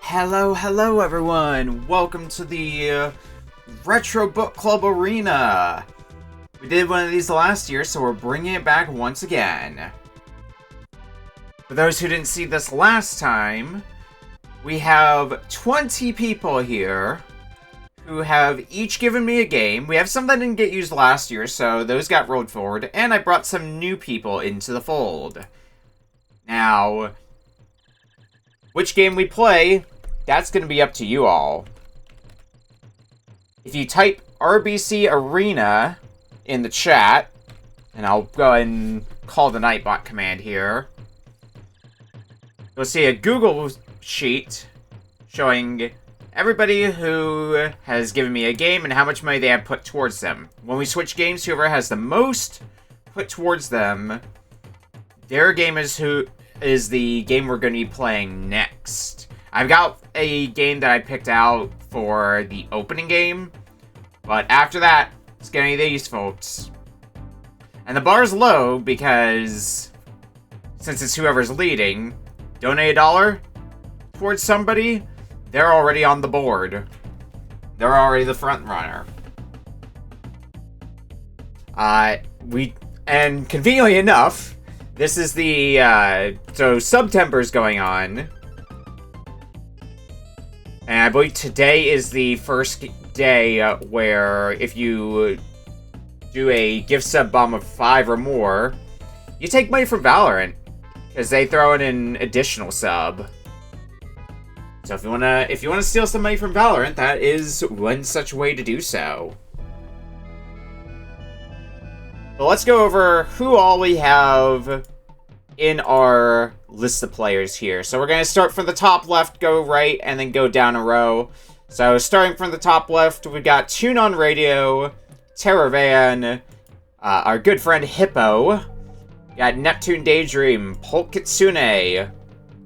Hello everyone! Welcome to the Retro Book Club Arena! We did one of these last year, so we're bringing it back once again. For those who didn't see this last time, we have 20 people here who have each given me a game. We have some that didn't get used last year, so those got rolled forward, and I brought some new people into the fold. Now, which game we play, that's going to be up to you all. If you type RBC Arena in the chat, and I'll go ahead and call the Nightbot command here, you'll see a Google sheet showing everybody who has given me a game and how much money they have put towards them. When we switch games, whoever has the most put towards them, their game is the game we're going to be playing next. I've got a game that I picked out for the opening game, but after that, it's gonna be these folks. And the bar's low because, since it's whoever's leading, donate $1 towards somebody, they're already on the board. They're already the front runner. And conveniently enough, this is the, so September's going on. And I believe today is the first day where if you do a gift sub bomb of 5 or more, you take money from Valorant, because they throw in an additional sub. So if you wanna steal some money from Valorant, that is one such way to do so. But let's go over who all we have in our list of players here. So we're going to start from the top left, go right, and then go down a row. So starting from the top left, we got Tune on Radio, Terravan, our good friend Hippo, we got Neptune Daydream, Polk Kitsune.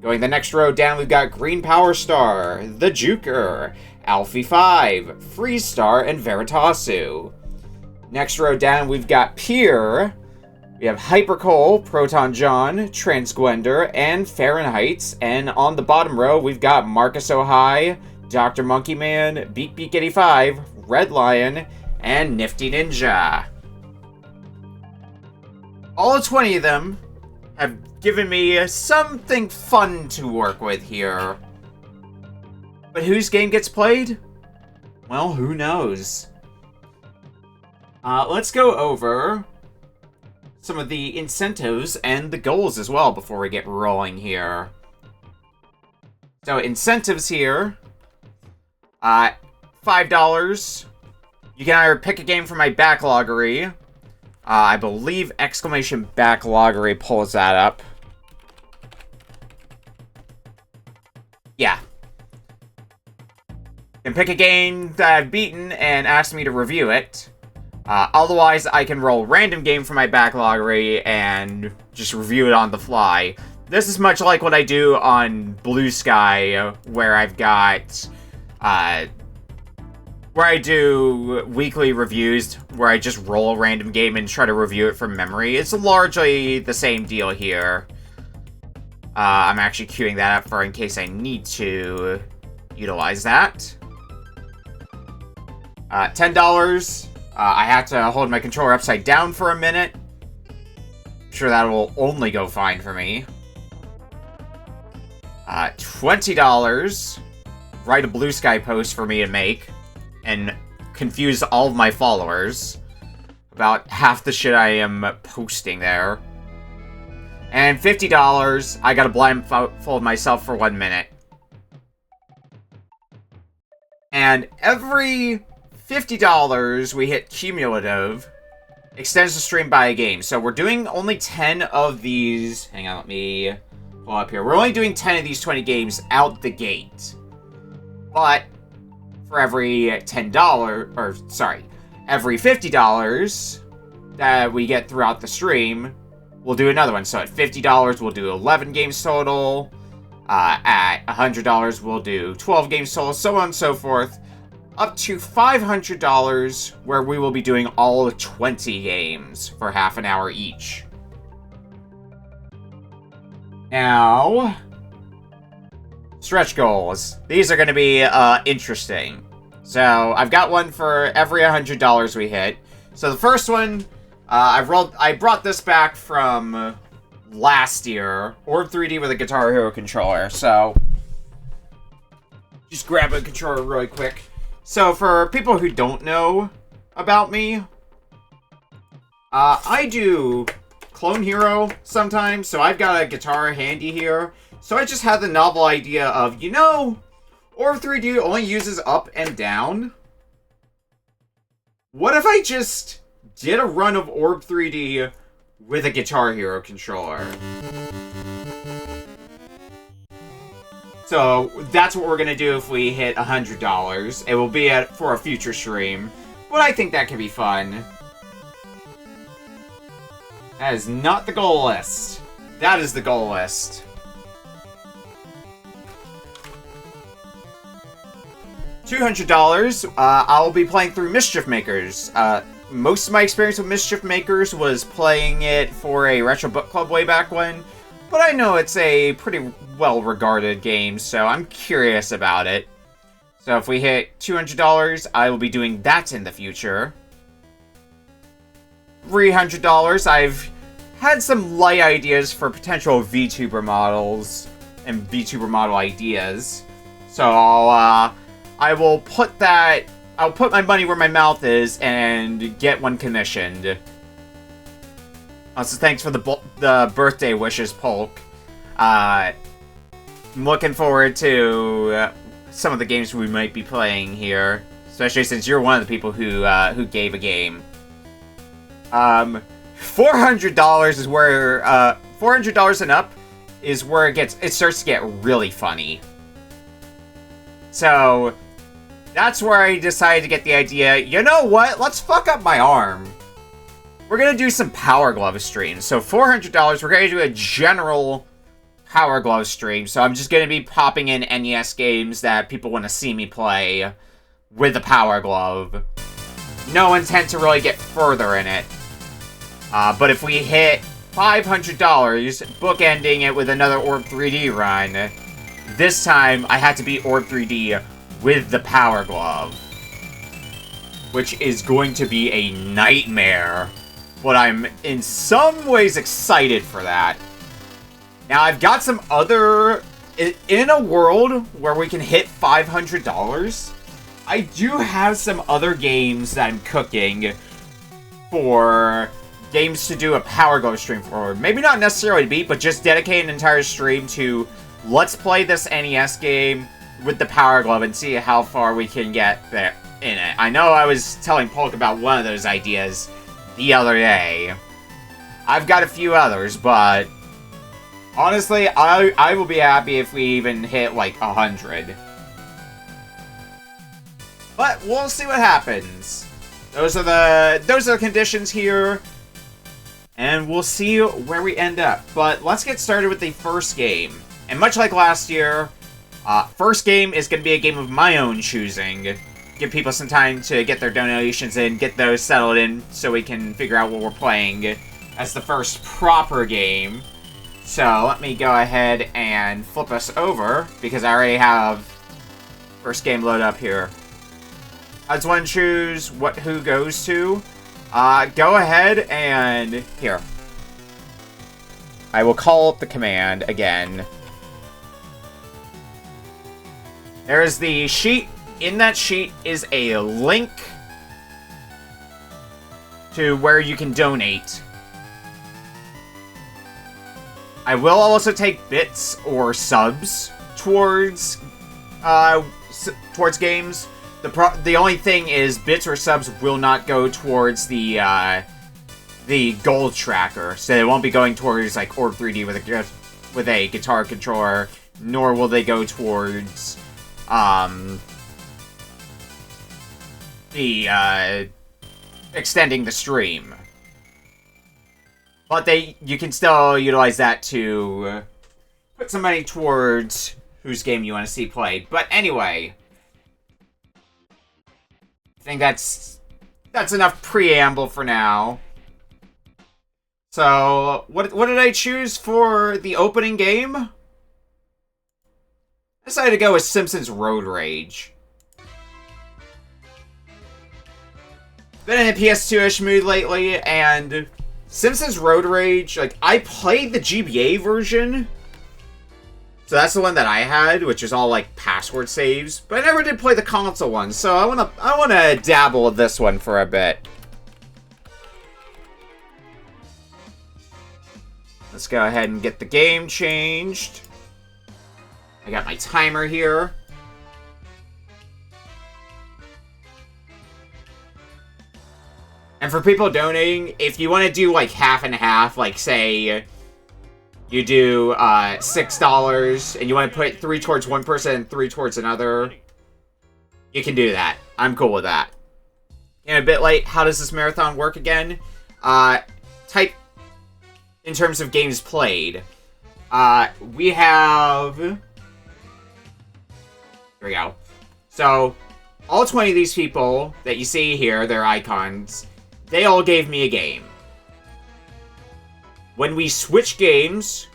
Going the next row down, we've got Green Power Star, The Juker, Alfie 5, Freestar, and Veritasu. Next row down, we've got Pier. We have Hypercole, Proton John, Transgwender, and Fahrenheit. And on the bottom row, we've got Marcus O'High, Dr. Monkey Man, Beak Beak 85, Red Lion, and Nifty Ninja. All 20 of them have given me something fun to work with here. But whose game gets played? Well, who knows? Let's go over some of the incentives and the goals as well before we get rolling here. So incentives here, $5. You can either pick a game from my backloggery. I believe exclamation backloggery pulls that up. Yeah. You can pick a game that I've beaten and ask me to review it. Otherwise, I can roll random game from my backloggery and just review it on the fly. This is much like what I do on Blue Sky, where I've got, where I do weekly reviews, where I just roll a random game and try to review it from memory. It's largely the same deal here. I'm actually queuing that up for in case I need to utilize that. $10. I have to hold my controller upside down for a minute. I'm sure that will only go fine for me. $20. Write a Blue Sky post for me to make and confuse all of my followers about half the shit I am posting there. And $50. I gotta blindfold myself for 1 minute. And every $50 we hit cumulative extends the stream by a game. So we're doing only 10 of these. Hang on, let me pull up here. We're only doing 10 of these 20 games out the gate. But for every every $50 that we get throughout the stream, we'll do another one. So at $50, we'll do 11 games total. At $100, we'll do 12 games total, so on and so forth. Up to $500, where we will be doing all 20 games for half an hour each. Now, Stretch goals. These are going to be interesting. So I've got one for every $100 we hit. So the first one, I brought this back from last year. Orb 3D with a Guitar Hero controller. So just grab a controller really quick. So for people who don't know about me, I do Clone Hero sometimes. So I've got a guitar handy here. So I just had the novel idea of, you know, Orb 3D only uses up and down. What if I just did a run of Orb 3D with a Guitar Hero controller? So that's what we're gonna do if we hit $100. It will be for a future stream, but I think that could be fun. That is not the goal list. That is the goal list. $200, I'll be playing through Mischief Makers. Most of my experience with Mischief Makers was playing it for a Retro Book Club way back when, but I know it's a pretty well-regarded game, so I'm curious about it. So if we hit $200, I will be doing that in the future. $300, I've had some light ideas for potential VTuber models and VTuber model ideas, so I'll put my money where my mouth is and get one commissioned. So thanks for the birthday wishes, Polk. I'm looking forward to some of the games we might be playing here, especially since you're one of the people who gave a game. $400 is where $400 and up is where it starts to get really funny. So that's where I decided to get the idea, you know what, let's fuck up my arm. We're gonna do some Power Glove streams. So $400, we're gonna do a general Power Glove stream. So I'm just gonna be popping in NES games that people want to see me play with the Power Glove. No intent to really get further in it. But if we hit $500, bookending it with another Orb 3D run, this time I had to beat Orb 3D with the Power Glove, which is going to be a nightmare, but I'm in some ways excited for that. Now, I've got some other... In a world where we can hit $500, I do have some other games that I'm cooking for games to do a Power Glove stream for. Maybe not necessarily to beat, but just dedicate an entire stream to let's play this NES game with the Power Glove and see how far we can get there in it. I know I was telling Polk about one of those ideas the other day. I've got a few others, but honestly, I will be happy if we even hit like 100. But we'll see what happens. Those are the conditions here, and we'll see where we end up. But let's get started with the first game. And much like last year, first game is going to be a game of my own choosing. Give people some time to get their donations in, get those settled in, so we can figure out what we're playing as the first proper game. So let me go ahead and flip us over, because I already have first game load up here. How does one choose who goes to? Go ahead and... here. I will call up the command again. There is the sheet. In that sheet is a link to where you can donate. I will also take bits or subs towards games. The only thing is bits or subs will not go towards the gold tracker, so they won't be going towards like Orb 3D with a guitar controller, nor will they go towards extending the stream. But you can still utilize that to put some money towards whose game you want to see played. But anyway, I think that's enough preamble for now. So, what did I choose for the opening game? I decided to go with Simpsons Road Rage. Been in a PS2-ish mood lately, and Simpsons Road Rage, like, I played the GBA version, so that's the one that I had, which is all, like, password saves, but I never did play the console one, so I wanna dabble with this one for a bit. Let's go ahead and get the game changed. I got my timer here. And for people donating, if you want to do like half and half, like say you do $6 and you want to put 3 towards one person and 3 towards another, you can do that. I'm cool with that. And a bit late, how does this marathon work again? Type in terms of games played. We have... Here we go. So, all 20 of these people that you see here, their icons, they all gave me a game. When we switch games,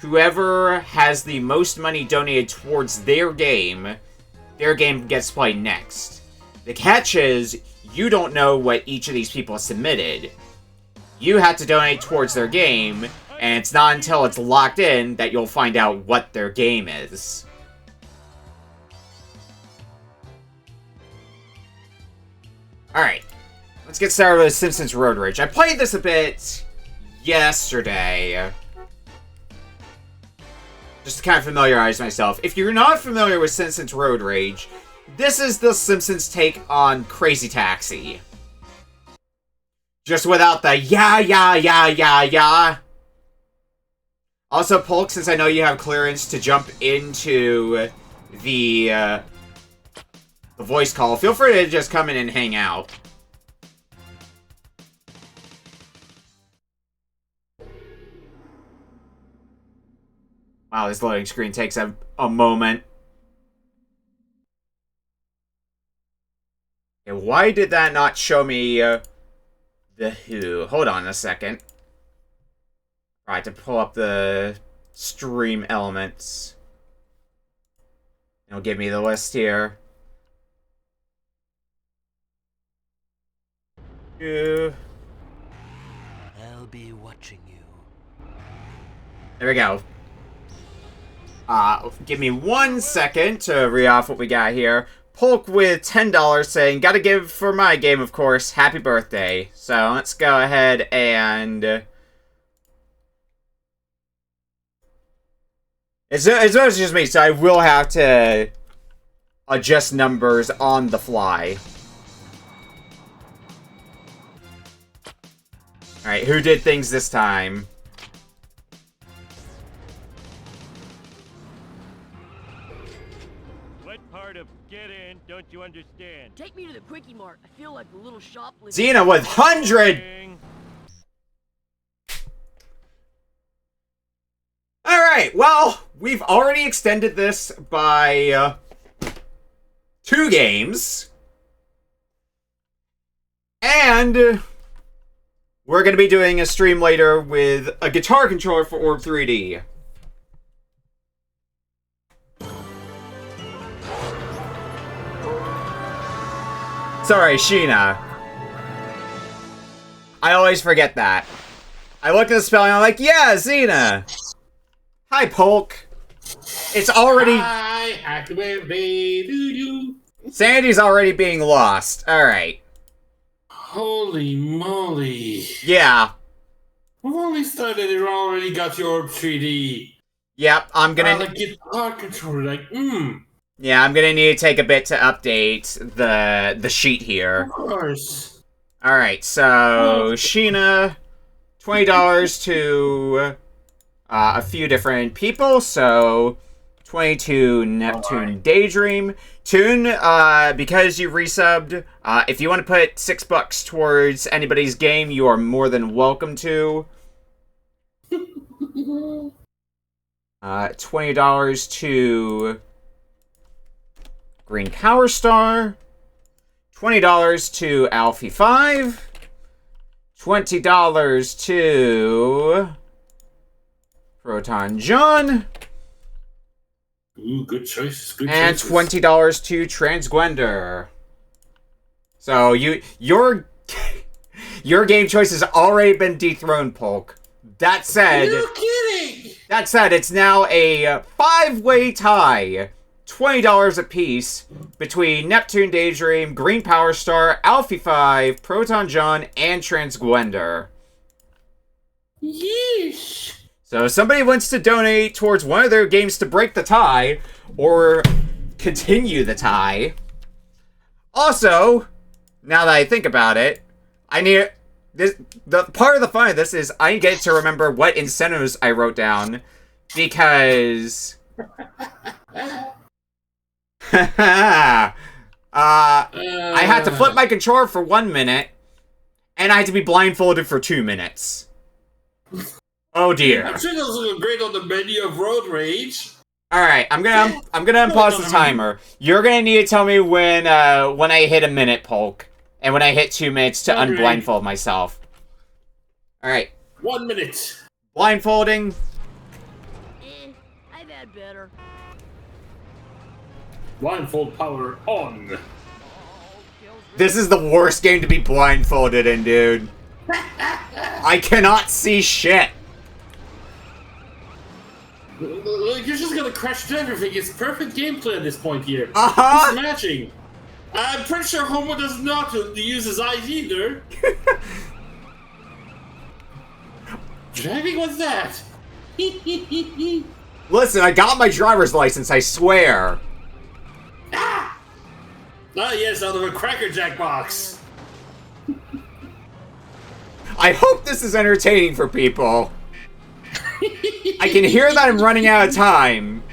whoever has the most money donated towards their game gets played next. The catch is, you don't know what each of these people submitted. You have to donate towards their game, and it's not until it's locked in that you'll find out what their game is. Alright, let's get started with Simpsons Road Rage. I played this a bit yesterday, just to kind of familiarize myself. If you're not familiar with Simpsons Road Rage, this is the Simpsons take on Crazy Taxi. Just without the yeah. Also, Polk, since I know you have clearance to jump into the voice call, feel free to just come in and hang out. Wow, this loading screen takes a moment. Okay, why did that not show me the Who? Hold on a second. Right, to pull up the stream elements. It'll give me the list here. I'll be watching you. There we go. Give me 1 second to read off what we got here. Polk with $10 saying, gotta give for my game, of course. Happy birthday. So let's go ahead and... It's just me, so I will have to adjust numbers on the fly. Alright, who did things this time? What part of get in don't you understand? Take me to the Quickie Mart. I feel like a little shoplifter. Xena with 100! Alright, well, we've already extended this by 2 games. And we're going to be doing a stream later with a guitar controller for Orb 3D. Sorry, Sheena. I always forget that. I look at the spelling, I'm like, yeah, Xena. Hi, Polk. It's already... Hi, happy birthday to you. Sandy's already being lost. Alright. Holy moly. Yeah. We've only started, you already got your 3D. Yep, I'm gonna... Like, guitar controller, Yeah, I'm gonna need to take a bit to update the sheet here. Of course. Alright, so... Sheena... $20 to... a few different people, so 22 Neptune Daydream. Toon, because you resubbed, if you want to put $6 towards anybody's game, you are more than welcome to. $20 to Green Power Star. $20 to Alfie5. $20 to Proton John. Ooh, good choice. Good And choices. $20 to Transgwender. So your game choice has already been dethroned, Polk. That said, You're kidding! it's now a 5-way tie. $20 apiece between Neptune Daydream, Green Power Star, Alfie 5, Proton John, and Transgwender. Yeesh. So if somebody wants to donate towards one of their games to break the tie, or continue the tie. Also, now that I think about it, I need this. The part of the fun of this is I get to remember what incentives I wrote down, because I had to flip my controller for 1 minute, and I had to be blindfolded for 2 minutes. Oh dear. I'm sure those look great on the menu of Road Rage. All right, I'm gonna unpause the timer. You're gonna need to tell me when I hit a minute, Polk, and when I hit 2 minutes to Okay. unblindfold myself. All right, 1 minute. blindfolding. I've had better. Blindfold power on. This is the worst game to be blindfolded in, dude. I cannot see shit. Look, you're just gonna crash through everything. It's perfect gameplay at this point here. Uh-huh. It's matching. I'm pretty sure Homo does not use his eyes either. Driving was that? Listen, I got my driver's license, I swear. Ah, yes, out of a Cracker Jack box. I hope this is entertaining for people. I can hear that I'm running out of time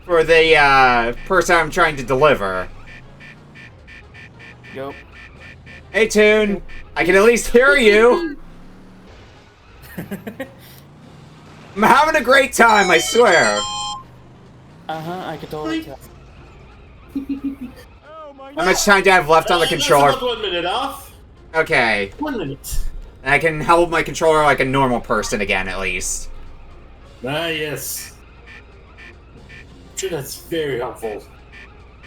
for the person I'm trying to deliver. Yep. Hey, Toon. I can at least hear you. I'm having a great time, I swear. I could totally tell. Oh my How much time do I have left on the controller? That's about 1 minute off. Okay. 1 minute. And I can hold my controller like a normal person again, at least. Ah, yes. Sure, that's very helpful.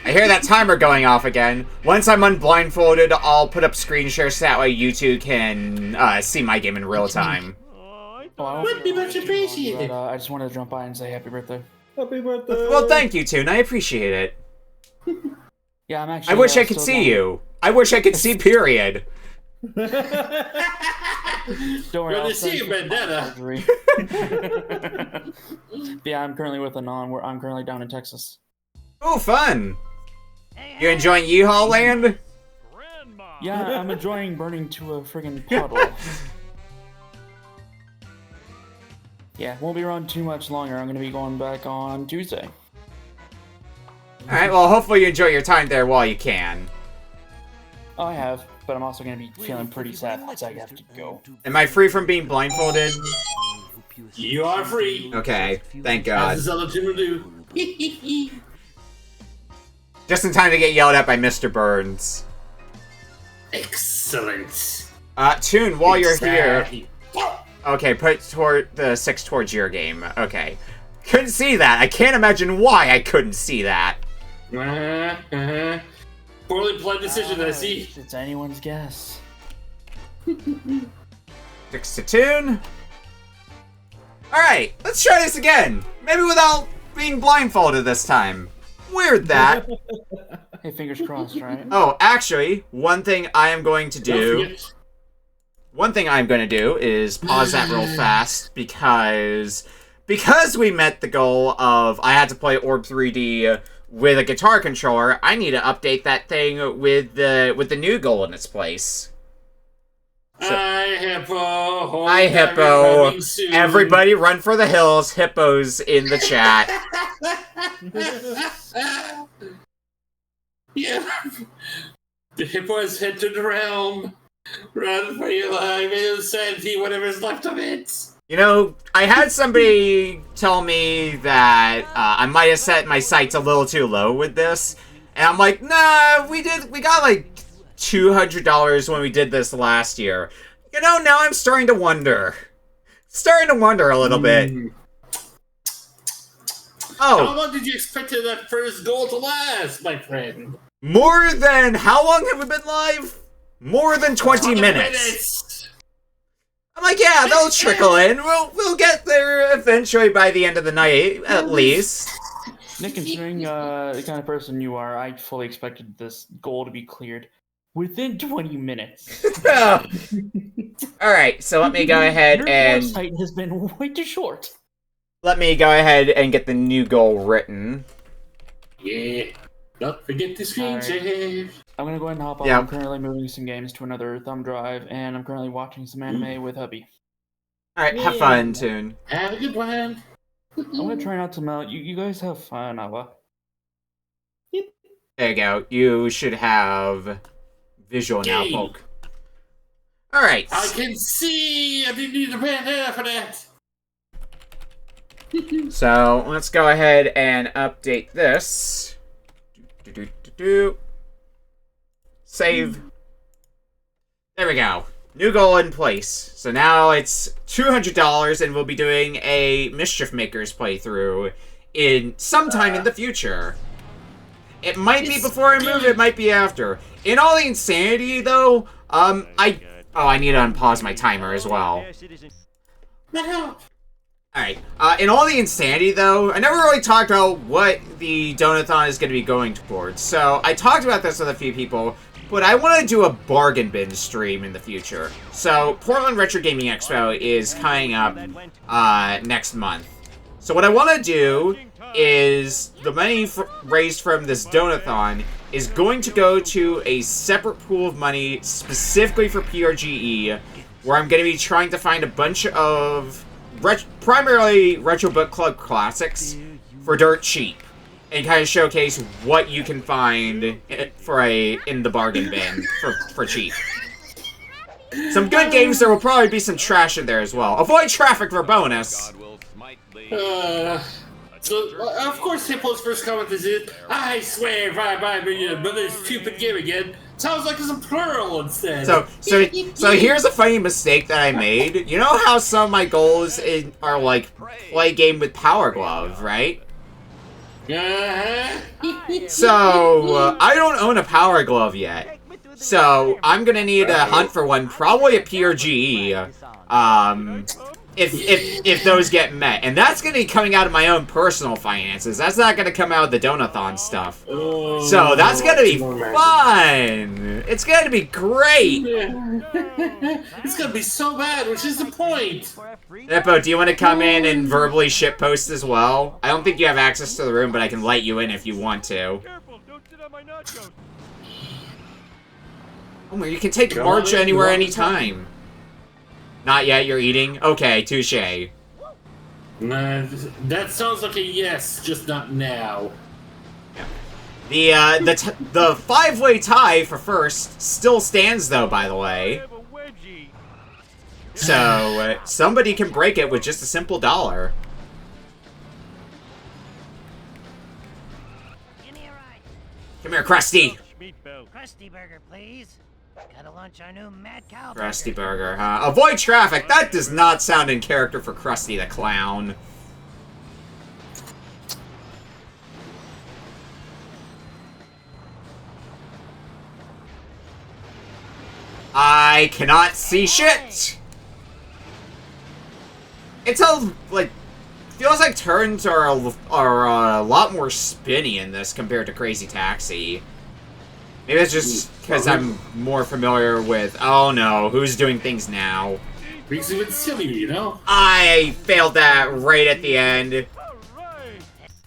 I hear that timer going off again. Once I'm unblindfolded, I'll put up screen shares so that way you two can see my game in real time. Oh, I Oh, I thought don't Would be much but appreciated. I just wanted to jump by and say happy birthday. Happy birthday. Well, thank you, Toon. I appreciate it. Yeah, I'm actually. I wish I could still see down- you. I wish I could see, period. Don't worry, Good I'll to see send you, Bandana. surgery. Yeah, I'm currently with a non. I'm currently down in Texas. Oh, fun. You enjoying Yeehaw Land? Grandma. Yeah, I'm enjoying burning to a friggin' puddle. Yeah, won't be around too much longer. I'm gonna be going back on Tuesday. Alright, well, hopefully you enjoy your time there while you can. Oh, I have, but I'm also gonna be feeling pretty sad once I have to go. Am I free from being blindfolded? You are free. Okay, thank As God. is other two do. Just in time to get yelled at by Mr. Burns. Excellent. Toon, while you're here... Exactly. Okay, put toward the 6 towards your game. Okay. Couldn't see that. I can't imagine why I couldn't see that. Poorly planned decision, I see. It's anyone's guess. 6 to Toon. Alright, let's try this again. Maybe without being blindfolded this time. Weird that. Hey, fingers crossed, right? Oh, actually, one thing I am going to Don't do... forget. One thing I'm going to do is pause that real fast because we met the goal of I had to play Orb 3D with a guitar controller. I need to update that thing with the new goal in its place. Hi, Hippo. Hi, Hippo. Coming soon. Everybody run for the hills. Hippo's in the chat. Yeah. The Hippo has entered the realm. Run for your life, insanity, whatever's left of it. You know, I had somebody tell me that I might have set my sights a little too low with this, and I'm like, nah, we got like $200 when we did this last year. You know, now I'm starting to wonder a little bit. How Oh, long did you expect that first goal to last, my friend? more than how long have we been live? More than 20 minutes. I'm like, yeah, they'll trickle in. We'll get there eventually by the end of the night, at least. Nick, considering the kind of person you are, I fully expected this goal to be cleared within 20 minutes. Alright, so let me go ahead Your and... foresight has been way too short. Let me go ahead and get the new goal written. Yeah. Don't forget to screen Alright. save. I'm gonna go ahead and hop on. Yeah. I'm currently moving some games to another thumb drive, and I'm currently watching some anime with hubby. Alright, have fun, Toon. Have a good one. I'm gonna try not to melt. You guys have fun, Awa. There you go. You should have visual now, Yay. Poke. Alright. I can see. I didn't need a bandana for that. So, let's go ahead and update this. Save. There we go. New goal in place. So now it's $200 and we'll be doing a Mischief Makers playthrough in sometime in the future. It might be before I move, it might be after. In all the insanity though, I need to unpause my timer as well. No. Alright, in all the insanity, though, I never really talked about what the Donathon is going to be going towards. So, I talked about this with a few people, but I want to do a bargain bin stream in the future. So, Portland Retro Gaming Expo is coming up next month. So, what I want to do is the money raised from this Donathon is going to go to a separate pool of money specifically for PRGE, where I'm going to be trying to find a bunch of primarily Retro Book Club classics for dirt cheap, and kind of showcase what you can find in the bargain bin for cheap. Some good games. There will probably be some trash in there as well. Avoid traffic for bonus. So, of course, Hippo's first comment is it. I swear, bye, but this stupid game again. Sounds like it's a plural instead. So here's a funny mistake that I made. You know how some of my goals are like play a game with Power Glove, right? So I don't own a Power Glove yet. So I'm gonna need to hunt for one, probably a PRGE. If those get met, and that's gonna be coming out of my own personal finances. That's not gonna come out of the Donathon stuff. So that's gonna be fun. It's gonna be great. It's gonna be so bad, which is the point. Hippo, do you want to come in and verbally shitpost as well? I don't think you have access to the room, but I can let you in if you want to. Careful, don't sit on my nachos. Oh, well, you can take March anywhere, anytime. Not yet, you're eating? Okay, touche. That sounds like a yes, just not now. The five-way tie for first still stands, though, by the I way. have a wedgie. So, somebody can break it with just a simple $1. Give me a ride. Come here, Krusty. Meatball. Krusty Burger, please. Gotta launch our new Mad Cow Krusty Burger, huh? Avoid traffic! That does not sound in character for Krusty the Clown. I cannot see shit! It's feels like turns are a lot more spinny in this compared to Crazy Taxi. Maybe it's just because I'm more familiar with, oh no, who's doing things now? Makes it even sillier, you know? I failed that right at the end. All right.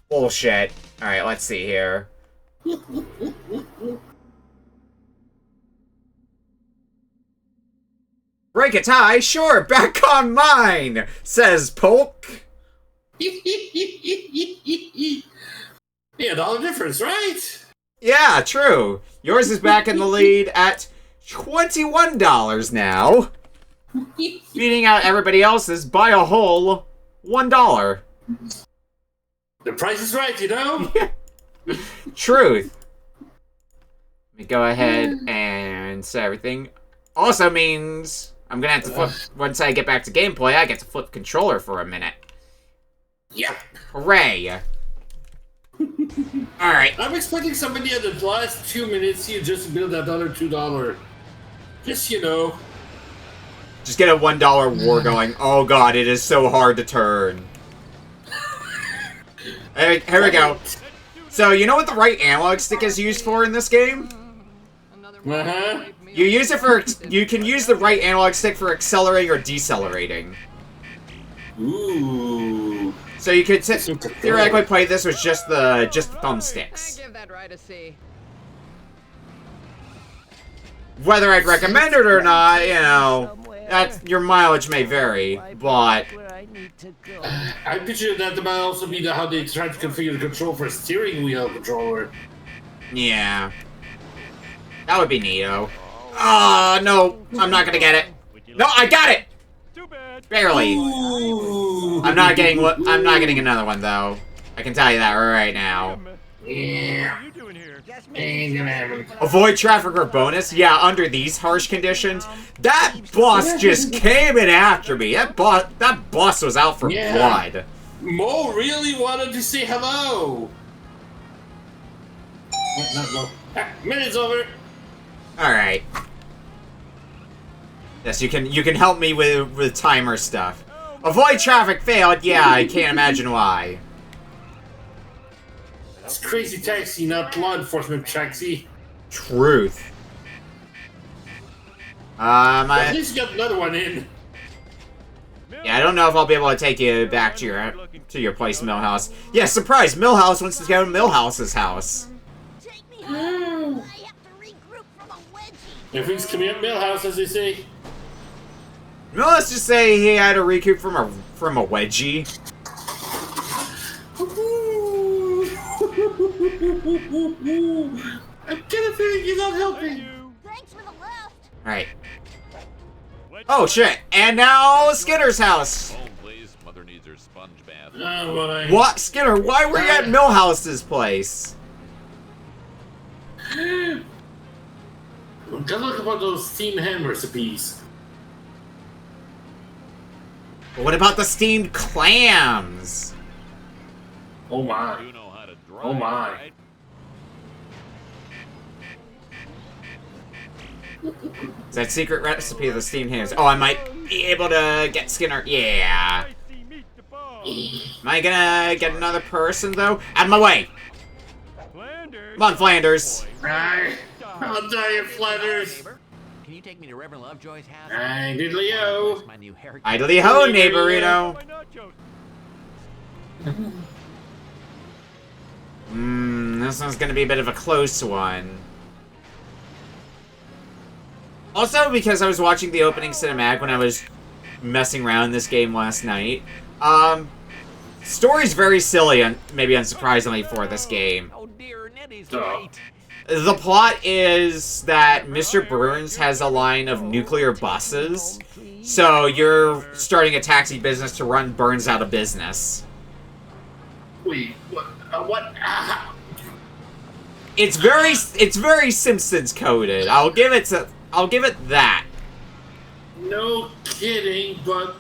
Bullshit. Alright, let's see here. Break a tie? Sure, back on mine, says Polk. Yeah, $1 difference, right? Yeah, true. Yours is back in the lead at $21 now. Beating out everybody else's by a whole $1. The price is right, you know? Truth. Let me go ahead and set everything. Also means I'm gonna have to flip, once I get back to gameplay, I get to flip controller for a minute. Yep. Hooray. Alright. I'm expecting somebody at the last 2 minutes here just to build that other $2. Just, you know. Just get a $1 war going. Oh god, it is so hard to turn. Here we go. So, you know what the right analog stick is used for in this game? Uh-huh. You use it for... You can use the right analog stick for accelerating or decelerating. Ooh. So you could theoretically play this with just the thumbsticks. Give that right a C. Whether I'd recommend it or not, you know, your mileage may vary, but... I picture that might also be how they try to configure the control for a steering wheel controller. Yeah. That would be neato. Ah, no, I'm not gonna get it. No, I got it! Too bad. Barely. Ooh. I'm not getting another one, though. I can tell you that right now. Yeah. What are you doing here? Guess Ain't gonna happen. Avoid traffic or bonus? Yeah, under these harsh conditions. That boss just came in after me. That boss was out for Yeah. blood. Mo really wanted to say hello. Not Mo. Ah, minute's over. Alright. Yes, you can help me with timer stuff. Avoid traffic failed? Yeah, I can't imagine why. It's crazy taxi, not law enforcement taxi. Truth. At least you got another one in. Yeah, I don't know if I'll be able to take you back to your place, Millhouse. Yeah, surprise! Millhouse wants to go to Millhouse's house. Take me home. I have to regroup from a wedgie. Everything's coming up Millhouse, as they say. No, let's just say he had to recoup from a wedgie. I'm kind of feeling you're not helping. Thanks for the lift. Alright. Oh shit! And now Skinner's house. Home, please. Mother needs her sponge bath. Oh, boy. What, Skinner? Why were you at Millhouse's place? Gotta look about those steamed ham recipes. What about the steamed clams? Oh my. You know how to drive. Oh my. Right? Is that secret recipe of the steamed hams? Oh, I might be able to get Skinner. Yeah. Am I gonna get another person, though? Out of my way! Flanders. Come on, Flanders. Aye. I'll die in Flanders. Can you take me to Reverend Lovejoy's house? Aye, diddly-o. My new haircut. Idly ho, neighborino. This one's gonna be a bit of a close one. Also, because I was watching the opening cinematic when I was messing around in this game last night, story's very silly, and maybe unsurprisingly for this game. Oh dear, Nettie's Duh. late. The plot is that Mr. Burns has a line of nuclear buses, so you're starting a taxi business to run Burns out of business. Wait, what? What? Ah. It's very Simpsons coded. I'll give it that. No kidding, but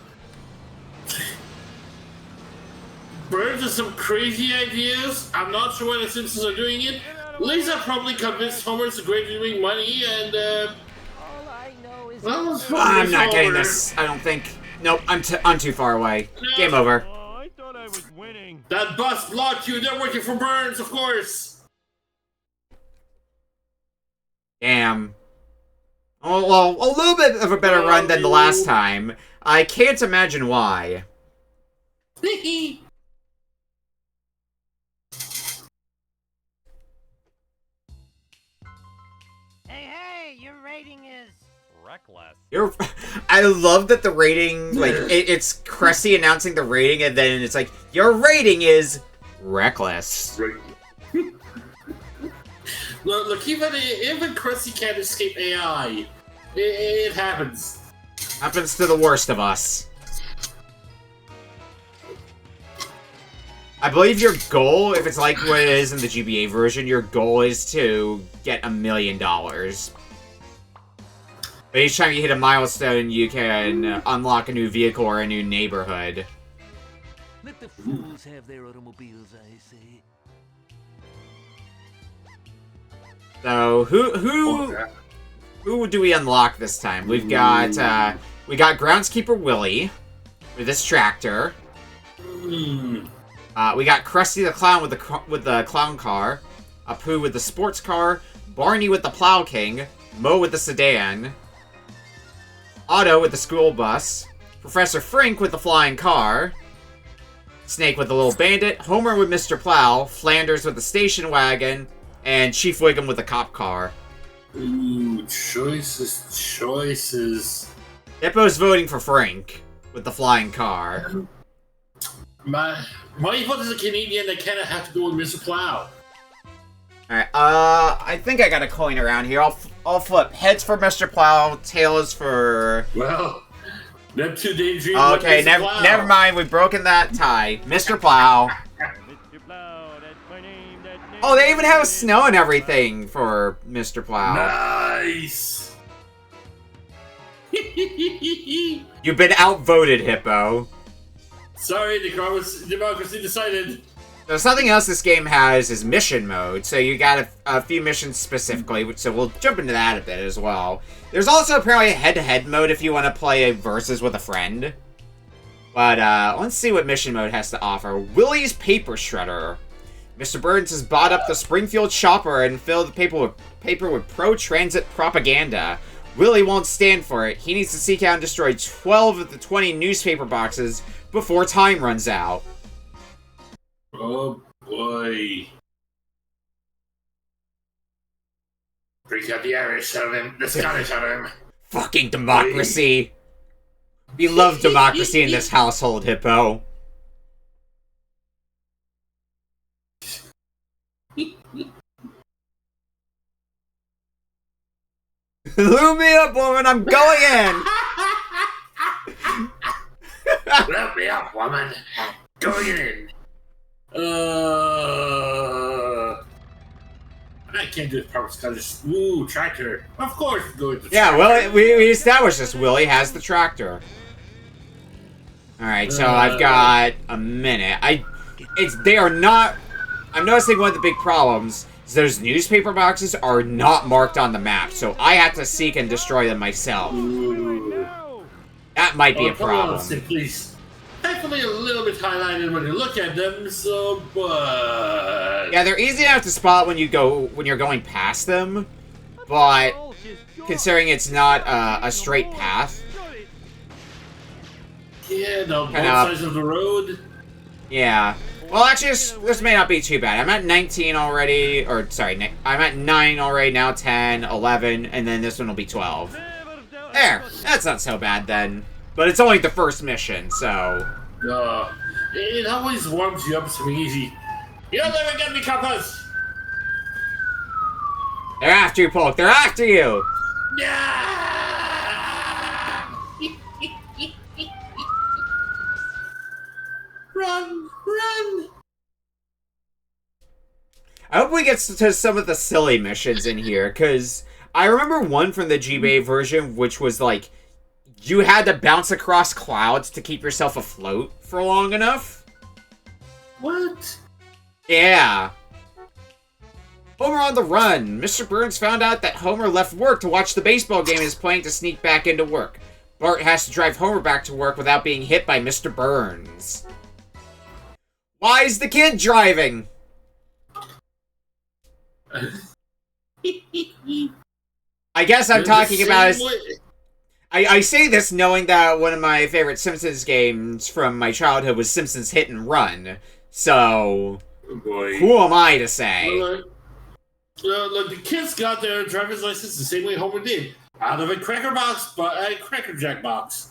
Burns has some crazy ideas. I'm not sure why the Simpsons are doing it. Lisa probably convinced Homer to great doing money, and All I know is well, I'm not getting Homer. this. I don't think. Nope. I'm too far away. No. Game over. Oh, I thought I was winning. That bus blocked you. They're working for Burns, of course. Damn. Oh, well, a little bit of a better run than the last time. I can't imagine why. Hey, your rating is... Reckless. I love that the rating, like, it's Cressy announcing the rating, and then it's like, your rating is reckless. Look, even Cressy can't escape AI. It happens. Happens to the worst of us. I believe your goal, if it's like what it is in the GBA version, your goal is to get $1 million. But each time you hit a milestone, you can unlock a new vehicle or a new neighborhood. Let the fools have their automobiles, I say. So who do we unlock this time? We've got Groundskeeper Willie with his tractor. We got Krusty the Clown with the clown car, Apu with the sports car, Barney with the Plow King, Mo with the sedan, Otto with the school bus, Professor Frink with the flying car, Snake with the little bandit, Homer with Mr. Plow, Flanders with the station wagon, and Chief Wiggum with the cop car. Ooh, choices. Hippo's voting for Frink with the flying car. My vote as a Canadian, I kind of have to go with Mr. Plow. Alright, I think I got a coin around here. I'll flip. Heads for Mr. Plow, tails for... Well, them two daydreams. Okay, never mind. We've broken that tie. Mr. Plow. Mr. Plow, that's my name, Oh, they even have snow and everything for Mr. Plow. Nice. You've been outvoted, Hippo. Sorry, democracy decided. So something else this game has is mission mode. So you got a few missions specifically, so we'll jump into that a bit as well. There's also apparently a head-to-head mode if you want to play a versus with a friend. But let's see what mission mode has to offer. Willie's Paper Shredder. Mr. Burns has bought up the Springfield Shopper and filled the paper with pro-transit propaganda. Willie won't stand for it. He needs to seek out and destroy 12 of the 20 newspaper boxes before time runs out. Oh boy. Break out the Irish out of him, the Scottish out of him. Fucking democracy. We love democracy in this household, Hippo. Loom me up, woman, I'm going in! Let me up, woman. Going in. I can't do it proper Scottish. Ooh, tractor. Of course, go with the Yeah, tractor. well, we established this. Willie has the tractor. Alright, so I've got a minute. They are not... I'm noticing one of the big problems is those newspaper boxes are not marked on the map, so I have to seek and destroy them myself. Ooh. That might be a Come on, problem. please. Definitely a little bit highlighted when you look at them, so, but... Yeah, they're easy enough to spot when you're going past them, but considering it's not a straight path. Yeah, no, both Kinda- sides of the road. Yeah. Well, actually, this may not be too bad. I'm at 19 already, or sorry, I'm at 9 already, now 10, 11, and then this one will be 12. There! That's not so bad then. But it's only the first mission, so... It always warms you up so easy. You'll never get me, Compass! They're after you, Polk! They're after you! Yeah! Run! Run! I hope we get to some of the silly missions in here, because I remember one from the GBA version, which was like, you had to bounce across clouds to keep yourself afloat for long enough. What? Yeah. Homer on the run. Mr. Burns found out that Homer left work to watch the baseball game and is planning to sneak back into work. Bart has to drive Homer back to work without being hit by Mr. Burns. Why is the kid driving? I guess I'm talking about... I say this knowing that one of my favorite Simpsons games from my childhood was Simpsons Hit and Run. So, Oh boy. who am I to say? Look, the kids got their driver's license the same way Homer did. Out of a cracker box, but a Cracker Jack box.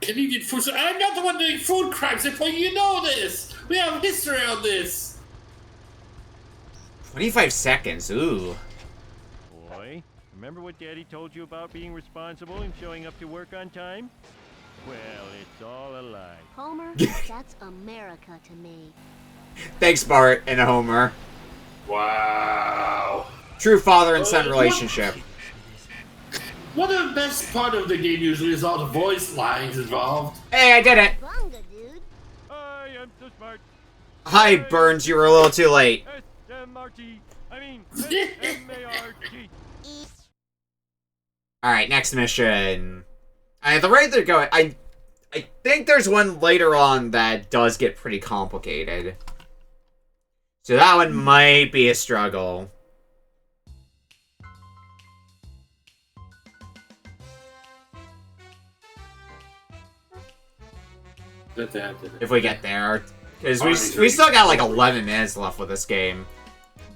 Canadian food... I'm not the one doing food crimes, but you know this! We have history on this! 25 seconds, ooh. Boy, remember what Daddy told you about being responsible and showing up to work on time? Well, it's all a lie. Homer, that's America to me. Thanks, Bart and Homer. Wow. True father and son relationship. One of the best part of the game usually is all the voice lines involved. Hey, I did it! Bunga, dude. I am so smart. Hi, Burns, you were a little too late. SMRT. I mean, M-A-R-G. Alright, next mission. The rate they're going, I think there's one later on that does get pretty complicated. So that one might be a struggle. If we get there. Because we still got like 11 minutes left with this game.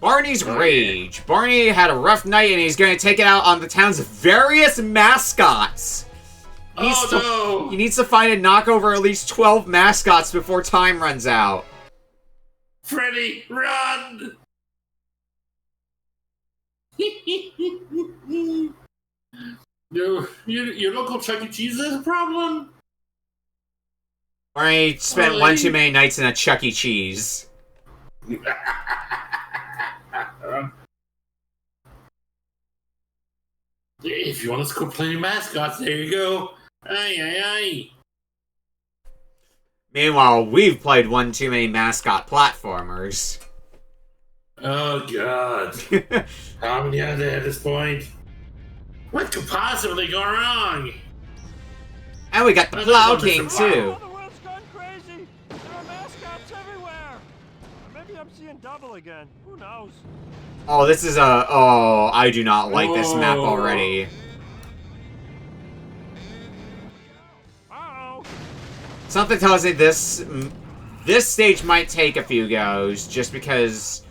Barney's Rage. Barney had a rough night and he's going to take it out on the town's various mascots. He needs to find and knock over at least 12 mascots before time runs out. Freddy, run! Your local Chuck E. Cheese is a problem? Barney spent one too many nights in a Chuck E. Cheese. If you want to go play mascots, there you go. Aye, aye, aye. Meanwhile, we've played one too many mascot platformers. Oh, God. How many are there at this point? What could possibly go wrong? And we got the Plow King, too. Oh, the world's gone crazy. There are mascots everywhere. Or maybe I'm seeing double again. Who knows? Oh, this is a... Oh, I do not like this map already. Uh-oh. Something tells me this stage might take a few goes, just because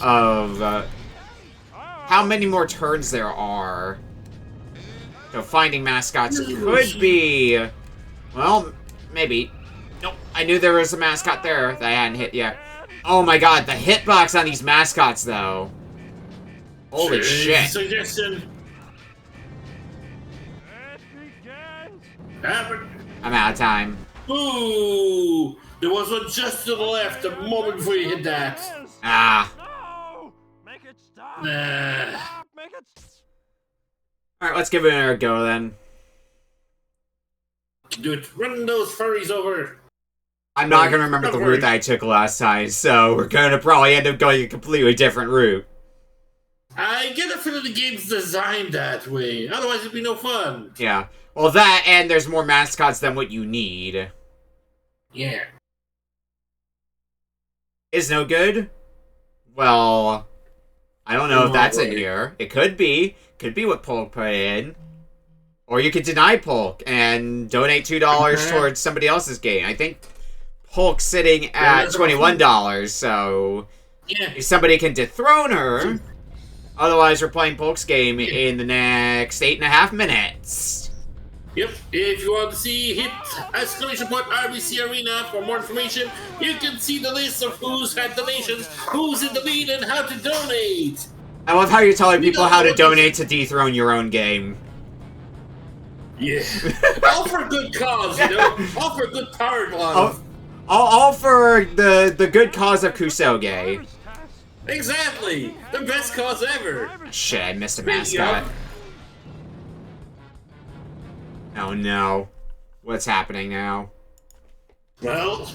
of how many more turns there are. So finding mascots could be... Well, maybe. Nope, I knew there was a mascot there that I hadn't hit yet. Oh my god, the hitbox on these mascots, though. Holy shit. Suggestion. It begins. I'm out of time. Ooh, there was one just to the left the moment before you hit that. Ah. No! Make it stop. Nah. Stop. Make it Alright, let's give it a go, then. Do it. Run those furries over. I'm not gonna remember the route that I took last time, so we're gonna probably end up going a completely different route. I get a feeling the game's designed that way. Otherwise, it'd be no fun. Yeah. Well, that, and there's more mascots than what you need. Yeah. Is no good? Well, I don't know if that's in here. It could be. Could be what Polk put in. Or you could deny Polk and donate $2 towards somebody else's game. I think Polk's sitting at $21, so Yeah. if somebody can dethrone her, otherwise we're playing Polk's game in the next 8.5 minutes. Yep. If you want to see, hit !RBC Arena for more information. You can see the list of who's had donations, who's in the lead, and how to donate. I love how you're telling people how to donate to dethrone your own game. Yeah. All for a good cause, you know? All for a good power glove. All for the good cause of Kusoge. Exactly! The best cause ever! Shit, I missed a There you go. mascot. Oh no. What's happening now? Well...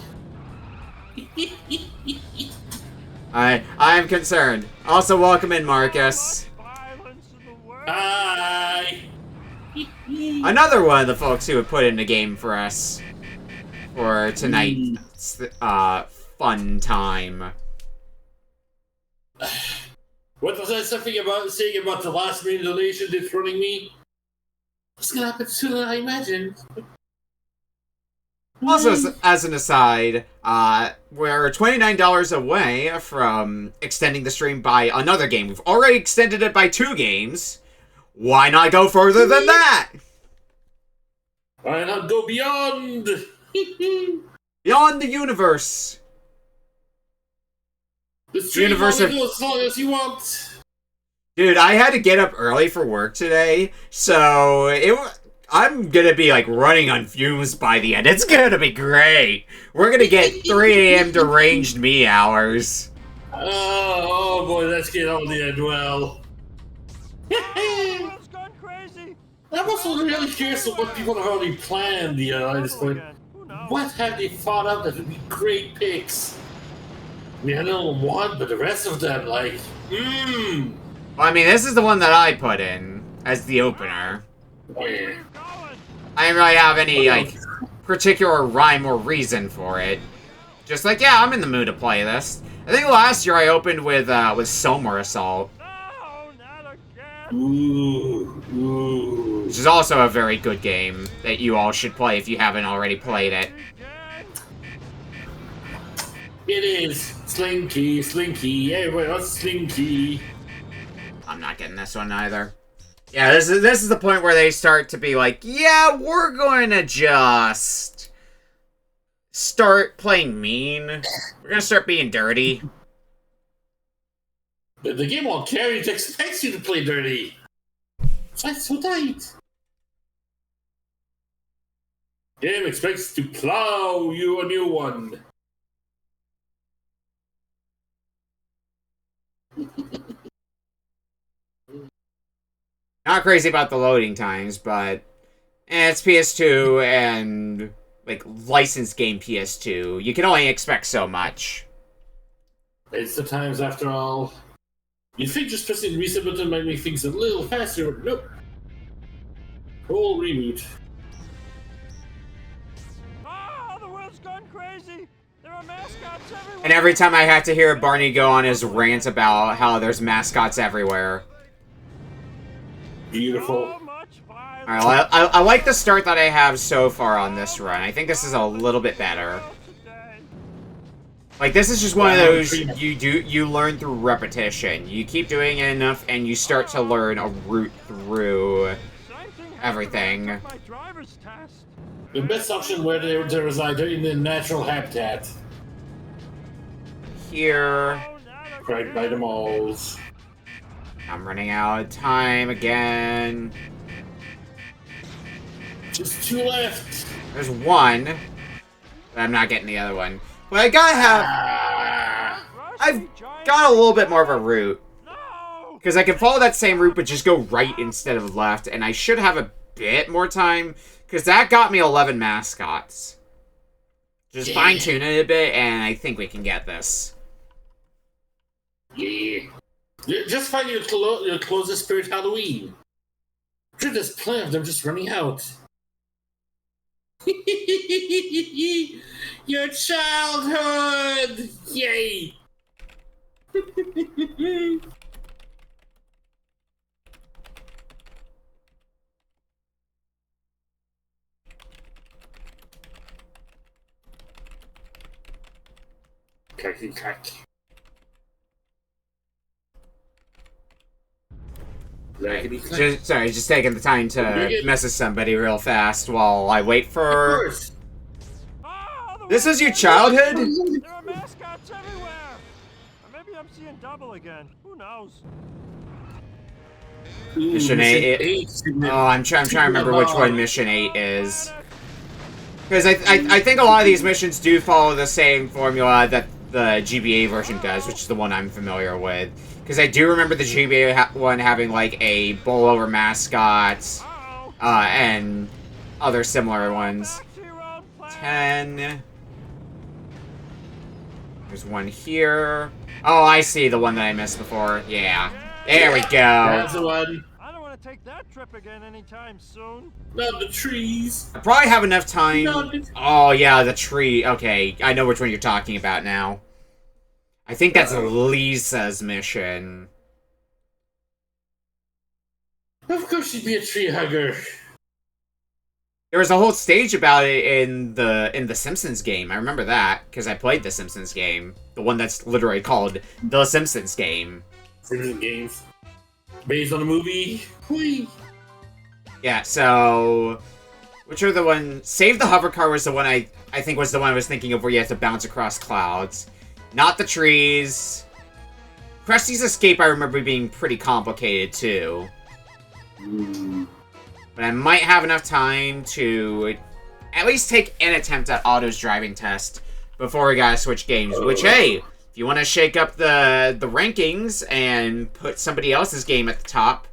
I'm concerned. Also, welcome in, Marcus. violence in the world. Hi! Another one of the folks who would put in a game for us. For tonight's, fun time. What was that something about saying about the last minute donation dethroning me? What's gonna happen sooner than I imagined? Also, as an aside, we're $29 away from extending the stream by another game. We've already extended it by 2 games. Why not go further than that? Why not go beyond? Beyond the universe. The stream Universe only of- goes as long as you want. Dude, I had to get up early for work today, so I'm gonna be like running on fumes by the end. It's gonna be great. We're gonna get 3 a.m. deranged me hours. Oh boy, let's get on the end well. The world's gone crazy. I'm also really curious of what people have already planned at this point. Again. Who knows? What have they thought up that would be great picks? I know one, but the rest of them, like, Well, I mean, this is the one that I put in as the opener. yeah. I didn't really have any, like, particular rhyme or reason for it. Just like, yeah, I'm in the mood to play this. I think last year I opened with Somer Assault, No, not again. Ooh. which is also a very good game that you all should play if you haven't already played it. It is Slinky. Everybody wants Slinky. I'm not getting this one either. Yeah, this is the point where they start to be like, yeah, we're going to just start playing mean. We're going to start being dirty. But the game won't care. It expects you to play dirty. That's so tight. Game expects to plow you a new one. Not crazy about the loading times, but it's PS2 and, like, licensed game PS2. You can only expect so much. It's the times after all. You'd think just pressing the reset button might make things a little faster, but nope. Whole reboot. Ah, the world's gone crazy. There are mascots everywhere. And every time I have to hear Barney go on his rant about how there's mascots everywhere. Beautiful. So much violence. Alright, well, I like the start that I have so far on this run. I think this is a little bit better. Today. Like, this is just one of those you learn through repetition. You keep doing it enough, and you start to learn a route through Same thing happened everything. when I took my driver's test. The best option where they reside in the natural habitat. Here, Oh, not Right by the again. malls. I'm running out of time again. Just two left. There's one, but I'm not getting the other one. But I gotta have, Ah. I've got a little bit more of a route. No! Because I can follow that same route, but just go right instead of left, and I should have a bit more time, because that got me 11 mascots. Just Yeah. fine-tune it a bit, and I think we can get this. Yeah. Just find your closest Spirit Halloween. Sure, there's plenty of them just running out. Your childhood! Yay! Cracky crack. Clackety clack. Just taking the time to Big- message somebody real fast while I wait Of for... course. Ah, the This world's is your gone childhood? crazy. There are mascots everywhere. Or maybe I'm seeing double again. Who knows? Ooh, Mission 8. Mission 8. Oh, I'm trying to remember which one Mission 8 is. Because I think a lot of these missions do follow the same formula that the GBA version does, which is the one I'm familiar with. Because I do remember the GBA one having, like, a bowl-over mascot, Uh-oh. and other similar ones. Back to your own planet. 10. There's one here. Oh, I see the one that I missed before. Yeah. There we go. That's the one. I don't want to take that trip again anytime soon. Not the trees. I probably have enough time. Not the Oh, yeah, the tree. Okay, I know which one you're talking about now. I think that's Lisa's mission. Of course she'd be a tree hugger. There was a whole stage about it in the Simpsons game. I remember that, because I played the Simpsons game. The one that's literally called The Simpsons Game. Simpsons games. Based on a movie. Whee. Yeah, so... Which are the one... Save the Hover Car was the one I think was the one I was thinking of where you have to bounce across clouds. Not the trees. Krusty's Escape I remember being pretty complicated, too. Ooh. But I might have enough time to at least take an attempt at Otto's driving test before we gotta switch games. Which, hey, if you want to shake up the rankings and put somebody else's game at the top,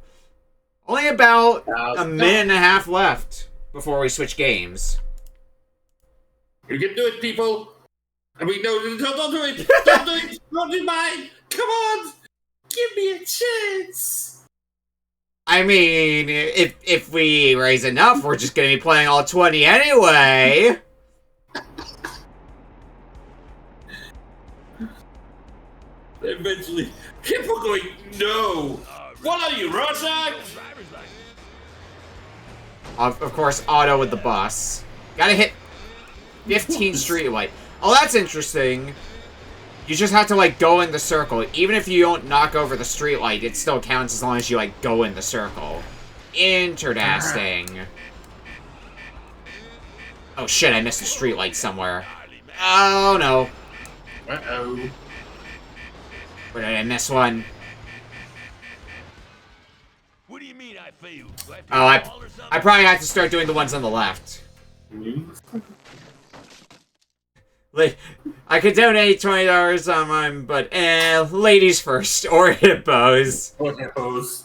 only about a minute and a half left before we switch games. You can do it, people. I mean, no, don't do it. Don't do it. Don't do mine. Come on. Give me a chance. I mean, if we raise enough, we're just gonna be playing all 20 anyway. Eventually, people going, no. What are you, Rorschach? Of course, Otto with the bus. Gotta hit 15 streetlight. Oh, that's interesting. You just have to, like, go in the circle. Even if you don't knock over the streetlight, it still counts as long as you, like, go in the circle. Interesting. Oh, shit, I missed a streetlight somewhere. Oh, no. Uh-oh. Where did I miss one? What do you mean I failed? Do I have to Oh, fall or something? I probably have to start doing the ones on the left. Like, I could donate $20 on mine, but ladies first, or hippos. Or hippos.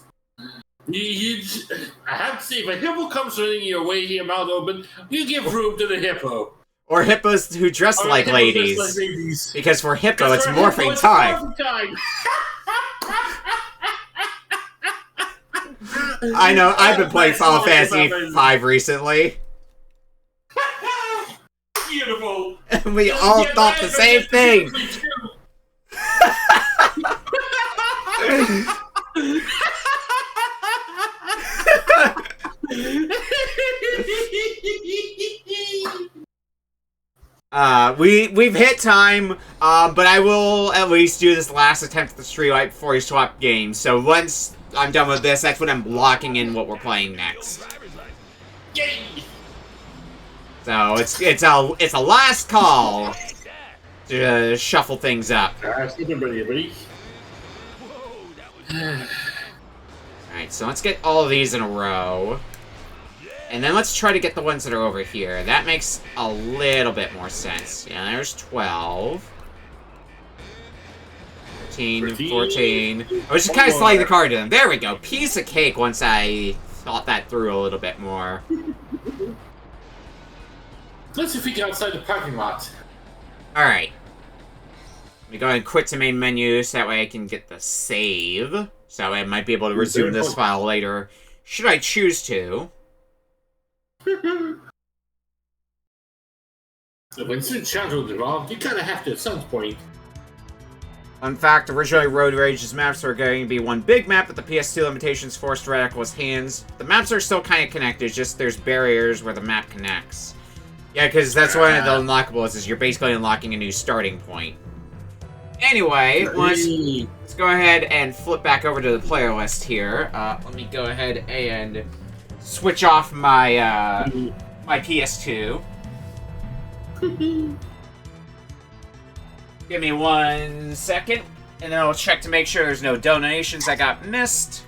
I have to say, if a hippo comes running your way here, mouth open, you give room to the hippo. Or hippos who dress Or like hippos ladies. dressed like ladies. Because for hippo, it's For a hippo, morphing it's time. morphing time. I know, I've been playing Final Fantasy V recently. Beautiful. And we all Yeah, thought the same thing. We've hit time, but I will at least do this last attempt at the streetlight before you swap games. So once I'm done with this, that's when I'm locking in what we're playing next. Yay! So it's a last call to shuffle things up. Everybody. Alright, so let's get all of these in a row. And then let's try to get the ones that are over here. That makes a little bit more sense. Yeah, there's 12. 13, 14. I was just kind of sliding the card to them. There we go. Piece of cake once I thought that through a little bit more. Let's see if we get outside the parking lot. Alright. Let me go ahead and quit to main menu so that way I can get the save. So I might be able to resume this file later, should I choose to. When Sid Shadow was involved, you kind of have to at some point. In fact, originally Road Rage's maps were going to be one big map, but the PS2 limitations forced Radical's hands. The maps are still kind of connected, just there's barriers where the map connects. Yeah, because that's one of the unlockables, is you're basically unlocking a new starting point. Anyway, let's go ahead and flip back over to the player list here. Let me go ahead and switch off my my PS2. Give me 1 second, and then I'll check to make sure there's no donations that got missed.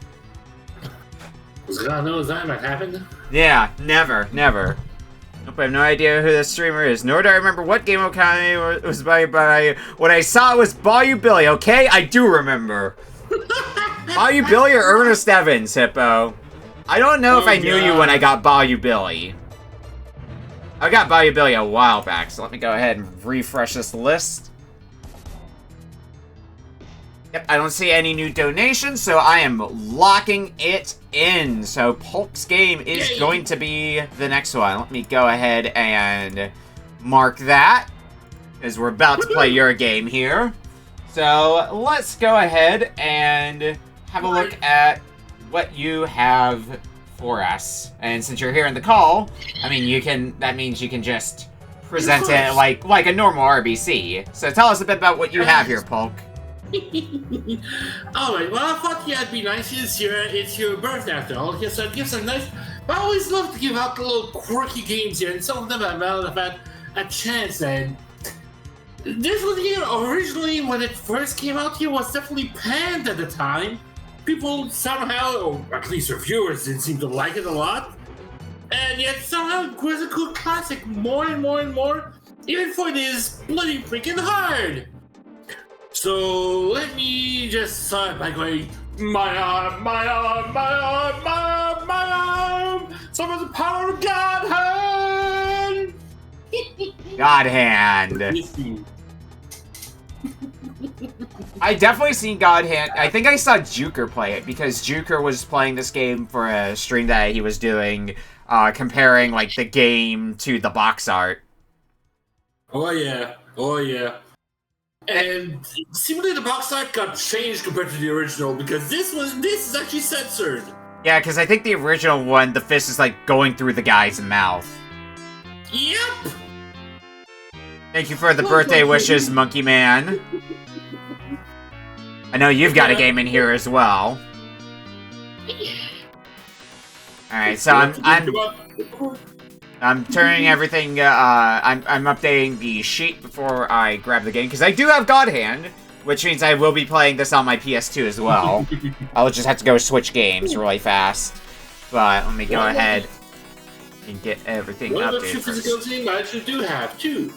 Was God knows that might happen? Yeah, never. Nope, I have no idea who this streamer is, nor do I remember what Game Economy was by, but what I saw was Bayou Billy, okay? I do remember. Bayou Billy or Ernest Evans, Hippo? I don't know if I knew you when I got Bayou Billy. I got Bayou Billy a while back, so let me go ahead and refresh this list. Yep, I don't see any new donations, so I am locking it in. So Polk's game is going to be the next one. Let me go ahead and mark that, as we're about to play your game here. So let's go ahead and have a look at what you have for us. And since you're here in the call, I mean, that means you can just present it like a normal RBC. So tell us a bit about what you have here, Polk. Alright, well, I thought it'd be nice. It's your birthday after all. Yes, so give some nice. I always love to give out the little quirky games here, and some of them have had a chance. And this one here, originally when it first came out here, was definitely panned at the time. People somehow, or at least reviewers, didn't seem to like it a lot. And yet somehow it was a good classic more and more and more, even for it is bloody freaking hard. So let me just start by going, my arm, some of the power of God hand. God hand. I definitely seen God Hand. I think I saw Juker play it because Juker was playing this game for a stream that he was doing, comparing like the game to the box art. Oh yeah, oh yeah. And seemingly the box art got changed compared to the original because this is actually censored. Yeah, because I think the original one, the fist is like going through the guy's mouth. Yep. Thank you for the birthday wishes, Monkey Man. I know you've got a game in here as well. Alright, so I'm turning everything, I'm updating the sheet before I grab the game, because I do have God Hand, which means I will be playing this on my PS2 as well. I'll just have to go switch games really fast. But let me go ahead and get everything One of the updated two first. physical team I actually do have too.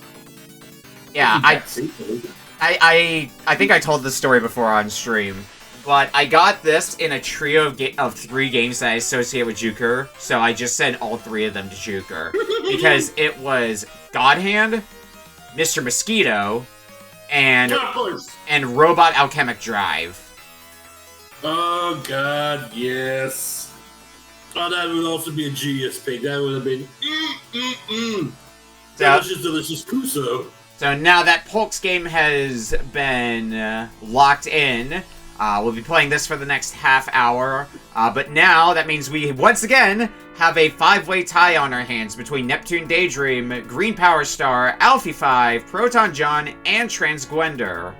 Yeah, I think I told this story before on stream, but I got this in a trio of 3 games that I associate with Juker, so I just sent all 3 of them to Juker. Because it was God Hand, Mr. Mosquito, and Robot Alchemic Drive. Oh god, yes. Oh, that would also be a genius pick. That would have been delicious Kuso. So now that Polk's game has been locked in, we'll be playing this for the next half hour. But now that means we once again have a 5-way tie on our hands between Neptune Daydream, Green Power Star, Alfie 5, Proton John, and Transgwender.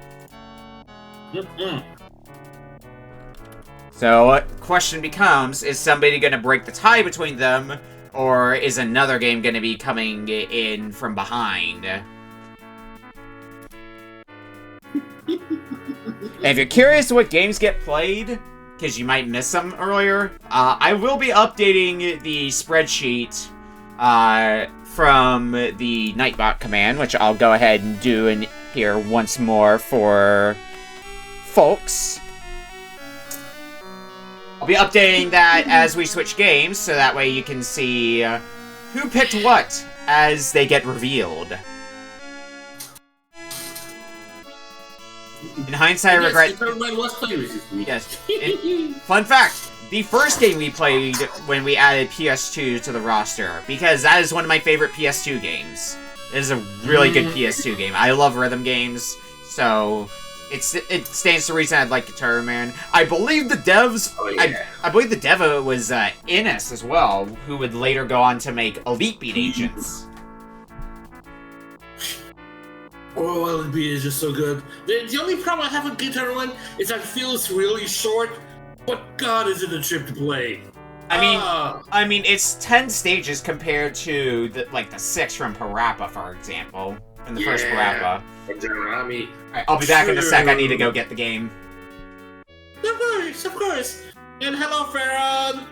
So, question becomes, is somebody going to break the tie between them, or is another game going to be coming in from behind? If you're curious what games get played, because you might miss them earlier, I will be updating the spreadsheet from the Nightbot command, which I'll go ahead and do in here once more for folks. I'll be updating that as we switch games, so that way you can see who picked what as they get revealed. In hindsight, I regret... Yes. Fun fact, the first game we played when we added PS2 to the roster, because that is one of my favorite PS2 games. It is a really good PS2 game. I love rhythm games, so it stands to reason I'd like Guitar Man. I believe the devs... Oh, yeah. I believe the dev was Innes as well, who would later go on to make Elite Beat Agents. Oh, LB is just so good. The only problem I have with Guitar One is that it feels really short, but God, is it a trip to play. I mean, it's 10 stages compared to the 6 from Parappa, for example, from the first Parappa. Alright, I'll be back in a sec. I need to go get the game. Of course. And hello, Farron.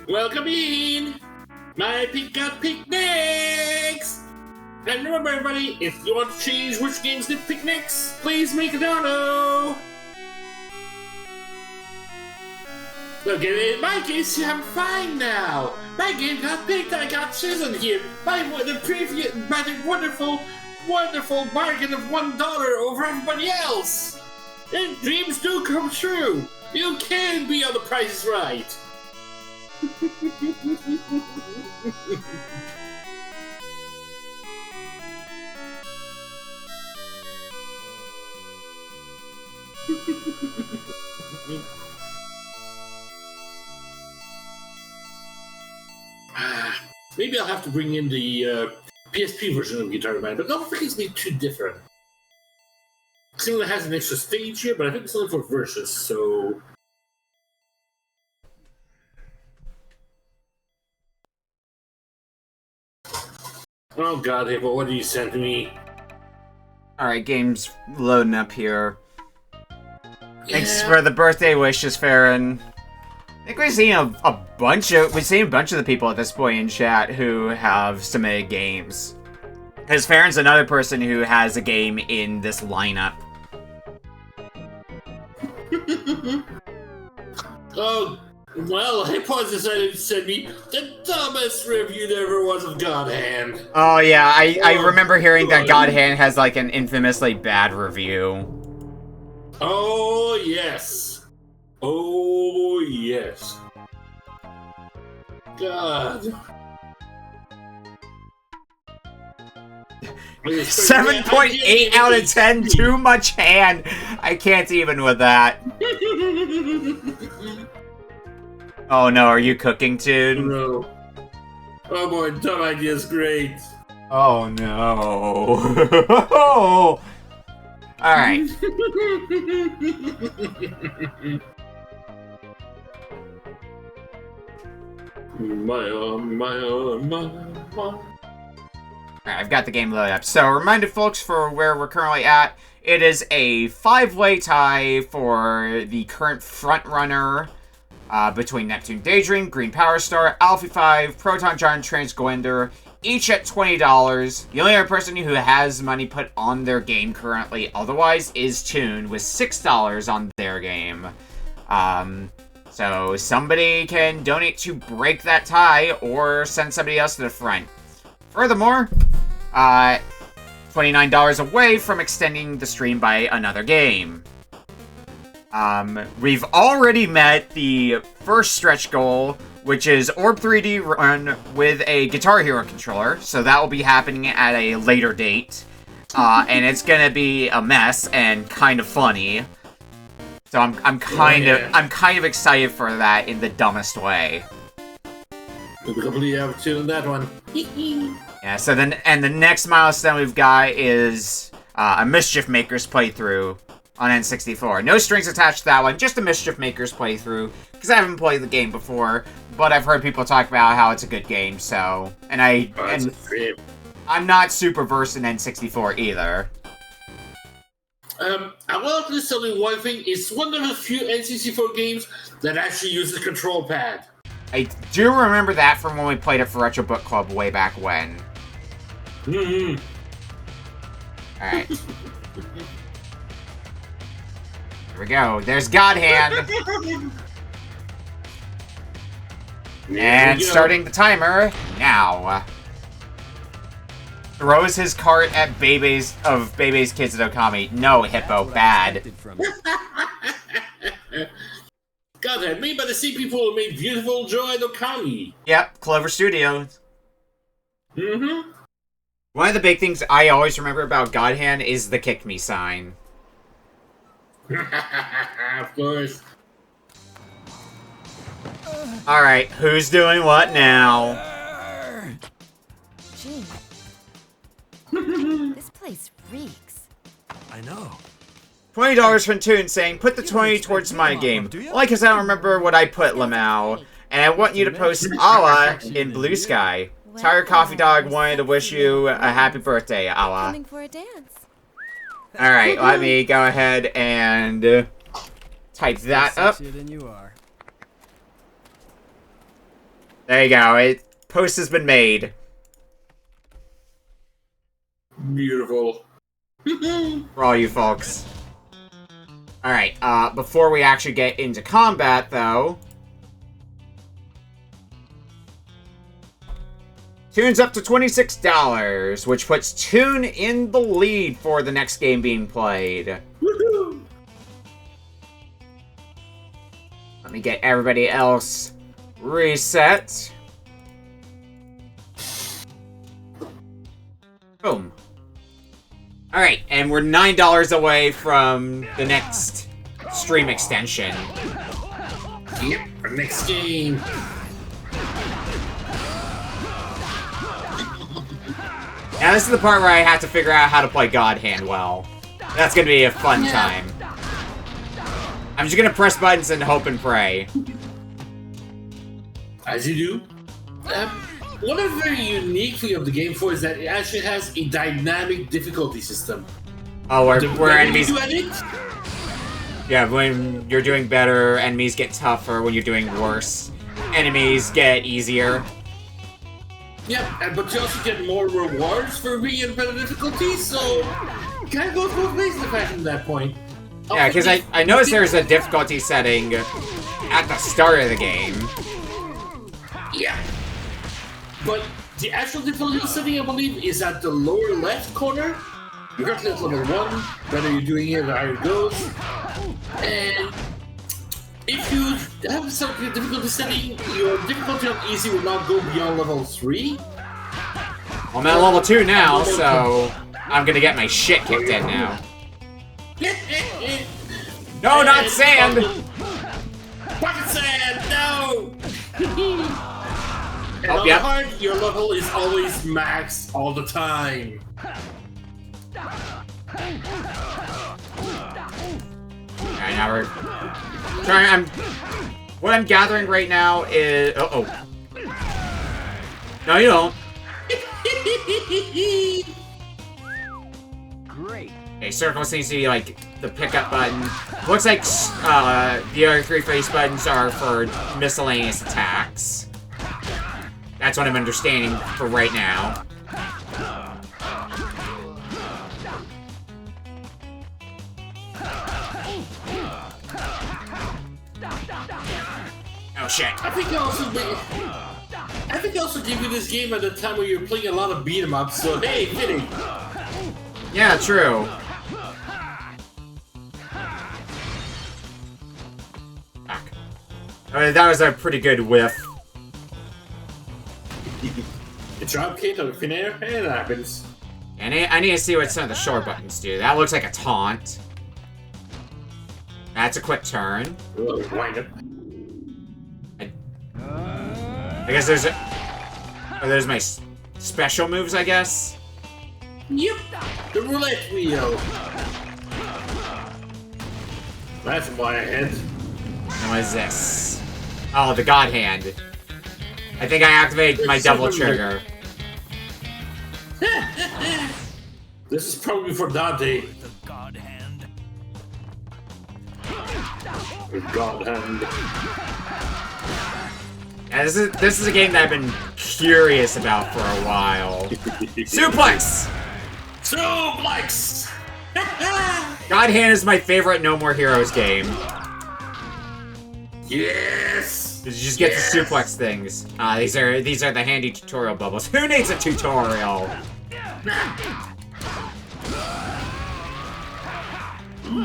Welcome in. My pick got picked next. And remember, everybody, if you want to change which games get picked next, please make a dono. Look, in my case, I'm fine now. My game got picked. I got chosen here by the wonderful bargain of $1 over everybody else. And dreams do come true. You can be on The Price is Right. Maybe I'll have to bring in the PSP version of Guitar Man, but I don't think it's going to be too different. It has an extra stage here, but I think it's only for verses, so... Oh god, Abel, what did you send to me? Alright, game's loading up here. Thanks for the birthday wishes, Farron. I think we've seen a bunch of the people at this point in chat who have submitted games. Because Farron's another person who has a game in this lineup. Oh Well, Hippos decided to send me the dumbest review there ever was of God Hand. Oh yeah, I remember hearing that God Hand has like an infamously bad review. Oh, yes. Oh, yes. God. 7.8 out of 10, too much hand. I can't even with that. Oh no, are you cooking, Toon? No. Oh boy, dumb idea's great. Oh no. Alright. Alright, I've got the game loaded up. So, reminder folks for where we're currently at. It is a 5-way tie for the current front runner between Neptune Daydream, Green Power Star, Alpha 5, Proton Giant, Transgwender, each at $20. The only other person who has money put on their game currently otherwise is Toon with $6 on their game. So somebody can donate to break that tie or send somebody else to the front. Furthermore, $29 away from extending the stream by another game. We've already met the first stretch goal, which is Orb 3D run with a Guitar Hero controller, so that will be happening at a later date. And it's gonna be a mess and kind of funny. So I'm kind of excited for that in the dumbest way. We'll be completely out of tune on that one. Yeah, so then, and the next milestone we've got is a Mischief Makers playthrough on N64. No strings attached to that one, just a Mischief Makers playthrough, because I haven't played the game before, but I've heard people talk about how it's a good game, so... And I'm not super versed in N64 either. I will at least tell you one thing, it's one of the few N64 games that actually uses a control pad. I do remember that from when we played it for Retro Book Club way back when. Mm-hmm. Alright. Here we go. There's God Hand. And starting the timer now. Throws his cart at Bebe's Kids at Okami. No, Hippo, bad. God, made by the same people who made Beautiful Joy and Okami. Yep, Clover Studios. Mm-hmm. One of the big things I always remember about God Hand is the kick me sign. Of course. Alright, who's doing what now? Gee. This place reeks. I know. $20 from Toon saying, put the 20 towards my game. Like, cause I don't remember what I put, Lamau. And I want you to post Ala in Blue Sky. Tired Coffee Dog wanted to wish you a happy birthday, Ala. Coming for a dance. Alright, let me go ahead and type that up. Than you are. There you go, post has been made. Beautiful. For all you folks. Alright, before we actually get into combat, though... Toon's up to $26, which puts Toon in the lead for the next game being played. Woohoo! Let me get everybody else reset. Boom. Alright, and we're $9 away from the next stream extension. Yep, our next game. Now this is the part where I have to figure out how to play God Hand well. That's gonna be a fun time. I'm just gonna press buttons and hope and pray. As you do. One of the very unique thing of the game 4 is that it actually has a dynamic difficulty system. Oh, where enemies... You edit? Yeah, when you're doing better, enemies get tougher. When you're doing worse, enemies get easier. Yep, but you also get more rewards for being in better difficulty, so kind of goes both ways in fact from that point. Yeah, because I noticed there's a difficulty setting at the start of the game. Yeah. But the actual difficulty setting, I believe, is at the lower left corner. You got level 1, whether you're doing it or how it goes. And if you have some difficulty setting, your difficulty on easy will not go beyond level 3. I'm at level 2 now, so I'm gonna get my shit kicked in now. No, not sand! Pocket sand, no! And Oh, on yep. hard, your level is always maxed all the time. Alright, now we're trying. What I'm gathering right now is. Uh-oh. No, you don't. Great. Okay, circle seems to be like the pickup button. Looks like the other 3 face buttons are for miscellaneous attacks. That's what I'm understanding for right now. Oh shit. I think I also gave you this game at the time where you were playing a lot of beat 'em ups, so hey, fitting. Yeah, true. Fuck. I mean, that was a pretty good whiff. The drop kick on the finale, it happens. And I need to see what some of the short buttons do. That looks like a taunt. That's a quick turn. Oh, wind up. I guess there's a... Oh, there's my special moves, I guess? Yep, the roulette wheel. That's my head. And what is this? Oh, the God Hand. I think I activate my double trigger. This is probably for Dante. The God Hand. The God Hand. Yeah, this is a game that I've been curious about for a while. Suplex! Suplex! God Hand is my favorite No More Heroes game. Yes! You just get to suplex things. These are the handy tutorial bubbles. Who needs a tutorial?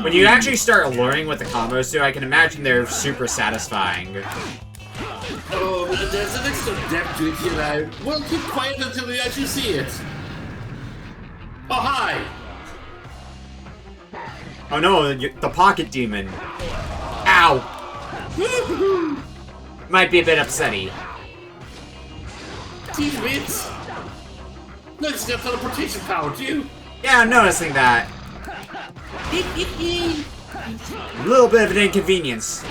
When you actually start learning what the combos do, I can imagine they're super satisfying. Oh, there's an extra depth to it here now. Well, keep quiet until we actually see it. Oh, hi! Oh no, the pocket demon. Ow! Might be a bit upsetty. Teammates! Look, it's got teleportation power, too! Yeah, I'm noticing that. A little bit of an inconvenience.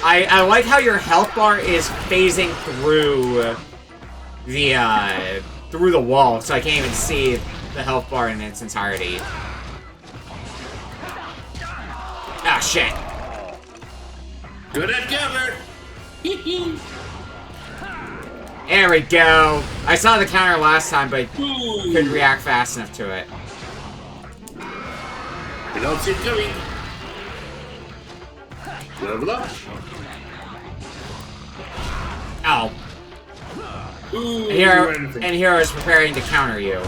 I like how your health bar is phasing through the wall, so I can't even see the health bar in its entirety. Ah, shit. Good at cover! There we go. I saw the counter last time, but couldn't react fast enough to it. You don't see it coming. Level up. Oh. Ooh, And Hero is preparing to counter you.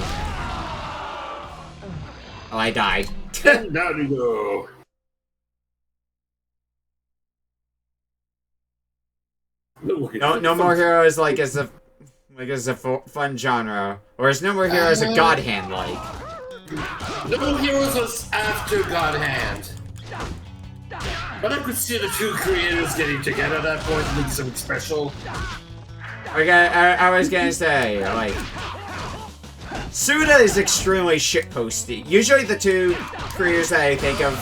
Oh, I died. And down you go. No More Heroes is a fun genre, or is No More Heroes a God Hand like? No More Heroes was after God Hand. But I could see the two creators getting together at that point and making something special. I was gonna say, like, Suda is extremely shitposty. Usually the two creators that I think of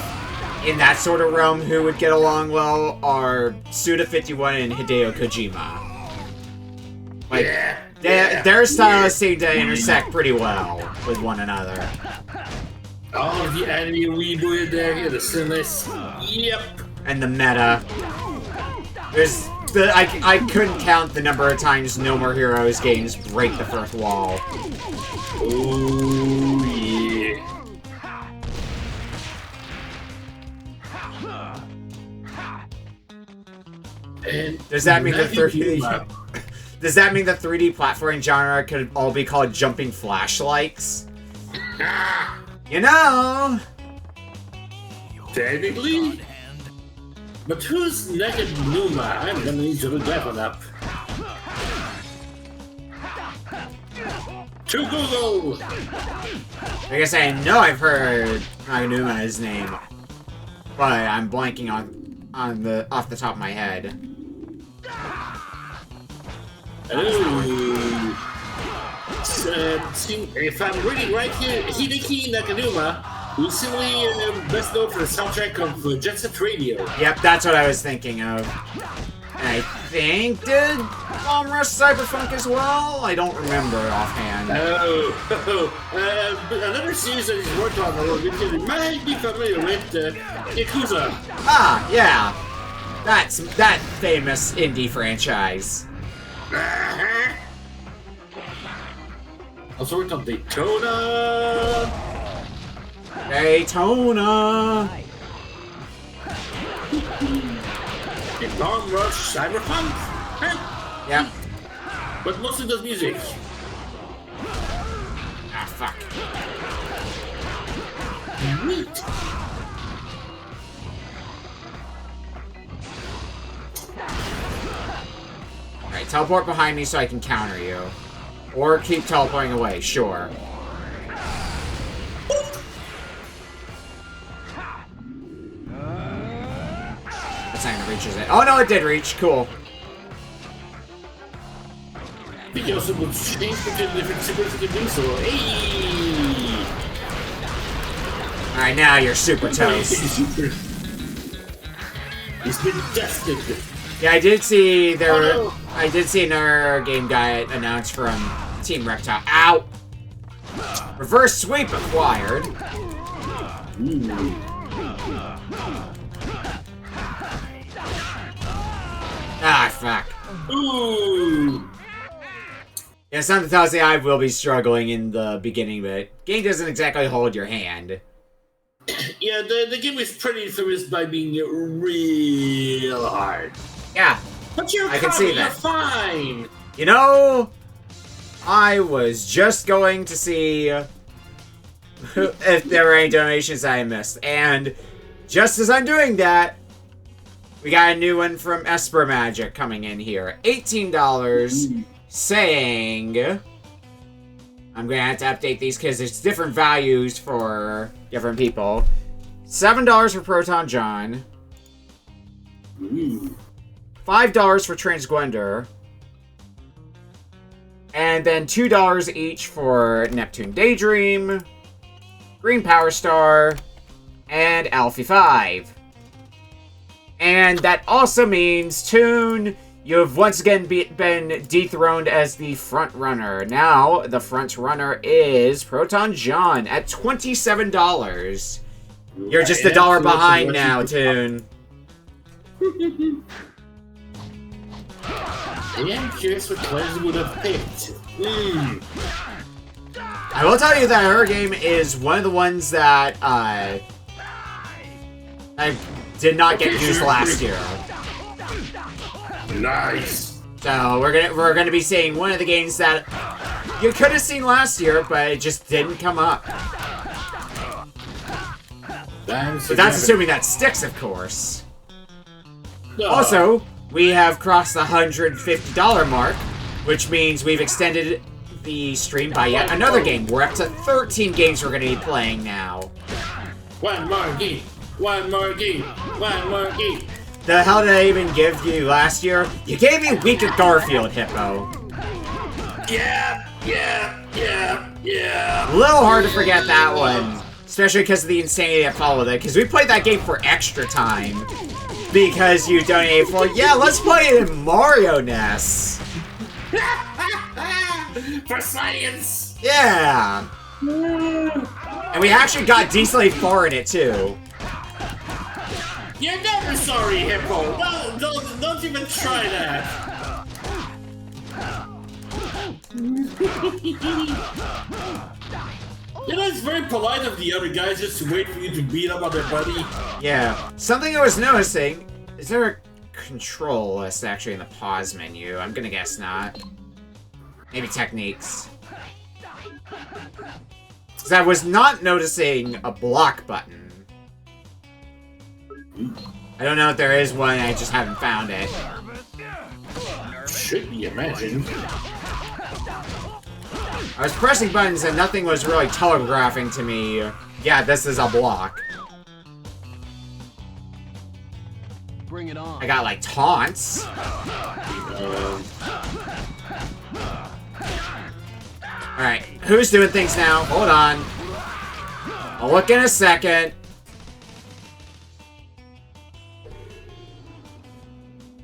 in that sort of realm who would get along well are Suda51 and Hideo Kojima. Like, their styles seem to intersect pretty well with one another. Oh, the anime we do it there, the sinless. Yep. And the meta. I couldn't count the number of times No More Heroes games break the fourth wall. Oh, yeah. And Does that mean the Nagi 3D? Numa. Does that mean the 3D platforming genre could all be called jumping flashlights? Ah, You know. technically. But who's Naganuma? I'm gonna need to look that one up. To Google! Like I say, I know I've heard Naganuma name, but I'm blanking on the off the top of my head. Oh. If I'm reading right here, Hideki Naganuma, recently best known for the soundtrack of Jet Set Radio. Yep, that's what I was thinking of. And I think did Bomb Rush Cyberpunk as well? I don't remember offhand. Another series that he's worked on a little bit, you might be familiar with Yakuza. Ah, yeah. That's that famous indie franchise. Also worked on Daytona. Daytona. And Bomb Rush Cyberpunk. Huh? Yep. But mostly does music. Ah, fuck. Neat. Alright, teleport behind me so I can counter you. Or keep teleporting away, sure. That's not gonna reach, is it? Oh no, it did reach. Cool. I think you also would change between different secrets you can do so. Hey! Alright, now you're super toast. He's been destined. Yeah, I did see there. Oh, no. I did see another game guy announced from Team Reptile. Ow! Reverse sweep acquired. Ah, fuck. Ooh! Yeah, something tells me I will be struggling in the beginning, but game doesn't exactly hold your hand. Yeah, the game is pretty famous by being real hard. Yeah, But you're I can see you're that. fine. you know, I was just going to see if there were any donations I missed, and just as I'm doing that, we got a new one from Esper Magic coming in here. $18, saying... I'm gonna have to update these because it's different values for different people. $7 for Proton John. $5 for Transgwender. And then $2 each for Neptune Daydream, Green Power Star, and Alfie 5. And that also means, Toon, you have once again been dethroned as the front runner. Now, the front runner is Proton John at $27. You're just a dollar behind now, Toon. I am curious what players would have picked. I will tell you that her game is one of the ones that I did not get used last year. Nice. So we're gonna be seeing one of the games that you could have seen last year, but it just didn't come up. But that's assuming that sticks, of course. Also, we have crossed the $150 mark, which means we've extended the stream by yet another game. We're up to 13 games we're going to be playing now. One more game. One more game. One more game. The hell did I even give you last year? You gave me Week of Garfield, Hippo. Yeah. A little hard to forget that one. Especially because of the insanity that followed it. Because we played that game for extra time. Because you donated for, yeah, let's play it in Mario NES. For science. Yeah. And we actually got decently far in it, too. You're never sorry, Hippo. Don't even try that. You know, it's very polite of the other guys just to wait for you to beat up on their buddy. Yeah. Something I was noticing, is there a control list actually in the pause menu? I'm gonna guess not. Maybe techniques. Because I was not noticing a block button. I don't know if there is one, I just haven't found it. Should be, imagine. I was pressing buttons and nothing was really telegraphing to me, yeah, this is a block. Bring it on. I got, like, taunts. Alright, who's doing things now? Hold on. I'll look in a second.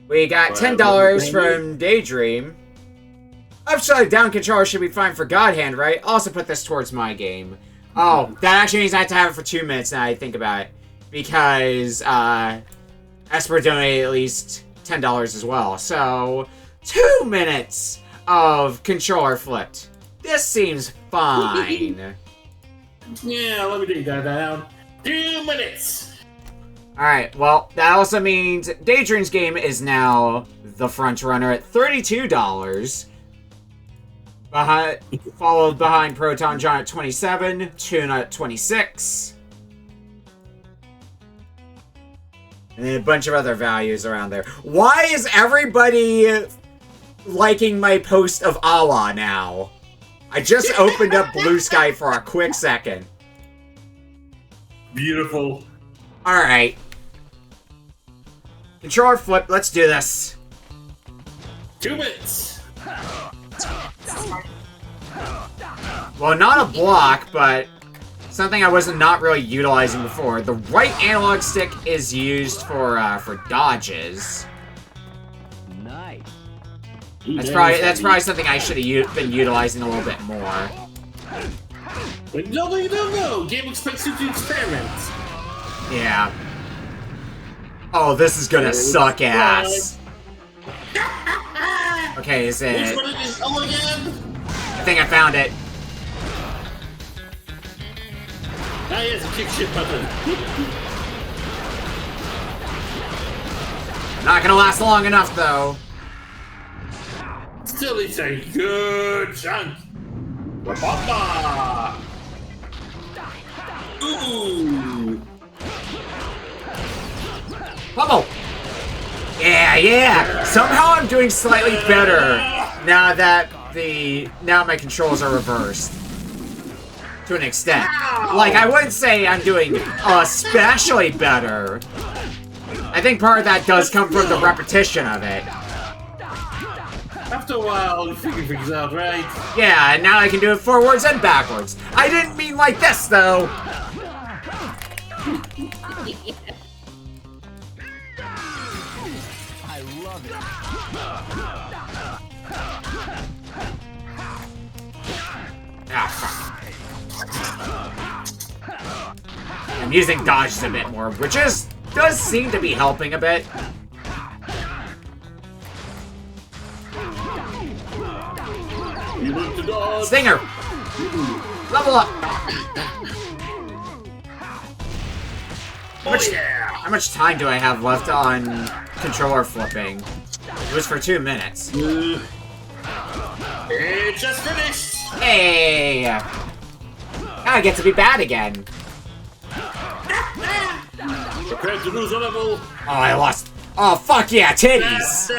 We got $10 from Daydream. Upside down controller should be fine for God Hand, right? Also put this towards my game. Oh, that actually means I have to have it for 2 minutes now I think about it. Because, Esper donated at least $10 as well. So, 2 minutes of controller flipped. This seems fine. Yeah, let me take that down. 2 minutes! Alright, well, that also means Daydream's game is now the front runner at $32. Followed behind Proton John at 27, Tuna at 26. And then a bunch of other values around there. Why is everybody liking my post of Awa now? I just opened up Blue Sky for a quick second. Beautiful. Alright. Controller flip, let's do this. 2 minutes. Well, not a block, but something I wasn't not really utilizing before. The right analog stick is used for dodges. Nice. That's probably something I should have been utilizing a little bit more. But no, you don't know. Game expects you to experiment. Yeah. Oh, this is gonna suck ass. Okay, is it? Which one it is? Oh, again? I think I found it. Ah, yes, a kick shit button. Not gonna last long enough, though. Still, it's a good chunk. Wapapa! Ooh! Bubble! Yeah! Somehow I'm doing slightly better now that my controls are reversed. To an extent. Like, I wouldn't say I'm doing especially better. I think part of that does come from the repetition of it. After a while, you figure things out, right? Yeah, and now I can do it forwards and backwards. I didn't mean like this, though! I love it. Ah, fuck. I'm using dodges a bit more, which does seem to be helping a bit. You need to dodge. Stinger! Level up! How much time do I have left on controller flipping? It was for 2 minutes. It just finished. Hey! Now I get to be bad again. Prepare to lose a level. Oh, I lost. Oh, fuck yeah, titties!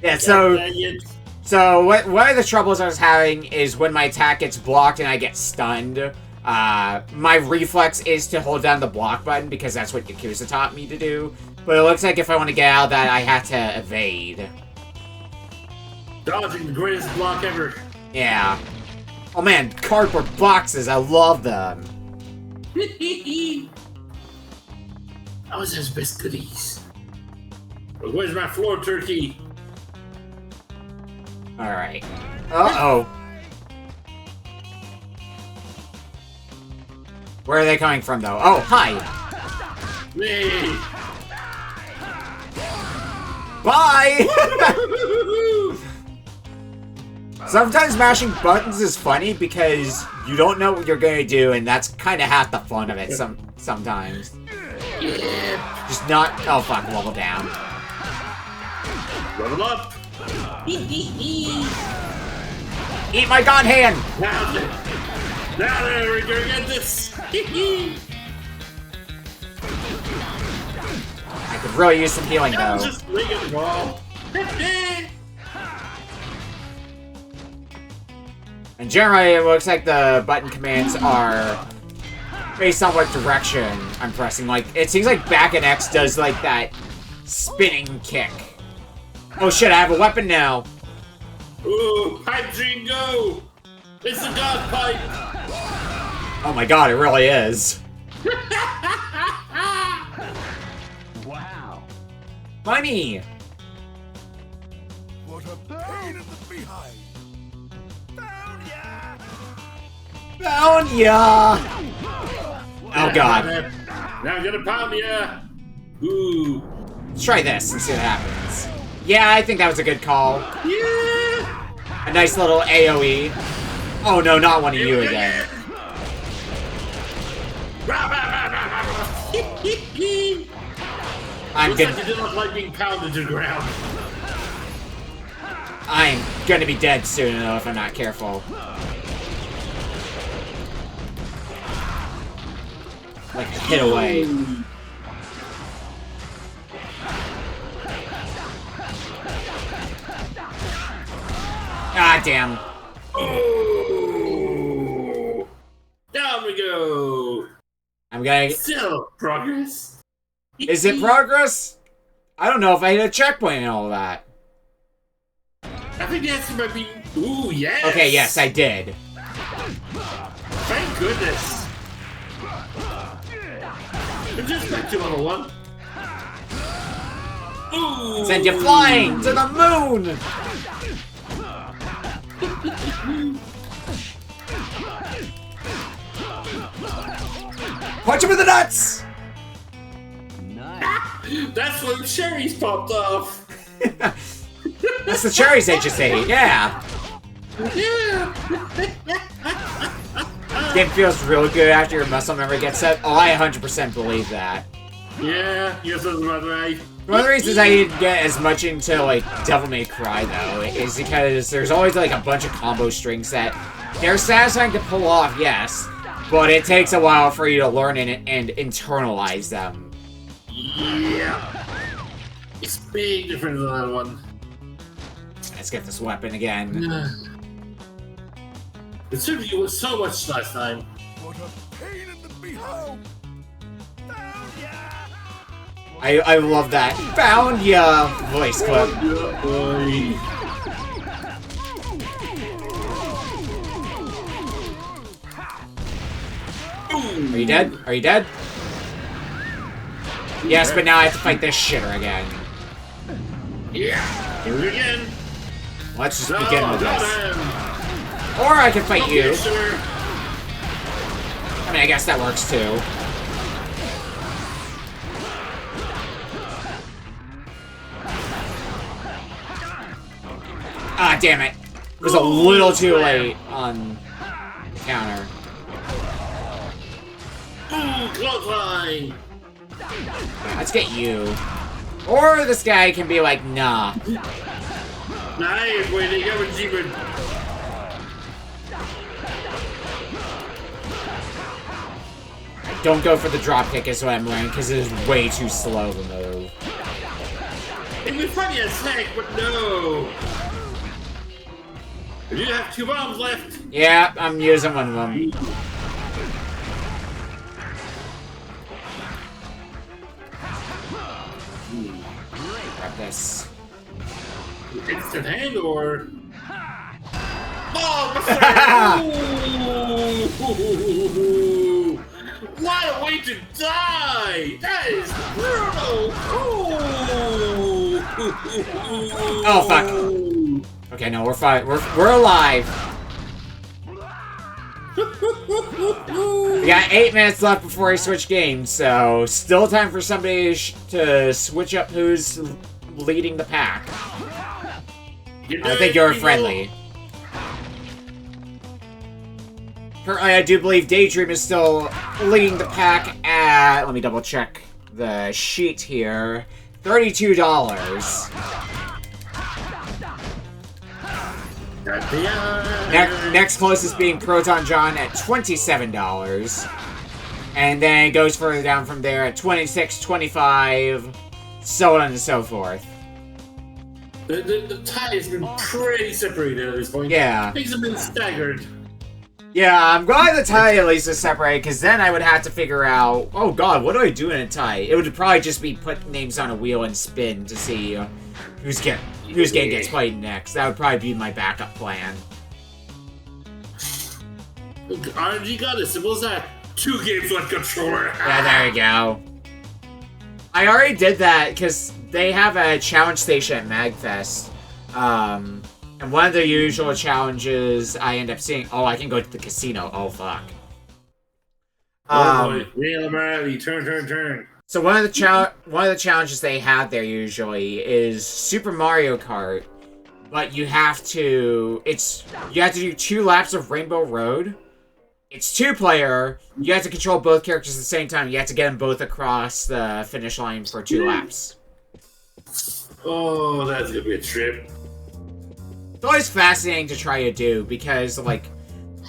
Yeah, so one of the troubles I was having is when my attack gets blocked and I get stunned. My reflex is to hold down the block button because that's what Yakuza taught me to do. But it looks like if I want to get out of that, I have to evade. Dodging the greatest block ever. Yeah. Oh man, cardboard boxes, I love them. That was his best goodies. But where's my floor turkey? Alright. Uh-oh. Where are they coming from, though? Oh, hi! Me. Bye! Sometimes mashing buttons is funny because you don't know what you're gonna do, and that's kind of half the fun of it. Sometimes. Yeah. Just not. Oh fuck! Level down. Level up. Eat my god hand. Now we're gonna get this. I could really use some healing I'll though. just leave it wall. And generally, it looks like the button commands are based on what direction I'm pressing. Like, it seems like back and X does, like, that spinning kick. Oh shit, I have a weapon now. Ooh, pipe dream go! It's the god pipe! Oh my god, it really is. Wow. Funny. What a pain in the behind. Found ya! Oh god. Now I'm gonna pound ya! Ooh. Let's try this and see what happens. Yeah, I think that was a good call. Yeah! A nice little AoE. Oh no, not one of you again. I'm Looks like gonna. you didn't look like being pounded to the ground. I'm gonna be dead soon though if I'm not careful. Like hit away. Ah damn. Oh. Down we go. I'm gonna. Still progress. Is it progress? I don't know if I hit a checkpoint and all that. I think the answer might be. Ooh, yes. Okay, yes, I did. Thank goodness. We're just back to level 1. Ooh. Send you flying to the moon! Punch him in the nuts! Nice. That's when cherries popped off. That's the cherries they just ate, yeah. Yeah. Game feels real good after your muscle memory gets set. Oh, I 100% believe that. Yeah, you're so about right. One of the reasons I didn't get as much into, like, Devil May Cry, though, is because there's always, like, a bunch of combo strings that they're satisfying to pull off, yes, but it takes a while for you to learn and internalize them. Yeah. It's big different than the other one. Let's get this weapon again. It certainly was so much last time. What a pain in the behind. I love that. Found ya voice clip. Yeah, boy. Are you dead? Are you dead? Yes, but now I have to fight this shitter again. Yeah. Here we go again. Let's just No, begin with got this. him. Or I can fight you. Okay, sir. I mean, I guess that works too. Ah, damn it. It was a little too late on the counter. Ooh, clothesline. Let's get you. Or this guy can be like, nah. Nice, waiting, I was even. Don't go for the dropkick is what I'm learning, because it is way too slow of a move. It'd be funny as heck, but no. You have 2 bombs left. Yeah, I'm using one of them. Grab this. Instant hand or. Oh, Ooh. What a way to die! That is brutal! Ooh. Oh, fuck. Okay, no, we're fine. We're alive. We got 8 minutes left before we switch games, so still time for somebody to switch up who's leading the pack. I think you're friendly. Currently, I do believe Daydream is still leading the pack at... Let me double check the sheet here. $32. Next closest being Proton John at $27. And then it goes further down from there at 26, 25, so on and so forth. The tie has been pretty separated at this point. Yeah. Things have been staggered. Yeah, I'm glad the tie at least is separated, because then I would have to figure out, oh god, what do I do in a tie? It would probably just be put names on a wheel and spin to see whose game gets played next. That would probably be my backup plan. RNG got it. Simple as that. 2 games on controller. Yeah, there you go. I already did that, because they have a challenge station at MagFest. And one of the usual challenges I end up seeing... Oh, I can go to the casino. Oh, fuck. Oh, boy. Real American. Turn. So one of the challenges they have there usually is Super Mario Kart, but you have to do 2 laps of Rainbow Road. It's 2-player. You have to control both characters at the same time. You have to get them both across the finish line for 2 laps. Oh, that's gonna be a trip. It's always fascinating to try to do because, like,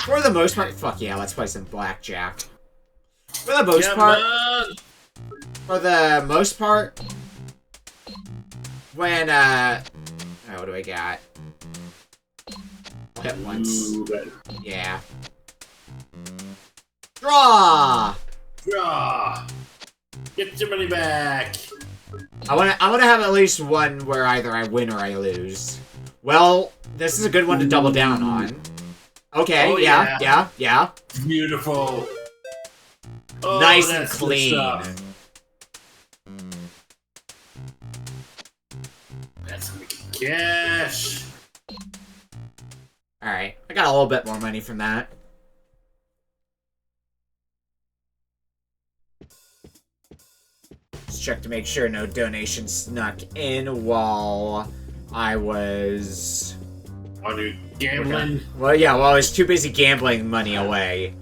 for the most part, fuck yeah, let's play some blackjack. For the most part, when what do I got? I'll hit once. Yeah. Draw. Get your money back. I wanna have at least one where either I win or I lose. Well, this is a good one to double down on. Okay, yeah. Beautiful. Oh, nice and clean. That's gonna get cash. Alright, I got a little bit more money from that. Let's check to make sure no donations snuck in while I was... Are you gambling? Well, yeah, I was too busy gambling money away.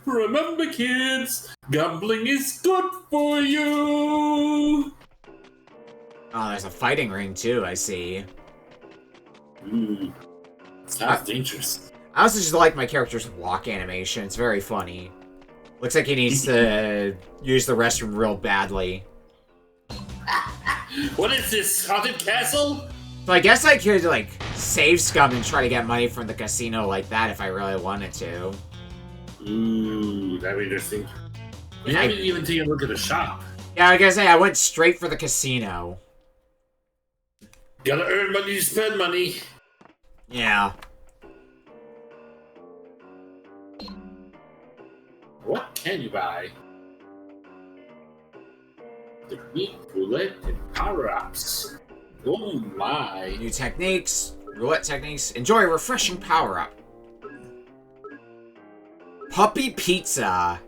Remember, kids, gambling is good for you. Oh, there's a fighting ring too, I see. Sounds dangerous. I also just like my character's walk animation. It's very funny. Looks like he needs to use the restroom real badly. What is this, haunted castle? So I guess I could, like, save Scum and try to get money from the casino like that if I really wanted to. Ooh, that'd be interesting. You haven't even taken a look at the shop. Yeah, like I say, I went straight for the casino. Gotta earn money to spend money. Yeah. What can you buy? Technique, roulette, and power-ups. Oh my. New techniques, roulette techniques. Enjoy a refreshing power-up. Puppy Pizza.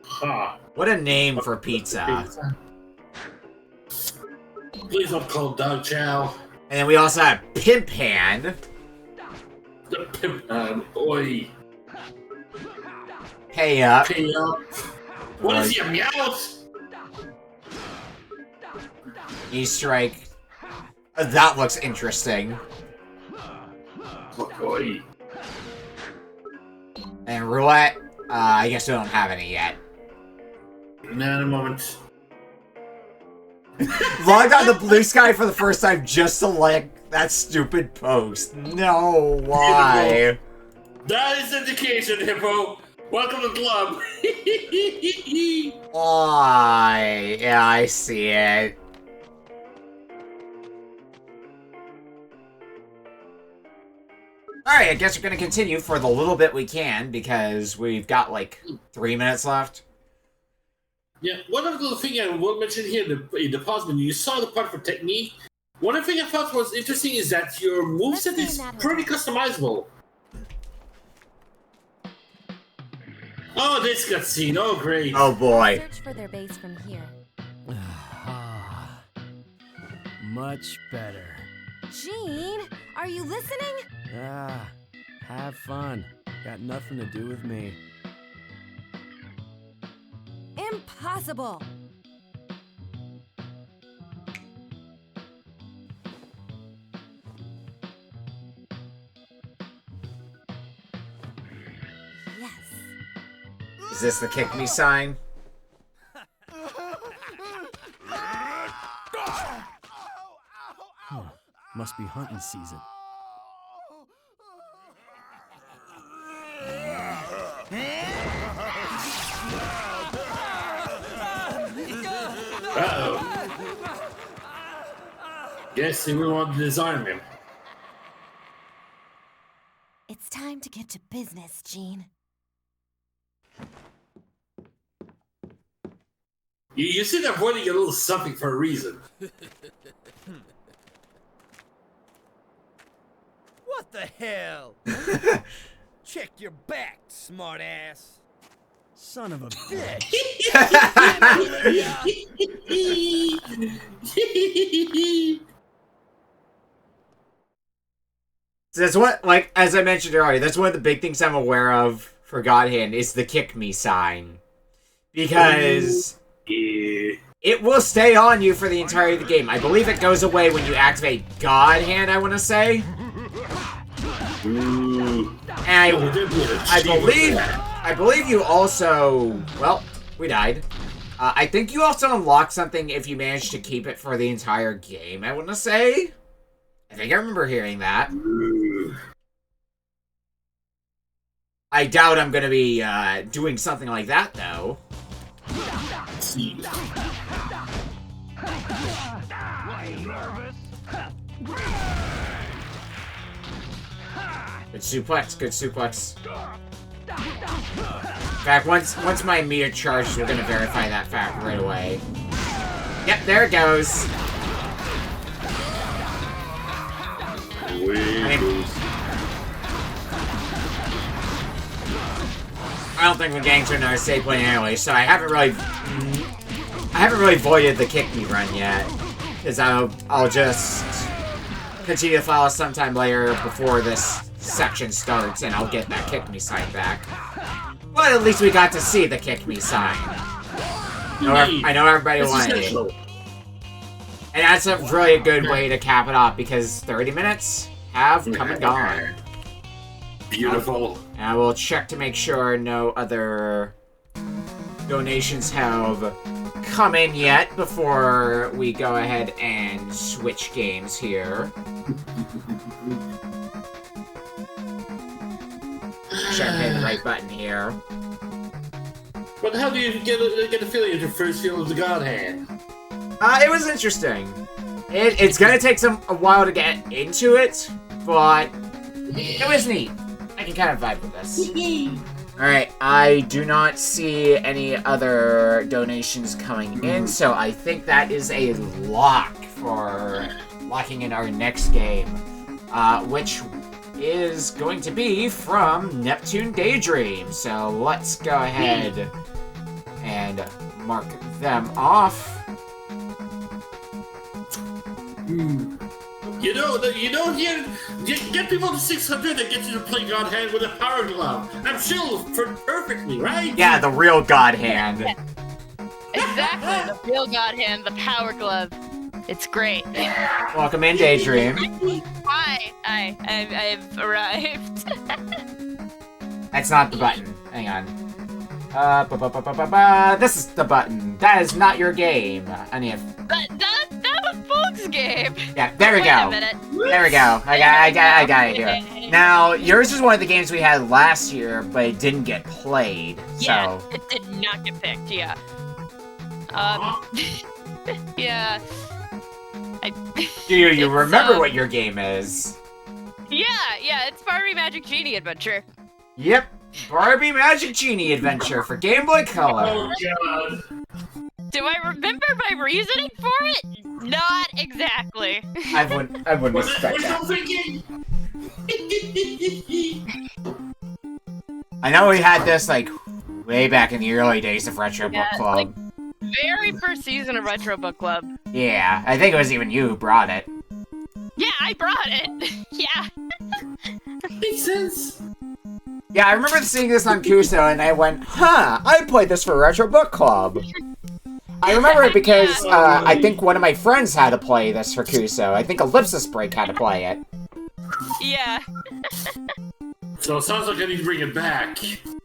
Huh. What a name for pizza. Please don't call it Dog Chow. And then we also have Pimp Hand. The Pimp Hand, oi. Pay up. Pay up. What is your meowth? Easter egg. That looks interesting. Oi. And roulette, I guess we don't have any yet. Not a moment. Logged on the blue sky for the first time just to like that stupid post. No, why? That is indication, Hippo. Welcome to the club. Why? Yeah, I see it. Alright, I guess we're gonna continue for the little bit we can, because we've got, like, 3 minutes left. Yeah, one other little thing I will mention here in the pause menu, you saw the part for technique. One other thing I thought was interesting is that your moveset is pretty customizable. Oh, this cutscene, oh great. Oh boy. Search for their base from here. Much better. Gene, are you listening? Ah, have fun. Got nothing to do with me. Impossible. Yes. Is this the kick me sign? Huh. Must be hunting season. Uh-oh. Guess we want to disarm him. It's time to get to business, Gene. You see that avoiding a little something for a reason. What the hell? Check your back, smartass. Son of a bitch. So that's what, like, as I mentioned earlier, that's one of the big things I'm aware of for God Hand is the kick me sign. Because it will stay on you for the entirety of the game. I believe it goes away when you activate God Hand, I want to say. And I believe you also, well, we died. I think you also unlock something if you manage to keep it for the entire game, I want to say. I think I remember hearing that. I doubt I'm going to be doing something like that, though. Good suplex, good suplex. In fact, once my meter charges, we're going to verify that fact right away. Yep, there it goes. I don't think the gang's are another save point anyway, so I haven't really voided the kick me run yet, because I'll just continue to follow sometime later before this section starts, and I'll get that kick me sign back. But at least we got to see the kick me sign. I know everybody wanted it. And that's a really good way to cap it off, because 30 minutes have come and gone. Beautiful. And I will check to make sure no other donations have come in yet before we go ahead and switch games here. Check hitting the right button here. But how do you get a feeling of your first feel of the God Hand? It was interesting. It's gonna take a while to get into it, but it was neat. I can kind of vibe with this. Alright, I do not see any other donations coming in, so I think that is a lock for locking in our next game, which is going to be from Neptune Daydream. So let's go ahead and mark them off. Get people to 600 and get you to play God Hand with a Power Glove. I'm sure it'll fit perfectly, right? Yeah, the real God Hand. Exactly, the real God Hand, the Power Glove. It's great. Welcome in, Daydream. Hi, I've arrived. That's not the button. Hang on. This is the button. That is not your game. I need. That was Bulk's game. Yeah, there we go. There we go. I got it here. Now, yours is one of the games we had last year, but it didn't get played. Yeah, so. it did not get picked. Yeah. Yeah. Do you remember what your game is? Yeah, it's Barbie Magic Genie Adventure. Yep, Barbie Magic Genie Adventure for Game Boy Color. Oh, God. Do I remember my reasoning for it? Not exactly. I wouldn't expect that. I know we had this, like, way back in the early days of Retro Book Club. Like, very first season of Retro Book Club. Yeah, I think it was even you who brought it. Yeah, I brought it. Yeah. Makes sense. Yeah, I remember seeing this on Kuso, and I went, huh, I played this for Retro Book Club. I remember it because I think one of my friends had to play this for Kuso. I think Ellipsis Break had to play it. Yeah. So it sounds like I need to bring it back.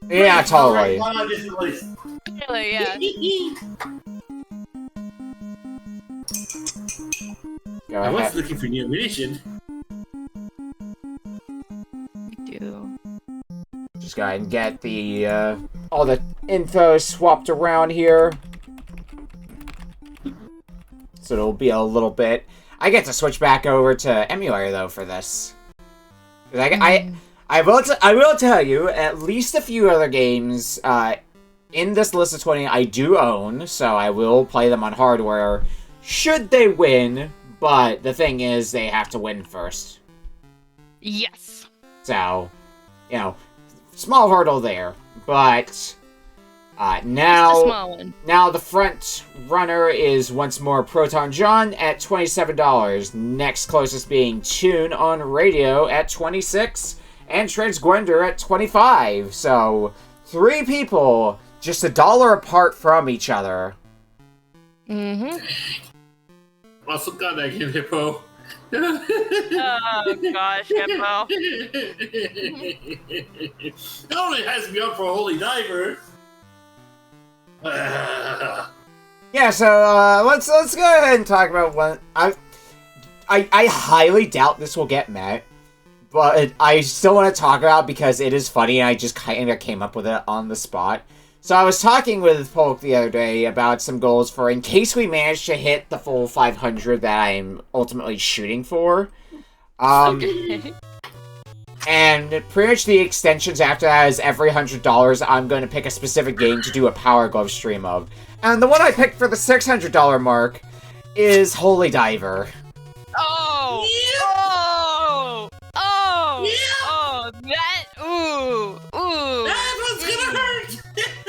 Yeah, totally. Really, yeah. Go I was ahead. looking for new ammunition. Just go ahead and get the, all the info swapped around here. So it'll be a little bit... I get to switch back over to emulator, though, for this. I will tell you, at least a few other games, in this list of 20 I do own, so I will play them on hardware, should they win, but the thing is, they have to win first. Yes. So, you know, small hurdle there, but now the front runner is once more Proton John at $27. Next closest being Tune on Radio at $26, and Transgwender at $25. So 3 people just $1 apart from each other. Mm-hmm. Also got that game, Hippo. Oh gosh, Hippo. It only has me up for a Holy Diver. Yeah, so let's go ahead and talk about one. I highly doubt this will get met, but I still want to talk about it because it is funny and I just kind of came up with it on the spot. So I was talking with Polk the other day about some goals for in case we manage to hit the full 500 that I'm ultimately shooting for. And pretty much the extensions after that is every $100 I'm going to pick a specific game to do a Power Glove stream of. And the one I picked for the $600 mark is Holy Diver. Oh! Yeah. Oh! Oh! Yeah. Oh! That! Ooh! Ooh! That one's gonna hurt!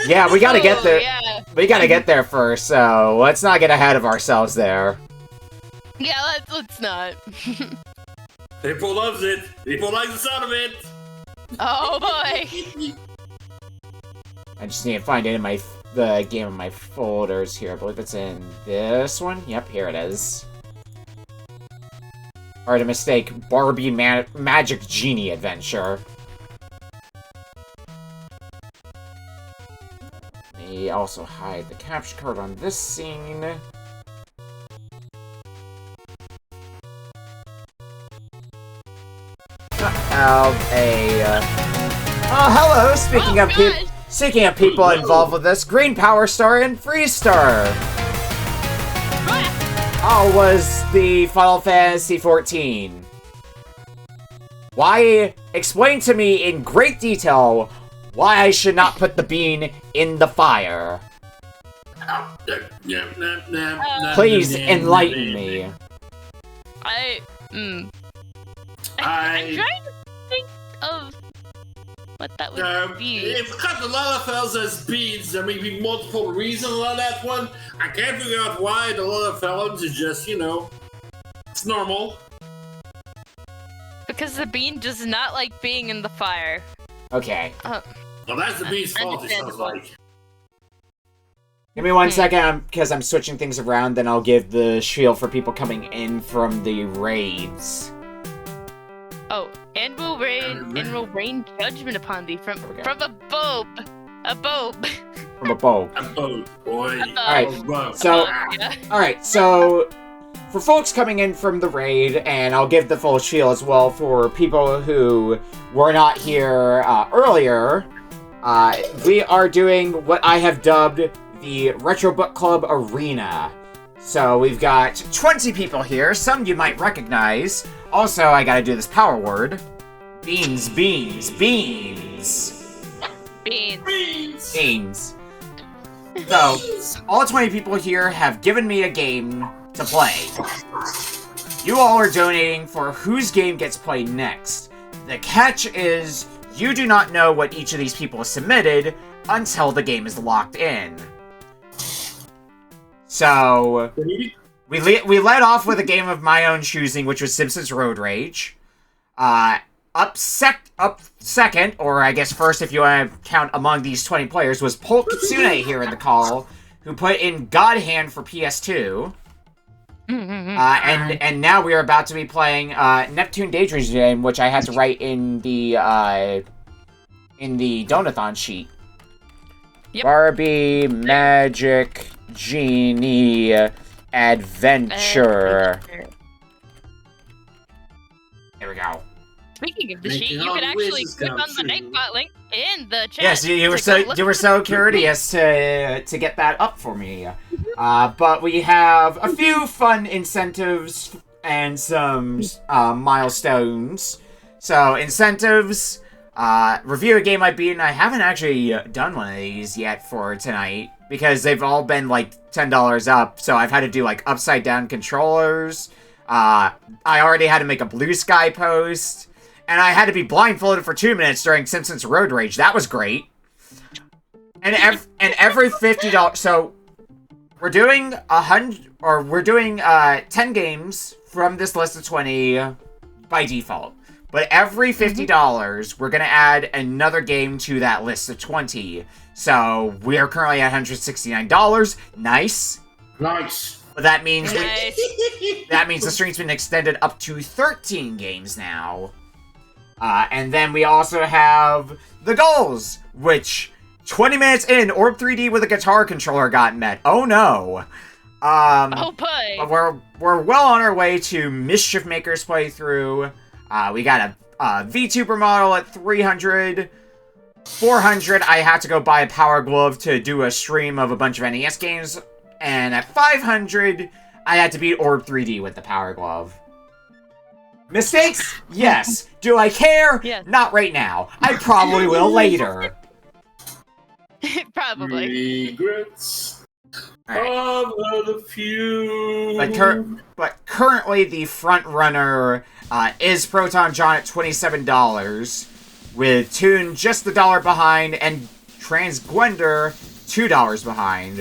Yeah, we gotta get there. Yeah. We gotta get there first, so let's not get ahead of ourselves there. Yeah, let's not. People loves it. People like the sound of it. Oh boy! I just need to find it in the game in my folders here. I believe it's in this one. Yep, here it is. Hard to mistake Barbie Magic Genie Adventure. May also hide the capture card on this scene. Have a oh, hello! Speaking of people involved with this, Green Power Star and Freeze Star. Oh, was the Final Fantasy XIV. Why? Explain to me in great detail why I should not put the bean in the fire. Please enlighten me. I'm trying to think of what that would be. If cut the Lalafels as beads, there may be multiple reasons on that one. I can't figure out why the Lalafels is just, you know, it's normal. Because the bean does not like being in the fire. Okay. Well, that's the bean's fault, it sounds like. Give me 1 second, because I'm switching things around, then I'll give the shield for people coming in from the raids. Oh, and will rain judgment upon thee from a bulb. A bulb. From a bulb. A bulb, boy. Alright, so, alright, so, for folks coming in from the raid, and I'll give the full shield as well for people who were not here earlier, we are doing what I have dubbed the Retro Book Club Arena. So we've got 20 people here, some you might recognize. Also, I gotta do this power word. Beans, beans, beans. Beans. Beans. Beans. So, all 20 people here have given me a game to play. You all are donating for whose game gets played next. The catch is, you do not know what each of these people submitted until the game is locked in. So, We led off with a game of my own choosing, which was Simpsons Road Rage. Up second, or I guess first if you want to count among these 20 players, was Polk Kitsune here in the call, who put in God Hand for PS2. And now we are about to be playing Neptune Daydreams game, which I had to write in the Donathon sheet. Yep. Barbie Magic Genie Adventure. There we go. Speaking of the sheet, you could actually click on the Nightbot link in the chat. Yes, you were so courteous to get that up for me. But we have a few fun incentives and some milestones. So incentives, review a game I've beaten. I haven't actually done one of these yet for tonight because they've all been like $10 up. So I've had to do like upside down controllers. I already had to make a Blue Sky post. And I had to be blindfolded for 2 minutes during Simpsons Road Rage. That was great. And every $50... So, we're doing 10 games from this list of 20 by default. But every $50, we're going to add another game to that list of 20. So, we are currently at $169. Nice. Nice. But that means that means the stream's been extended up to 13 games now. And then we also have the goals, which 20 minutes in, Orb 3D with a guitar controller got met. Oh no. Oh boy. But we're well on our way to Mischief Maker's playthrough. We got a VTuber model at 300. 400, I had to go buy a Power Glove to do a stream of a bunch of NES games. And at 500, I had to beat Orb 3D with the Power Glove. Mistakes? Yes. Do I care? Yes. Not right now. I probably will later. Probably. Regrets. Right. The few. But currently the front runner is Proton John at $27, with Toon just $1 behind, and Transgwender $2 behind.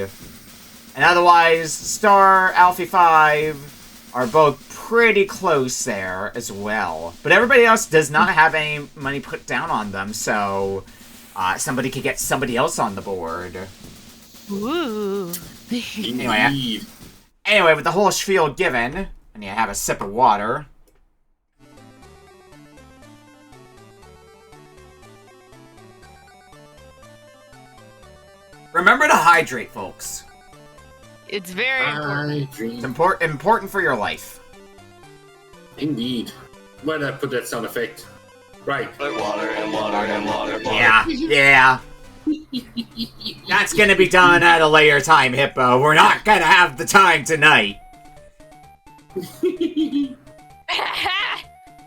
And otherwise, Star, Alfie 5 are both pretty close there as well. But everybody else does not have any money put down on them, so somebody could get somebody else on the board. Ooh. Anyway, with the whole spiel given, I need to have a sip of water. Remember to hydrate, folks. It's very important. It's important for your life. Indeed. Why did I put that sound effect? Right. Water and water and water. Yeah. That's gonna be done at a later time, Hippo. We're not gonna have the time tonight.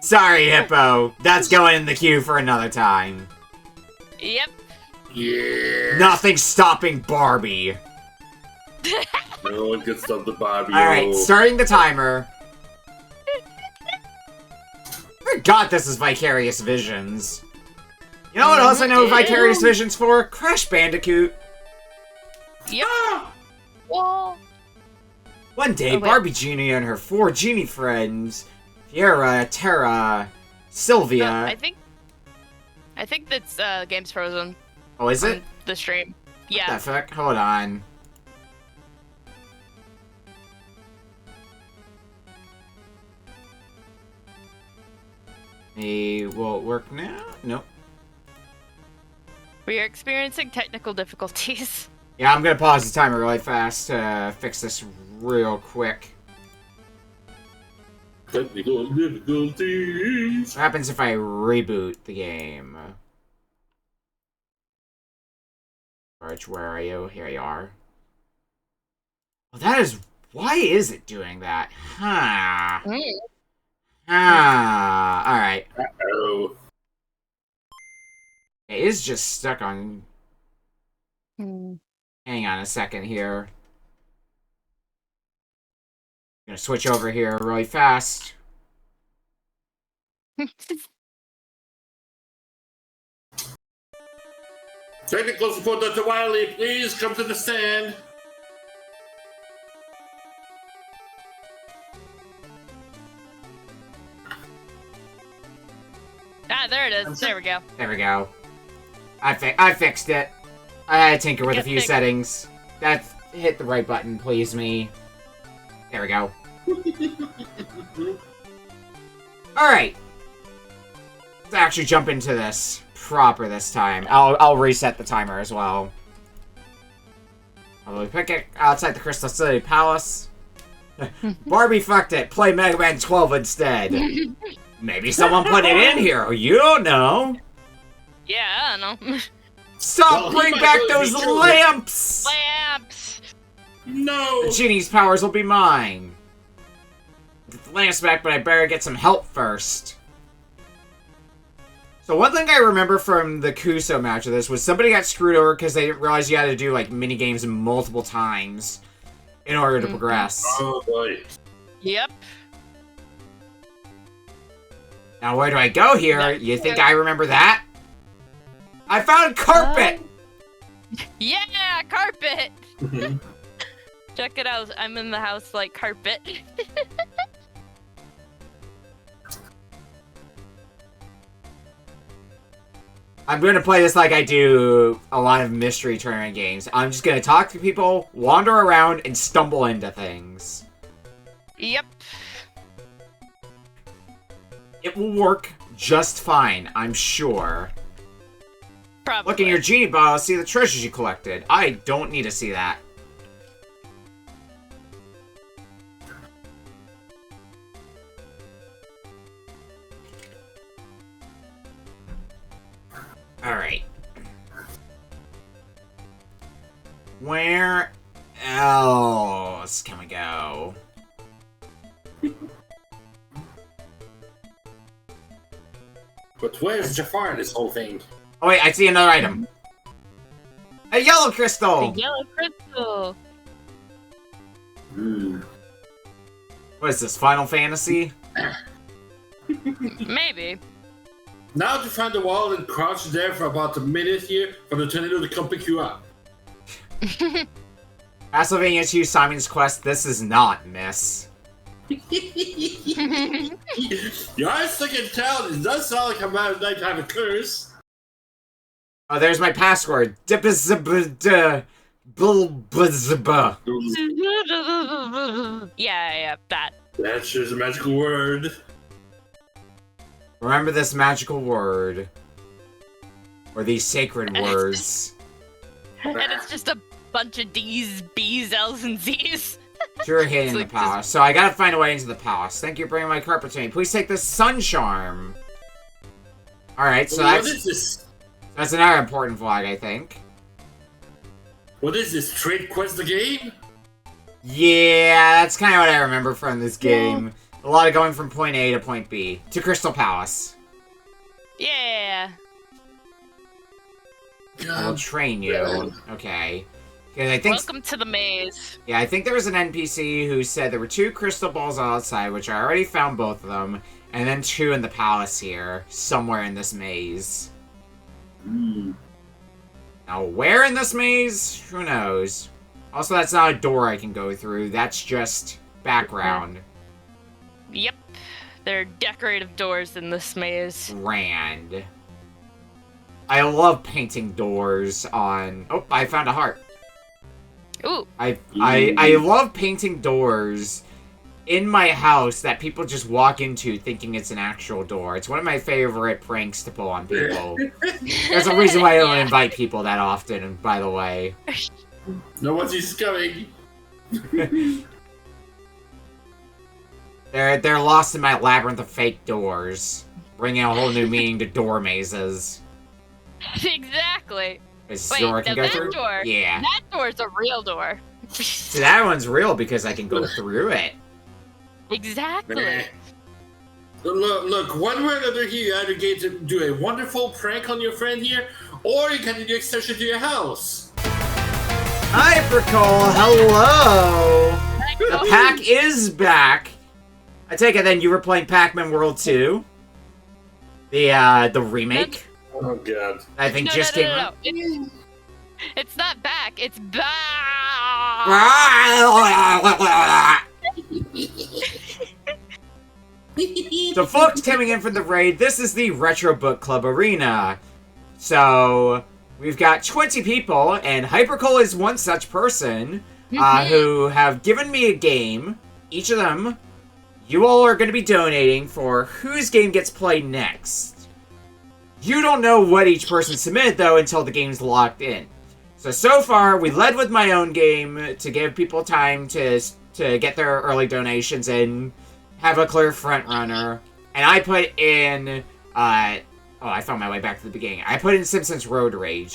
Sorry, Hippo. That's going in the queue for another time. Yep. Yeah. Nothing's stopping Barbie. No one can stop the Barbie. Alright, starting the timer. God, this is Vicarious Visions. You know what else I know Vicarious Visions for? Crash Bandicoot. Yep. Whoa. One day, Barbie Genie and her 4 genie friends, Fiera, Terra, Sylvia... I think that's Games Frozen. Oh, is it? The stream. Yeah. What the fuck? Hold on. Will it work now? Nope. We are experiencing technical difficulties. Yeah, I'm gonna pause the timer really fast to fix this real quick. Technical difficulties. What happens if I reboot the game? George, where are you? Here you are. Well, that is... Why is it doing that? Huh. Alright. Uh-oh. It is just stuck on... Hang on a second here. I'm gonna switch over here really fast. Technical support, Dr. Wiley, please come to the stand. it is. There we go. There we go. I fixed it. I tinker with a few settings. That's hit the right button, please me. There we go. Alright. Let's actually jump into this proper this time. I'll reset the timer as well. I'll pick it outside the Crystal City Palace. Barbie fucked it. Play Mega Man 12 instead. Maybe someone put it in here. You don't know. Yeah, I don't know. Stop! Bring back those lamps! Lamps! No! The genie's powers will be mine. Get the lamps back, but I better get some help first. So one thing I remember from the Kuso match of this was somebody got screwed over because they didn't realize you had to do, like, mini-games multiple times in order to progress. Oh, boy. Yep. Now, where do I go here? You think I remember that? I found carpet! Yeah, carpet! Check it out. I'm in the house like carpet. I'm going to play this like I do a lot of mystery tournament games. I'm just going to talk to people, wander around, and stumble into things. Yep. It will work just fine, I'm sure. Probably. Look in your genie bottle, see the treasures you collected. I don't need to see that. Alright. Where else can we go? But where's Jafar in this whole thing? Oh wait, I see another item. A yellow crystal! The yellow crystal! What is this, Final Fantasy? Maybe. Now to find the wall and crouch there for about a minute here for the tornado to come pick you up. Castlevania 2 Simon's Quest, this is not, miss. Your eyes look and tell, it does sound like I'm out of nighttime a curse. Oh, there's my password. Yeah, that. That's just a magical word. Remember this magical word. Or these sacred words. And it's just a bunch of D's, B's, L's, and Z's. You're hidden in the palace, so I gotta find a way into the palace. Thank you for bringing my carpet to me. Please take this sun charm. Alright, so What is this? that's another important flag, I think. What is this, Trade Quest the game? Yeah, that's kind of what I remember from this game. A lot of going from point A to point B. To Crystal Palace. Yeah. I will train you. Okay. Because I think... Welcome to the maze. Yeah, I think there was an NPC who said there were 2 crystal balls outside, which I already found both of them, and then 2 in the palace here, somewhere in this maze. Now, where in this maze? Who knows? Also, that's not a door I can go through. That's just background. Yep. There are decorative doors in this maze. Grand. I love painting doors on... Oh, I found a heart. Ooh. I love painting doors in my house that people just walk into thinking it's an actual door. It's one of my favorite pranks to pull on people. There's a reason why I don't invite people that often, by the way. No one's coming. They're lost in my labyrinth of fake doors, bringing a whole new meaning to door mazes. Exactly. Is this Wait, door I can now go that through? door. Yeah. That door's a real door. See, that one's real because I can go through it. Exactly. Look, one way or another here, you either get to do a wonderful prank on your friend here, or you can do extension to your house. Hi, Pricole. Hello. The pack is back. I take it then you were playing Pac-Man World 2. The remake. Oh god. I think just came out. It's not back, it's back. So, folks coming in from the raid, this is the Retro Book Club Arena. So, we've got 20 people, and Hypercoal is one such person who have given me a game. Each of them, you all are going to be donating for whose game gets played next. You don't know what each person submitted, though, until the game's locked in. So far, we led with my own game to give people time to get their early donations and have a clear front runner. And I put in, I found my way back to the beginning. I put in Simpsons Road Rage.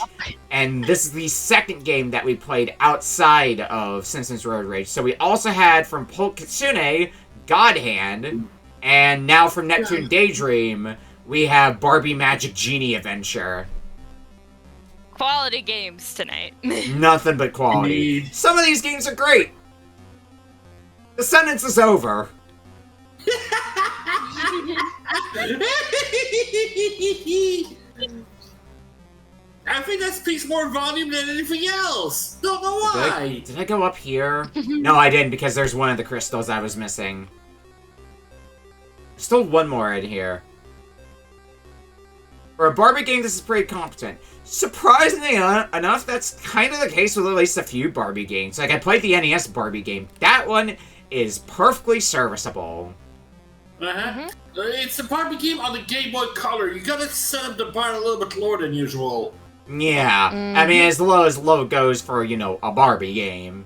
And this is the second game that we played outside of Simpsons Road Rage. So we also had from Polk Kitsune, God Hand, and now from Neptune Daydream, we have Barbie Magic Genie Adventure. Quality games tonight. Nothing but quality. Some of these games are great. The sentence is over. I think that speaks more volume than anything else. Don't know why. Did I go up here? No, I didn't, because there's one of the crystals I was missing. There's still one more in here. For a Barbie game, this is pretty competent. Surprisingly enough, that's kind of the case with at least a few Barbie games. Like, I played the NES Barbie game. That one is perfectly serviceable. It's a Barbie game on the Game Boy Color. You gotta set up the bar a little bit lower than usual. Yeah. I mean, as low goes for, you know, a Barbie game.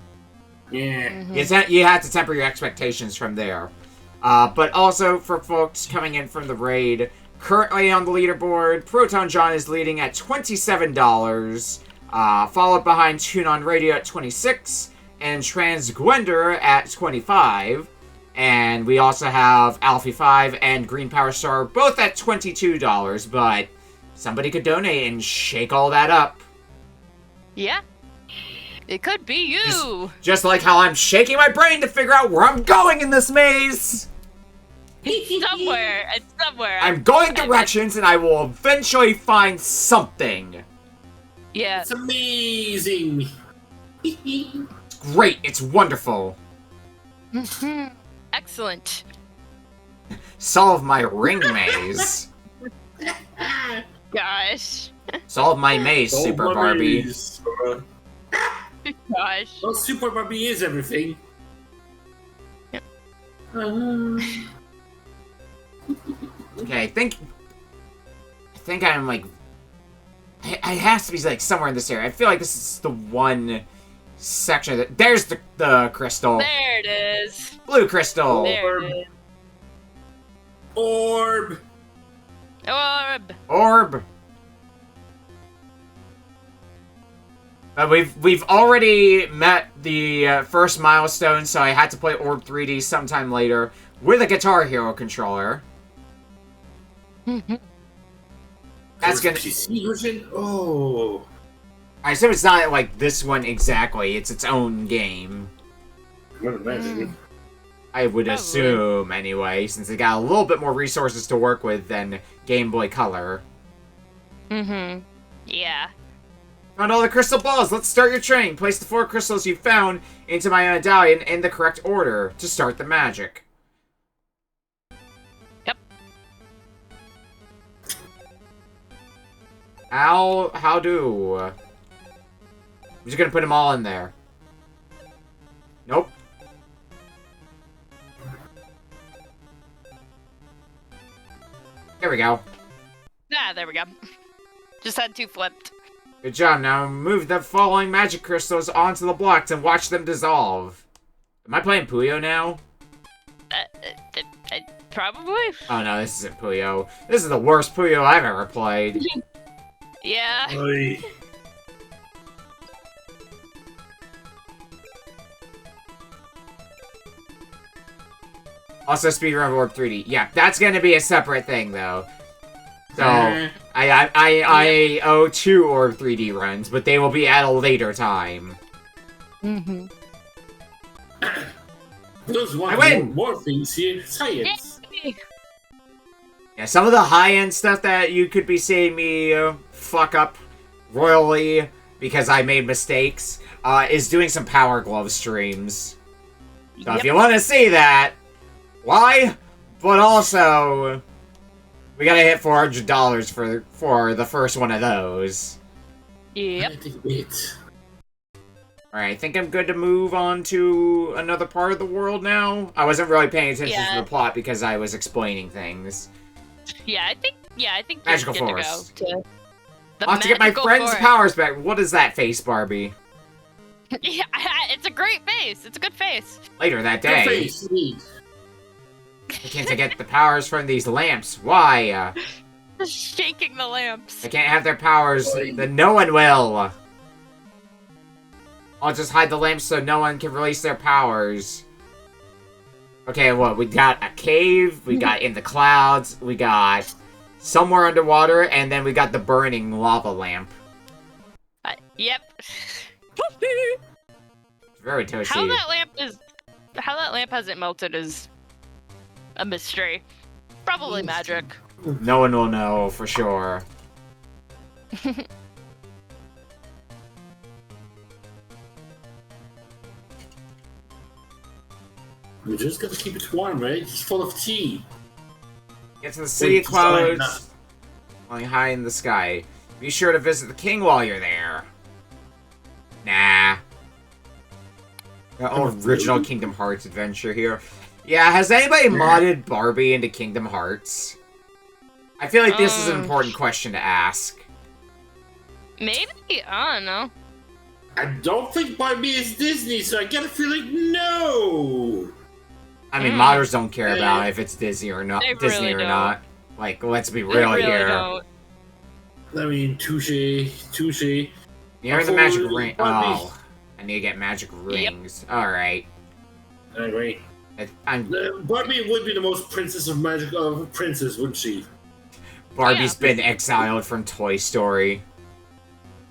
Yeah. You have to temper your expectations from there. But also, for folks coming in from the raid, currently on the leaderboard, Proton John is leading at $27, followed behind Tune On Radio at $26, and Transgwender at $25. And we also have Alfie5 and Green Power Star both at $22, but somebody could donate and shake all that up. Yeah. It could be you. Just like how I'm shaking my brain to figure out where I'm going in this maze. It's somewhere. I'm going directions, and I will eventually find something. Yeah. It's amazing. It's great. It's wonderful. Excellent. Solve my ring maze. Gosh. Solve my maze, Super Barbie. Gosh. Well, Super Barbie is everything. Yep. Okay, I think I'm like... I have to be like somewhere in this area. I feel like this is the one section that... There's the crystal. There it is. Blue crystal. There it is. Orb. But we've already met the first milestone, so I had to play Orb 3D sometime later with a Guitar Hero controller. That's gonna... PC version? Oh. I assume it's not like this one exactly. It's its own game. I would imagine. I would assume, anyway, since it got a little bit more resources to work with than Game Boy Color. Yeah. Found all the crystal balls. Let's start your train. Place the 4 crystals you found into my medallion in the correct order to start the magic. Yep. How do? I'm just gonna put them all in there. Nope. There we go. Ah, there we go. Just had 2 flipped. Good job. Now move the following magic crystals onto the blocks and watch them dissolve. Am I playing Puyo now? Probably. Oh no, this isn't Puyo. This is the worst Puyo I've ever played. Yeah. Oy. Also, speedrun Orb 3D. Yeah, that's gonna be a separate thing, though. So, I owe 2 Orb 3D runs, but they will be at a later time. Those I win! More things here. Science. Yeah, some of the high-end stuff that you could be seeing me fuck up royally because I made mistakes is doing some Power Glove streams. So if you want to see that, why? But also, we gotta hit $400 for the first one of those. Yep. Alright, I think I'm good to move on to another part of the world now. I wasn't really paying attention to the plot because I was explaining things. Yeah, I think you're Magical good Forest. to go to the I'll have to get my Magical friend's Forest. powers back. What is that face, Barbie? Yeah, it's a great face. It's a good face. Later that Good day, face, indeed. I can't get the powers from these lamps. Why? Just shaking the lamps. I can't have their powers, then no one will. I'll just hide the lamps so no one can release their powers. Okay, what? We got a cave, we got in the clouds, we got somewhere underwater, and then we got the burning lava lamp. Yep. Very toasty. How that lamp hasn't melted is a mystery. Probably magic. No one will know for sure. We just gotta keep it warm, right? It's full of tea. Get to the city of clouds, flying high in the sky. Be sure to visit the king while you're there. Nah. Original Kingdom Hearts adventure here. Yeah, has anybody modded Barbie into Kingdom Hearts? I feel like this is an important question to ask. Maybe? I don't know. I don't think Barbie is Disney, so I get a feeling no. I mean, modders don't care about if it's Disney or not. They Disney really or don't. not. Like, let's be They real really here. don't. I mean, touche. Near the magic ring. Barbie. Oh, I need to get magic rings. Alright. Anyway, Barbie would be the most princess of magic of princess, wouldn't she? Barbie's been exiled from Toy Story.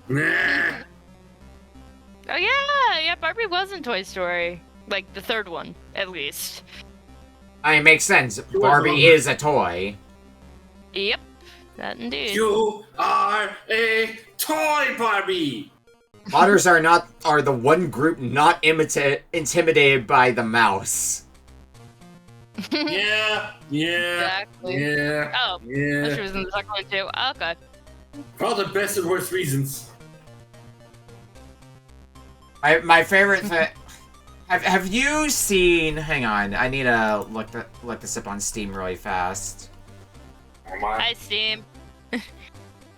Nah. Oh yeah, Barbie was in Toy Story. Like the third one, at least. I mean, it makes sense. Barbie is a toy. Yep, that indeed. You are a toy Barbie. Modders are the one group not intimidated by the mouse. Yeah. Exactly. Yeah. Oh, Yeah. she was in the second one too. Okay. For all the best and worst reasons. My favorite thing. Have you seen? Hang on, I need to look this up on Steam really fast. Hi, Steam.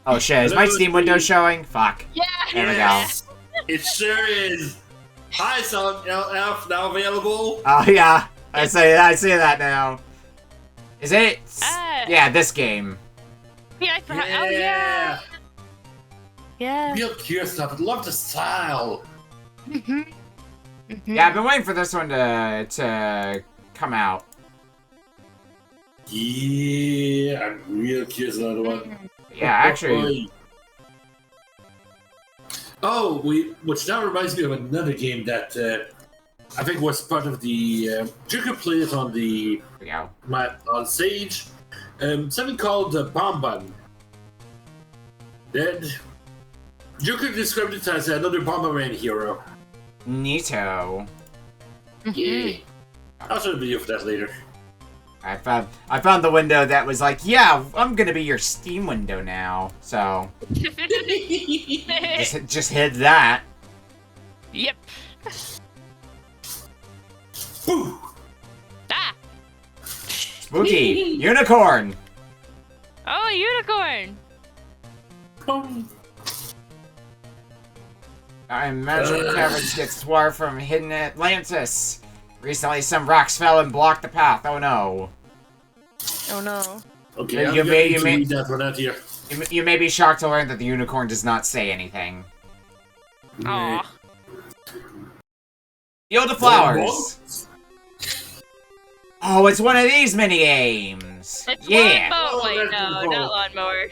Oh shit, is my Steam window showing? Fuck. Yeah. There we go. It sure is. Hi, Sonic Elf, now available. Oh yeah, I see that now. Is it? Yeah, this game. Yeah, I forgot. Oh yeah. Yeah. Real curious stuff. I love the style. Yeah, I've been waiting for this one to come out. Yeah, I'm real curious about the one. Yeah, actually. Oh, which now reminds me of another game that I think was part of the you could play it on the on Sage. Something called Bomb Bun. Then you could describe it as another Bomberman hero. Neato. Yeah. I'll show a video for that later. I found the window that was like, yeah, I'm gonna be your Steam window now. So just hit that. Yep. Ah. Spooky unicorn. Oh, a unicorn. I imagine caverns get dwarfed from hidden Atlantis. Recently, some rocks fell and blocked the path. Oh no. Oh no. Okay, You may read that one out here. you may be shocked to learn that the unicorn does not say anything. Aw. Yield the flowers. Oh, it's one of these mini games. It's Yeah. lawnmower. Wait, no, not lawnmower.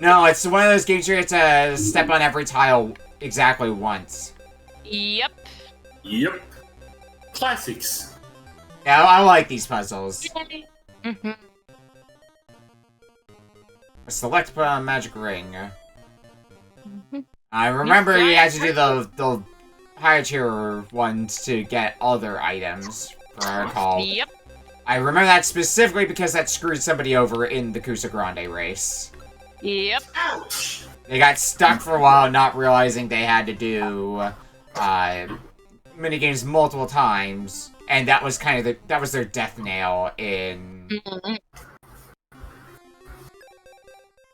No, it's one of those games where you have to step on every tile exactly once. Yep. Yep. Classics. Yeah, I like these puzzles. Mm-hmm. Select magic ring. I remember you had to do the higher tier ones to get other items, if I recall. Yep. I remember that specifically because that screwed somebody over in the Kusa Grande race. Yep. Ouch! They got stuck for a while, not realizing they had to do minigames multiple times, and that was kind of that was their death nail in.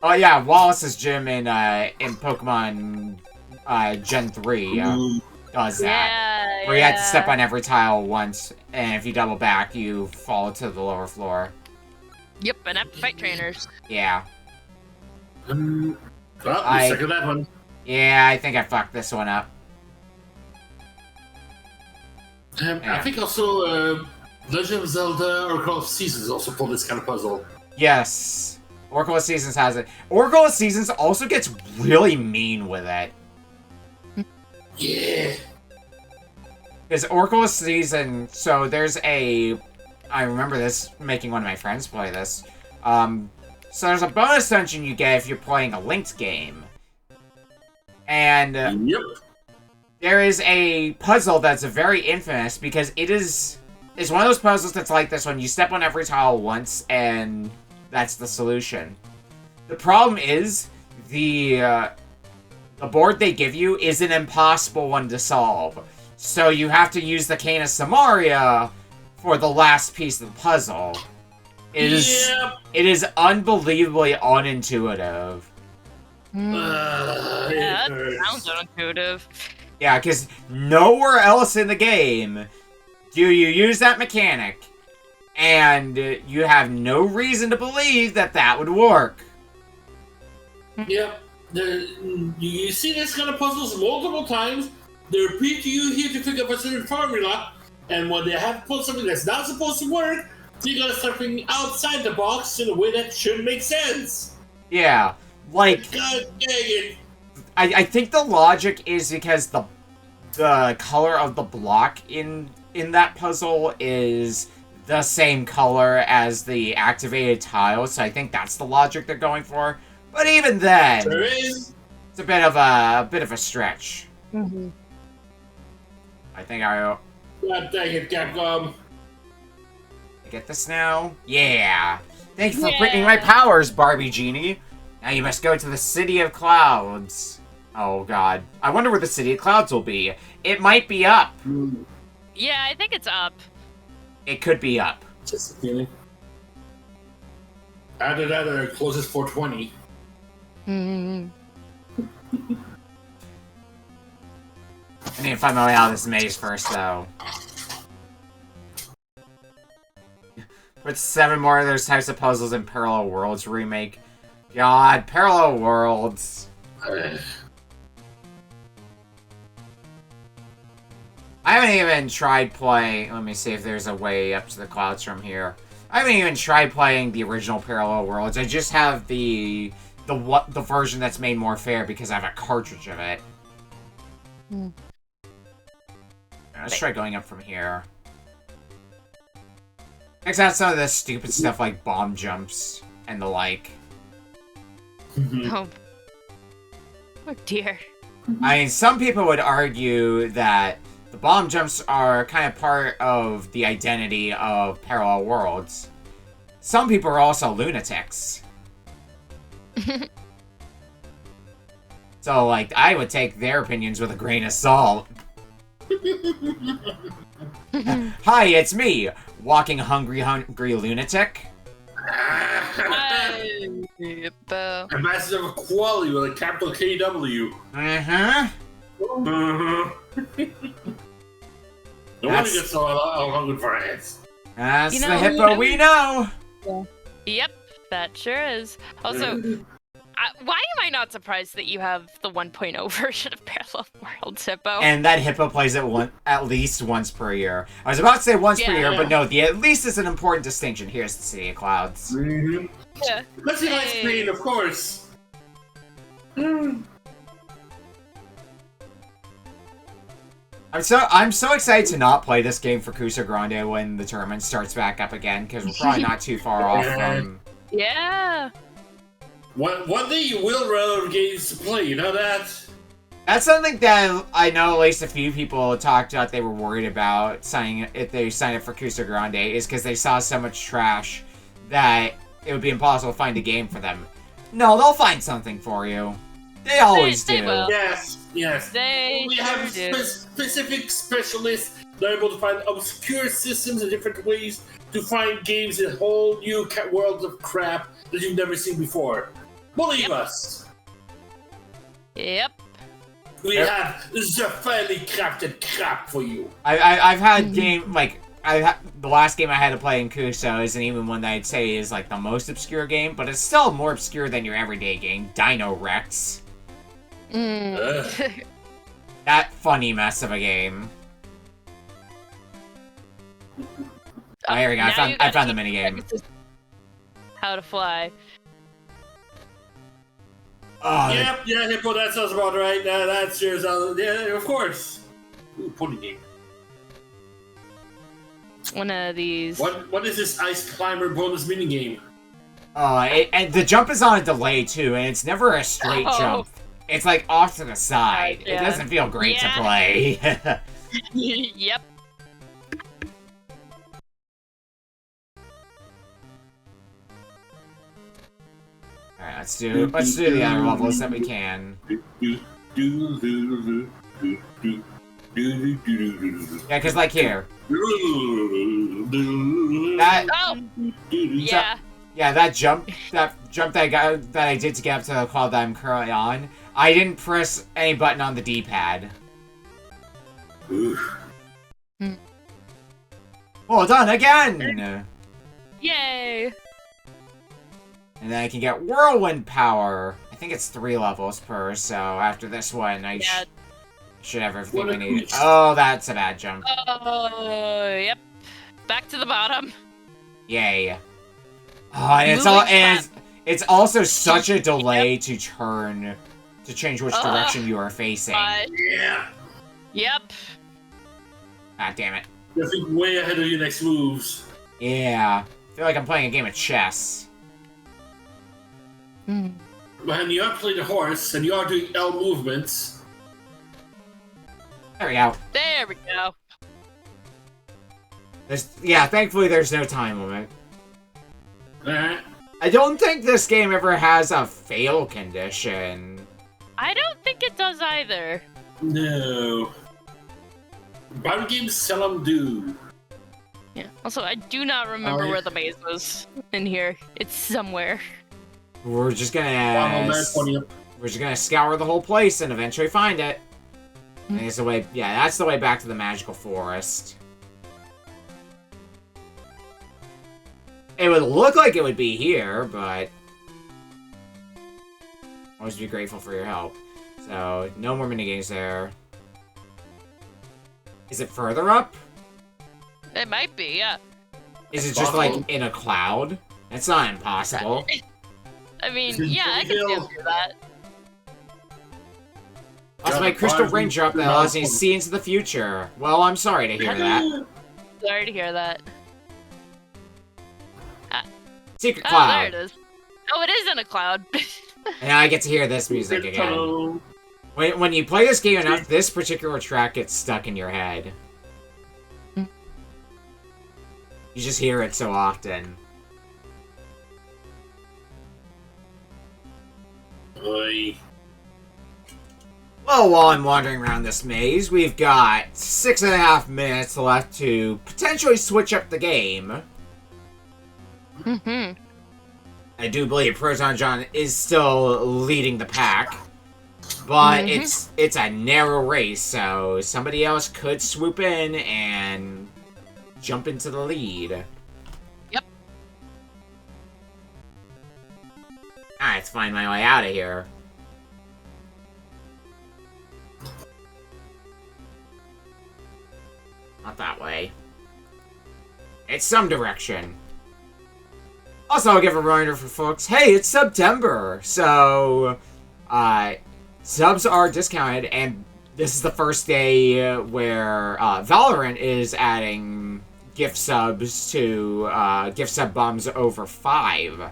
Oh yeah, Wallace's gym in Pokemon Gen 3 does that. Yeah, Where you have to step on every tile once, and if you double back, you fall to the lower floor. Yep, and have to fight trainers. Yeah. Well, you suck at that one. Yeah, I think I fucked this one up. I think also Legend of Zelda Oracle of Seasons also pulled this kind of puzzle. Yes. Oracle of Seasons has it. Oracle of Seasons also gets really mean with it. Yeah. Because Oracle of Seasons, so there's a... I remember this, making one of my friends play this. So there's a bonus dungeon you get if you're playing a linked game. And Yep. there is a puzzle that's very infamous because it's one of those puzzles that's like this one. You step on every tile once and that's the solution. The problem is the board they give you is an impossible one to solve. So you have to use the Cane of Samaria for the last piece of the puzzle. It is unbelievably unintuitive. Yeah, that sounds unintuitive. Yeah, because nowhere else in the game do you use that mechanic, and you have no reason to believe that that would work. Yep. You see this kind of puzzles multiple times. They repeat to you here to pick up a certain formula, and when they have to put something that's not supposed to work, you gotta start thinking outside the box in a way that should make sense. Yeah, like... God dang it. I think the logic is because the color of the block in that puzzle is the same color as the activated tile, so I think that's the logic they're going for. But even then, There is. It's a bit of a stretch. Mm-hmm. I think I God dang it, Capcom. get this now. Yeah. Thank you for bringing my powers, Barbie Genie. Now you must go to the City of Clouds. Oh god. I wonder where the City of Clouds will be. It might be up. Yeah, I think it's up. It could be up. Just a feeling. Either that or it closes 420. Mm-hmm. I need to find my way out of this maze first, though. With 7 more of those types of puzzles in Parallel Worlds remake. God, Parallel Worlds. I haven't even tried playing... Let me see if there's a way up to the clouds from here. I haven't even tried playing the original Parallel Worlds. I just have the version that's made more fair because I have a cartridge of it. Let's try going up from here. Takes out some of the stupid stuff like bomb jumps and the like. Oh dear. I mean, some people would argue that the bomb jumps are kind of part of the identity of Parallel Worlds. Some people are also lunatics. So, like, I would take their opinions with a grain of salt. Hi, it's me, walking hungry lunatic. Ambassador of Quality with a capital KW. Uh-huh. No wonder gets so hungry for ants. That's the hippo we know. Yep, that sure is. Also, why am I not surprised that you have the 1.0 version of Parallel Worlds, Hippo? And that Hippo plays it at least once per year. I was about to say once per year, but no, the at least is an important distinction. Here's the City of Clouds. Mm-hmm. Yeah. Let's see my screen, of course. I'm so excited to not play this game for Kusa Grande when the tournament starts back up again, because we're probably not too far off from... Yeah. One day you will run out of games to play, you know that? That's something that I know at least a few people talked about they were worried about signing if they signed up for Cusa Grande is because they saw so much trash that it would be impossible to find a game for them. No, they'll find something for you. They always They do. will. Yes, yes. They We have do. specific specialists that are able to find obscure systems and different ways to find games in whole new worlds of crap that you've never seen before. Believe us. Yep. We have the finely crafted crap for you. I've had game like the last game I had to play in Kuso isn't even one that I'd say is like the most obscure game, but it's still more obscure than your everyday game. Dino Rex. That funny mess of a game. Oh, here we go. I found the minigame. How to fly. Oh, Yep, yeah, Hippo, that sounds about right. That's yours. Yeah, of course. Ooh, pony game. One of these. What is this ice climber bonus minigame? And the jump is on a delay too, and it's never a straight jump. It's like off to the side. Yeah. It doesn't feel great to play. Yep. Alright, let's do the other levels that we can. Yeah, cause like here. That Yeah. Yeah, that jump that I did to get up to the cloud that I'm currently on, I didn't press any button on the D-pad. Well done again! Yay! And then I can get whirlwind power. I think it's 3 levels per, so after this one I should have everything we need. Oh, that's a bad jump. Oh, yep. Back to the bottom. Yay. Oh, and it's also such a delay to turn, to change which direction you are facing. Yeah. Yep. Ah, damn it. I think way ahead of your next moves. Yeah. I feel like I'm playing a game of chess. And you are playing the horse, and you are doing L movements. There we go. There we go. Thankfully there's no time limit. Alright. I don't think this game ever has a fail condition. I don't think it does either. No. Battle games seldom do. Yeah. Also, I do not remember where the maze was in here. It's somewhere. We're just gonna scour the whole place and eventually find it. And it's the way, that's the way back to the magical forest. It would look like it would be here, but always be grateful for your help. So, no more minigames there. Is it further up? It might be, yeah. Is it just like in a cloud? It's not impossible. I mean, yeah, I can still do that. Also, my crystal ring drop that allows me to see into the future. Well, I'm sorry to hear that. Sorry to hear that. Secret Oh, cloud. there it is. Oh, it is in a cloud. And now I get to hear this music again. When you play this game enough, this particular track gets stuck in your head. You just hear it so often. Oy. Well, while I'm wandering around this maze, we've got 6.5 minutes left to potentially switch up the game. I do believe Proton John is still leading the pack, but it's a narrow race, so somebody else could swoop in and jump into the lead. Yep. Alright, let's find my way out of here. Not that way. It's some direction. Also, I'll give a reminder for folks, hey, it's September, so, subs are discounted, and this is the first day where, Valorant is adding gift subs to, gift sub bombs over 5.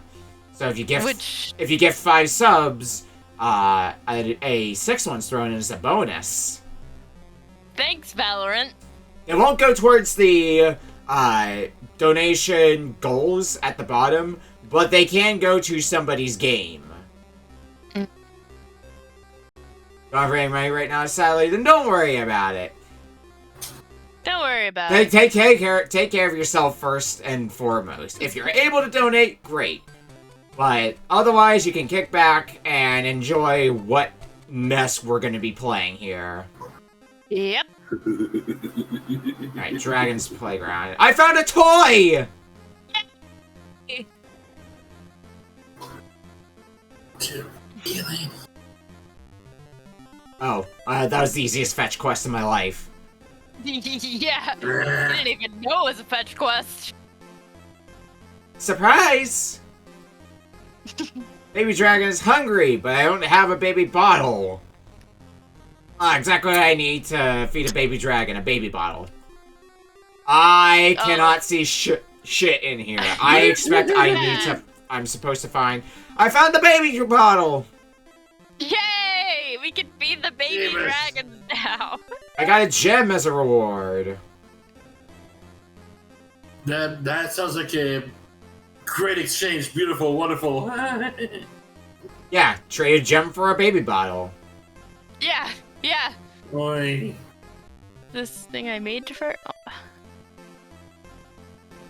So if you gift 5 subs, a 6 one's thrown in as a bonus. Thanks, Valorant. It won't go towards the donation goals at the bottom, but they can go to somebody's game. Don't have any money right now, sadly, then don't worry about it. Don't worry about it. Take care of yourself first and foremost. If you're able to donate, great. But otherwise, you can kick back and enjoy what mess we're going to be playing here. Yep. Alright, Dragon's Playground. I found a toy! Oh, that was the easiest fetch quest in my life. Yeah. I didn't even know it was a fetch quest. Surprise! Baby Dragon is hungry, but I don't have a baby bottle. Exactly what I need to feed a baby dragon, a baby bottle. I cannot see shit in here. I expect I'm supposed to find... I found the baby bottle! Yay! We can feed the baby dragons now. I got a gem as a reward. That sounds like a great exchange. Beautiful, wonderful. Yeah, trade a gem for a baby bottle. Yeah. Boy. This thing I made for...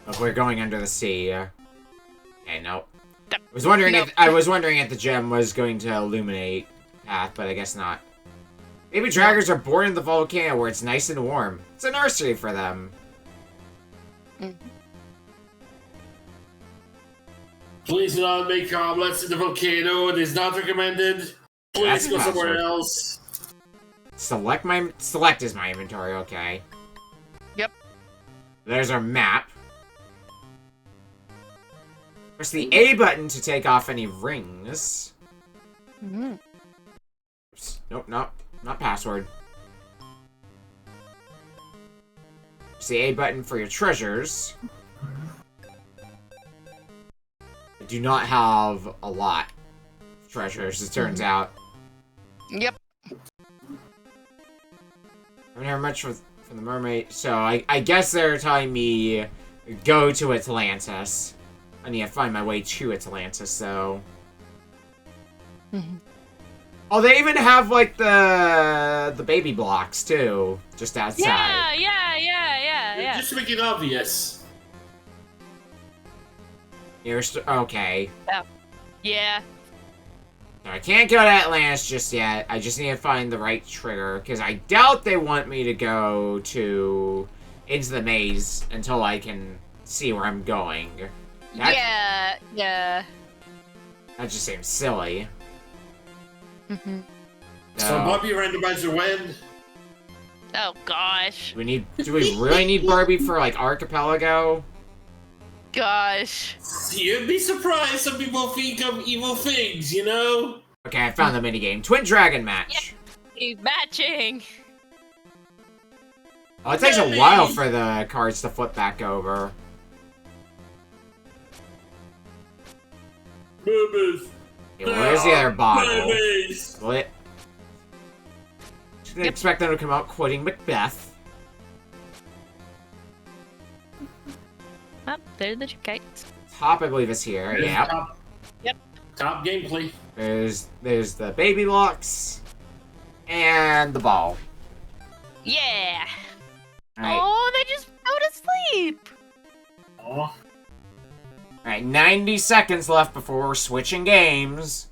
Oh, we're going under the sea. Okay, no. I was wondering if the gem was going to illuminate path, but I guess not. Baby dragons are born in the volcano where it's nice and warm. It's a nursery for them. Please do not make omelets in the volcano. It is not recommended. Please go somewhere else. Select is my inventory, okay. Yep. There's our map. Press the A button to take off any rings. Oops. Nope, not password. Press the A button for your treasures. I do not have a lot of treasures, it turns out. Yep. I don't have much from the mermaid, so I guess they're telling me go to Atlantis. I need to find my way to Atlantis, though. Oh, they even have, like, the baby blocks, too. Just outside. Yeah. Just to make it obvious. Okay. Oh. Yeah. So I can't go to Atlantis just yet. I just need to find the right trigger, because I doubt they want me to go into the maze until I can see where I'm going. Yeah. That just seems silly. So Bobby randomizer when? Oh gosh. Do we really need Barbie for like Archipelago? Gosh. You'd be surprised. Some people think of evil things, you know. Okay, I found the minigame. Twin Dragon match. He's matching. Oh, it takes a while for the cards to flip back over. Babies. Okay, well, there's the other bottle. Babies. Split. Just didn't expect them to come out quoting Macbeth. Oh, there's the kites. Top, I believe, is here. Yeah. Yep. Top gameplay. There's the baby blocks. And the ball. Yeah. Alright. Oh, they just go to sleep. Oh. Alright, 90 seconds left before we're switching games.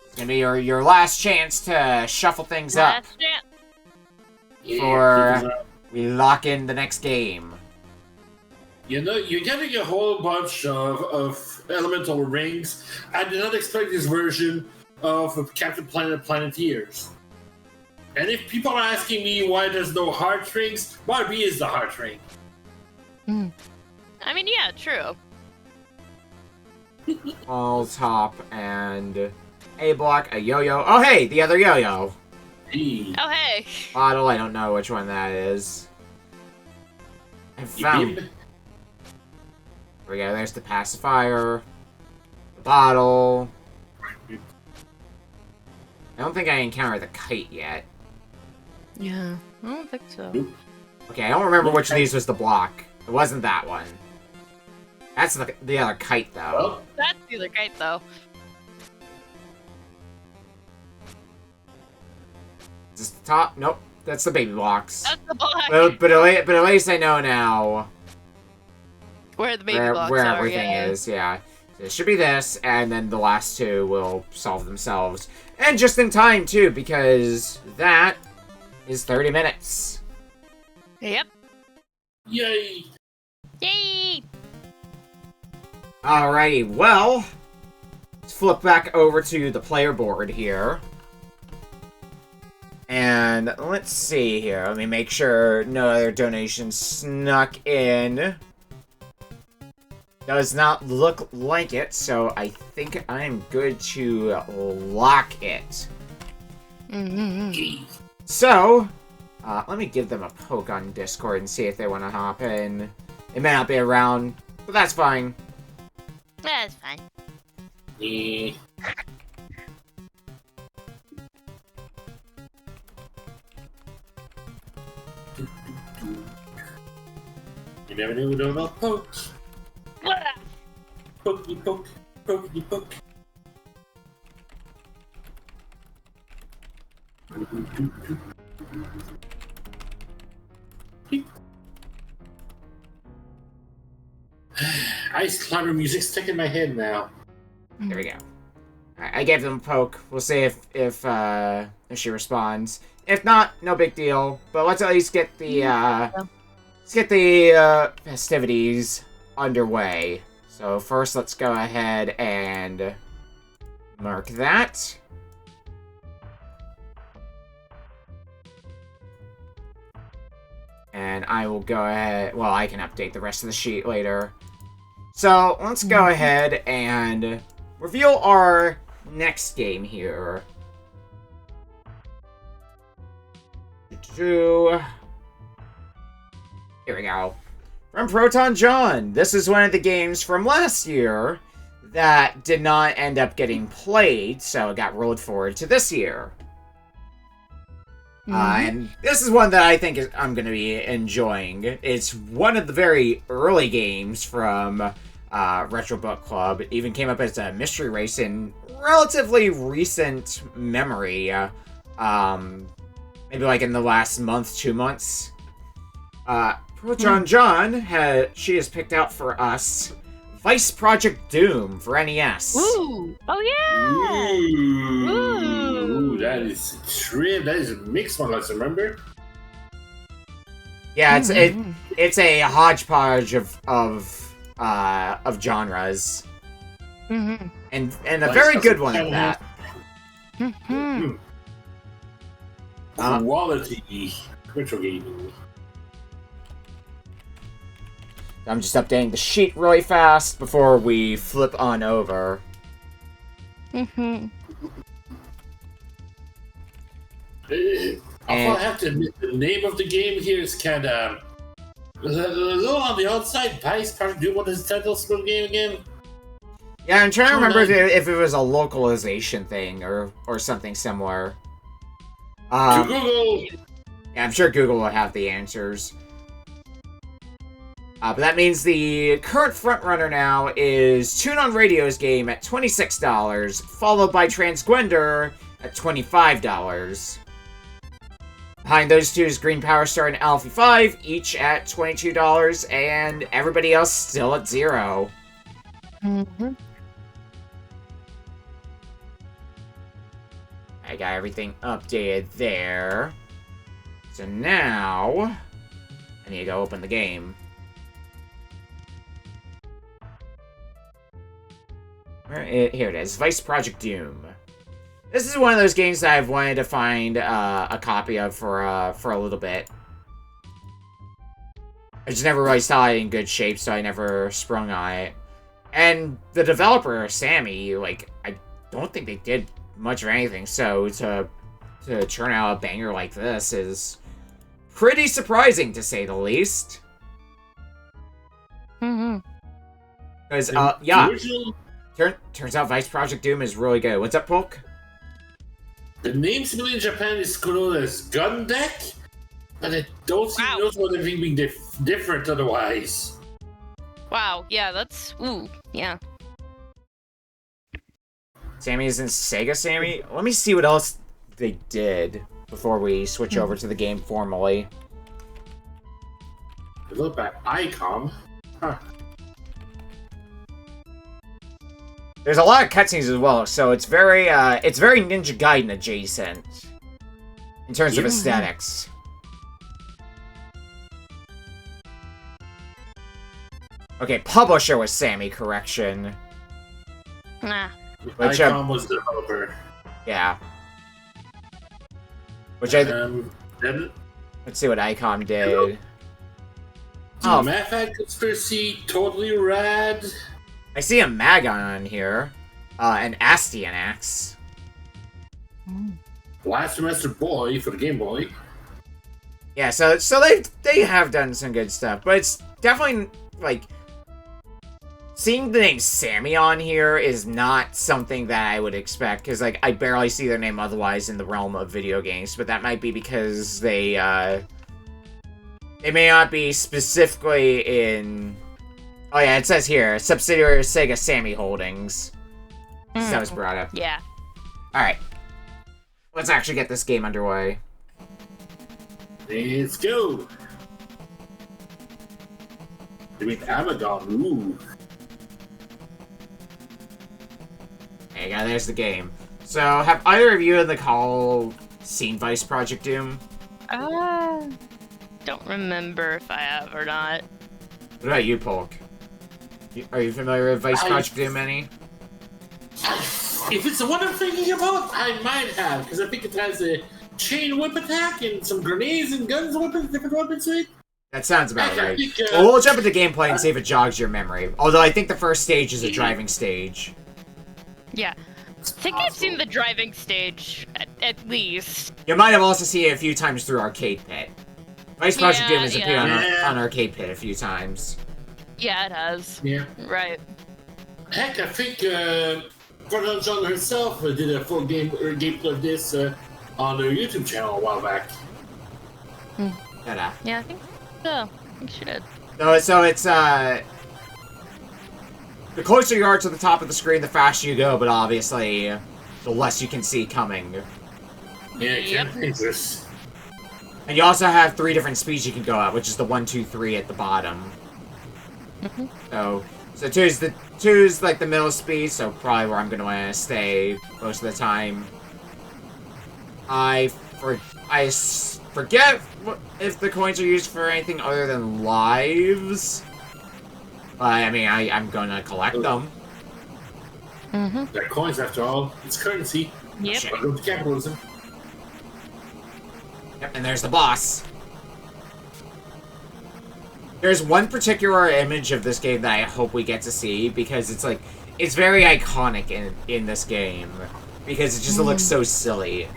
It's gonna be your last chance to shuffle things up. Last chance. Before we lock in the next game. You know, you're getting a whole bunch of elemental rings. I did not expect this version of Captain Planet Planeteers. And if people are asking me why there's no heart rings, Barbie is the heart ring. I mean, yeah, true. All top and A block, a yo-yo. Oh, hey, the other yo-yo. Hey. Oh, hey. Bottle, I don't know which one that is. I found... There we go, there's the pacifier. The bottle. I don't think I encountered the kite yet. Yeah, I don't think so. Okay, I don't remember which of these was the block. It wasn't that one. That's the other kite, though. Well, That's the other kite, though. Is this the top? Nope. That's the baby blocks. That's the block. But at least I know now Where the baby blocks where are, everything yeah. is, yeah. So it should be this, and then the last two will solve themselves. And just in time, too, because that is 30 minutes. Yep. yay! Yay! Alrighty, well, let's flip back over to the player board here. And let's see here. Let me make sure no other donations snuck in. Does not look like it, so I think I'm good to lock it. Mm-hmm. So, let me give them a poke on Discord and see if they want to hop in. It may not be around, but that's fine. That's fine. Eh. You never knew about pokes. Pokey poke, pokey poke. Ice climber music stuck in my head now. There we go. Alright, I gave them a poke. We'll see if she responds. If not, no big deal. But let's at least get the festivities underway. So first, let's go ahead and mark that. And I will go ahead... Well, I can update the rest of the sheet later. So, let's go ahead and reveal our next game here. Here we go. From Proton John. This is one of the games from last year that did not end up getting played, so it got rolled forward to this year. And this is one that I think I'm going to be enjoying. It's one of the very early games from Retro Book Club. It even came up as a mystery race in relatively recent memory. Maybe like in the last month, 2 months. Proton John, she has picked out for us Vice Project Doom for NES. Ooh! Oh yeah! Ooh, that is trip. That is a mixed one, let's remember. Yeah, it's a hodgepodge of genres. Mm-hmm. And a very good one at that. Mm-hmm. Quality retro gaming. I'm just updating the sheet really fast before we flip on over. Mm-hmm. I have to admit, the name of the game here is kind of a little on the outside. Vice Project Doom, what is the title of the game again? Yeah, I'm trying to remember if it was a localization thing or something similar. To Google! Yeah, I'm sure Google will have the answers. But that means the current frontrunner now is Tune on Radio's game at $26, followed by Transgwender at $25. Behind those two is Green Power Star and Alpha 5, each at $22, and everybody else still at $0. Mm-hmm. I got everything updated there. So now, I need to go open the game. Here it is, Vice Project Doom. This is one of those games that I've wanted to find a copy of for a little bit. I just never really saw it in good shape, so I never sprung on it. And the developer, Sammy, like, I don't think they did much of anything, so to churn out a banger like this is pretty surprising, to say the least. Mm-hmm. Because, yeah, turns out Vice Project Doom is really good. What's up, Polk? The name simply in Japan is known as Gun Deck, but I don't see noticeable anything being different otherwise. Wow, yeah, that's... Ooh, yeah. Sammy is in Sega Sammy? Let me see what else they did before we switch over to the game formally. Look at ICOM. Huh. There's a lot of cutscenes as well, so it's very Ninja Gaiden adjacent in terms of aesthetics. Okay, publisher was Sammy, correction. Nah. Which, ICOM was the developer. Yeah. Which let's see what ICOM did. Oh, Math Effect Conspiracy, totally rad. I see a Magon on here. An Astyanax. Blaster Master Boy for the Game Boy. Yeah, so they have done some good stuff, but it's definitely like seeing the name Sammy on here is not something that I would expect, because like I barely see their name otherwise in the realm of video games, but that might be because they may not be specifically in... Oh yeah, it says here, subsidiary of Sega Sammy Holdings. That was brought up. Yeah. Alright. Let's actually get this game underway. Let's go! I mean, Abaddon, ooh. There you go, there's the game. So, have either of you in the call seen Vice Project Doom? Don't remember if I have or not. What about you, Polk? Are you familiar with Vice Project Doom, any? If it's the one I'm thinking about, I might have, because I think it has a chain whip attack and some grenades and guns, weapons, different weapons to it. That sounds about right. Well, we'll jump into gameplay and see if it jogs your memory. Although I think the first stage is a driving stage. Yeah. I think I've seen the driving stage, at least. You might have also seen it a few times through Arcade Pit. Vice Project Doom has appeared on Arcade Pit a few times. Yeah, it has. Yeah. Right. Heck, I think Gordon John herself did a full gameplay of this on her YouTube channel a while back. Yeah, I think so. I think she did. So it's, the closer you are to the top of the screen, the faster you go, but obviously, the less you can see coming. Yeah, it can be dangerous. And you also have 3 different speeds you can go at, which is the 1, 2, 3 at the bottom. So 2's like the middle speed, so probably where I'm gonna want to stay most of the time. I forget if the coins are used for anything other than lives. But I mean, I'm gonna collect them. They're coins after all. It's currency. Yep. Welcome to capitalism. Yep, and there's the boss. There's one particular image of this game that I hope we get to see, because it's very iconic in this game. Because it just looks so silly.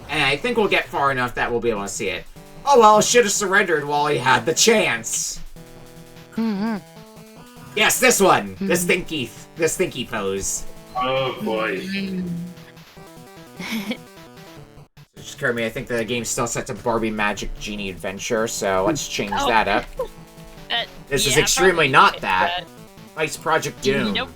And I think we'll get far enough that we'll be able to see it. Oh well, should have surrendered while he had the chance. Yes, this one! The stinky pose. Oh boy. Just occurred to me, I think the game's still set to Barbie Magic Genie Adventure, so let's change that up. This is extremely not that. Vice Project Doom. Nope.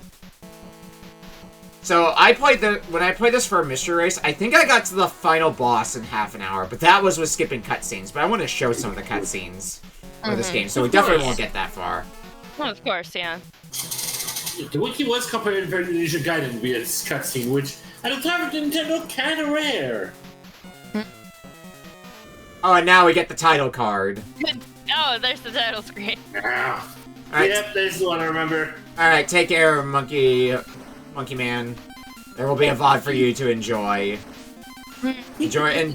So when I played this for a mystery race, I think I got to the final boss in half an hour, but that was with skipping cutscenes. But I want to show some of the cutscenes for this game, so we definitely won't get that far. Well, of course, yeah. The wiki was compared to Ninja Gaiden via its cutscene, which at the time of Nintendo kinda rare. Oh, and now we get the title card. Oh, there's the title screen. Right. Yep, there's the one I remember. Alright, take care, Monkey Man. There will be a VOD for you to enjoy. Enjoy,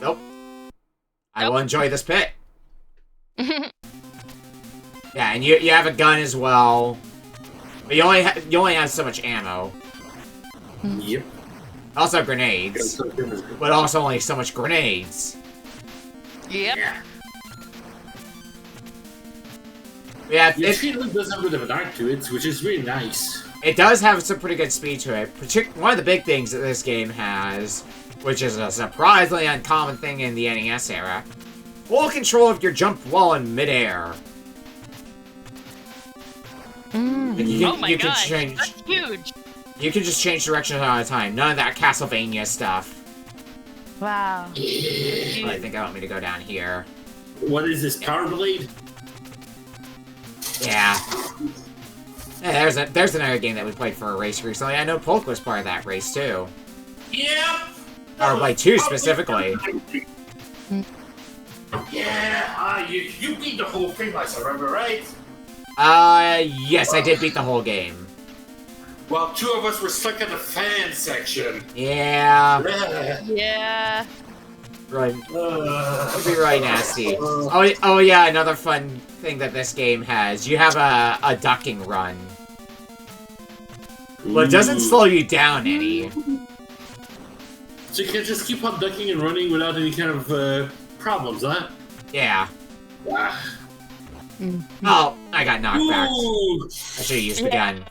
nope. I will enjoy this pit. Yeah, and you have a gun as well. But you only have so much ammo. Yep. Also grenades. But also only so much grenades. Yep. Yeah, it really does have a bit of an arc to it, which is really nice. It does have some pretty good speed to it. One of the big things that this game has, which is a surprisingly uncommon thing in the NES era, full control of your jump while in midair. Oh my gosh, that's huge. You can just change directions all the time. None of that Castlevania stuff. Wow. I think I want me to go down here. What is this, Power Blade? Yeah. Yeah, there's another game that we played for a race recently. I know Polk was part of that race too. Yep. Or like 2 specifically. Yeah, you beat the whole thing, I remember, right? Yes, I did beat the whole game. Well, 2 of us were stuck in the fan section. Yeah. Yeah. Right. It'd be really nasty. Oh yeah, another fun thing that this game has. You have a ducking run. Well, it doesn't slow you down any. So you can just keep on ducking and running without any kind of problems, huh? Yeah. Ah. Oh, I got knocked back. I should have used the gun.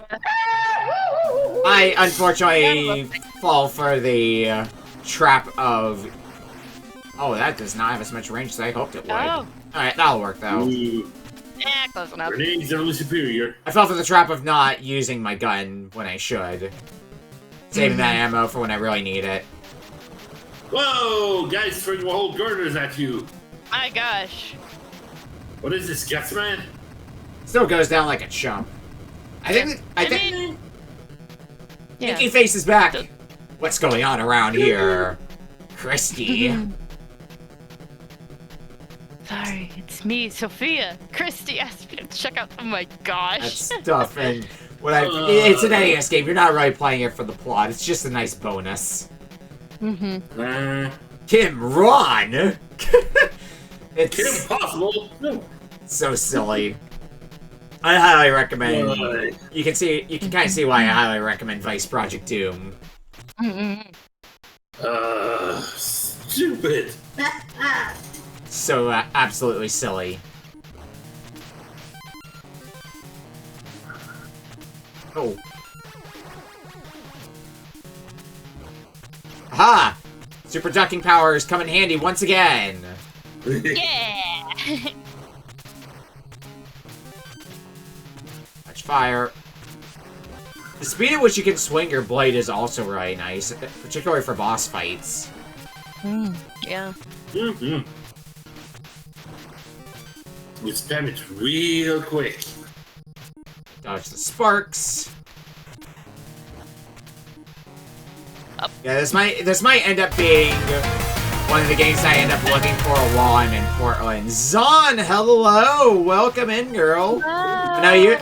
I unfortunately fall for the trap of... Oh, that does not have as much range as I hoped it would. Oh. Alright, that'll work though. Yeah, close enough. Grenades are only superior. I fell for the trap of not using my gun when I should. Saving that ammo for when I really need it. Whoa! Guys throwing whole girders at you. My gosh. What is this, Gutsman? Still goes down like a chump. I think Yeah. Pinky Face is back. What's going on around here? Christy. Sorry, it's me, Sophia. Christy asked me to check out. Oh my gosh. That stuff, and it's an NES game. You're not really playing it for the plot. It's just a nice bonus. Kim, Ron. It's Kim Possible. so silly. I highly recommend. You can kind of see why I highly recommend Vice Project Doom. Stupid. So absolutely silly. Oh. Aha! Super ducking powers come in handy once again. Yeah. Touch fire. The speed at which you can swing your blade is also really nice, particularly for boss fights. Yeah. You spam it real quick. Dodge the sparks. Up. Yeah, this might end up being one of the games I end up looking for while I'm in Portland. Zon, hello! Welcome in, girl. Now you,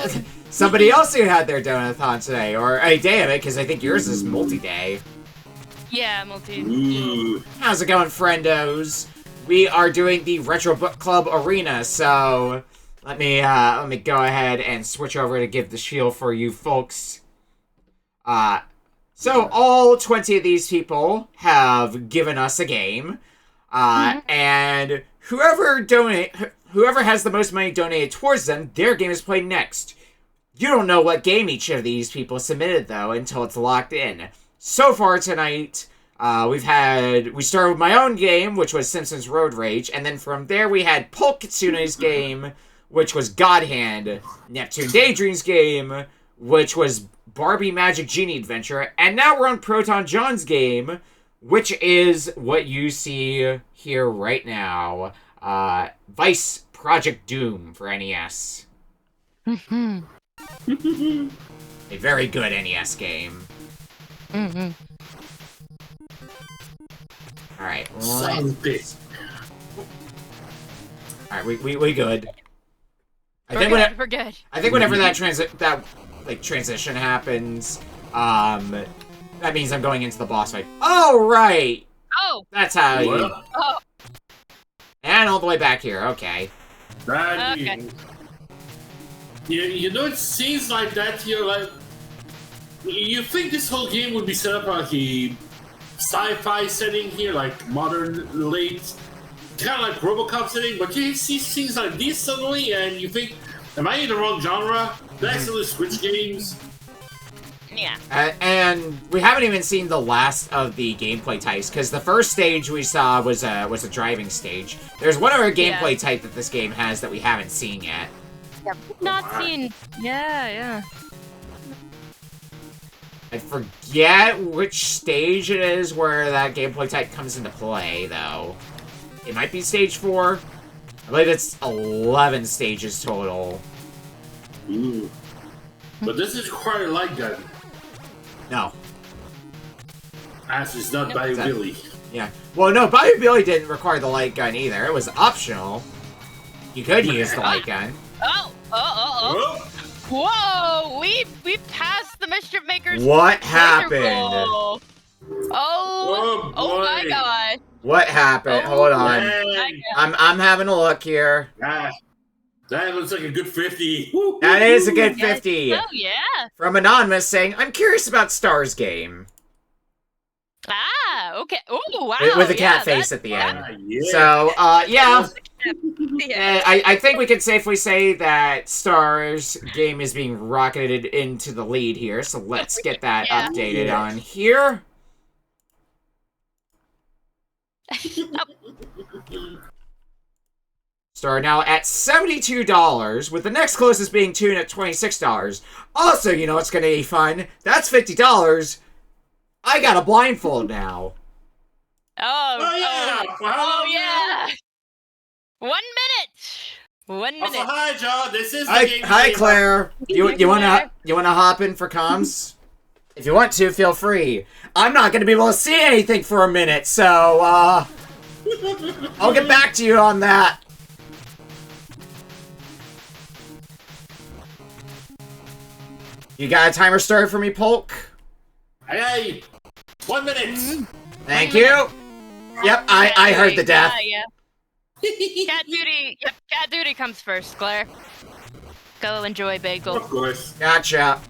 somebody else who had their donathon today, or a day of it, because I think yours is multi-day. Yeah, multi. Ooh. How's it going, friendos? We are doing the Retro Book Club Arena, so let me go ahead and switch over to give the spiel for you folks. So all 20 of these people have given us a game, and whoever has the most money donated towards them, their game is played next. You don't know what game each of these people submitted though until it's locked in. So far tonight, we started with my own game, which was Simpsons Road Rage, and then from there we had Polk Kitsune's game, which was God Hand, Neptune Daydream's game, which was Barbie Magic Genie Adventure, and now we're on Proton John's game, which is what you see here right now, Vice Project Doom for NES. A very good NES game. Alright, Alright, we good. We're good. I think whenever that transition happens, that means I'm going into the boss fight. Oh, right! Oh! That's how you... Oh! And all the way back here, okay. Okay. You know, it seems like that you're like... You think this whole game would be set up like a sci-fi setting here, like modern late... Kind of like RoboCop setting, but you see things like these suddenly, and you think, am I in the wrong genre? Did I accidentally switch games? Yeah. And we haven't even seen the last of the gameplay types, because the first stage we saw was a driving stage. There's one other gameplay type that this game has that we haven't seen yet. Not seen. Yeah. I forget which stage it is where that gameplay type comes into play, though. It might be stage 4. I believe it's 11 stages total. Ooh. But this is quite a light gun. No. As is not by Billy. Yeah. Well, no, Bayou Billy didn't require the light gun either. It was optional. You could use the light gun. Oh. Whoa! We passed the Mischief Makers. What happened? Oh my god. What happened? Hold on. I'm having a look here. That looks like a good 50. That is a good 50. Oh yeah. From Anonymous saying, I'm curious about Star's game. Ah, okay. Oh wow. With a cat face at the end. Yeah. So, yeah. Yeah. I think we can safely say that Star's game is being rocketed into the lead here, so let's get that updated on here. Star now at $72, with the next closest being Toon at $26. Also, you know what's gonna be fun? That's $50. I got a blindfold now. Oh yeah. 1 minute. 1 minute. Also, hi, John. This is the game. Hi, Claire. You wanna hop in for comms? If you want to, feel free. I'm not gonna be able to see anything for a minute, so I'll get back to you on that. You got a timer started for me, Polk? Hey, 1 minute. Thank you. Yep, I heard the death. Yeah. Cat duty. Yep, cat duty comes first, Claire. Go enjoy bagel. Of course. Gotcha.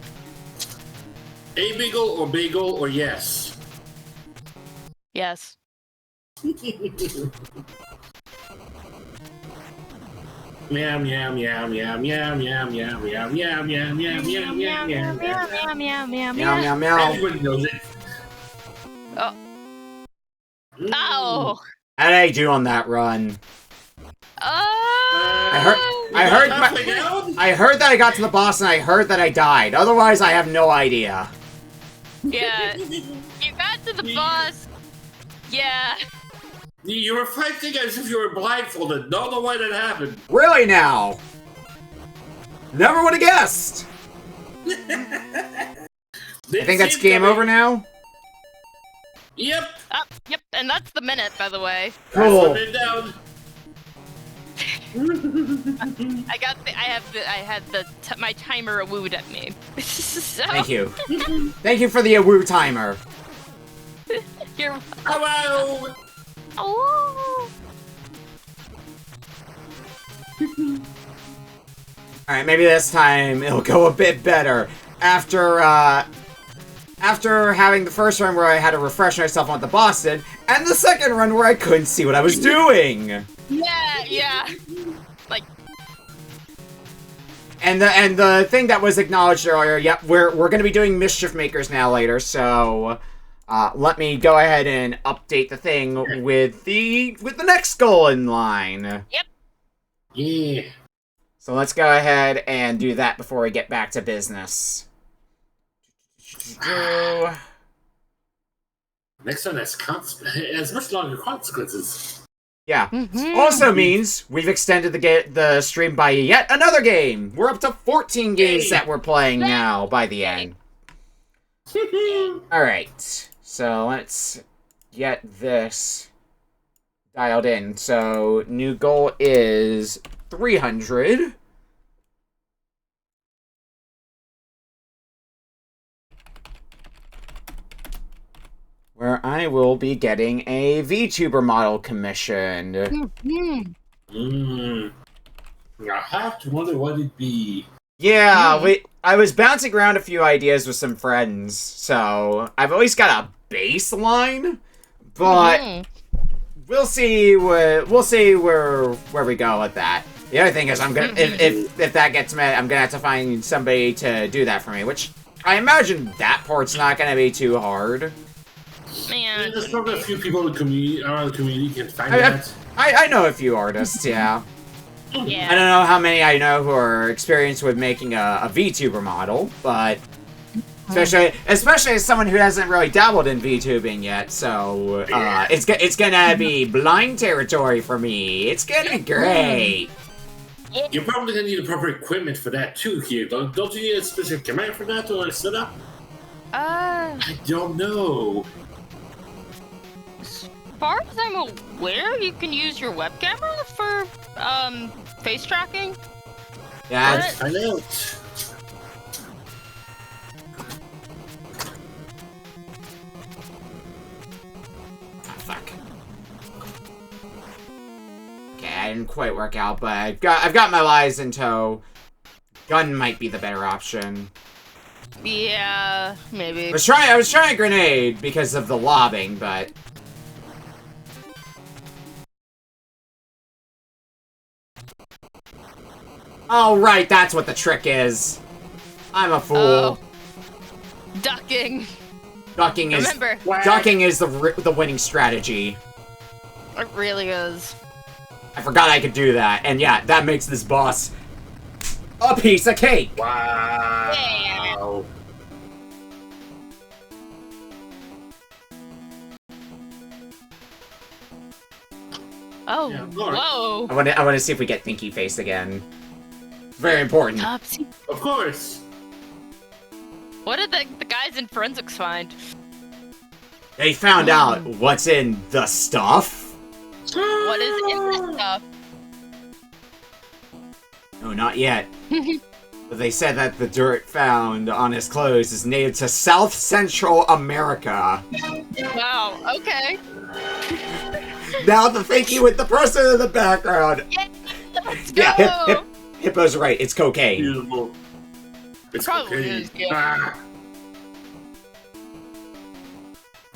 A bagel or yes? Yes. Meow meow meow meow meow meow meow meow meow meow meow meow meow meow meow Meow meow. Everybody knows it. Oh. Oh. How did I do on that run? I heard that I got to the boss and I heard that I died. Otherwise, I have no idea. Yeah. You got to the boss. Yeah. You were fighting as if you were blindfolded. Don't know why that happened. Really now? Never would have guessed. I think that's game over now. Yep. Yep, and that's the minute, by the way. Cool. I had my timer wooed at me. So... Thank you. Thank you for the woo timer. You're hello. Oh. Alright, maybe this time it'll go a bit better. After having the first run where I had to refresh myself on what the boss did, and the second run where I couldn't see what I was doing. Yeah. Like. And the thing that was acknowledged earlier, yep, we're gonna be doing Mischief Makers now later, so let me go ahead and update the thing with the next goal in line. Yep. Yeah. So let's go ahead and do that before we get back to business. Next one has much longer consequences. Yeah. Also means we've extended the stream by yet another game. We're up to 14 games that we're playing now by the end. Alright. So let's get this dialed in. So new goal is 300. Where I will be getting a VTuber model commissioned. I have to wonder what it'd be. Yeah, I was bouncing around a few ideas with some friends, so I've always got a baseline, but we'll see where we go with that. The other thing is, I'm gonna if that gets met, I'm gonna have to find somebody to do that for me, which I imagine that part's not gonna be too hard. Man. There's probably a few people in the community, around the community can find I- that. I know a few artists, yeah. Yeah. I don't know how many I know who are experienced with making a VTuber model, but especially as someone who hasn't really dabbled in VTubing yet, so it's gonna be blind territory for me. It's gonna be great. You're probably gonna need the proper equipment for that too here. Don't you need a specific camera for that or a setup? I don't know. As far as I'm aware, you can use your web camera for face tracking. Yeah. What? I know. Fuck. Okay, I didn't quite work out, but I've got my lies in tow. Gun might be the better option. Yeah, maybe. I was trying a grenade because of the lobbing, but oh right, that's what the trick is. I'm a fool. Oh. Ducking. Ducking is Remember. the winning strategy. It really is. I forgot I could do that, and yeah, that makes this boss a piece of cake. Wow. Yeah. Oh, Yeah, Lord. whoa. I want to see if we get Thinky Face again. Very important. Topsy. Of course. What did the guys in forensics find? They found out what's in the stuff. What is in this stuff? No, not yet. But they said that the dirt found on his clothes is native to South Central America. Wow, okay. Now the thinky with the person in the background. Yeah, let's go! Yeah, Hippo's right. It's cocaine. Beautiful. It's Probably cocaine. is, yeah.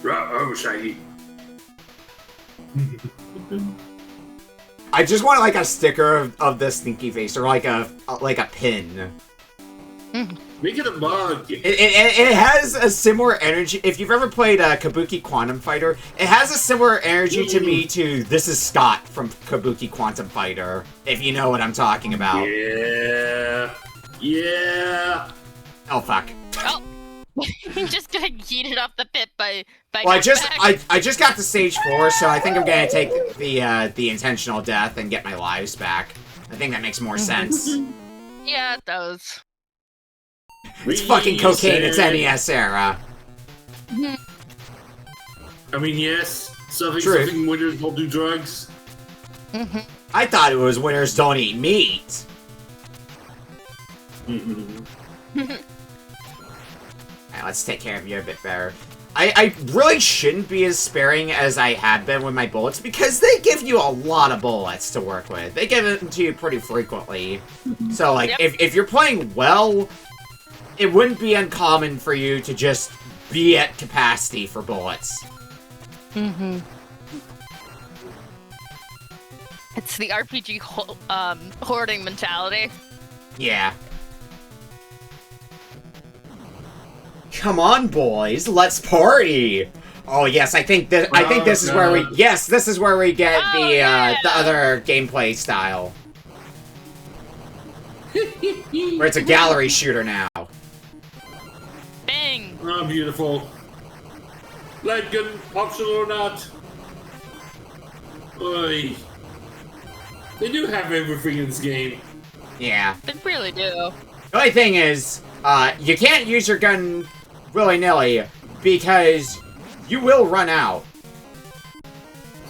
Oh, Shaggy. I just want like a sticker of this Thinky Face or like a pin. Make it a mug. It has a similar energy. If you've ever played Kabuki Quantum Fighter, it has a similar energy to me to This Is Scott from Kabuki Quantum Fighter, if you know what I'm talking about. Yeah. Yeah. Oh, fuck. Oh. I'm just gonna yeet it off the pit by Well, I just got to stage 4, so I think I'm gonna take the intentional death and get my lives back. I think that makes more sense. Yeah, it does. It's fucking cocaine, it's NES era. I mean, yes. True. Something winners don't do drugs. I thought it was winners don't eat meat. Alright, let's take care of you a bit better. I really shouldn't be as sparing as I had been with my bullets because they give you a lot of bullets to work with. They give them to you pretty frequently. So, like, if you're playing well, it wouldn't be uncommon for you to just be at capacity for bullets. It's the RPG hoarding mentality. Yeah. Come on, boys, let's party. Oh yes, I think this is where we this is where we get the other gameplay style. Where it's a gallery shooter now. Bang! Oh, beautiful. Light gun, optional or not. Oy. They do have everything in this game. Yeah. They really do. The only thing is, you can't use your gun willy-nilly because you will run out.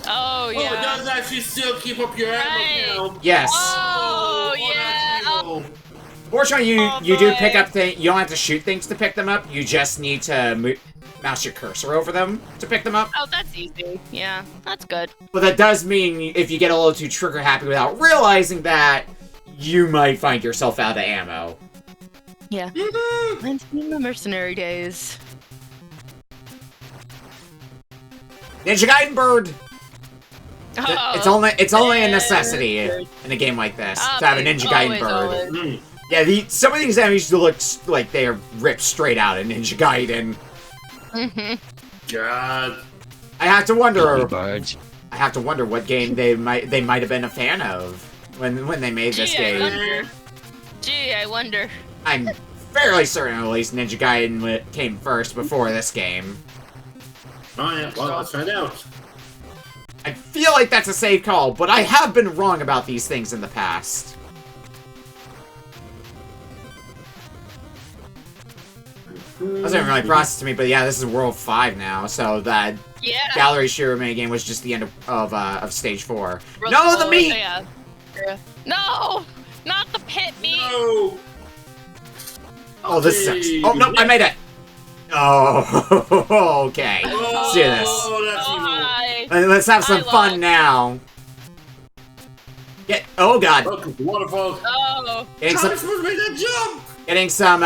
Oh, yeah. Oh, it does actually still keep up your ammo count. Yes. Oh, yeah. Fortunately, you do pick up things. You don't have to shoot things to pick them up. You just need to mouse your cursor over them to pick them up. Oh, that's easy. Yeah, that's good. But that does mean if you get a little too trigger happy without realizing that, you might find yourself out of ammo. Yeah. Reminds me of the mercenary days. Ninja Gaiden Bird! Oh, It's only a necessity in a game like this to have a Ninja Gaiden Bird. Yeah, some of these enemies look like they are ripped straight out of Ninja Gaiden. God. I have to wonder. Birds. I have to wonder what game they might have been a fan of when they made this game. I wonder. I'm fairly certain at least Ninja Gaiden came first before this game. Oh yeah, well, let's find out. I feel like that's a safe call, but I have been wrong about these things in the past. Wasn't really processed to me, but yeah, this is World 5 now, so that Gallery Shooter minigame was just the end of Stage 4. No, the meat! Yeah. No! Not the pit meat! No! Oh, this sucks. Oh, no, I made it! Oh, okay. Let's do this. Oh, that's evil. Let's have some fun now. Oh, God. Welcome to Waterfall. Oh. Getting How am I supposed to make that jump? getting some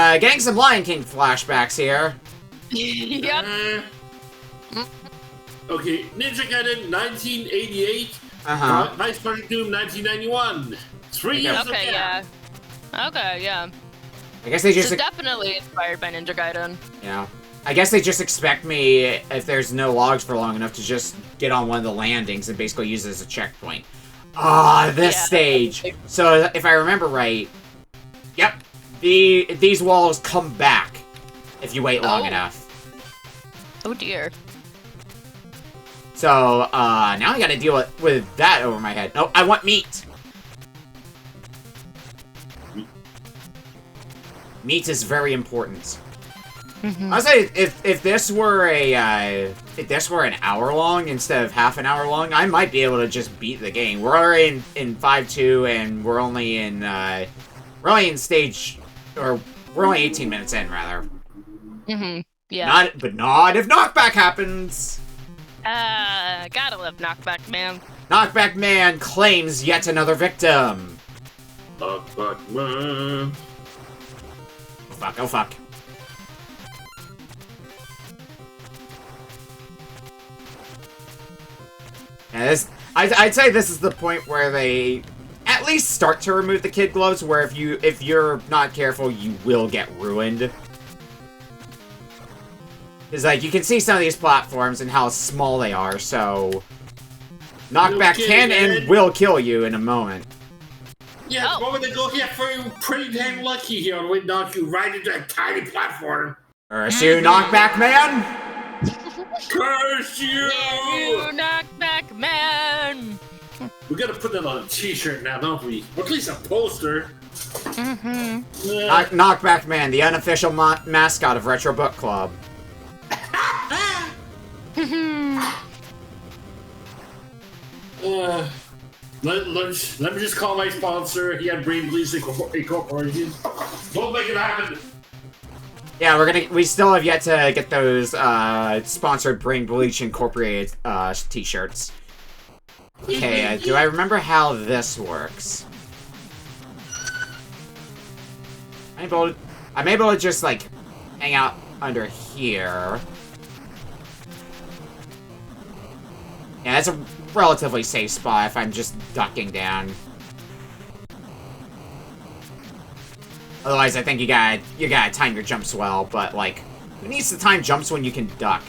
Lion King flashbacks here. Yep. Okay, Ninja Gaiden 1988. Vice Project Doom 1991. 3 years of Okay, gap. yeah. Okay, yeah. I guess they It's just definitely inspired by Ninja Gaiden. Yeah. I guess they just expect me, if there's no logs for long enough, to just get on one of the landings and basically use it as a checkpoint. This stage. So if I remember right, yep, these walls come back if you wait long enough. Oh dear. So now I gotta deal with that over my head. No, I want meat. Meat is very important. I'll say if this were an hour long instead of half an hour long, I might be able to just beat the game. We're already in 5-2 and we're only in stage, or we're only 18 minutes in rather. Yeah. But not if knockback happens. Gotta love Knockback Man. Knockback Man claims yet another victim. Knockback Man. Fuck, oh fuck. Yeah, I'd say this is the point where they at least start to remove the kid gloves, where if you're not careful, you will get ruined. Because, like, you can see some of these platforms and how small they are, so knockback can and will kill you in a moment. Yeah, the moment they go here for you, pretty damn lucky here, and we knock you right into that tiny platform. Curse you, Knockback Man! Curse you! You Knockback Man! We gotta put that on a t-shirt now, don't we? Or at least a poster. Knockback Man, the unofficial mascot of Retro Book Club. Let me just call my sponsor. He had Brain Bleach Incorporated. We'll make it happen. Yeah, we still have yet to get those sponsored Brain Bleach Incorporated t-shirts. Okay, do I remember how this works? I'm able to just, like, hang out under here. Yeah, that's a relatively safe spot if I'm just ducking down. Otherwise, I think you gotta time your jumps well, but, like, who needs to time jumps when you can duck?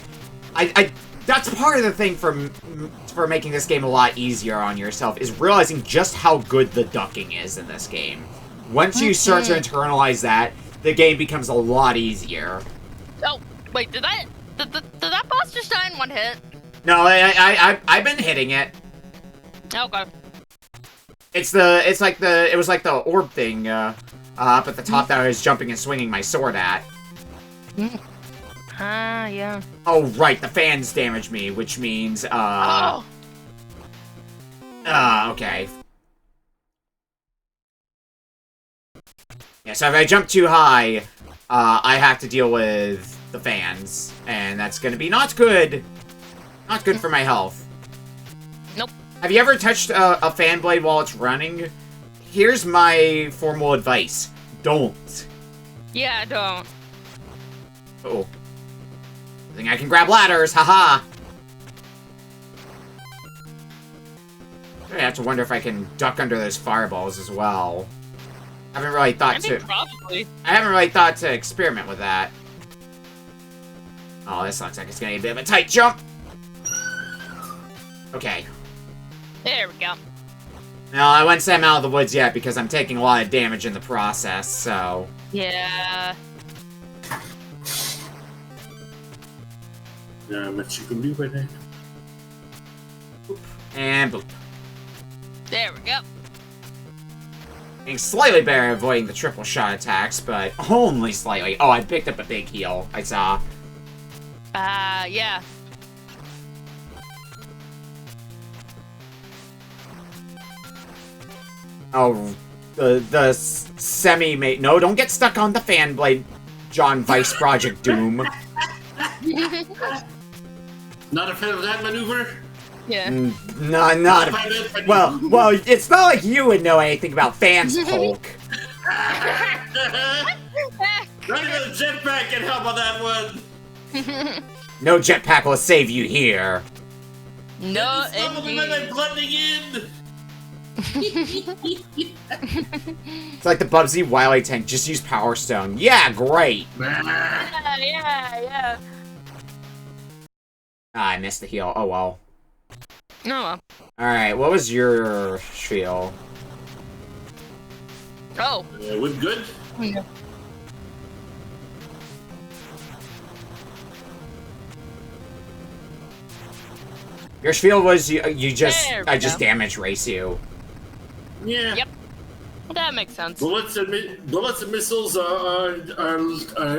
That's part of the thing for making this game a lot easier on yourself, is realizing just how good the ducking is in this game. Once you start to internalize that, the game becomes a lot easier. Oh, wait, did that boss just die in one hit? No, I've been hitting it. Okay. It was like the orb thing up at the top that I was jumping and swinging my sword at. Yeah. Oh right, the fans damaged me, which means okay. Yeah, so if I jump too high, I have to deal with the fans, and that's gonna be not good. Not good for my health. Nope. Have you ever touched a fan blade while it's running? Here's my formal advice. Don't. Yeah, don't. Oh. I think I can grab ladders, haha! I have to wonder if I can duck under those fireballs as well. I haven't really thought Probably. I haven't really thought to experiment with that. Oh, this looks like it's gonna be a bit of a tight jump. Okay. There we go. No, I wouldn't say I'm out of the woods yet because I'm taking a lot of damage in the process, so... Yeah. Not much you can do right now. And boop. There we go. Being slightly better at avoiding the triple shot attacks, but only slightly. Oh, I picked up a big heal. I saw. Yeah. Oh, the semi-mate. No, don't get stuck on the fan blade, John Vice Project Doom. Not a fan of that maneuver? Yeah. Not a... Well, it's not like you would know anything about fans, Hulk. Not even a jetpack can help on that one. No jetpack will save you here. No, Some of the men are blending in. It's like the Bubsy Wily tank. Just use Power Stone. Yeah, great. Yeah. Ah, I missed the heal. Oh well. No. Well. Alright, what was your spiel? Oh. We're good? Yeah. Your spiel was you just There we I just go. damage race you. Yeah. Yep. That makes sense. Bullets and missiles are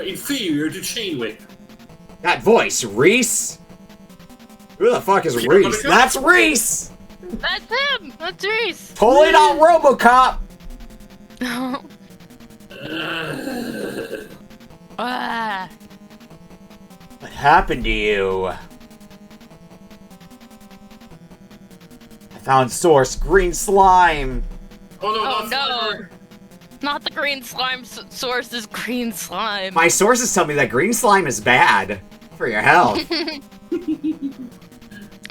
inferior to chain whip. That voice, Reese. Who the fuck is You Reese? wanna go? That's Reese. That's him. That's Reese. Totally not RoboCop. Ah. What happened to you? I found source green slime. Oh no, Oh not no. Slimer. Not the green slime source is green slime. My sources tell me that green slime is bad for your health.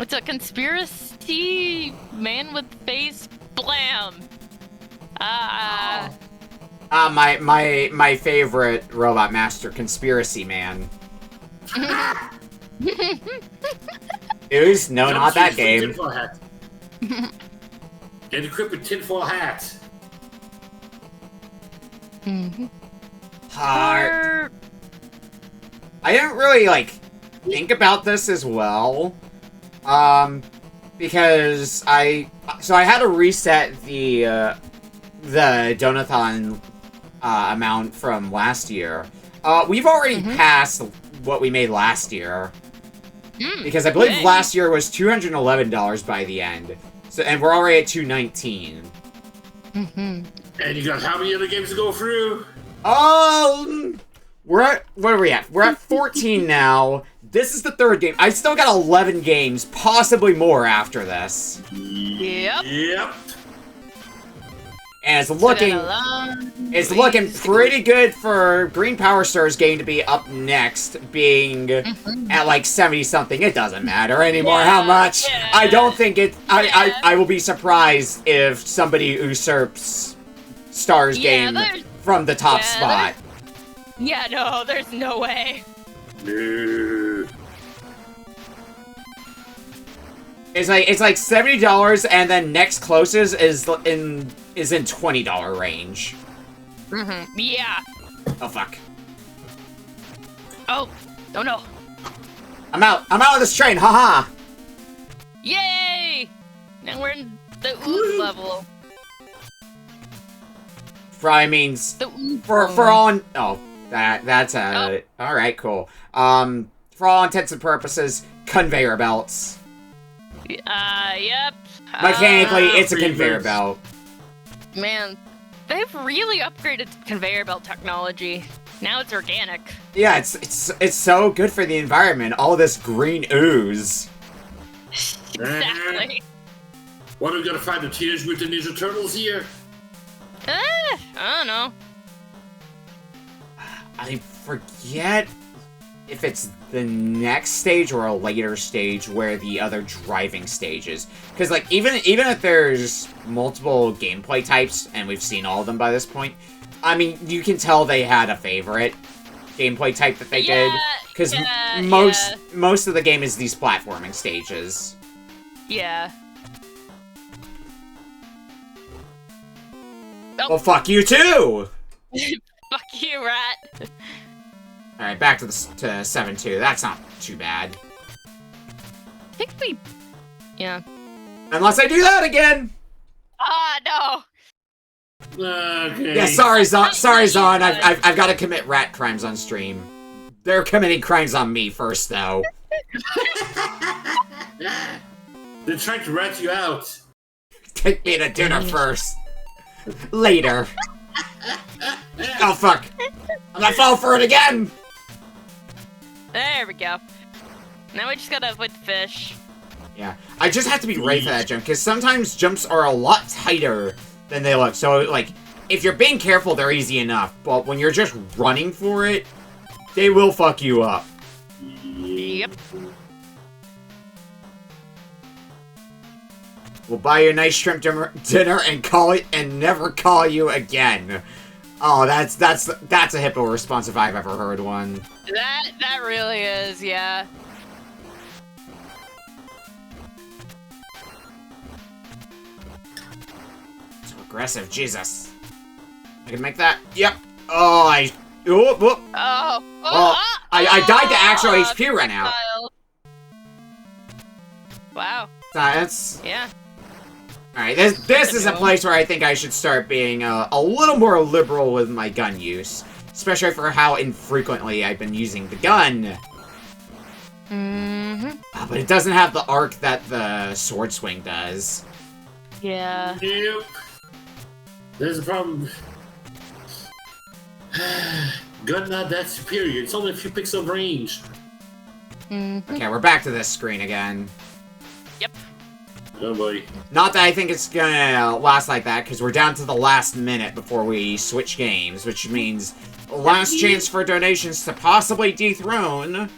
It's a conspiracy man with face blam. My favorite Robot Master, Conspiracy Man. Ooze? No, not that game. Tinfoil hat. Get equipped with tinfoil hat. I didn't really, think about this as well. Because I had to reset the Donathon, amount from last year. We've already passed what we made last year. Because I believe last year was $211 by the end. So, and we're already at $219. And you got how many other games to go through? We're at, what are we at? We're at 14 now. This is the third game. I still got 11 games, possibly more after this. Yep. Yep. And it's looking pretty good for Green Power Stars game to be up next, being at like 70 something. It doesn't matter anymore how much. Yeah. I don't think it. I will be surprised if somebody usurps Stars game from the top spot. Yeah, no, there's no way. It's like $70, and then next closest is in $20 range. Yeah. Oh fuck. Oh no. I'm out of this train. Haha. Yay! Now we're in the ooze level. Probably means The ooze for level. all. Oh, that's all right, cool. For all intents and purposes, conveyor belts. Yep. Mechanically, it's a conveyor belt. Man, they've really upgraded conveyor belt technology. Now it's organic. Yeah, it's so good for the environment. All this green ooze. Exactly. What are we gonna find the Teenage Mutant Ninja Turtles here? I don't know. I forget if it's the next stage or a later stage where the other driving stage is. Because, like, even if there's multiple gameplay types, and we've seen all of them by this point, I mean, you can tell they had a favorite gameplay type that they did. Because most of the game is these platforming stages. Yeah. Well, fuck you too! Fuck you, rat. Alright, back to 7-2. That's not too bad. I think we... Yeah. Unless I do that again! Ah, no! Okay. Yeah, sorry, Zon. I've got to commit rat crimes on stream. They're committing crimes on me first, though. They're trying to rat you out. Take me to dinner first. Later. Oh, fuck. I'm gonna fall for it again! There we go. Now we just gotta avoid the fish. Yeah. I just have to be ready for that jump, because sometimes jumps are a lot tighter than they look. So, like, if you're being careful, they're easy enough. But when you're just running for it, they will fuck you up. Yep. We'll buy you a nice shrimp dinner and call it and never call you again. Oh, that's a hippo response if I've ever heard one. That really is, yeah. So aggressive, Jesus. I can make that. Yep. Oh, whoop. Oh. Well, I died to actual HP right now. Wow. That's... Yeah. Alright, this is a place where I think I should start being a little more liberal with my gun use. Especially for how infrequently I've been using the gun. But it doesn't have the arc that the sword swing does. Yeah. Yep. There's a problem. Gun not that superior. It's only a few pixel range. Okay, we're back to this screen again. Yep. Oh boy. Not that I think it's gonna last like that, because we're down to the last minute before we switch games, which means last chance for donations to possibly dethrone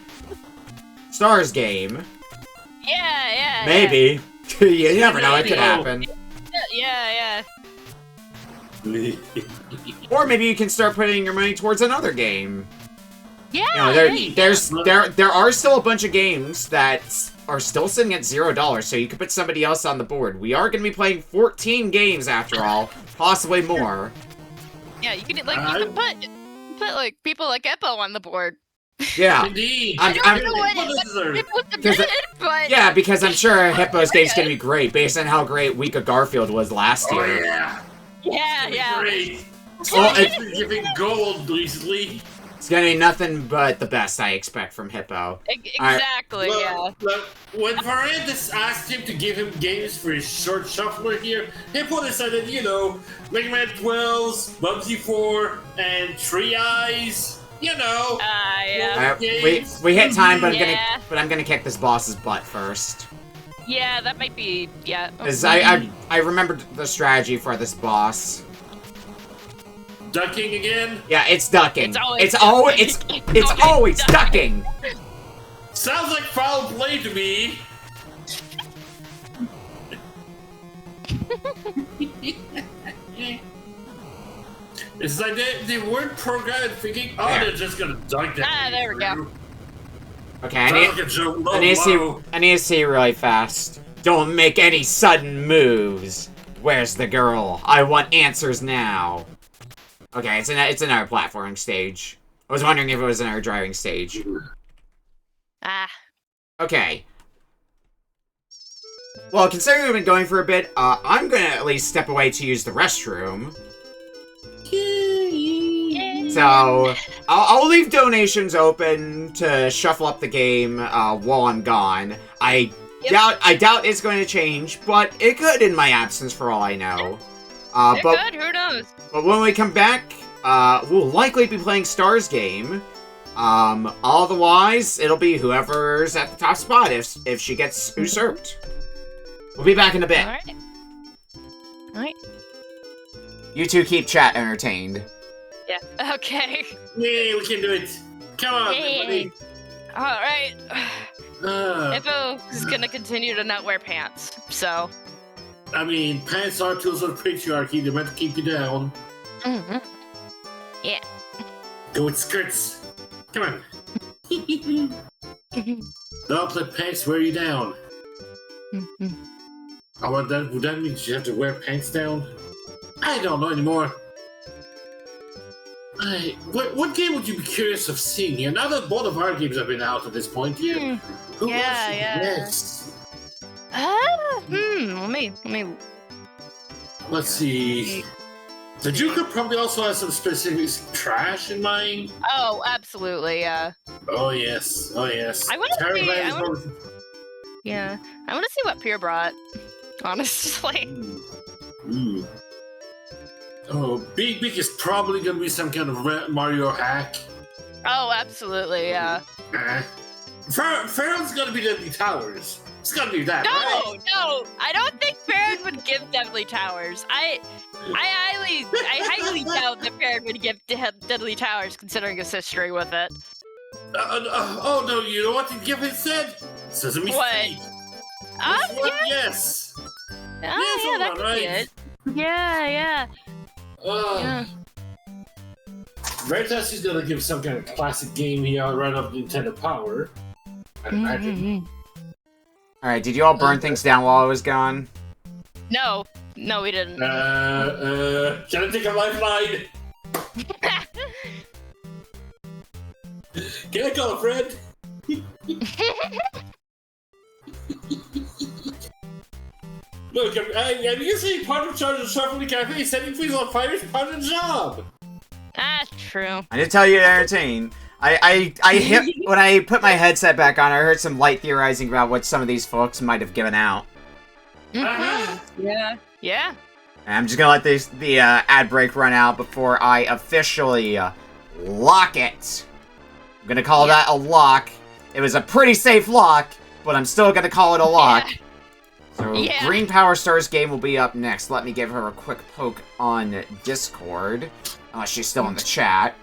Stars Game. Yeah. Maybe. You never know, it could happen. Yeah. Or maybe you can start putting your money towards another game. Yeah. You know, there are still a bunch of games that are still sitting at $0, so you could put somebody else on the board. We are going to be playing 14 games after all, possibly more. Yeah, you can you can put like people like Eppo on the board. Yeah. Indeed. I don't know what Hippo's submitted, but yeah, because I'm sure Hippo's game's going to be great based on how great Week of Garfield was last year. Oh yeah. Yeah. Great. Well, It's been giving gold recently. It's gonna be nothing but the best I expect from Hippo. Exactly, yeah. Look, when Varandas asked him to give him games for his short shuffler here, Hippo decided, Mega Man 12s, Bubsy 4, and Three Eyes. Yeah. We hit time, but I'm gonna kick this boss's butt first. Yeah, that might be Because I remembered the strategy for this boss. Ducking again? Yeah, it's ducking. It's always ducking. Sounds like foul play to me. It's like they weren't programmed thinking, they're just gonna dunk that. there we go. Okay, I need to see really fast. Don't make any sudden moves. Where's the girl? I want answers now. Okay, it's another platforming stage. I was wondering if it was another driving stage. Okay. Well, considering we've been going for a bit, I'm gonna at least step away to use the restroom. So, I'll leave donations open to shuffle up the game while I'm gone. I doubt it's going to change, but it could in my absence for all I know. It could, who knows? But when we come back, we'll likely be playing Stars Game. Otherwise, it'll be whoever's at the top spot if she gets usurped. We'll be back in a bit. Alright. You two keep chat entertained. Yeah, okay. Yay, we can do it. Come on, everybody. Alright. Uh, Hippo is gonna continue to not wear pants, so. I mean, pants are tools of patriarchy. They're meant to keep you down. Mm-hmm. Yeah. Go with skirts. Come on. Don't let pants wear you down. Oh, would that mean you have to wear pants down? I don't know anymore. What game would you be curious of seeing here? Now that both of our games have been out at this point here. Who Yeah, yeah. Next? Let me. Let's see. The Joker probably also has some specific trash in mind. Oh, absolutely, yeah. Oh yes. I want to see. Yeah, I want to see what Pierre brought. Honestly. Oh, Big is probably gonna be some kind of Mario hack. Oh, absolutely, yeah. Farron's gonna be Deadly Towers. It's gotta be that. No, right? no, I don't think Farron would give Deadly Towers. I highly doubt that Farron would give Deadly Towers, considering his history with it. Oh no, you know what to give instead? Sesame What? Street. Yes. Oh, yeah, that could be it. Yeah. Yeah. Veritas is gonna give some kind of classic game here right off Nintendo Power. I'd imagine. Alright, did you all burn things down while I was gone? No, we didn't. Can I take a lifeline? Can I call a friend? Look, I'm usually part of charge of shuffling the cafe. Setting things on fire is part of the job. That's true. I did tell you to entertain. I hit when I put my headset back on. I heard some light theorizing about what some of these folks might have given out. Yeah. And I'm just gonna let the ad break run out before I officially lock it. I'm gonna call that a lock. It was a pretty safe lock, but I'm still gonna call it a lock. Yeah. So Green Power Stars game will be up next. Let me give her a quick poke on Discord. Unless she's still in the chat.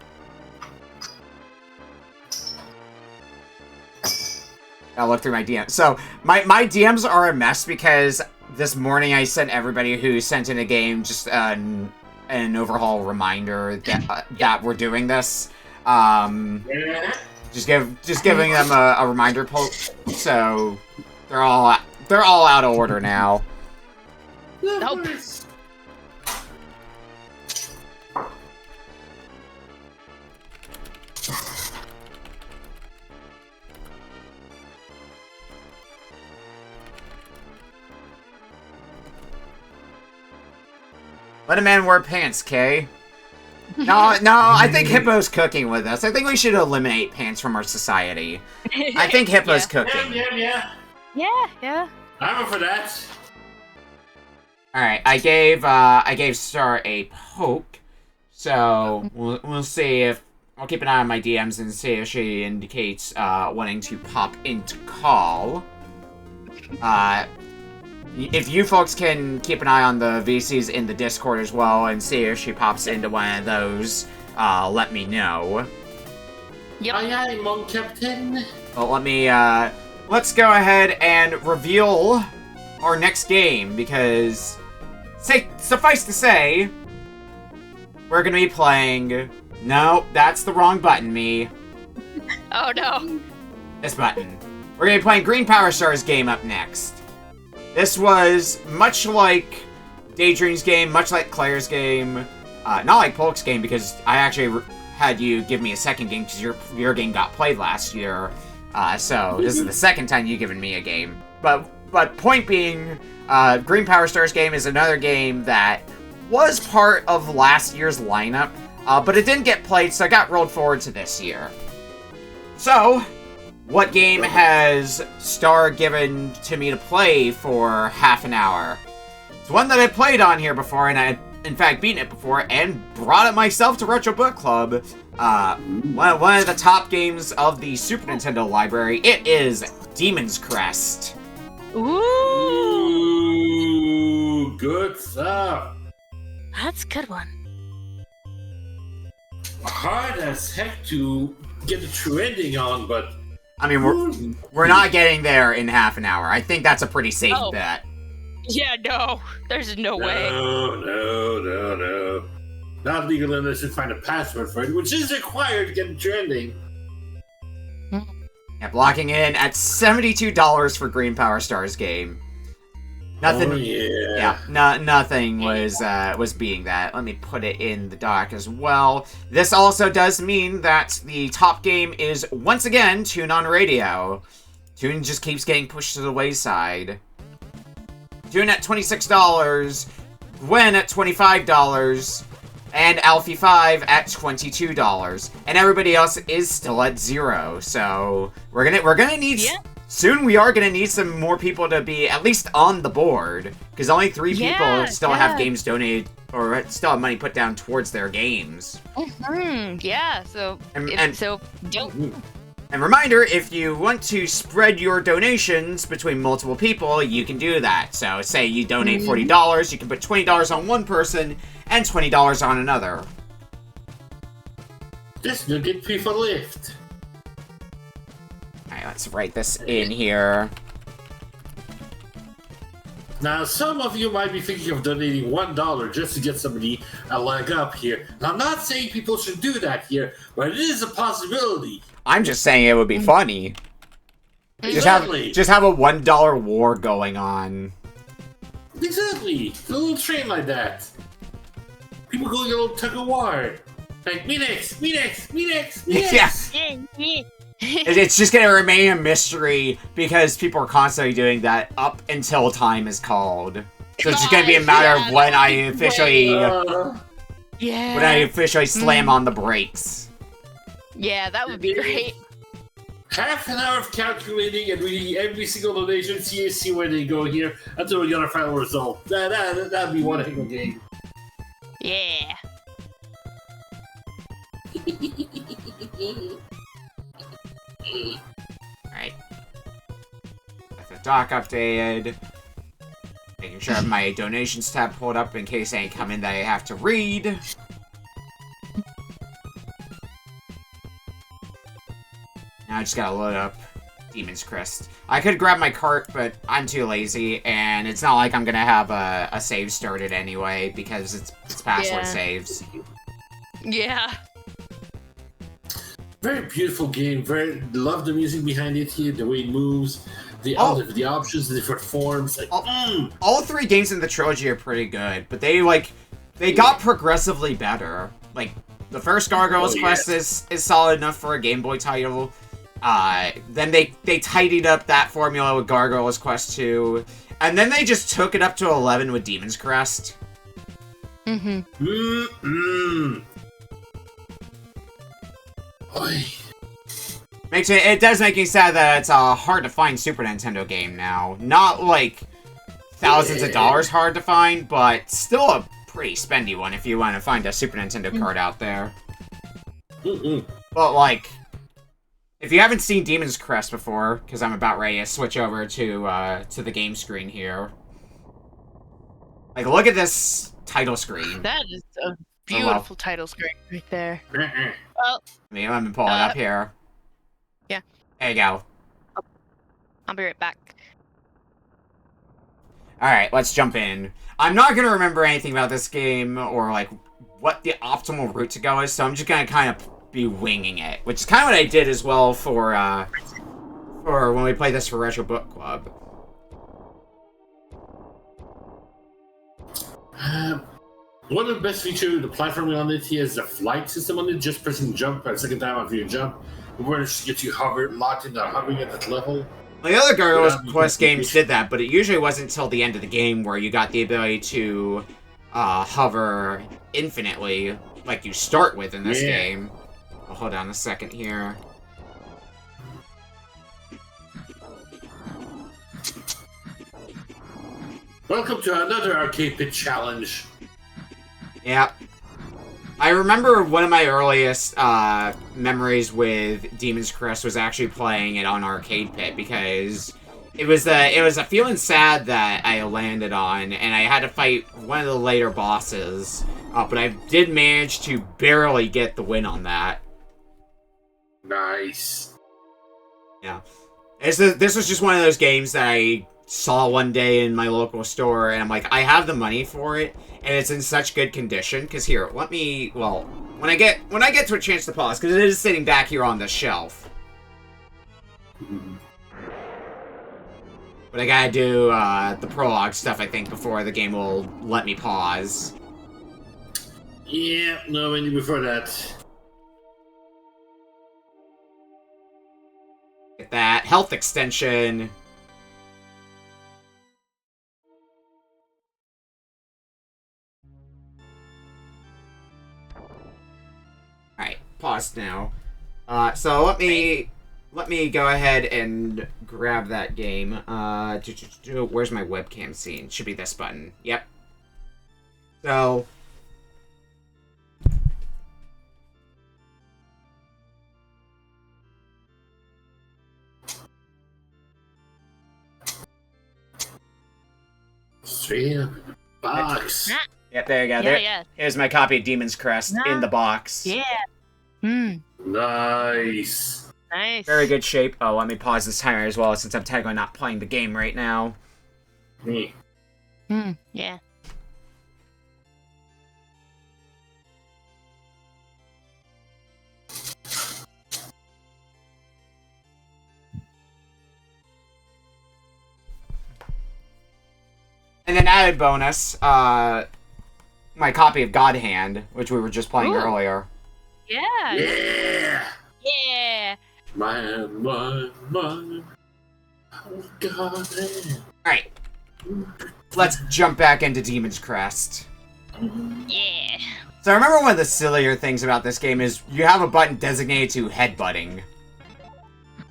I'll look through my DMs. So, my DMs are a mess because this morning I sent everybody who sent in a game just an overhaul reminder that we're doing this. Just giving them a reminder poke. So, they're all out of order now. Nope. Let a man wear pants, Kay. No, I think Hippo's cooking with us. I think we should eliminate pants from our society. I think Hippo's cooking. Yeah. I'm up for that. Alright, I gave Star a poke. So, we'll see if... I'll keep an eye on my DMs and see if she indicates wanting to pop into call. If you folks can keep an eye on the VCs in the Discord as well and see if she pops into one of those, let me know. Yep. Aye, Monk Captain. Well, let's go ahead and reveal our next game, because, suffice to say, we're gonna be playing... No, that's the wrong button, me. Oh no. This button. We're gonna be playing Green Power Stars game up next. This was much like Daydream's game, much like Claire's game, not like Polk's game, because I actually had you give me a second game because your game got played last year. So this is the second time you've given me a game. But point being, Green Power Stars game is another game that was part of last year's lineup, but it didn't get played, so it got rolled forward to this year. So, what game has Star given to me to play for half an hour? It's one that I played on here before, and I, in fact, beaten it before, and brought it myself to Retro Book Club. One of the top games of the Super Nintendo library. It is Demon's Crest. Ooh, good stuff. That's a good one. Hard as heck to get the true ending on, but I mean, we're not getting there in half an hour. I think that's a pretty safe bet. Yeah, no. There's no way. No. Not legal unless you find a password for it, which is required to get trending. Yeah, blocking in at $72 for Green Power Stars game. Nothing. Oh, yeah. Nothing was being that. Let me put it in the doc as well. This also does mean that the top game is once again Toon on radio. Toon just keeps getting pushed to the wayside. Toon at $26, Gwen at $25, and Alfie 5 at $22, and everybody else is still at 0. So we're gonna need. Yeah. Soon we are going to need some more people to be at least on the board, because only 3 people still have games donated, or still have money put down towards their games. Yeah, so... And reminder, if you want to spread your donations between multiple people, you can do that. So say you donate $40, you can put $20 on one person, and $20 on another. This will get people lift. Alright, let's write this in here. Now, some of you might be thinking of donating $1 just to get somebody a leg up here. Now, I'm not saying people should do that here, but it is a possibility. I'm just saying it would be funny. Exactly. Just have a $1 war going on. Exactly. A little train like that. People going a little tug of war. Like, me next. Yeah. It's just gonna remain a mystery because people are constantly doing that up until time is called. So it's just gonna be a matter of when I officially slam on the brakes. Yeah, that would be great. Half an hour of calculating and reading every single donation, see where they go here until we get our final result. That'd be one heck of a game. Yeah. Alright. Got the doc updated. Making sure I have my donations tab pulled up in case any come in that I have to read. Now I just gotta load up Demon's Crest. I could grab my cart, but I'm too lazy, and it's not like I'm gonna have a save started anyway, because it's password saves. Yeah. Very beautiful game. Love the music behind it here, the way it moves, the options, the different forms. Like, all 3 games in the trilogy are pretty good, but they got progressively better. Like the first Gargoyle's Quest is solid enough for a Game Boy title. Then they tidied up that formula with Gargoyle's Quest 2, and then they just took it up to 11 with Demon's Crest. It does make me sad that it's a hard to find Super Nintendo game now. Not like thousands of dollars hard to find, but still a pretty spendy one if you want to find a Super Nintendo card out there. But like, if you haven't seen Demon's Crest before, because I'm about ready to switch over to the game screen here. Like, look at this title screen. That is a beautiful title screen right there. Well, let me pull it up here. Yeah. There you go. I'll be right back. Alright, let's jump in. I'm not going to remember anything about this game or, like, what the optimal route to go is, so I'm just going to kind of be winging it. Which is kind of what I did as well for when we played this for Retro Book Club. One of the best features of the platforming on it here is the flight system on it. Just pressing jump a second time after you jump, where it gets you locked into hovering at that level. Well, the other Gargoyle's Quest games did that, but it usually wasn't until the end of the game where you got the ability to hover infinitely, like you start with in this game. Well, hold on a second here. Welcome to another Arcade Pit challenge. Yep. I remember one of my earliest memories with Demon's Crest was actually playing it on Arcade Pit because it was a feeling sad that I landed on, and I had to fight one of the later bosses, but I did manage to barely get the win on that. Nice. Yeah. This was just one of those games that I saw one day in my local store, and I'm like, I have the money for it, and it's in such good condition. Because here, let me. Well, when I get to a chance to pause, because it is sitting back here on the shelf. But I gotta do the prologue stuff, I think, before the game will let me pause. Yeah, no, I need before that. Get that health extension. Alright, paused now. So let me go ahead and grab that game. Where's my webcam scene? Should be this button. Yep. So Straight up box. Yep, there you go. Yeah, There, yeah. Here's my copy of Demon's Crest in the box. Yeah. Hmm. Nice. Nice. Very good shape. Oh, let me pause this timer as well, since I'm technically not playing the game right now. Me. Hmm. Yeah. And then added bonus, my copy of God Hand, which we were just playing Ooh. earlier. Yeah. Yeah. Yeah. Man. Oh, God. Alright. Let's jump back into Demon's Crest. Yeah. So I remember one of the sillier things about this game is you have a button designated to headbutting.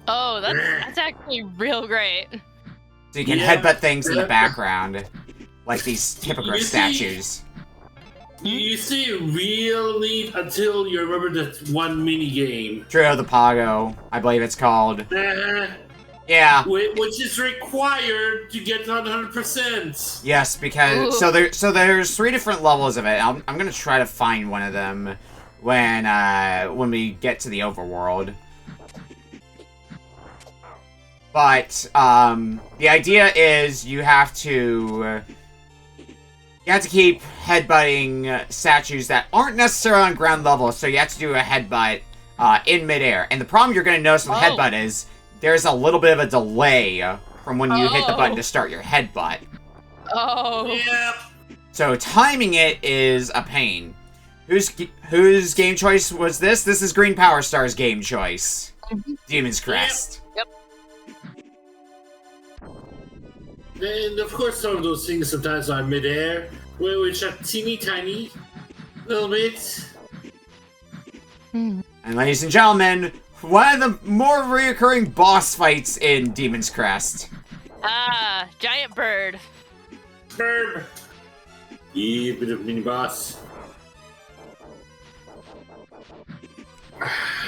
Oh, that's actually real great. So you can Yeah. headbutt things in the background. Like these hippogriff You see- statues. You see real neat until you remember that one mini game. Trio of the Pago, I believe it's called. Yeah. Which is required to get 100%. Yes, because so there's 3 different levels of it. I'm gonna try to find one of them when we get to the overworld. But the idea is you have to keep headbutting statues that aren't necessarily on ground level. So you have to do a headbutt in midair. And the problem you're gonna notice with headbutt is there's a little bit of a delay from when you hit the button to start your headbutt. Oh. Yep. So timing it is a pain. Whose game choice was this? This is Green Power Star's game choice. Demon's Crest. Yep. And of course, some of those things sometimes are midair, which are teeny tiny, little bit. And ladies and gentlemen, one of the more reoccurring boss fights in Demon's Crest. Ah, giant bird. Bird. Yeah, bit of mini boss.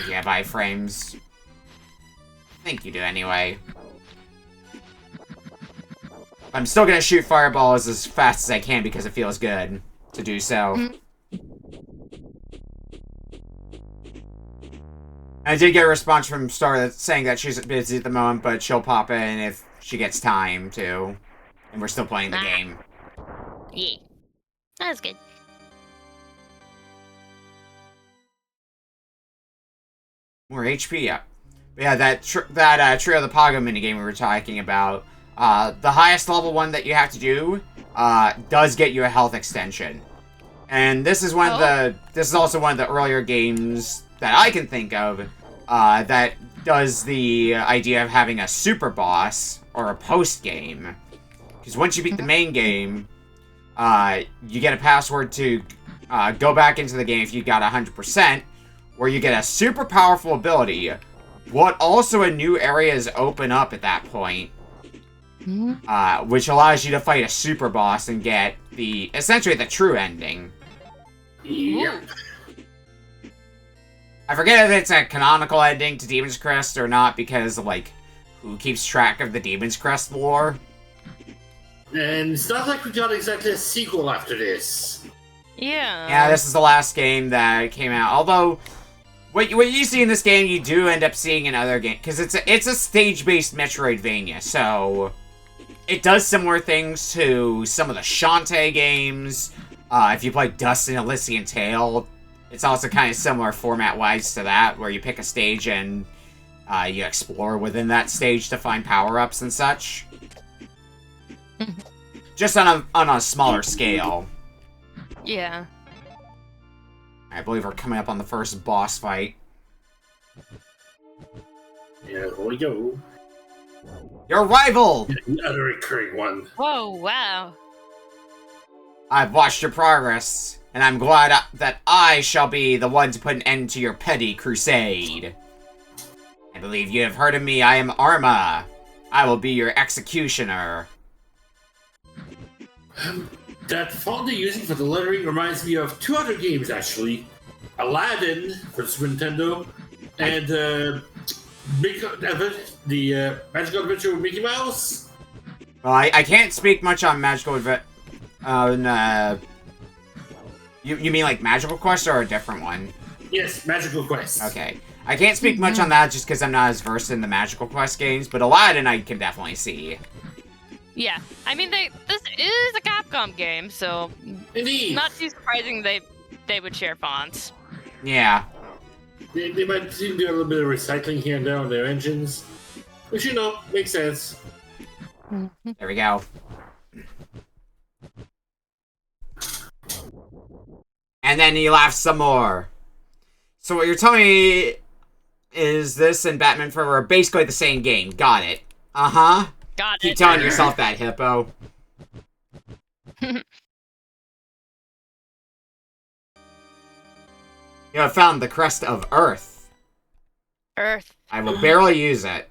Yeah, by frames. I think you do anyway. I'm still gonna shoot fireballs as fast as I can because it feels good to do so. I did get a response from Star that's saying that she's busy at the moment, but she'll pop in if she gets time to. And we're still playing the game. Yeah. That's good. More HP, yeah. But yeah, that Trio of the Pago minigame we were talking about, the highest level one that you have to do, does get you a health extension. And this is this is also one of the earlier games that I can think of, that does the idea of having a super boss, or a post-game. Because once you beat the main game, you get a password to go back into the game if you got 100%, where you get a super powerful ability, but also a new areas open up at that point, which allows you to fight a super boss and get essentially the true ending. Yep. I forget if it's a canonical ending to Demon's Crest or not, because, like, who keeps track of the Demon's Crest lore? And it's not like we got exactly a sequel after this. Yeah. Yeah, this is the last game that came out. Although, what you see in this game, you do end up seeing in other games, because it's a stage-based Metroidvania, so it does similar things to some of the Shantae games. If you play Dust and Elysian Tale, it's also kind of similar format-wise to that, where you pick a stage and you explore within that stage to find power-ups and such. Just on a smaller scale. Yeah. I believe we're coming up on the first boss fight. Yeah, here we go. Your rival! Another recurring one. Whoa, wow. I've watched your progress, and I'm glad that I shall be the one to put an end to your petty crusade. I believe you have heard of me. I am Arma. I will be your executioner. That font they're using for the lettering reminds me of two other games, actually. Aladdin for the Super Nintendo, and the Magical Adventure with Mickey Mouse. Well, I can't speak much on Magical Adventure. You mean like Magical Quest or a different one? Yes, Magical Quest. Okay. I can't speak much on that just because I'm not as versed in the Magical Quest games, but Aladdin I can definitely see. Yeah, I mean, this is a Capcom game, so Indeed. Not too surprising they would share fonts. Yeah. They might do a little bit of recycling here and there on their engines, which, you know, makes sense. There we go. And then he laughs some more. So what you're telling me is this and Batman Forever are basically the same game. Got it. Uh-huh. Got it. Keep telling yourself that, Hippo. You have found the crest of Earth. Earth. I will barely use it.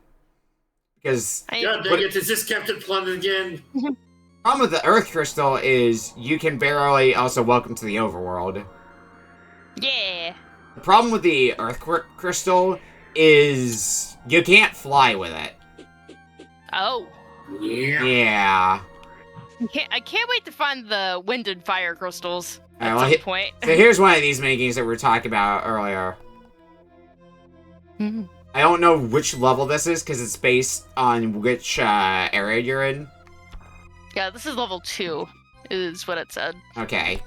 Because... God dang it, is this Captain Planet again? Problem with the Earth Crystal is you can barely also welcome to the overworld. Yeah. The problem with the Earth Crystal is you can't fly with it. Oh. Yeah. Yeah. I can't wait to find the wind and fire crystals at Alright, well, some point. So here's one of these minigames that we were talking about earlier. I don't know which level this is because it's based on which area you're in. Yeah, this is level 2, is what it said. Okay.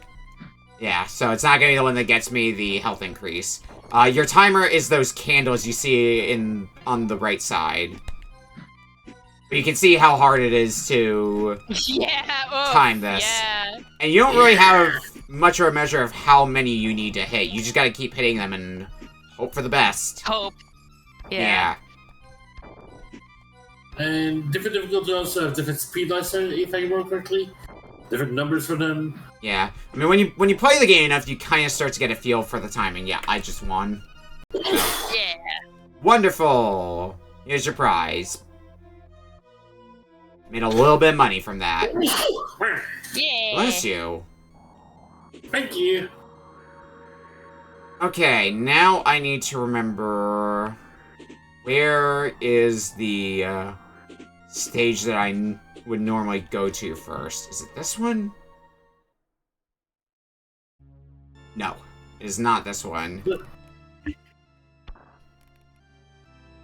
Yeah, so it's not gonna be the one that gets me the health increase. Your timer is those candles you see on the right side. But you can see how hard it is to time this. Yeah. And you don't really have much of a measure of how many you need to hit. You just gotta keep hitting them and hope for the best. Hope. Yeah. And different difficulties also have different speed lines, if I remember correctly. Different numbers for them. Yeah. I mean, when you play the game enough, you kind of start to get a feel for the timing. Yeah, I just won. Yeah. Wonderful. Here's your prize. Made a little bit of money from that. Yeah. Bless you. Thank you. Okay, now I need to remember... Where is the stage that I would normally go to first? Is it this one? No, it is not this one.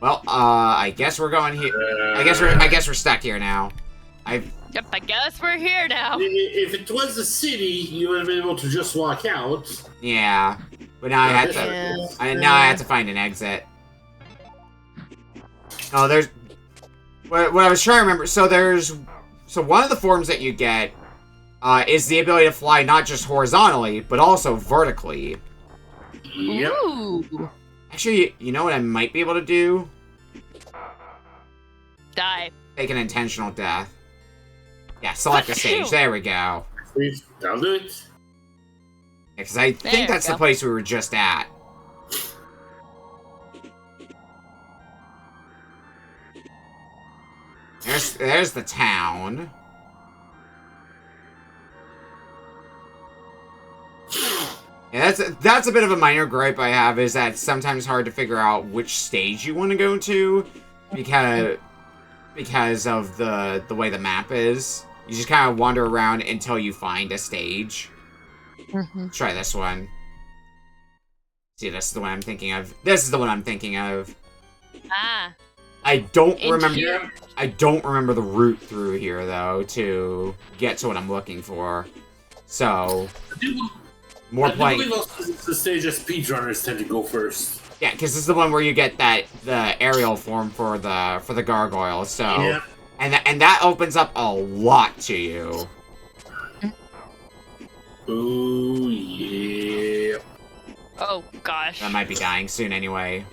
Well, I guess we're going here. I guess we're stuck here now. Yep, I guess we're here now. If it was the city, you would have been able to just walk out. Yeah, but now I had to. Now I have to find an exit. Oh, there's. What I was trying to remember. So one of the forms that you get is the ability to fly not just horizontally but also vertically. Yep. Ooh. Actually, you know what I might be able to do? Die. Take an intentional death. Yeah, select a stage. There we go. Please, I'll do it. Because I think that's the place we were just at. There's the town. Yeah, that's a bit of a minor gripe I have, is that it's sometimes hard to figure out which stage you want to go to because of the way the map is. You just kind of wander around until you find a stage. Let's try this one. See, this is the one I'm thinking of. This is the one I'm thinking of. Ah. I don't In remember. here. I don't remember the route through here though to get to what I'm looking for. So more I do playing. believe also the stage that speedrunners tend to go first. Yeah, because this is the one where you get the aerial form for the gargoyle. So Yeah. and that opens up a lot to you. Oh yeah. Oh gosh. I might be dying soon anyway.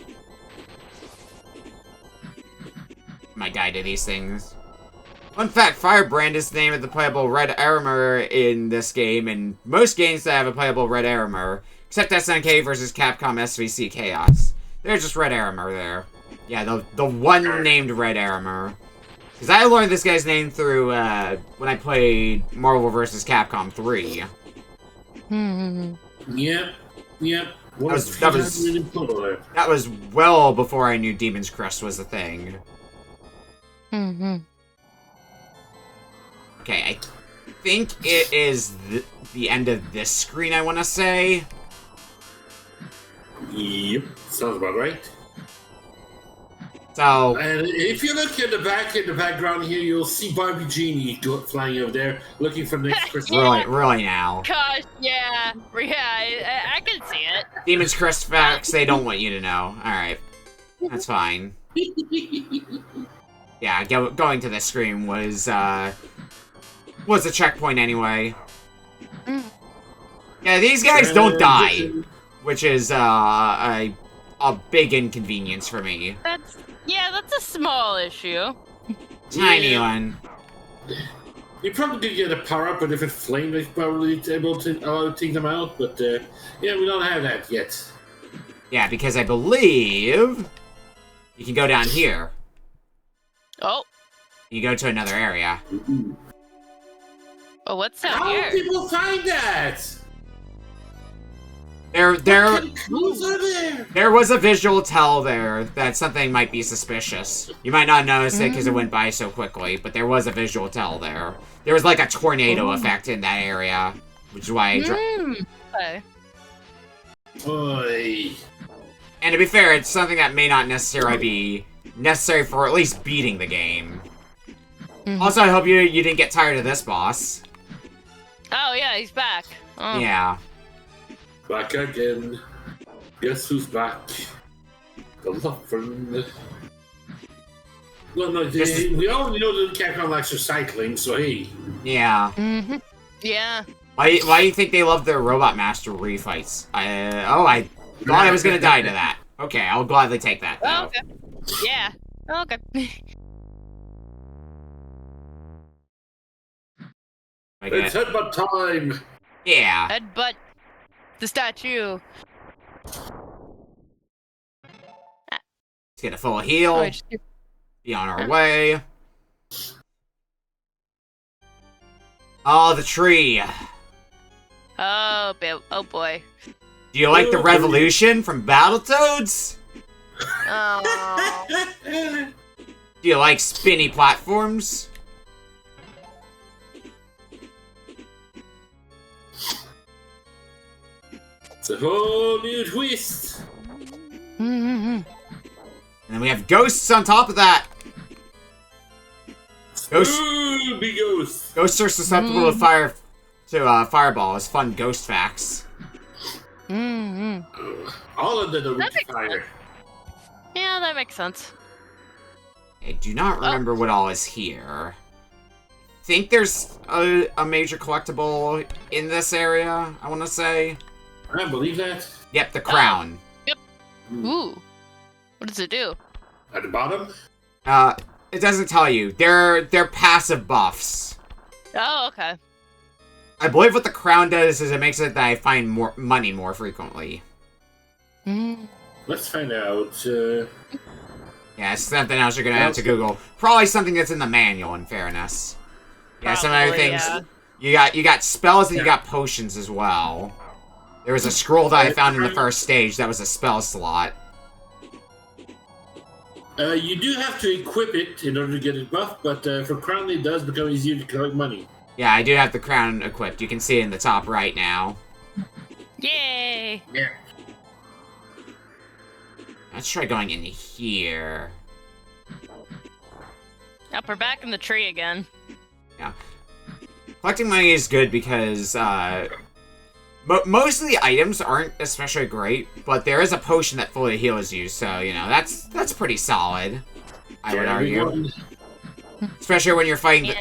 Might die to these things. Fun fact, Firebrand is the name of the playable red armor in this game, and most games that have a playable red armor, except SNK versus Capcom SVC Chaos. They're just red armor there. Yeah, the one named red armor. Because I learned this guy's name through, when I played Marvel vs. Capcom 3. Yep. That was well before I knew Demon's Crest was a thing. Okay, I think it is the end of this screen, I want to say. Yep, sounds about right. So, and if you look in the background here, you'll see Barbie Genie flying over there, looking for the next Christmas. really now. Gosh, yeah. Yeah, I can see it. Demon's Crest facts they don't want you to know. Alright. That's fine. Yeah, going to this screen was a checkpoint anyway. Yeah, these guys don't die, which is a big inconvenience for me. That's a small issue. Tiny one. You probably could get a power-up, a different flame that's probably able to take them out, but yeah, we don't have that yet. Yeah, because I believe you can go down here. Oh. You go to another area. Oh, what's down How here? do people find that? There was a visual tell there that something might be suspicious. You might not notice it because it went by so quickly, but there was a visual tell there. There was like a tornado effect in that area, which is why I Okay. Oy. And to be fair, it's something that may not necessarily be necessary for at least beating the game. Also, I hope you didn't get tired of this boss. Oh yeah, he's back. Oh. Yeah. Back again. Guess who's back? The love friend. Well, no, we already know that Capcom likes recycling, so hey. Yeah. Yeah. Why do you think they love their Robot Master refights? I thought I was gonna die to that. Okay, I'll gladly take that, though. Oh, okay. Yeah. Okay. It's headbutt time! Yeah. Headbutt the statue. Let's get a full heal. Oh, Be on our way. Oh, the tree. Oh boy. Do you like the revolution from Battletoads? Oh. Do you like spinny platforms? It's a whole new twist. And then we have ghosts on top of that. Ghosts. Ooh, big ghosts. Ghosts are susceptible to fireballs. Fun ghost facts. All of them are weak to fire. Yeah, that makes sense. I do not remember what all is here. I think there's a major collectible in this area, I want to say. I believe that. Yep, the crown. Yep. Ooh. What does it do? At the bottom? It doesn't tell you. They're passive buffs. Oh, okay. I believe what the crown does is it makes it that I find more money more frequently. Let's find out. Yeah, it's something else you're gonna have to Google. Probably something that's in the manual, in fairness. Yeah, some other things. Yeah. You got spells and you got potions as well. There was a scroll that I found in the first stage that was a spell slot. You do have to equip it in order to get it buffed, but for crown it does become easier to collect money. Yeah, I do have the crown equipped. You can see it in the top right now. Yay! Yeah. Let's try going in here. Yep, we're back in the tree again. Yeah. Collecting money is good because, most of the items aren't especially great, but there is a potion that fully heals you, so, you know, that's pretty solid, I would argue. Especially when you're fighting,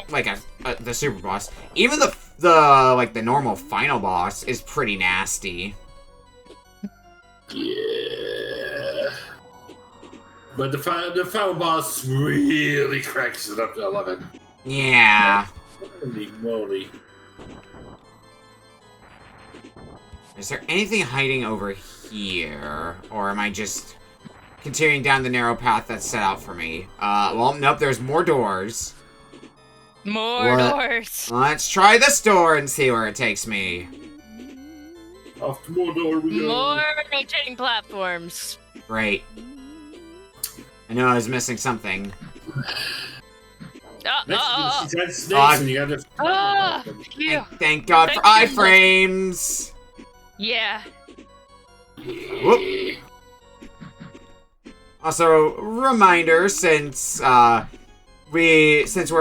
the super boss. Even the normal final boss is pretty nasty. Yeah. But the final boss really cracks it up to 11. Yeah. Holy moly. Is there anything hiding over here? Or am I just continuing down the narrow path that's set out for me? Well, nope, there's more doors. More doors. Let's try this door and see where it takes me. Off to more door we go. More rotating platforms. Great. I know I was missing something. Thank God for iframes! Yeah. Whoop. Also, reminder, since we're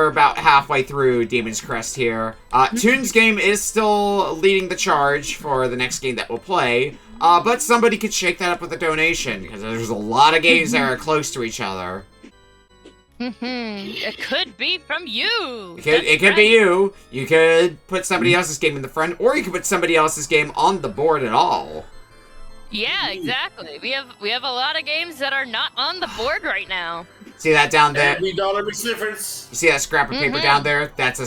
about halfway through Demon's Crest here, Toon's game is still leading the charge for the next game that we'll play, but somebody could shake that up with a donation, because there's a lot of games that are close to each other. It could be from you. It could be you. You could put somebody else's game in the front, or you could put somebody else's game on the board at all. Yeah, exactly. We have a lot of games that are not on the board right now. See that down there? $1 makes a difference. You see that scrap of paper down there? That's a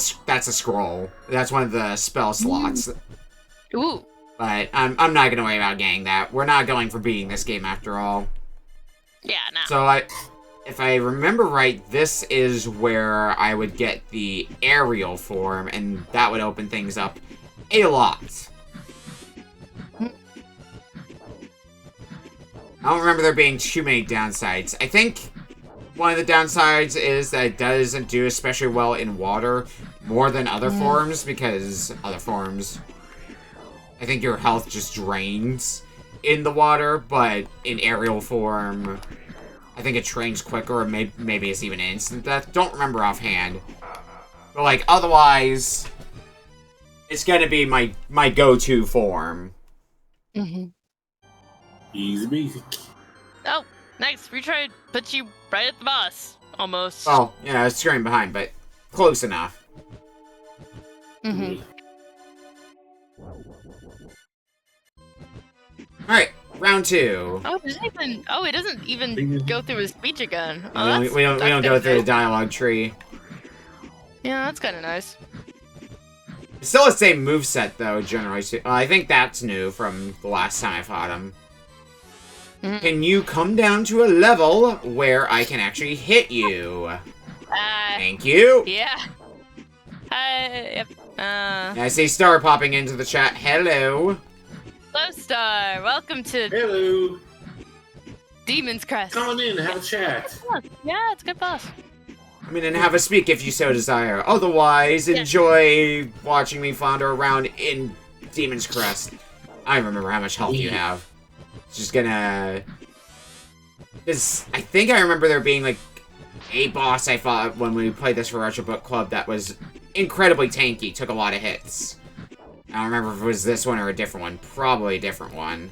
scroll. That's one of the spell slots. Ooh. But I'm not gonna worry about getting that. We're not going for beating this game after all. Yeah, no. So if I remember right, this is where I would get the aerial form, and that would open things up a lot. I don't remember there being too many downsides. I think one of the downsides is that it doesn't do especially well in water more than other forms, because other forms, I think your health just drains in the water, but in aerial form, I think it trains quicker, or maybe it's even instant death. Don't remember offhand. But, like, otherwise, it's gonna be my go-to form. Easy peasy. Oh, nice. We tried to put you right at the boss, almost. Oh, yeah, I was scurrying behind, but close enough. Alright, round 2. Oh, it doesn't even go through his speech again. Oh, we don't go through the dialogue tree. Yeah, that's kind of nice. It's still the same moveset, though, generally. I think that's new from the last time I fought him. Can you come down to a level where I can actually hit you? Thank you. Yeah. Yep. I see Star popping into the chat. Hello. Hello, Star. Welcome to... Hello. Demon's Crest. Come on in, have a chat. Yeah, it's a good boss. Come in and have a speak if you so desire. Otherwise, enjoy watching me flounder around in Demon's Crest. I remember how much health you have. It's just gonna... I think I remember there being, like, a boss I fought when we played this for Retro Book Club that was incredibly tanky, took a lot of hits. I don't remember if it was this one or a different one. Probably a different one.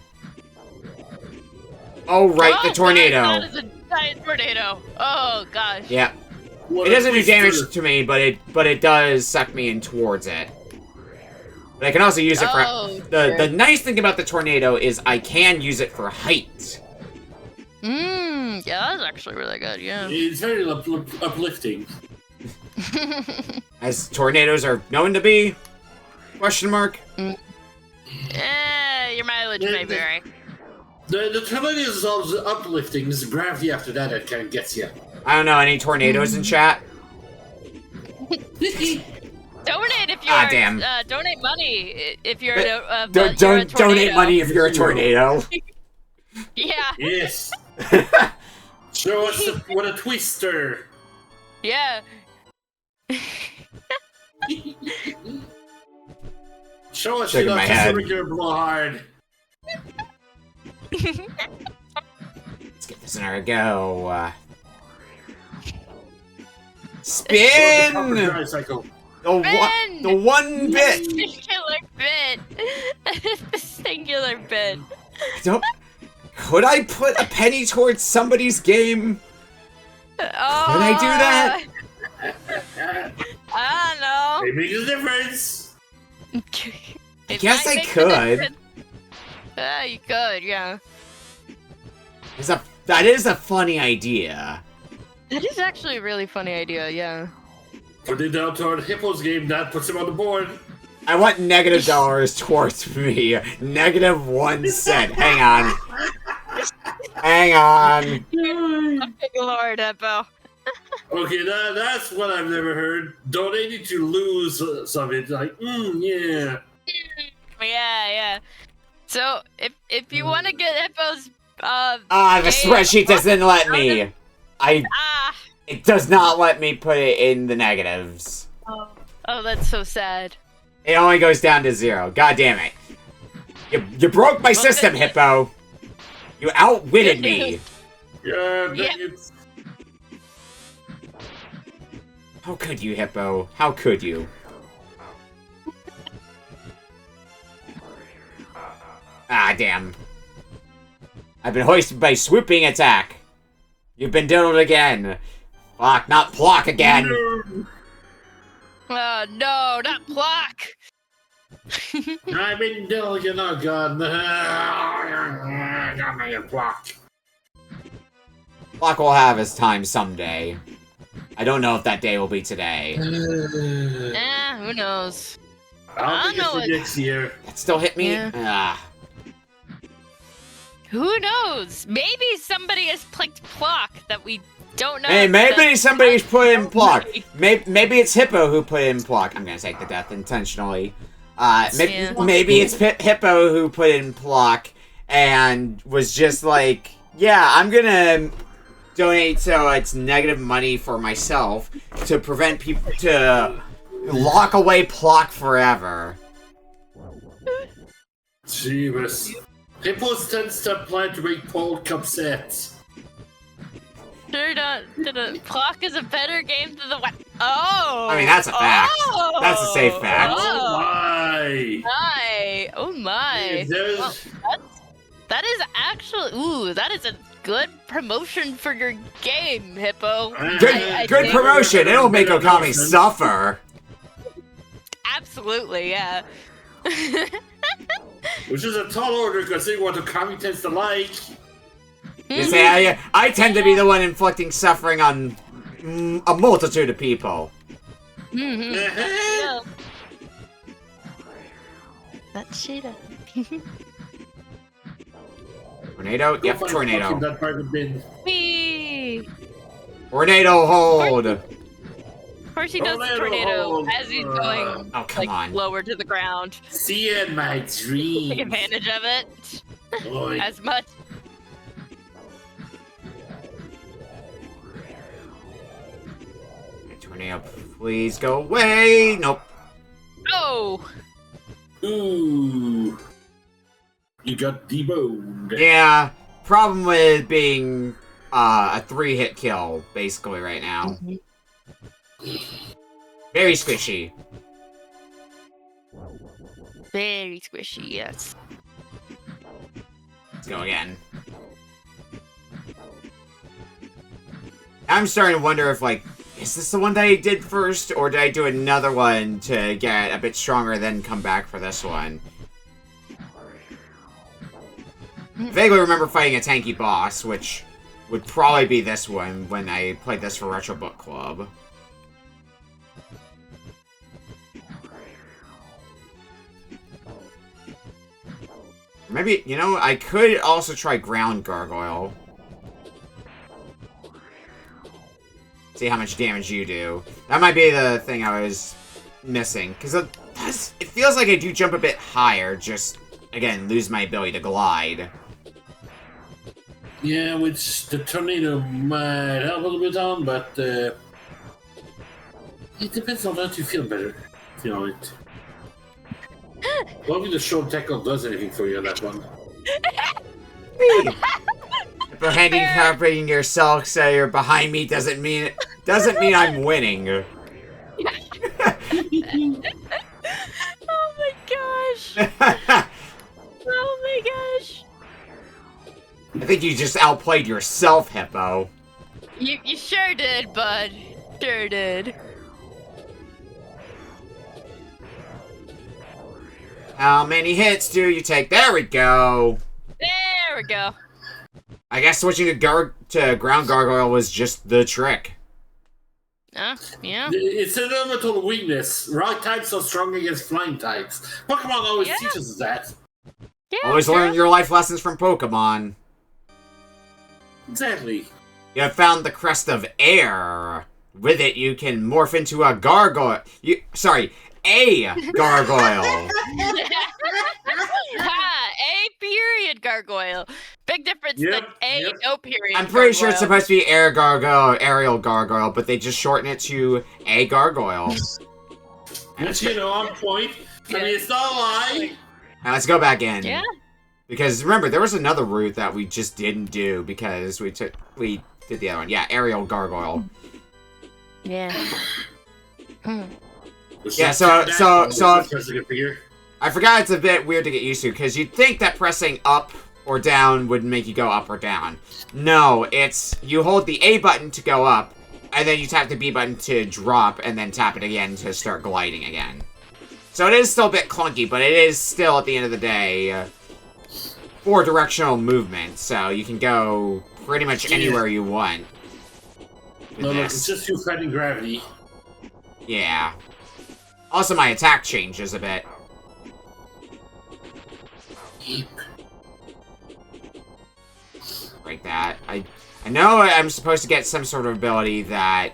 Oh, right, the tornado. That is a giant tornado. Oh, gosh. Yeah. It doesn't do damage to me, but it does suck me in towards it. But I can also use it for... The nice thing about the tornado is I can use it for height. Yeah, that's actually really good, yeah. It's very uplifting. As tornadoes are known to be? Question mark? Your mileage may vary. The tornado is always uplifting. It's the gravity after that kind of gets you. I don't know, any tornadoes in chat? Donate if you're... damn. Donate money if you're a Donate money if you're a tornado. Yeah. Yes. Show us what a twister. Yeah. Show us Shaking my head. your blow hard. Let's get this in our go. Spin! Cycle. The one bit! Singular bit. The singular bit. Could I put a penny towards somebody's game? Oh, Could I do that? I don't know. It makes a difference. I guess I could. You could, yeah. That is a funny idea. That is actually a really funny idea, yeah. Put it down toward Hippo's game, that puts him on the board. I want $- towards me. -1 cent. Hang on. Hang on. Big Lord, Hippo. Okay, that's what I've never heard. Donating to lose something. Like, yeah. Yeah. So, if you want to get Hippo's, the spreadsheet doesn't let me. It does not let me put it in the negatives. Oh, that's so sad. It only goes down to 0. God damn it. You broke my system, Hippo. You outwitted me. Yeah, How could you, Hippo? How could you? Ah, damn. I've been hoisted by swooping attack. You've been diddled again. Fuck, not Plock again. Oh, no, not Block. I've been diddled, you know, God. Got me a block. Plock will have his time someday. I don't know if that day will be today. Who knows? I don't know. Next year. That still hit me? Yeah. Who knows? Maybe somebody has clicked Plock that we don't know. Hey, maybe somebody's put in Plock. Maybe it's Hippo who put in Plock. I'm gonna take the death intentionally. Maybe it's Hippo who put in Plock and was just like, yeah, I'm gonna donate so it's negative money for myself to prevent people to lock away Plock forever. Jeebus. Hippo's 10-step plan to make Paul upset. Sure not. Plock is a better game than the one. Oh! I mean, that's a fact. That's a safe fact. Oh my! Oh my! Well, that is actually... Ooh, that is a good promotion for your game, Hippo. Good promotion. It'll make Okami suffer. Absolutely, yeah. Which is a tall order, considering what Okami tends to like. You say, I tend to be the one inflicting suffering on a multitude of people. Yeah. That's Sheeta. Tornado? Yep, tornado. That private bin. Whee! Tornado hold! Of course he does the tornado as he's going lower to the ground. See it in my dreams. Take advantage of it. As much. Tornado, please go away! Nope. Oh! Ooh. You got deboned. Yeah, problem with being a 3-hit kill, basically, right now. Very squishy. Very squishy, yes. Let's go again. I'm starting to wonder if, like, is this the one that I did first, or did I do another one to get a bit stronger, then come back for this one? I vaguely remember fighting a tanky boss, which would probably be this one when I played this for Retro Book Club. Maybe, you know, I could also try Ground Gargoyle. See how much damage you do. That might be the thing I was missing. Because it feels like I do jump a bit higher, just, again, lose my ability to glide. Yeah, which the tornado might help a little bit on, but it depends on how you feel better. You know it. Long as the short tackle does anything for you on that one. But handicapping yourself so you're behind me doesn't mean I'm winning. Oh my gosh. Oh my gosh. I think you just outplayed yourself, Hippo. You sure did, bud. Sure did. How many hits do you take? There we go. There we go. I guess switching to ground gargoyle was just the trick. Yeah. It's an elemental weakness. Rock types are strong against flying types. Pokemon always teaches us that. Yeah, Always learn your life lessons from Pokemon. Exactly. You have found the crest of air. With it, you can morph into a gargoyle. A gargoyle. A period gargoyle. Big difference than no period. I'm pretty sure it's supposed to be air gargoyle, aerial gargoyle, but they just shorten it to a gargoyle. Which, on point. I mean, it's not a lie. Now let's go back in. Yeah. Because remember, there was another route that we just didn't do because we did the other one. Yeah, aerial gargoyle. Yeah. Yeah, so I forgot it's a bit weird to get used to because you'd think that pressing up or down would make you go up or down. No, it's you hold the A button to go up, and then you tap the B button to drop, and then tap it again to start gliding again. So it is still a bit clunky, but it is still, at the end of the day, 4-directional movement, so you can go pretty much anywhere you want. No, look, it's just you fighting gravity. Yeah. Also, my attack changes a bit. Like that. I know I'm supposed to get some sort of ability that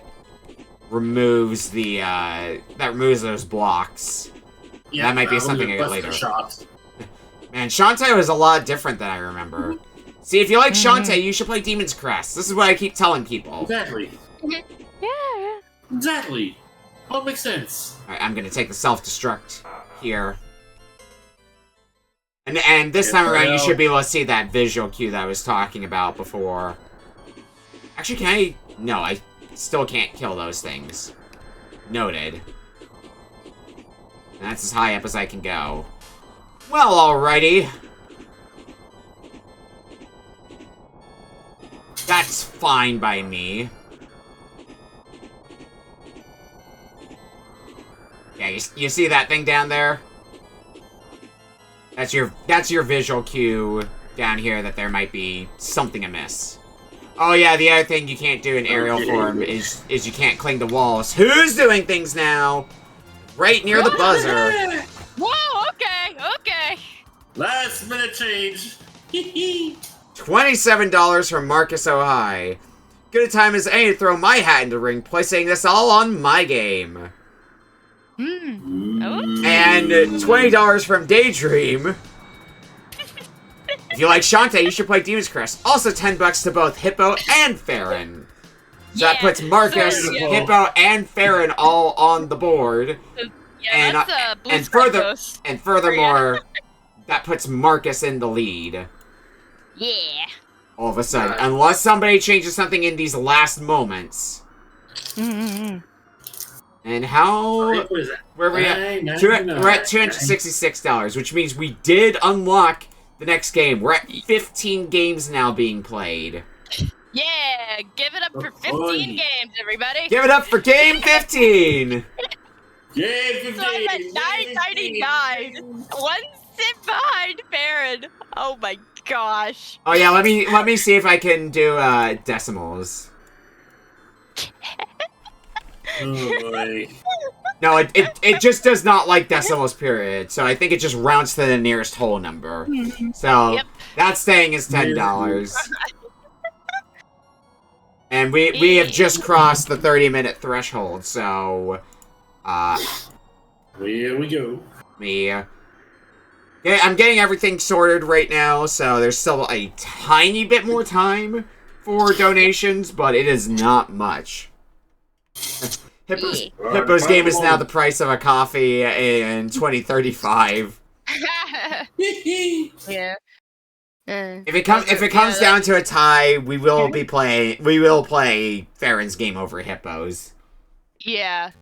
removes the, removes those blocks. Yeah, that might be something I get later. Man, Shantae was a lot different than I remember. See, if you like Shantae, you should play Demon's Crest. This is what I keep telling people. Exactly. Yeah. Exactly. All makes sense. Alright, I'm gonna take the self-destruct here. And this time around, you should be able to see that visual cue that I was talking about before. Actually, can I? No, I still can't kill those things. Noted. And that's as high up as I can go. Well, alrighty. That's fine by me. Yeah, you see that thing down there? That's your visual cue down here that there might be something amiss. Oh yeah, the other thing you can't do in aerial form is you can't cling to walls. Who's doing things now? Right near the buzzer. Whoa, okay. Last minute change. $27 from Marcus O'High. Good a time as any to throw my hat in the ring, placing this all on my game. And $20 from Daydream. If you like Shantae, you should play Demon's Crest. Also $10 to both Hippo and Farron. So that puts Marcus, Hippo, and Farron all on the board. Yeah, and furthermore, that puts Marcus in the lead. Yeah. All of a sudden, unless somebody changes something in these last moments. And how? Where are we at? We're at $266, which means we did unlock the next game. We're at 15 games now being played. Yeah, give it up for 15 games, everybody. Give it up for game 15. Game 15. So I'm at 999. One sit behind Farron. Oh my gosh. Oh yeah, let me see if I can do decimals. Oh boy. No, it just does not like decimals, period. So I think it just rounds to the nearest whole number. So that staying is $10. And we have just crossed the 30-minute threshold, so here we go. Yeah, I'm getting everything sorted right now, so there's still a tiny bit more time for donations, but it is not much. Hippo's game is now the price of a coffee in 2035. Yeah. If it comes down to a tie, we will play Farron's game over Hippos. Yeah.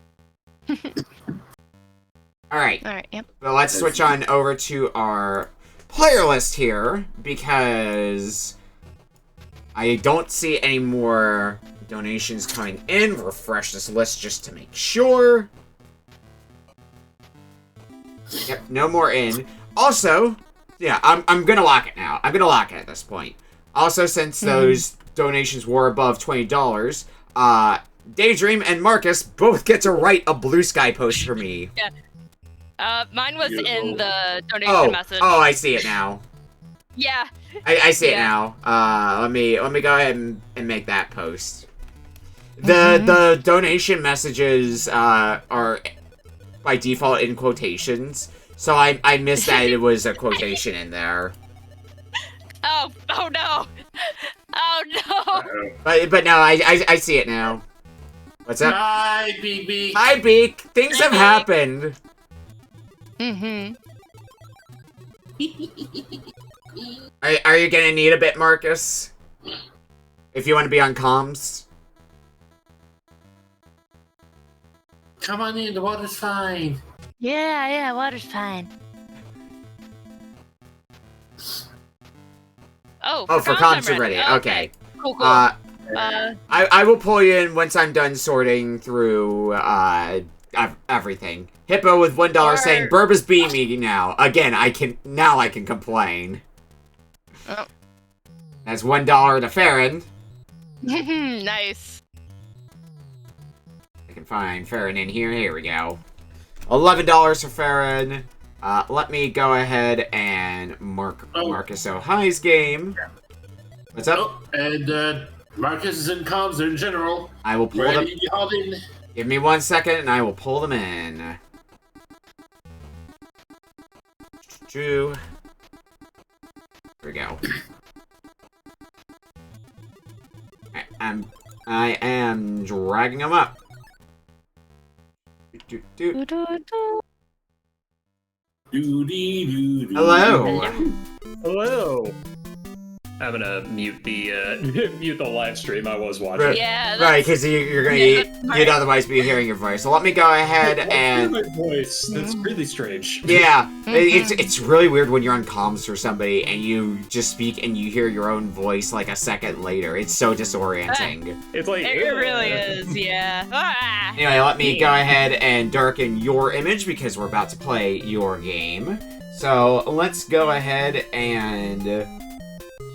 Alright. Alright, yep. Well, let's switch on over to our player list here, because I don't see any more donations coming in. Refresh this list just to make sure. Yep, no more in. Also, yeah, I'm gonna lock it now. I'm gonna lock it at this point. Also, since those donations were above $20, Daydream and Marcus both get to write a Blue Sky post for me. Yeah. Mine was in the donation message. Oh, I see it now. Yeah. I see it now. Let me go ahead and make that post. The donation messages are by default in quotations, so I missed that it was a quotation in there. Oh no! Oh no! But no, I see it now. What's up? Hi, BB. Hi, Beak. Things have happened. Are you gonna need a bit, Marcus? If you want to be on comms. Come on in, the water's fine. Yeah, water's fine. Oh, for comms you're ready. Okay. Cool. I will pull you in once I'm done sorting through everything. Hippo with $1 saying Burb is beating me now. Again, I can complain. Oh. That's $1 to Farron. Nice. I can find Farron in here. Here we go. $11 for Farron. Let me go ahead and mark Marcus O'High's game. What's up? Oh, and Marcus is in comms in general. I will pull them. Give me 1 second and I will pull them in. Here we go. I am dragging them up. Hello. Hello. I'm gonna mute the live stream. I was watching. Yeah. Right, because you'd otherwise be hearing your voice. So let me go ahead and. My voice. That's really strange. Yeah, it's really weird when you're on comms for somebody and you just speak and you hear your own voice like a second later. It's so disorienting. It's like it really is. Yeah. Anyway, let me go ahead and darken your image because we're about to play your game. So let's go ahead and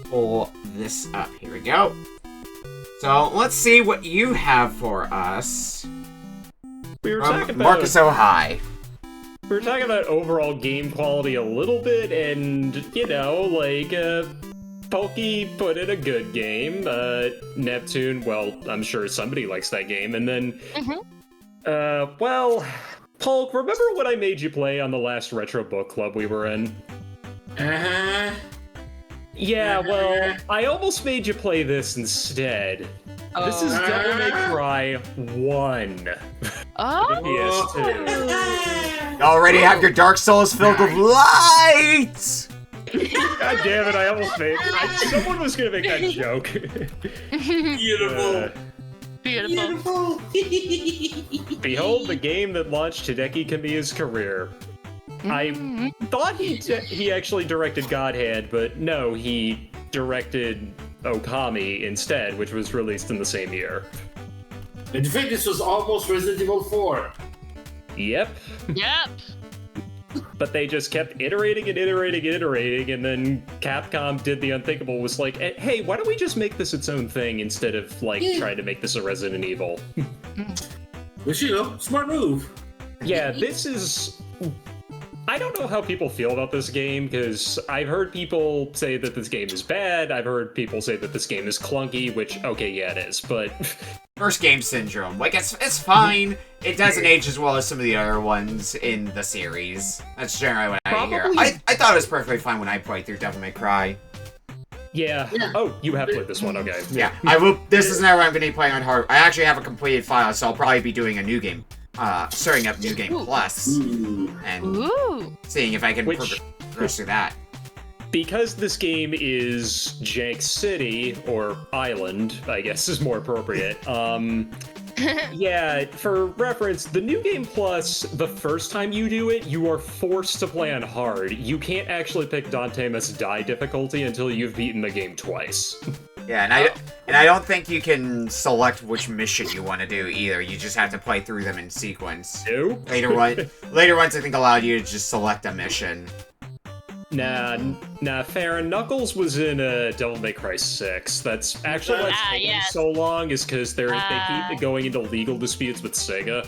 pull this up. Here we go. So let's see what you have for us. We were talking about Marcus O'High. We were talking about overall game quality a little bit, and Pokey put in a good game. Neptune, well, I'm sure somebody likes that game, and then, Polk, remember what I made you play on the last Retro Book Club we were in? Yeah, well, I almost made you play this instead. This is Devil May Cry 1. Oh! PS2. You already have your Dark Souls filled with lights! God damn it, I almost made someone was gonna make that joke. Beautiful. Beautiful. Behold the game that launched Hideki Kamiya's career. I thought he actually directed God Hand, but no, he directed Okami instead, which was released in the same year. In fact, this was almost Resident Evil 4. Yep. But they just kept iterating, and then Capcom did the unthinkable, was like, hey, why don't we just make this its own thing instead of, trying to make this a Resident Evil? Which, smart move. Yeah, this is... I don't know how people feel about this game, because I've heard people say that this game is bad, I've heard people say that this game is clunky, which, okay, yeah, it is, but... First game syndrome. It's fine. It doesn't age as well as some of the other ones in the series. That's generally what I hear. I thought it was perfectly fine when I played through Devil May Cry. Yeah. Oh, you have played this one, okay. Yeah, I will. This is never I'm going to be playing on hard. I actually have a completed file, so I'll probably be doing a new game. Starting up New Game Plus. And seeing if I can progress through that. because this game is Jank City, or Island, I guess is more appropriate, yeah, for reference, the New Game Plus, the first time you do it, you are forced to play on hard. You can't actually pick Dante Must Die difficulty until you've beaten the game twice. Yeah, and I don't think you can select which mission you want to do either. You just have to play through them in sequence. Nope. Later ones I think allowed you to just select a mission. Nah, Farron. Knuckles was in Devil May Cry 6. That's actually why it's taking so long, is because they keep going into legal disputes with Sega.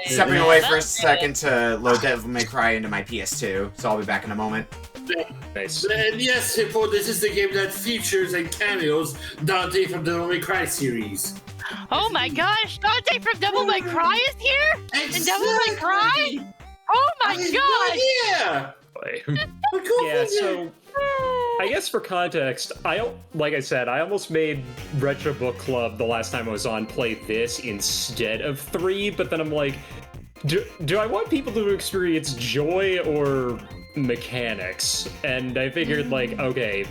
Stepping away for a second to load Devil May Cry into my PS2, so I'll be back in a moment. Nice. And yes, Hippo, this is the game that features and cameos Dante from the Devil May Cry series. Oh my gosh, Dante from Devil May Cry is here? In Devil May Cry? Oh my gosh! Yeah! Yeah, so I guess for context, like I said, I almost made Retro Book Club the last time I was on play this instead of 3, but then I'm like, do I want people to experience joy or mechanics? And I figured, like, okay,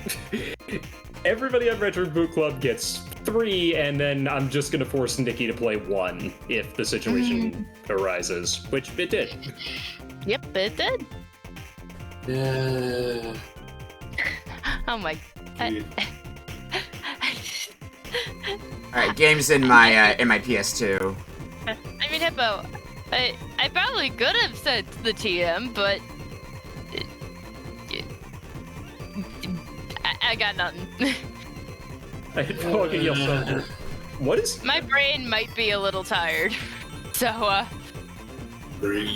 everybody on Retro Book Club gets 3, and then I'm just gonna force Nikki to play 1 if the situation arises, which it did. Yep, it did. Yeah. Oh my. Alright, games in my PS2. I mean, Hippo, I probably could have said the TM, but I got nothing. I hit fucking yell something. What is? My brain might be a little tired, so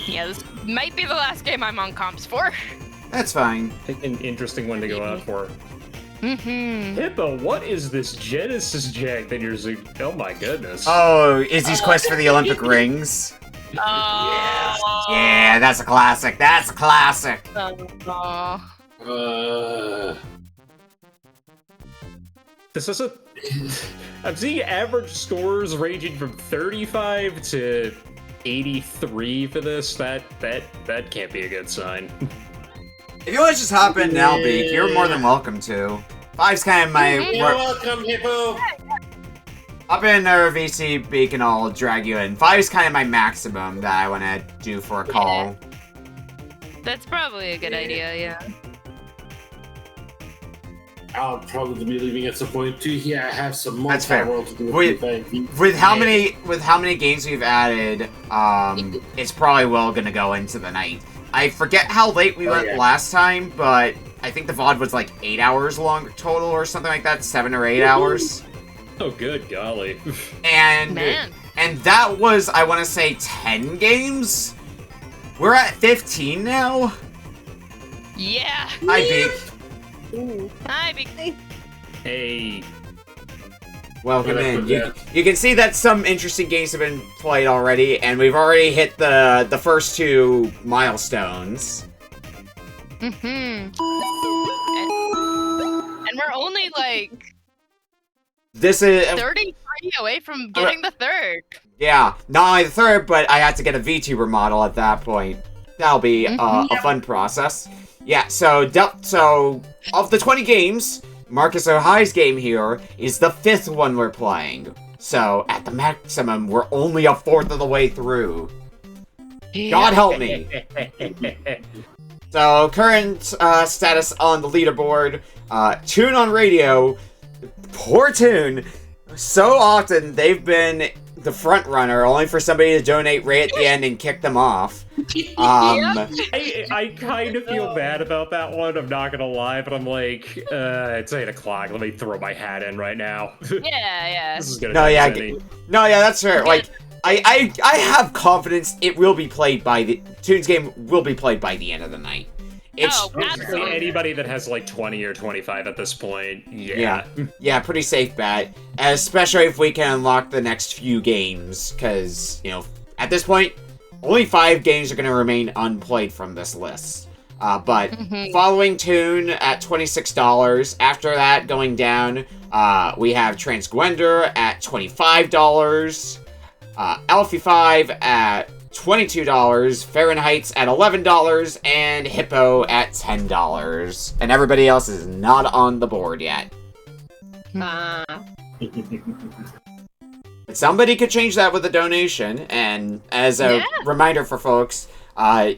yeah, this might be the last game I'm on comps for. That's fine. I think an interesting one to go out for. Hippo, what is this Genesis Jack that you're saying? Oh my goodness. Oh, Izzy's Quest for the Olympic Rings? Yes. Yeah, that's a classic. That's a classic. This is I'm seeing average scores ranging from 35 to 83 for this. That can't be a good sign. If you want to just hop in now, Beak, you're more than welcome to. 5's kind of my... You're welcome, Hippo! Hop in there, VC, Beak, and I'll drag you in. 5's kind of my maximum that I want to do for a call. That's probably a good idea, yeah. I'll probably be leaving at some point too. Here, I have some more. That's fair. With how many games we've added, it's probably well gonna go into the night. I forget how late we went last time, but I think the VOD was like 8 hours long total or something like that, 7 or 8 hours. Oh, good golly! And that was, I want to say, 10 games. We're at 15 now. Yeah. Hi, Beak. Hi, Beak. Hey. Welcome in. You can see that some interesting games have been played already, and we've already hit the first 2 milestones. And we're only like this is 30 away from getting the 3rd. Yeah, not only the 3rd, but I had to get a VTuber model at that point. That'll be a fun process. Yeah, so of the 20 games, Marcus Ohai's game here is the 5th one we're playing. So, at the maximum, we're only a 4th of the way through. God help me. So, current status on the leaderboard, Tune on radio, poor Tune, so often they've been the front runner, only for somebody to donate right at the end and kick them off. I kind of feel bad about that one, I'm not gonna lie, but I'm like, it's 8 o'clock, let me throw my hat in right now. Yeah. This is gonna that's fair. Like, I have confidence it will be played by Tune's game will be played by the end of the night. It's basically anybody that has like 20 or 25 at this point. Yeah, pretty safe bet. Especially if we can unlock the next few games, because, you know, at this point, only 5 games are going to remain unplayed from this list. But following Tune at $26, after that going down, we have Transgwender at $25, Alfie 5 at $22, Fahrenheit's at $11, and Hippo at $10. And everybody else is not on the board yet. But somebody could change that with a donation, and as a reminder for folks,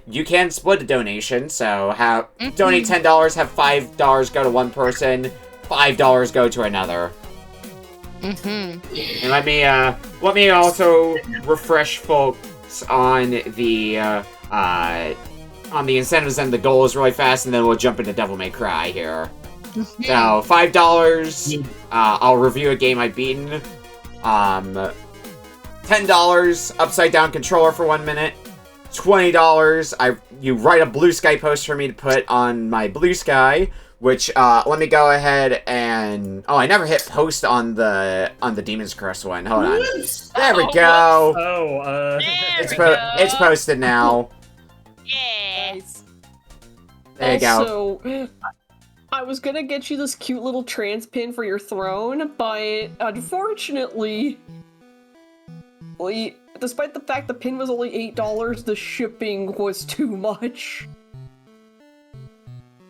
you can split a donation, so donate $10, have $5 go to one person, $5 go to another. And let me also refresh folks on the incentives and the goals really fast, and then we'll jump into Devil May Cry here. So $5, I'll review a game I've beaten. $10, upside down controller for 1 minute. $20, you write a Blue Sky post for me to put on my Blue Sky, which let me go ahead and I never hit post on the Demon's Crest one. Hold on. There we go. It's posted now. Yeah. There you go. Also, I was gonna get you this cute little trans pin for your throne, but unfortunately, despite the fact the pin was only $8, the shipping was too much.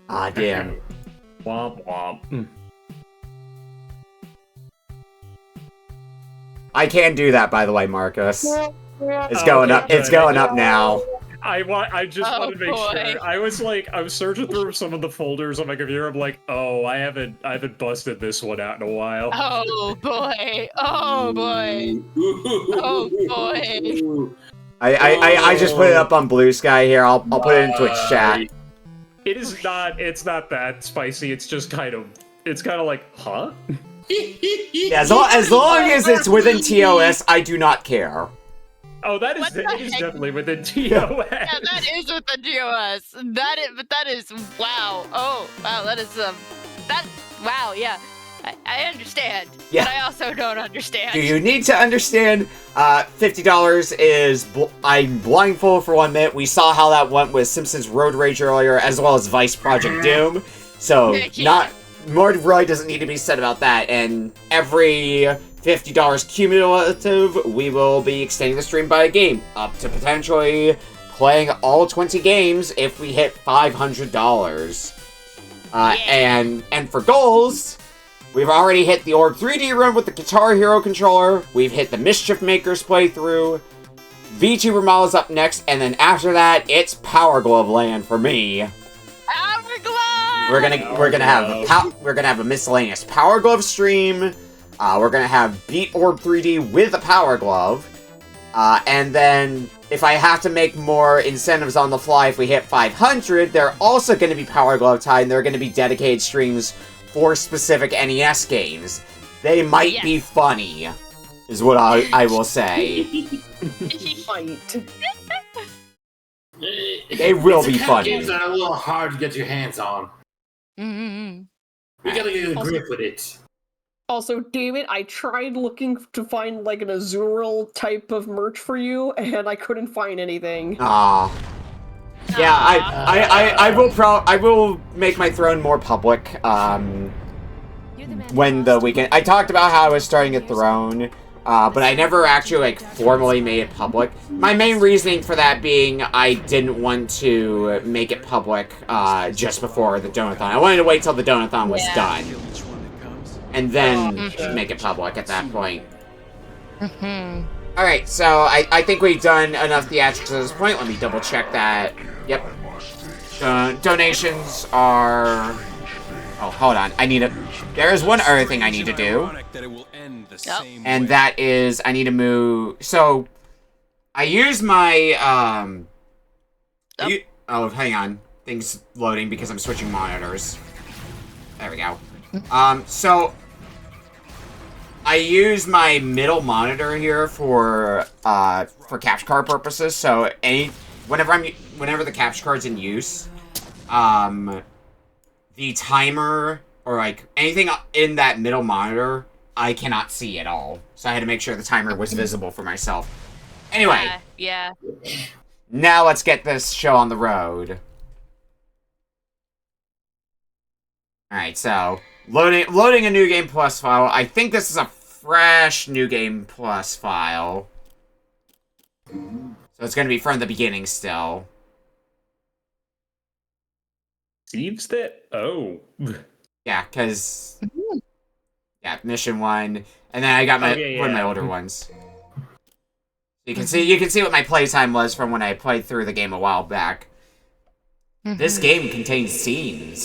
Ah, damn. Womp womp. I can do that, by the way, Marcus. It's going up. It's going up now. I just wanted to make sure. I was searching through some of the folders on my computer. I'm like, oh, I haven't busted this one out in a while. Oh boy! Oh boy! Oh boy! I just put it up on Blue Sky here. I'll put it in Twitch chat. It's not that spicy. It's just kind of like, huh? Yeah, as long as it's within TOS, I do not care. Oh, it is definitely within TOS. Yeah, that is within TOS. That is wow. Oh, wow, that is wow, yeah. I understand, yeah. But I also don't understand. Do you need to understand? $50 is I'm blindfolded for 1 minute. We saw how that went with Simpsons Road Rage earlier, as well as Vice Project Doom. So more really doesn't need to be said about that. And every $50 cumulative, we will be extending the stream by a game, up to potentially playing all 20 games if we hit $500. And for goals, we've already hit the Orb 3D run with the Guitar Hero controller. We've hit the Mischief Makers playthrough. VTuber Model is up next, and then after that, it's Power Glove Land for me. Power Glove. We're gonna have a miscellaneous Power Glove stream. We're gonna have Beat Orb 3D with a Power Glove, and then if I have to make more incentives on the fly, if we hit 500, they're also gonna be Power Glove tied, and they're gonna be dedicated streams for specific NES games. They might be funny, is what I will say. They will be funny. Games that are a little hard to get your hands on. Mm-hmm. We gotta get a grip with it. Also, David, I tried looking to find like an Azurill type of merch for you, and I couldn't find anything. Ah. Yeah, I will make my throne more public. When the weekend, I talked about how I was starting a throne, but I never actually like formally made it public. My main reasoning for that being I didn't want to make it public just before the Donathon. I wanted to wait till the Donathon was done, and then make it public at that point. Alright, so I think we've done enough theatrics at this point. Let me double check that. Yep. Donations are... Oh, hold on. There is one other thing I need to do. And that is, I need to move... So, I use my, oh, hang on. Things loading because I'm switching monitors. There we go. So... I use my middle monitor here for capture card purposes. So whenever the capture card's in use, the timer or like anything in that middle monitor, I cannot see at all. So I had to make sure the timer was visible for myself. Anyway, yeah. Now let's get this show on the road. All right, so loading a New Game Plus file. I think this is a fresh New Game Plus file. So it's gonna be from the beginning still. Steve's that? Oh. Yeah, because... Yeah, mission 1. And then I got my one of my older ones. You can see what my playtime was from when I played through the game a while back. This game contains scenes.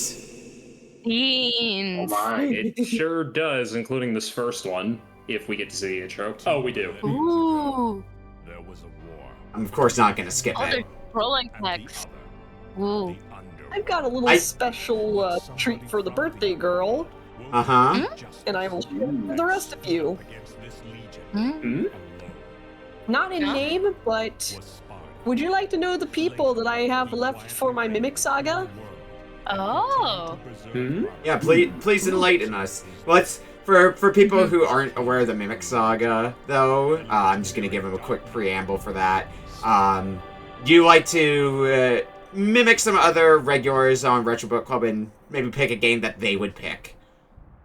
Scenes. It sure does, including this first one, if we get to see the intro. Oh, we do. Ooh. There was a war. I'm of course not gonna skip Oh, it. they're rolling text. Ooh. I've got a little special treat for the birthday girl. Uh-huh. And I will share it for the rest of you. Not in name, but would you like to know the people that I have left for my Mimic Saga? Oh. Yeah, please enlighten us. Well, it's for people who aren't aware of the Mimic Saga, though. I'm just gonna give them a quick preamble for that. You like to mimic some other regulars on Retro Book Club and maybe pick a game that they would pick.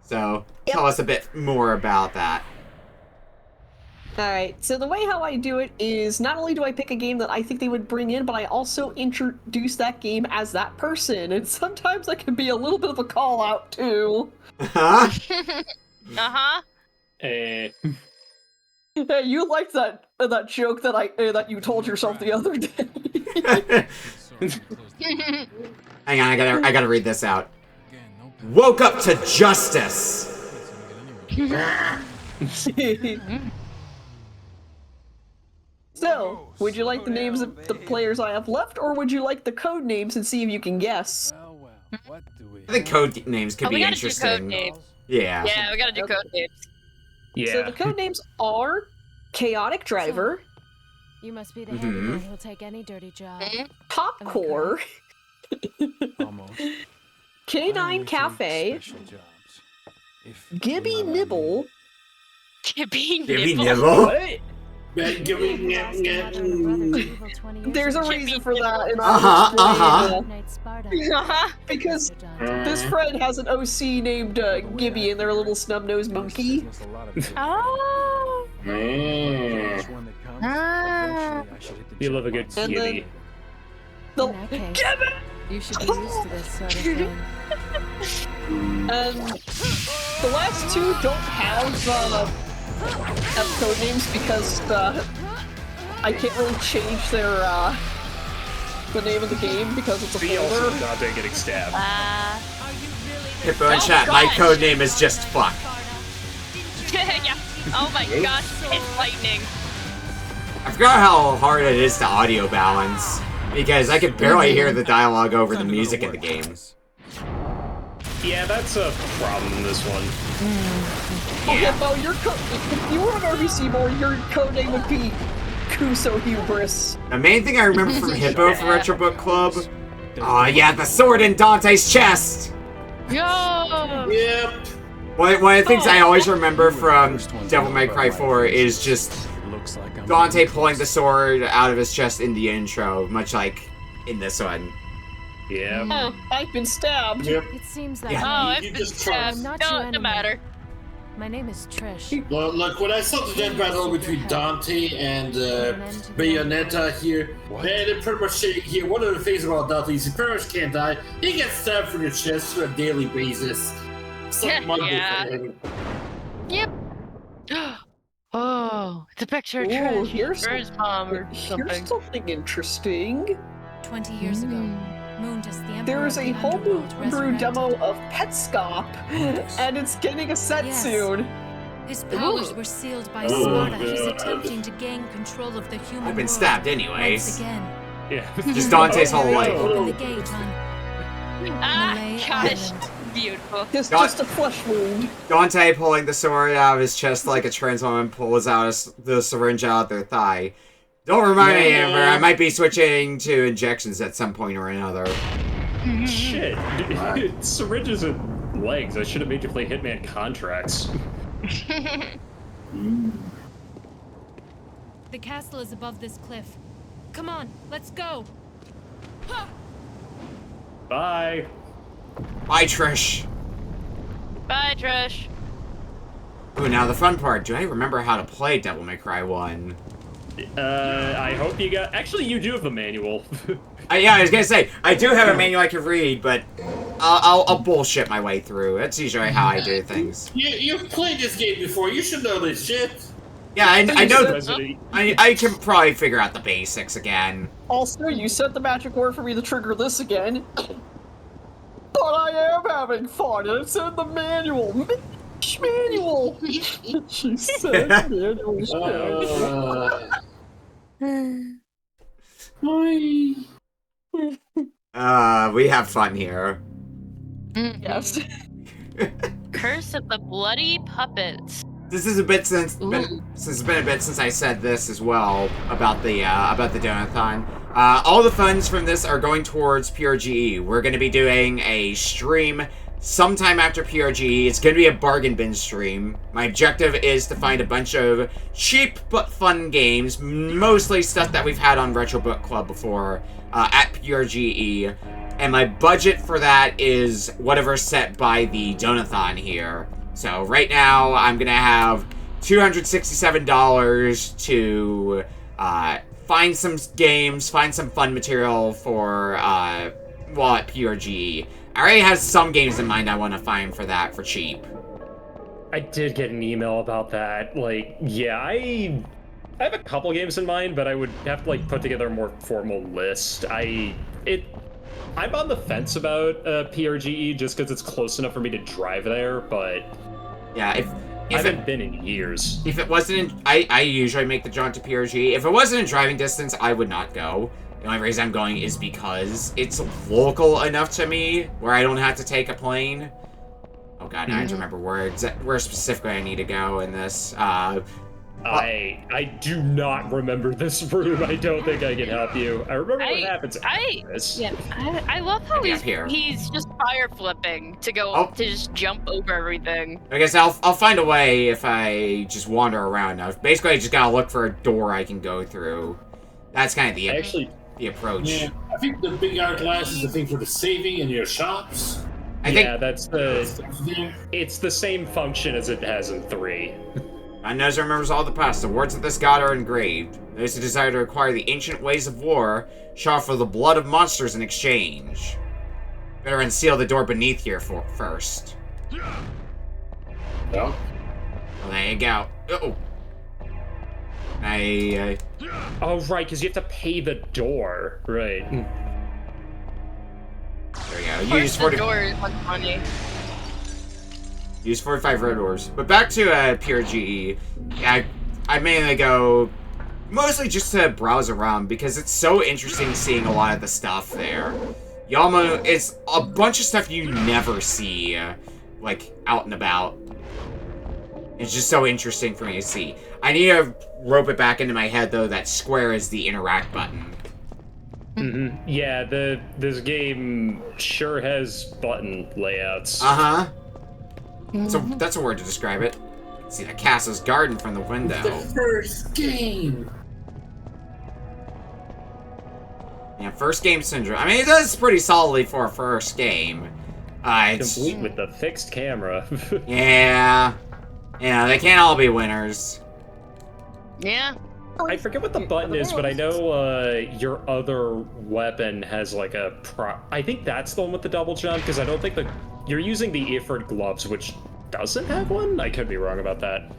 So tell us a bit more about that. Alright, so the way how I do it is not only do I pick a game that I think they would bring in, but I also introduce that game as that person, and sometimes that can be a little bit of a call out too. Huh? Uh-huh. Hey, you liked that joke that you told yourself the other day. Hang on, I gotta read this out. Woke up to justice. So, would you like the names of the players I have left, or would you like the code names and see if you can guess? I think code names could be interesting. Do code names. Yeah. Yeah, we gotta do code names. Yeah. So the code names are Chaotic Driver. You must be the handyman who'll take any dirty job. Popcore. K9 Cafe. Gibby Nibble. Gibby Nibble? There's a reason for that, and I'll explain, because this friend has an OC named Gibby, and they're a little snub-nosed monkey. Oh. You love a good Gibby. Gibby! You should be used to this sort of thing. And the last two don't have code names because I can't really change their the name of the game because it's a folder. Also not been getting stabbed. Hippo in chat, my code name is just fuck. Yeah. Oh my gosh, it's lightning. I forgot how hard it is to audio balance, because I could barely hear the dialogue over the music in the game. Yeah, that's a problem in this one. Okay, Bo, if you were an RBC board, your code name would be Kuso Hubris. The main thing I remember from Hippo for Retro Book Club, yeah, the sword in Dante's chest! Yo! Yep. One of the things I always remember from Devil May Cry 4 is just Dante pulling the sword out of his chest in the intro, much like in this one. Yeah. Oh, I've been stabbed. Yep. It seems that Yeah. Oh, You it's just stabbed. I'm not your Don't enemy. matter. My name is Trish. Look, when I saw the death battle between Dante and Bayonetta here, and it pretty much here, one of the things about Dante is he pretty much can't die. He gets stabbed from the chest on a daily basis. Yeah. Yep. Oh, it's a picture of Ooh, Trish. here's Where's mom or Here's something? something interesting. 20 years ago, Moon just the There is a homebrew demo of Petscop, and it's getting a set Yes. soon. His powers were sealed by Oh, Sparta. He's God. attempting to gain control of the human I've been world stabbed once anyways. again. Yeah. Just Dante's whole life. Open the gate on Ah, Malay gosh. Island. Beautiful. It's God. just a flesh wound. Dante pulling the sword out of his chest like a trans woman pulls out the syringe out of their thigh. Don't remind me, Amber. I might be switching to injections at some point or another. Shit. Syringes and legs. I should have made you play Hitman Contracts. The castle is above this cliff. Come on, let's go. Bye. Bye, Trish. Bye, Trish. Ooh, now the fun part. Do I remember how to play Devil May Cry 1? I hope you got. Actually, you do have the manual. Yeah, I was gonna say I do have a manual I can read, but I'll bullshit my way through. That's usually how I do things. You've played this game before. You should know this shit. Yeah, I know. I can probably figure out the basics again. Also, you said the magic word for me to trigger this again. But I am having fun, and it's in the manual. Manual. She said manual. We have fun here. Yes. Curse of the Bloody Puppets. This is a bit since it's been a bit since I said this as well about the Donathon. All the funds from this are going towards PRGE. We're going to be doing a stream sometime after PRGE. It's going to be a bargain bin stream. My objective is to find a bunch of cheap but fun games, mostly stuff that we've had on Retro Book Club before, at PRGE. And my budget for that is whatever's set by the Donathon here. So right now, I'm gonna have $267 to find some games, find some fun material for at PRGE. I already have some games in mind I want to find for that for cheap. I did get an email about that. Like, yeah, I have a couple games in mind, but I would have to like put together a more formal list. I'm on the fence about PRGE just because it's close enough for me to drive there, but yeah, if I haven't been in years. If it wasn't in, I usually make the jaunt to PRGE. If it wasn't in driving distance, I would not go. The only reason I'm going is because it's local enough to me where I don't have to take a plane. Oh god, now I have to remember where specifically I need to go in this. I do not remember this room. I don't think I can help you. I remember what happens after this. Yeah, I love how here. he's just fire flipping to go to just jump over everything. I guess I'll find a way if I just wander around enough. Basically, I just gotta look for a door I can go through. That's kind of the approach. Yeah, I think the big hourglass is the thing for the saving in your shops. I think it's the same function as it has in 3. My nose remembers all the past. The words of this god are engraved. Those who desire to acquire the ancient ways of war shall offer the blood of monsters in exchange. Better unseal the door beneath here first. No. Well, there you go. Oh. Oh, right, because you have to pay the door. Right. There we go. Use 40. The door is money. Use 45 red ores. But back to PRGE. I mainly go mostly just to browse around because it's so interesting seeing a lot of the stuff there. It's a bunch of stuff you never see, like, out and about. It's just so interesting for me to see. I need to rope it back into my head, though, that square is the interact button. Mm-hmm. Yeah, this game sure has button layouts. Uh-huh. So that's a word to describe it. See the castle's garden from the window. The first game. Yeah, first game syndrome. I mean, it does pretty solidly for a first game. It's complete with the fixed camera. Yeah, they can't all be winners. Yeah. I forget what the button is, but I know your other weapon has like a I think that's the one with the double jump, because I don't think you're using the Ifrit gloves, which doesn't have one? I could be wrong about that.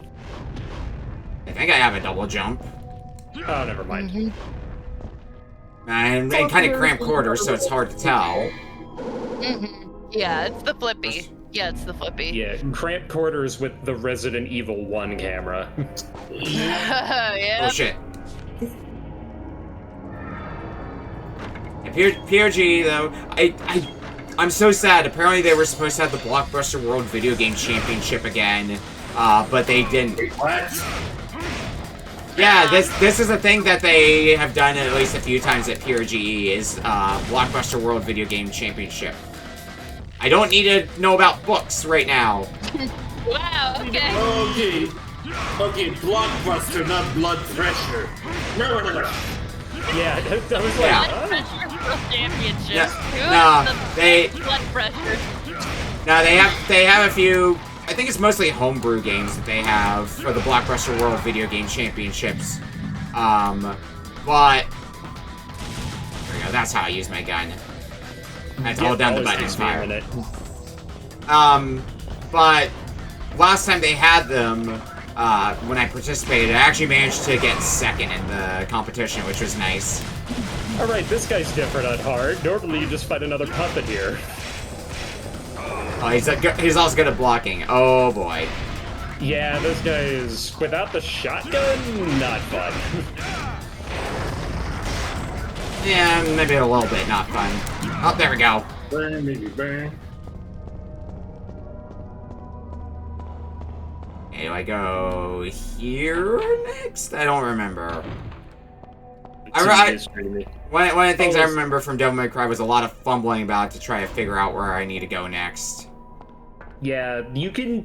I think I have a double jump. Oh, never mind. And kind of cramped quarters, so it's hard to tell. Yeah, it's the flippy. Yeah, it's the flippy. Yeah, cramped quarters with the Resident Evil 1 camera. Yeah. Oh shit. PRG though, I'm so sad. Apparently they were supposed to have the Blockbuster World Video Game Championship again, but they didn't. What? Yeah, this is a thing that they have done at least a few times at PRGE is Blockbuster World Video Game Championship. I don't need to know about books right now. Wow, okay. Okay, Blockbuster, not blood pressure. No. Yeah, that was like... Blood pressure world championship. Yeah, blood pressure. No, they have a few... I think it's mostly homebrew games that they have for the Blockbuster World Video Game Championships. But there we go. That's how I use my gun. I have to hold down the button and fire. But last time they had them, when I participated, I actually managed to get second in the competition, which was nice. Alright, this guy's different on hard. Normally you just fight another puppet here. Oh, he's also good at blocking. Oh boy. Yeah, this guy is, without the shotgun, not fun. Yeah, maybe a little bit not fun. Oh, there we go. Burn, maybe burn. Okay, do I go here next? I don't remember. One of the things I remember from Devil May Cry was a lot of fumbling about to try to figure out where I need to go next. Yeah, you can...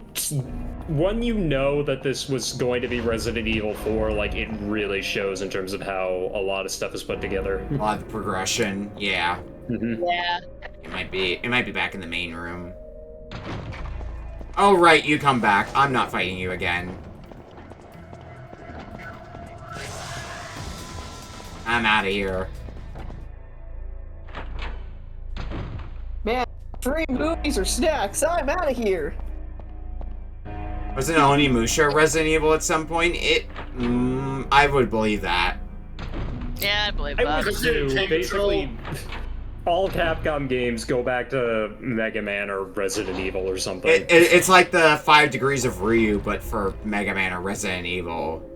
When you know that this was going to be Resident Evil 4, like, it really shows in terms of how a lot of stuff is put together. A lot of progression, yeah. Yeah. It might be back in the main room. Oh, right, you come back. I'm not fighting you again. I'm out of here. Man, free movies or snacks, I'm out of here! Wasn't Onimusha Resident Evil at some point? I would believe that. Yeah, I believe I that. would too. Basically, all Capcom games go back to Mega Man or Resident Evil or something. It's like the 5 Degrees of Ryu, but for Mega Man or Resident Evil.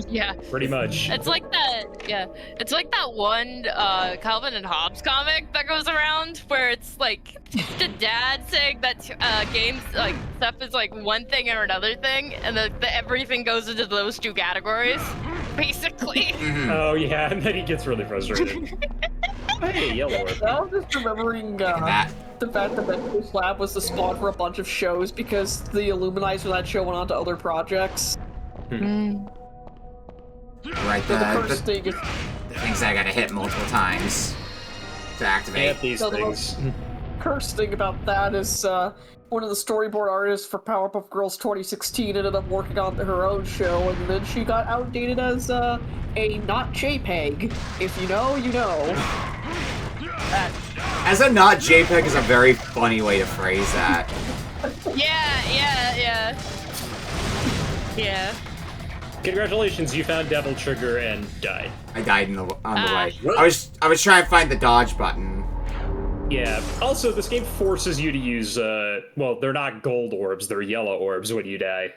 Yeah. Pretty much. It's like that, yeah. It's like that one Calvin and Hobbes comic that goes around where it's like the dad saying that games, like, stuff is like one thing or another thing, and the everything goes into those two categories, basically. Oh, yeah, and then he gets really frustrated. Hey, Yellow Orb. I was just remembering the fact that Metro's Lab was the spawn for a bunch of shows because the Illuminati for that show went on to other projects. Right, the things I gotta hit multiple times to activate. These things. Cursed thing about that is one of the storyboard artists for Powerpuff Girls 2016 ended up working on her own show, and then she got outdated as a not JPEG. If you know, you know. As a not JPEG is a very funny way to phrase that. Yeah. Congratulations, you found Devil Trigger and died. I died on the way. I was trying to find the dodge button. Yeah. Also, this game forces you to use, well, they're not gold orbs, they're yellow orbs when you die.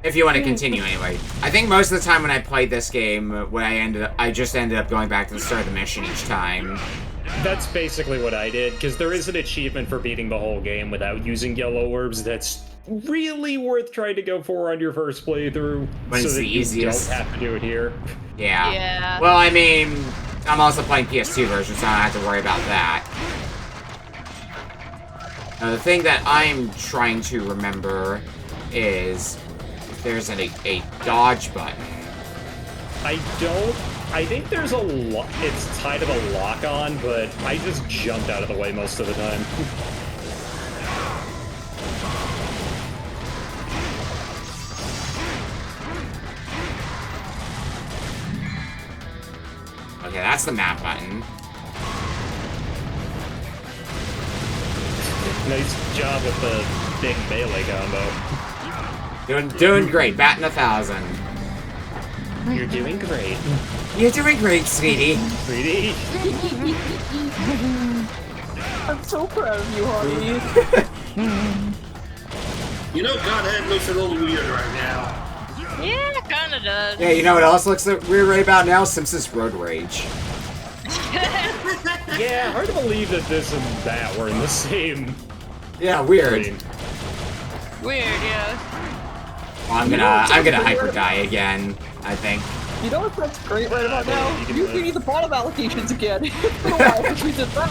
If you want to continue anyway. I think most of the time when I played this game, I just ended up going back to the start of the mission each time. That's basically what I did, because there is an achievement for beating the whole game without using yellow orbs that's really worth trying to go for on your first playthrough. But it's the easiest. You don't have to do it here. Yeah. Well, I mean, I'm also playing PS2 version, so I don't have to worry about that. Now, the thing that I'm trying to remember is if there's a dodge button. I think there's it's tied to the lock-on, but I just jumped out of the way most of the time. Okay, that's the map button. Nice job with the big melee combo. Doing great, batting 1,000. You're doing great. You're doing great, sweetie. Sweetie. I'm so proud of you, honey. You know, Godhead looks a little weird right now. Yeah, kinda does. Yeah, you know what else looks weird right about now? Simpsons Road Rage. Yeah, hard to believe that this and that were in the same. Yeah, weird. Weird, yeah. Well, I'm gonna hyper die again, I think. You know what that's great right about now? You reading the bottom allocations again. It's been a while since we did that.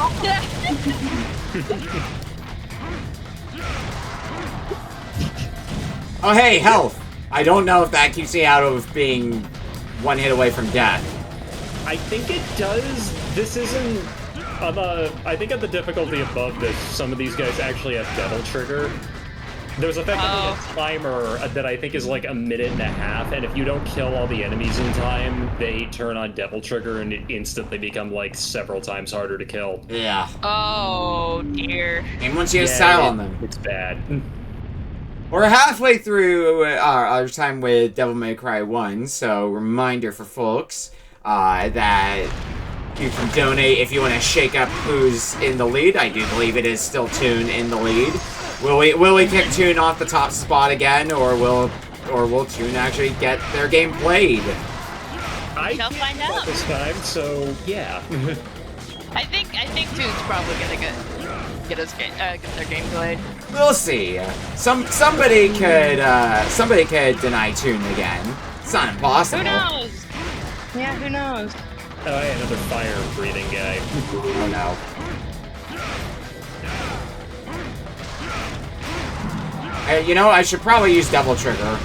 Oh hey, health! I don't know if that keeps me out of being one hit away from death. I think it does. This isn't... I think at the difficulty above this, some of these guys actually have Devil Trigger. There's effectively a timer that I think is like a minute and a half, and if you don't kill all the enemies in time, they turn on Devil Trigger and it instantly become like several times harder to kill. Yeah. Oh dear. And once you style on them, it's bad. We're halfway through our time with Devil May Cry 1, so reminder for folks that you can donate if you want to shake up who's in the lead. I do believe it is still Toon in the lead. Will we kick Toon off the top spot again, or will Toon actually get their game played? I shall find out this time. So yeah. I think Toon's probably gonna get their game played. We'll see. Somebody could deny Toon again. It's not impossible. Who knows? Yeah, who knows? Oh, yeah, another fire-breathing guy. Oh no. You know, I should probably use Devil Trigger.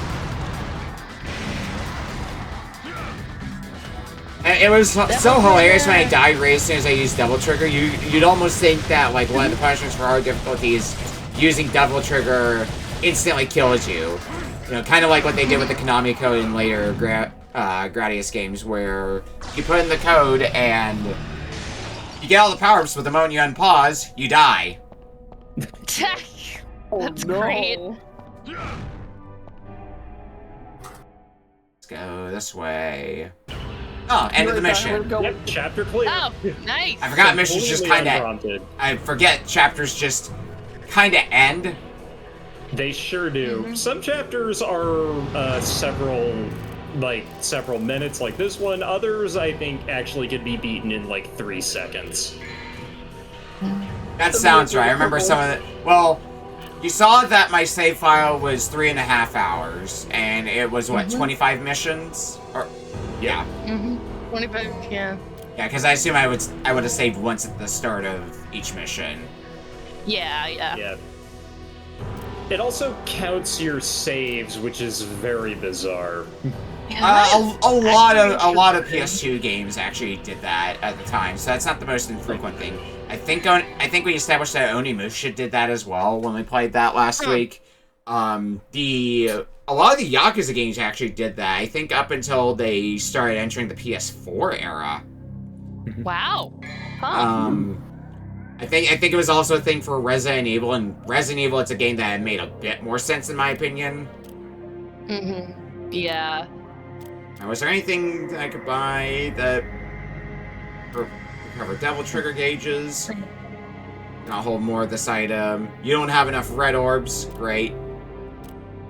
It was so hilarious when I died right as soon as I used Devil Trigger. You'd almost think that like one of the punishments for hard difficulty is using Devil Trigger instantly kills you. You know, kind of like what they did with the Konami code in later Gradius games, where you put in the code and you get all the power-ups, but the moment you unpause, you die. That's great. Let's go this way. Oh, end of the mission. Yep, chapter clear. Oh, nice. I forgot missions just kind of... unprompted. I forget chapters just kind of end. They sure do. Some chapters are several minutes, like this one. Others, I think, actually could be beaten in like 3 seconds. That sounds right. I remember some of the... Well, you saw that my save file was 3.5 hours, and it was, what, 25 missions? Or... Yeah. 25, yeah. Yeah, because I assume I would have saved once at the start of each mission. Yeah. It also counts your saves, which is very bizarre. A lot of PS2 games actually did that at the time, so that's not the most infrequent thing. I think we established that Onimusha did that as well when we played that last week. A lot of the Yakuza games actually did that. I think up until they started entering the PS4 era. Wow. Huh. I think it was also a thing for Resident Evil, and Resident Evil, it's a game that made a bit more sense in my opinion. Yeah. Now, was there anything that I could buy that recover Devil Trigger gauges? I'll hold more of this item. You don't have enough red orbs. Great.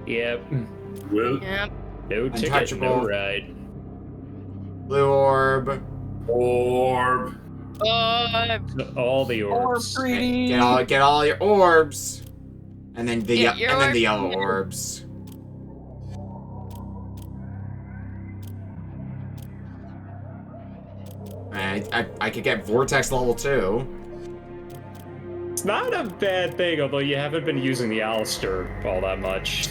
Yep. Yep. No ticket, no ride. Blue orb. Orb. All the orbs. Get all your orbs. And then the yellow orbs. I could get Vortex level 2. It's not a bad thing, although you haven't been using the Alistair all that much.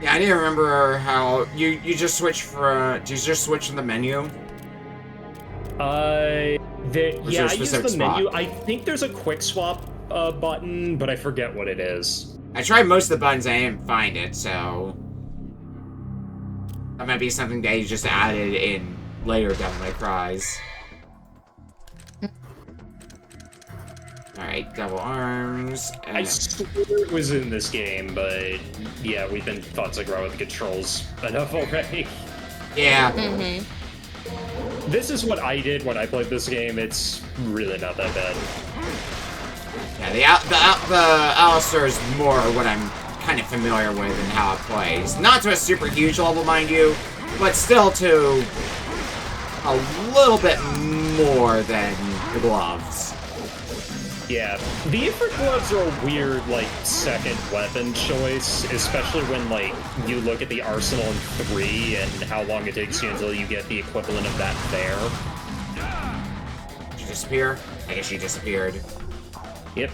Yeah, I didn't remember how you just switch from. Do you just switch from the menu? I use the spot? menu. I think there's a quick swap button, but I forget what it is. I tried most of the buttons, I didn't find it, so that might be something they just added in later Devil May Cry's. Alright, double arms. I swear it was in this game, but yeah, we've been futzing around with the controls enough already. Yeah. This is what I did when I played this game. It's really not that bad. Yeah, the Alistair is more what I'm kind of familiar with and how it plays. Not to a super huge level, mind you, but still to a little bit more than the gloves. Yeah, the Ifrit gloves are a weird, like, second weapon choice, especially when, like, you look at the arsenal in 3 and how long it takes you until you get the equivalent of that there. Did she disappear? I guess she disappeared. Yep.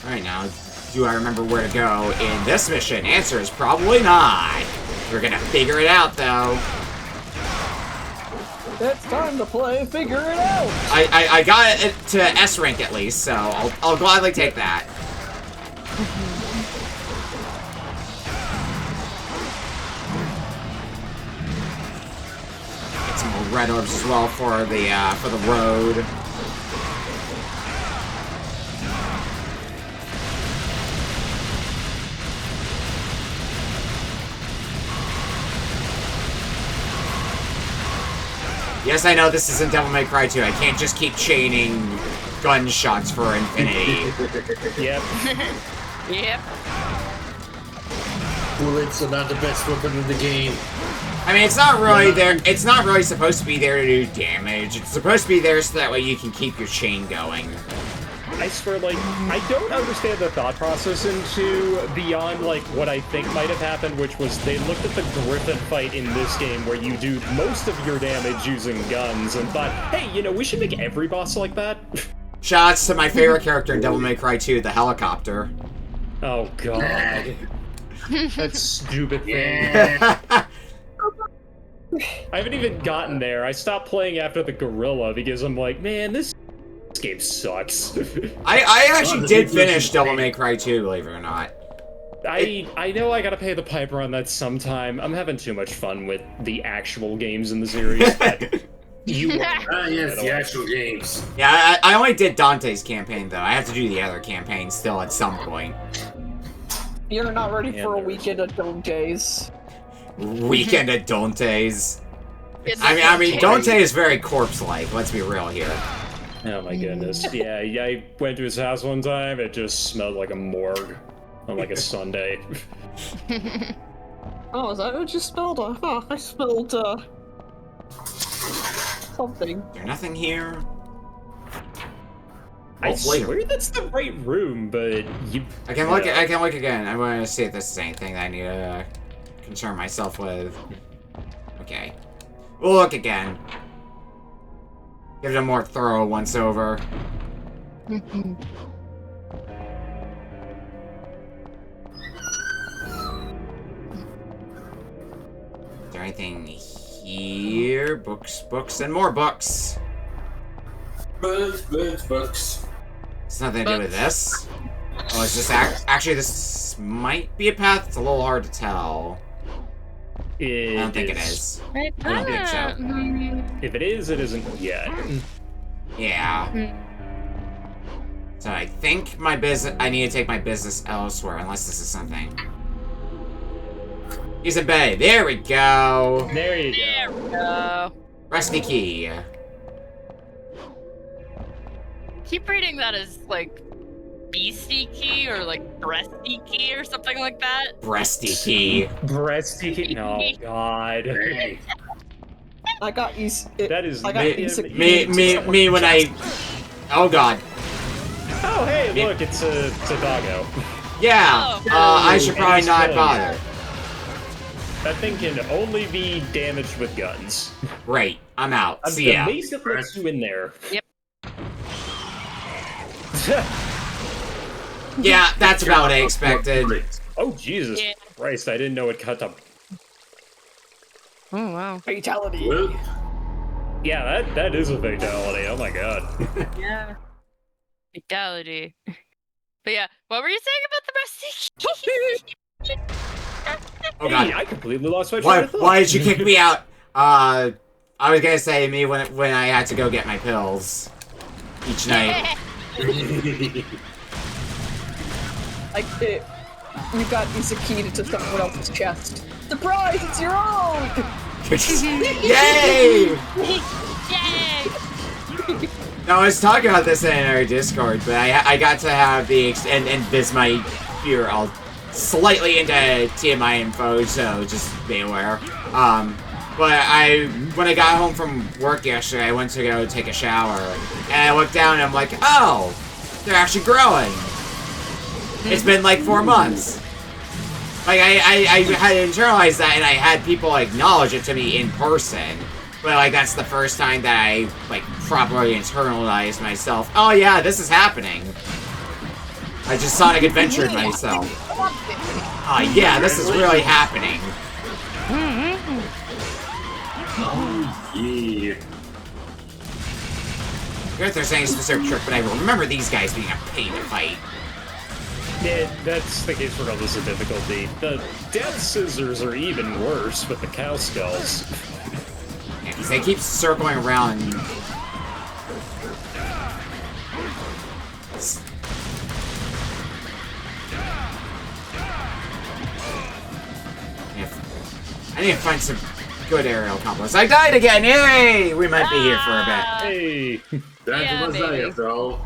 Alright, now, do I remember where to go in this mission? Answer is probably not. We're gonna figure it out, though. It's time to play Figure It Out! I got it to S rank at least, so I'll gladly take that. Get some more red orbs as well for the road. Yes, I know this isn't Devil May Cry 2. I can't just keep chaining gunshots for infinity. Yep. Yep. Bullets are not the best weapon in the game. I mean, it's not really there. It's not really supposed to be there to do damage. It's supposed to be there so that way you can keep your chain going. I swear, like, I don't understand the thought process into beyond, like, what I think might have happened, which was they looked at the Griffin fight in this game where you do most of your damage using guns and thought, hey, you know, we should make every boss like that. Shoutouts to my favorite character in Devil May Cry 2, the helicopter. Oh, God. That stupid thing. Yeah. I haven't even gotten there. I stopped playing after the gorilla because I'm like, man, this game sucks. I actually did finish Devil May Cry 2, believe it or not. I know I gotta pay the piper on that sometime. I'm having too much fun with the actual games in the series. But yes, the actual games. Yeah, I only did Dante's campaign, though. I have to do the other campaign still at some point. You're not ready for a weekend at Dante's. Weekend at Dante's. I mean, Dante is very corpse-like. Let's be real here. Oh my goodness. Yeah, I went to his house one time. It just smelled like a morgue on like a Sunday. Oh, is that what you spelled? Oh, I spelled something. There's nothing here. I swear that's the right room, but you. I can look. I can look again. I want to see if this is anything that I need to concern myself with. Okay, we'll look again. Give it a more thorough once over. Is there anything here? Books, and more books. Books. It's nothing to do with this. Oh, is this actually, this might be a path. It's a little hard to tell. I don't think it is. I don't think so. If it is, it isn't yet. Yeah. So I think my business. I need to take my business elsewhere, unless this is something. Use a bay. There we go. There you go. There we go. Rusty key. Keep reading that as like beastie key or like breasty key or something like that. Breasty key. Breasty key. Oh God. I got you. That is me when I. Oh God. Oh hey, look, it's a doggo. Yeah. I should probably not bother. That thing can only be damaged with guns. Great. I'm out. See ya. I'm amazed it lets you in there. Yep. Yeah, that's about what I expected. Oh, Jesus Christ, I didn't know it cut up. Oh, wow. Fatality. Yeah, that is a fatality. Oh my God. Yeah. Fatality. But yeah, what were you saying about the breasty? Oh God. Hey, I completely lost my train of thought. Why did you kick me out? I was gonna say me when I had to go get my pills each night. You got Izakita to someone else's chest. Surprise! It's your own. Yay! Yay! No, I was talking about this in our Discord, but I got to have the and this might veer all slightly into TMI info, so just be aware. But when I got home from work yesterday, I went to go take a shower, and I looked down and I'm like, oh, they're actually growing. It's been like 4 months. Like, I had internalized that, and I had people acknowledge it to me in person. But, like, that's the first time that I, like, properly internalized myself. Oh, yeah, this is happening. I just Sonic Adventured myself. Yeah, this is really happening. Yeah. I forget if there's any specific trick, but I remember these guys being a pain to fight. That's the case regardless of difficulty. The death scissors are even worse with the cow skulls. Yeah, because they keep circling around. I need to find some good aerial combos. I died again! Yay! We might be here for a bit. Hey! That was that, bro.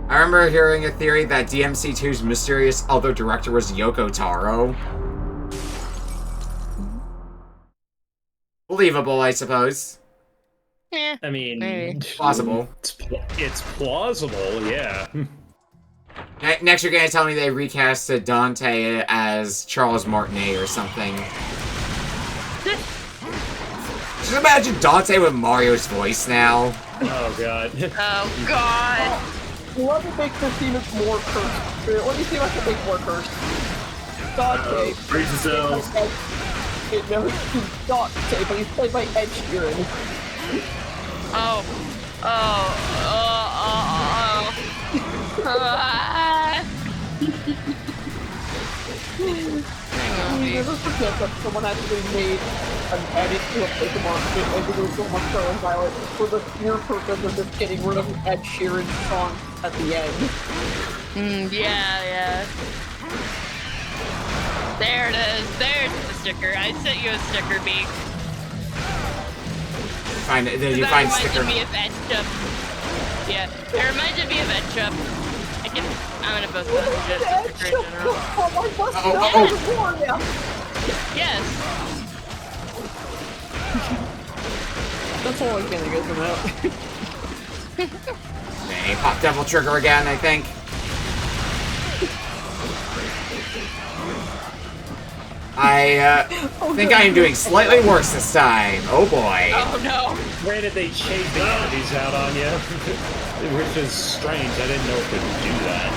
I remember hearing a theory that DMC2's mysterious other director was Yoko Taro. Believable, I suppose. Yeah. I mean, maybe. Plausible. It's plausible, yeah. Next, you're gonna tell me they recasted Dante as Charles Martinet or something. Just imagine Dante with Mario's voice now. Oh god. Oh god. Let me make this even more cursed. Let me see if I can make more cursed. Dante. Brace yourselves. No, he's Dante, but he's played by Ed Sheeran. Oh. You never forget that someone actually made an edit to a Pokemon game and it was so much so violent for the sheer purpose of just getting rid of the Ed Sheeran song at the end. Yeah. There it is. There's the sticker. I sent you a sticker, Beak. Did you find sticker? That reminded me of Edchup. Yeah, it reminded me of Edchup. I'm gonna post messages in general. Yes. That's all I can get from that. Okay, pop Devil Trigger again, I think. I think I am doing slightly worse this time. Oh boy. Oh no. Granted, they chased the enemies out on you, which is strange. I didn't know if it would do that.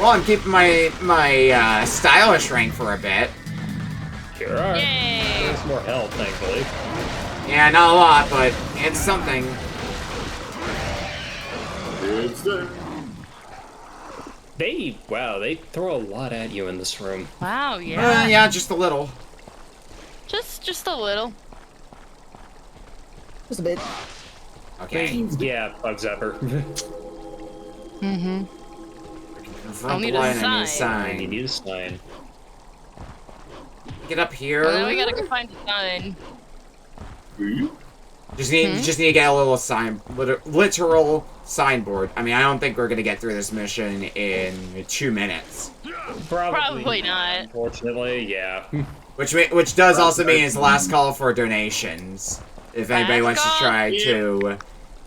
Well, I'm keeping my stylish rank for a bit. Sure are. Yay. There's more health, thankfully. Yeah, not a lot, but it's something. It's there. They throw a lot at you in this room. Wow, yeah. Yeah, just a little. Just a little. Just a bit. Okay. Yeah, Bug Zapper. Mm-hmm. I'll need a sign. You need a sign. Get up here. Well, then we gotta go find a sign. Just need to get a little literal signboard. I mean, I don't think we're gonna get through this mission in 2 minutes. Probably not. Unfortunately, yeah. Which does also mean it's last call for donations. If anybody wants to try to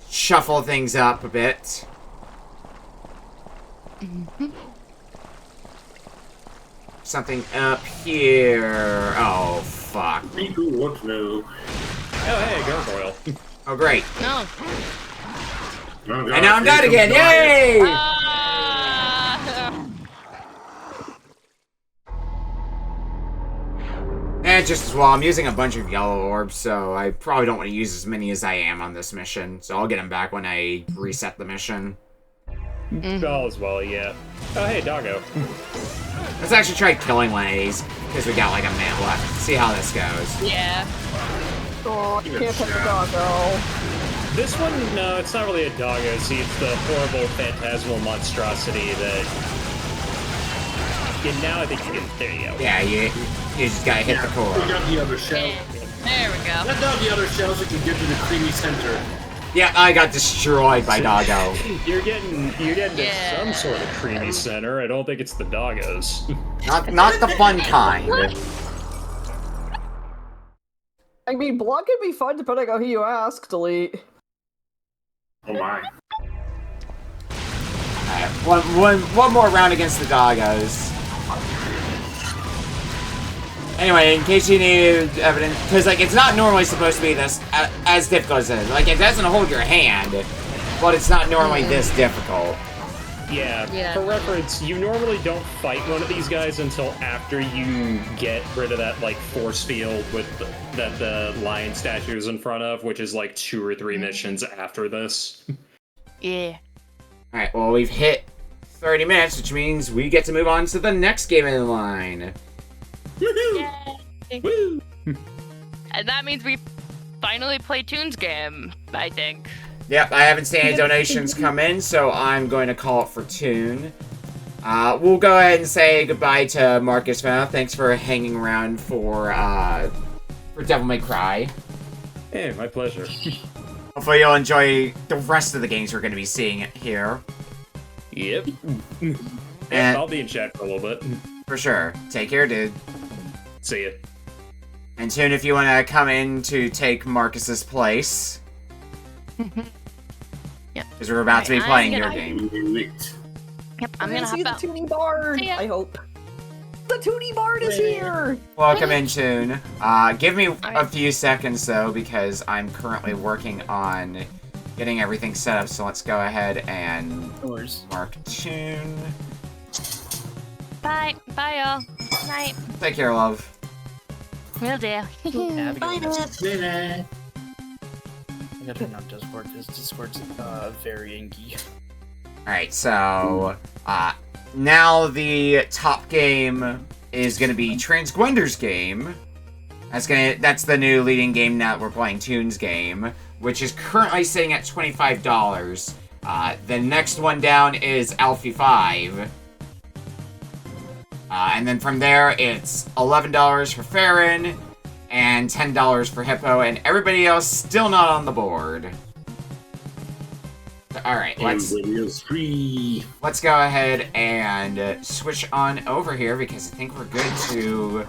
shuffle things up a bit. Something up here. Oh, fuck. People want to know. Oh, hey, gargoyle. Oh, great. No. Oh, And now I'm dead again. Yay! And just as well, I'm using a bunch of yellow orbs, so I probably don't want to use as many as I am on this mission. So I'll get them back when I reset the mission. All as well, yeah. Oh, hey, doggo. Let's actually try killing one of these, because we got like a minute left. See how this goes. Yeah. Oh, you can't pet the doggo. This one, no, it's not really a doggo. See, it's the horrible phantasmal monstrosity that... Yeah, now I think you can... There you go. Yeah, you just gotta hit the core. We got the other shell. There we go. Let down the other shells so you can get to the creamy center. Yeah, I got destroyed by Doggo. You're getting to some sort of creamy center. I don't think it's the doggos. Not the fun kind. I mean, block can be fun depending on who you ask, Delete. Oh my. Alright, one more round against the Doggos. Anyway, in case you need evidence, because like it's not normally supposed to be this as difficult as it is. Like it doesn't hold your hand, but it's not normally this difficult. Yeah, for reference, you normally don't fight one of these guys until after you get rid of that, like, force field with that the lion statue is in front of, which is, like, 2 or 3 missions after this. Yeah. Alright, well, we've hit 30 minutes, which means we get to move on to the next game in line. Yay. Woo! And that means we finally play Toon's game, I think. Yep, I haven't seen any donations come in, so I'm going to call it for Toon. We'll go ahead and say goodbye to Marcus Vanna. Thanks for hanging around for Devil May Cry. Hey, my pleasure. Hopefully you'll enjoy the rest of the games we're going to be seeing here. Yep. And I'll be in chat for a little bit. For sure. Take care, dude. See ya. And Toon, if you want to come in to take Marcus's place. Yep. Because we're about to be playing your gonna- game. Yep, I'm gonna see hop the out. Toonie Bard. See ya. I hope. The Toonie Bard is here. Welcome in, Toon. Give me a few seconds, though, because I'm currently working on getting everything set up, so let's go ahead and mark Toon. Bye. Bye, y'all. Night. Take care, love. Will do. Bye, Bye. I gotta turn on Discord because Discord's very inky. Alright, so now the top game is gonna be Transgwender's game. That's the new leading game now that we're playing, Toon's game, which is currently sitting at $25. The next one down is Alfie 5. And then from there, it's $11 for Farron, and $10 for Hippo, and everybody else still not on the board. Alright, let's go ahead and switch on over here, because I think we're good to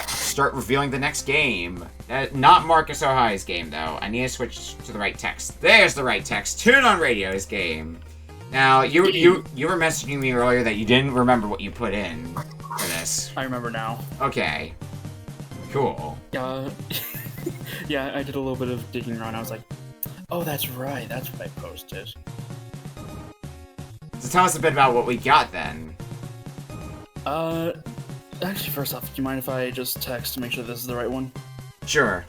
start revealing the next game. Not Marcus Ohai's game, though. I need to switch to the right text. There's the right text. Toon on Radio's game. Now, you were messaging me earlier that you didn't remember what you put in for this. I remember now. Okay. Cool. Yeah, I did a little bit of digging around. I was like, oh, that's right. That's what I posted. So tell us a bit about what we got, then. Actually, first off, do you mind if I just text to make sure this is the right one? Sure.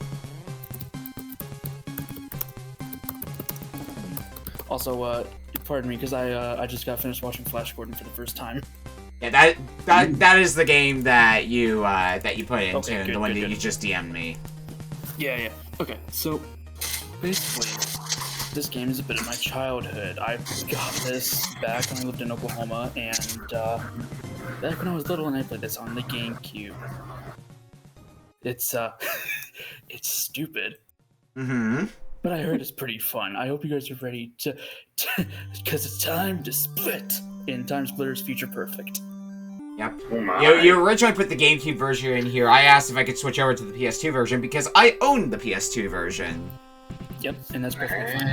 Also, pardon me, because I just got finished watching Flash Gordon for the first time. Yeah, that is the game that you put into, Okay, good, the one good, that good. you just DM'd me. Yeah. Okay, so basically, this game is a bit of my childhood. I got this back when I lived in Oklahoma, and back when I was little, and I played this on the GameCube. It's it's stupid. Mm-hmm. But I heard it's pretty fun. I hope you guys are ready to because it's time to split in Time Splitters Future Perfect. Yep. You originally put the GameCube version in here. I asked if I could switch over to the PS2 version because I own the PS2 version. Yep, and that's perfectly fine.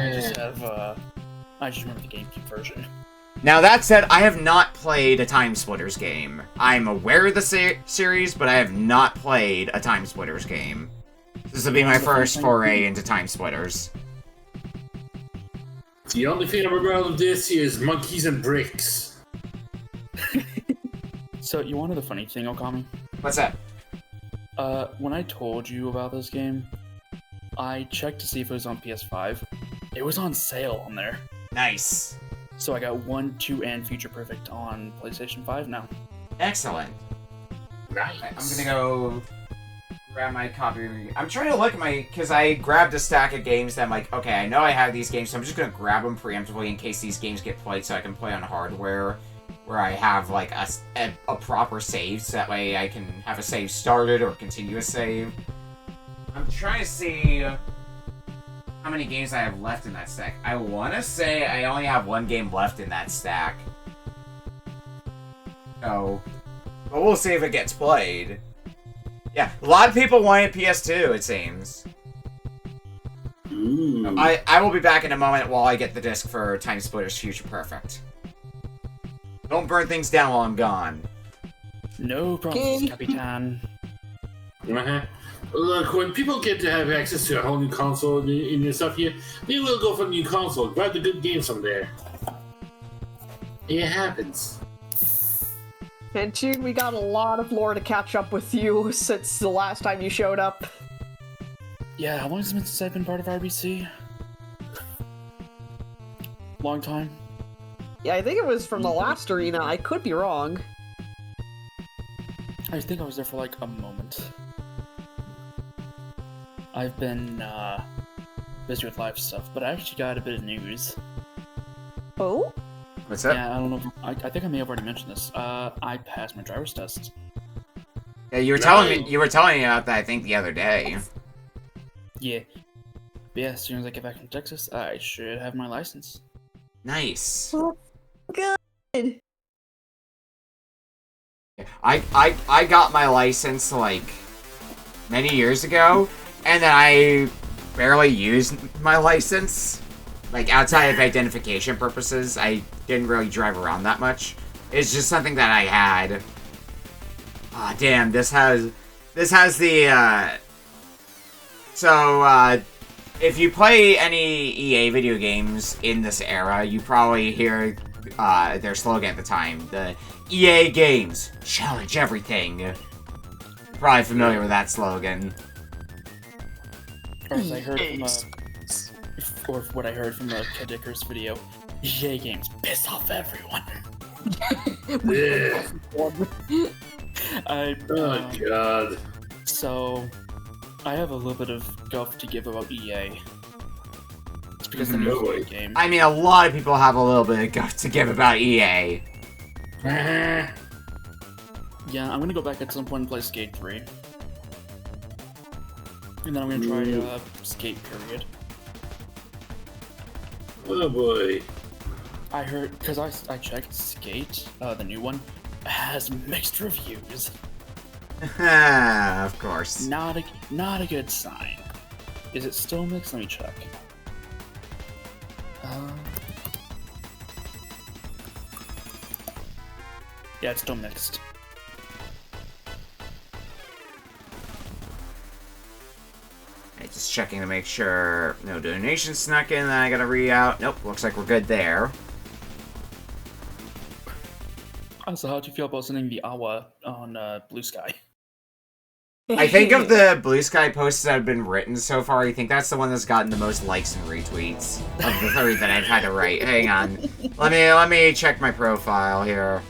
I just remember the GameCube version. Now that said, I have not played a Time Splitters game. I'm aware of the series, but I have not played a Time Splitters game. This will be my first foray into Time Splitters. The only thing I remember out of this is monkeys and bricks. So, you wanted the funny thing, Okami? What's that? When I told you about this game, I checked to see if it was on PS5. It was on sale on there. Nice. So I got 1, 2, and Future Perfect on PlayStation 5 now. Excellent. Nice. I'm gonna go grab my copy. I'm trying to look at because I grabbed a stack of games that I'm like, okay, I know I have these games, so I'm just gonna grab them preemptively in case these games get played so I can play on hardware where I have like a proper save, so that way I can have a save started or continue a save. I'm trying to see how many games I have left in that stack. I want to say I only have one game left in that stack. So, but we'll see if it gets played. Yeah, a lot of people wanted PS2, it seems. Ooh. I will be back in a moment while I get the disc for Time Splitters Future Perfect. Don't burn things down while I'm gone. No problem, Capitan. Look, when people get to have access to a whole new console in your stuff here, they will go for the new console. Grab the good games from there. It happens. And June, we got a lot of lore to catch up with you since the last time you showed up. Yeah, how long has it been since I've been part of RBC? Long time. Yeah, I think it was from the last arena. I could be wrong. I think I was there for like a moment. I've been busy with live stuff, but I actually got a bit of news. Oh? What's that? Yeah, I don't know. I think I may have already mentioned this. I passed my driver's test. Yeah, you were telling me. You were telling me about that. I think the other day. Yeah. But yeah, as soon as I get back from Texas, I should have my license. Nice. Good. I got my license like many years ago, and then I barely used my license. Like outside of identification purposes, I didn't really drive around that much. It's just something that I had. Ah, damn! This has the if you play any EA video games in this era, you probably hear their slogan at the time. The EA Games, challenge everything. You're probably familiar with that slogan. Or as I heard from or what I heard from the Kedickers video, EA Games, piss off everyone. Yeah. Oh god. So, I have a little bit of guff to give about EA. It's because the new game. I mean, a lot of people have a little bit of guff to give about EA. Yeah, I'm gonna go back at some point and play Skate 3. And then I'm gonna try Skate Period. Oh boy. I heard, because I checked Skate, the new one, has mixed reviews. Of course. Not a good sign. Is it still mixed? Let me check. Yeah, it's still mixed. Okay, just checking to make sure no donations snuck in that I gotta read out. Nope, looks like we're good there. So how'd you feel about sending the Awa on Blue Sky? I think of the Blue Sky posts that have been written so far, I think that's the one that's gotten the most likes and retweets of the 3 that I've had to write. Hang on. Let me check my profile here.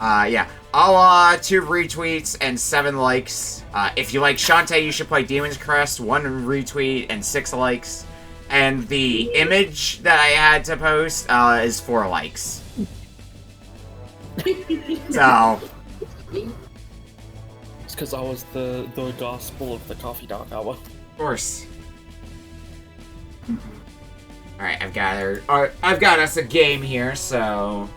Yeah. Awa, 2 retweets and 7 likes. If you like Shantae, you should play Demon's Crest, 1 retweet and 6 likes. And the image that I had to post is 4 likes. So... It's because I was the gospel of the coffee dog hour. Of course. Alright, I've got us a game here, so...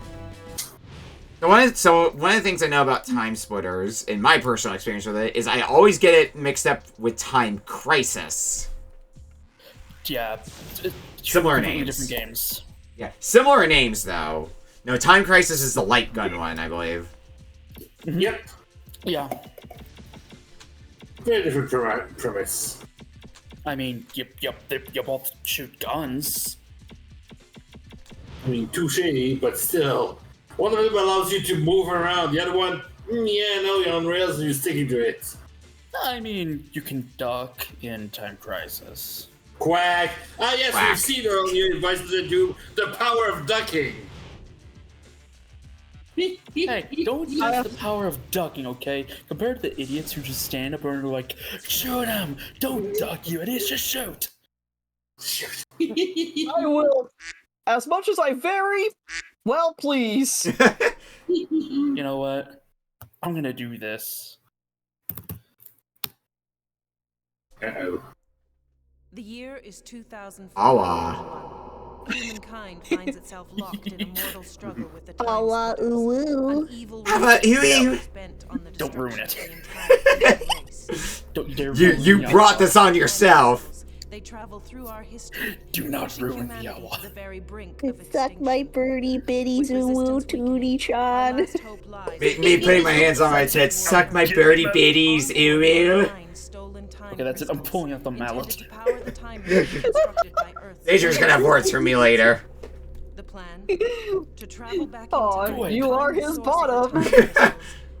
one of the things I know about Time Splitters, in my personal experience with it, is I always get it mixed up with Time Crisis. Yeah. Similar names. Different games. Yeah, similar names, though. No, Time Crisis is the light gun one, I believe. Yep. Yeah. Very different premise. I mean, you both shoot guns. I mean, touche, but still. One of them allows you to move around. The other one, yeah, no, you're on rails and you're sticking to it. I mean, you can duck in Time Crisis. Quack. Ah, yes, Quack. we've seen earlier advices that do the power of ducking. Hey, don't use the power of ducking, okay? Compared to the idiots who just stand up and are like, shoot him! Don't duck, you idiots, just shoot! I will. As much as I very well please. You know what? I'm gonna do this. Uh-oh. The year is 2004. Awa. Humankind finds itself locked in a mortal struggle with the time Awa, splitters. ooh. An evil Awa, ooh. is bent on the Don't ruin destruction it. of the entire human race. Don't you dare You ruin the brought Awa. this on yourself. They travel through our history. Do not pushing ruin the humanity Awa. to the very brink of Suck my birdie bitties, ooh, tootie chan. Last hope lies Me putting my hands on my tits. Suck my birdie bitties, ooh ooh. Okay, that's it. I'm pulling out the mallet. Nature's gonna have words for me later. The plan To travel back Aw, into you are his bottom.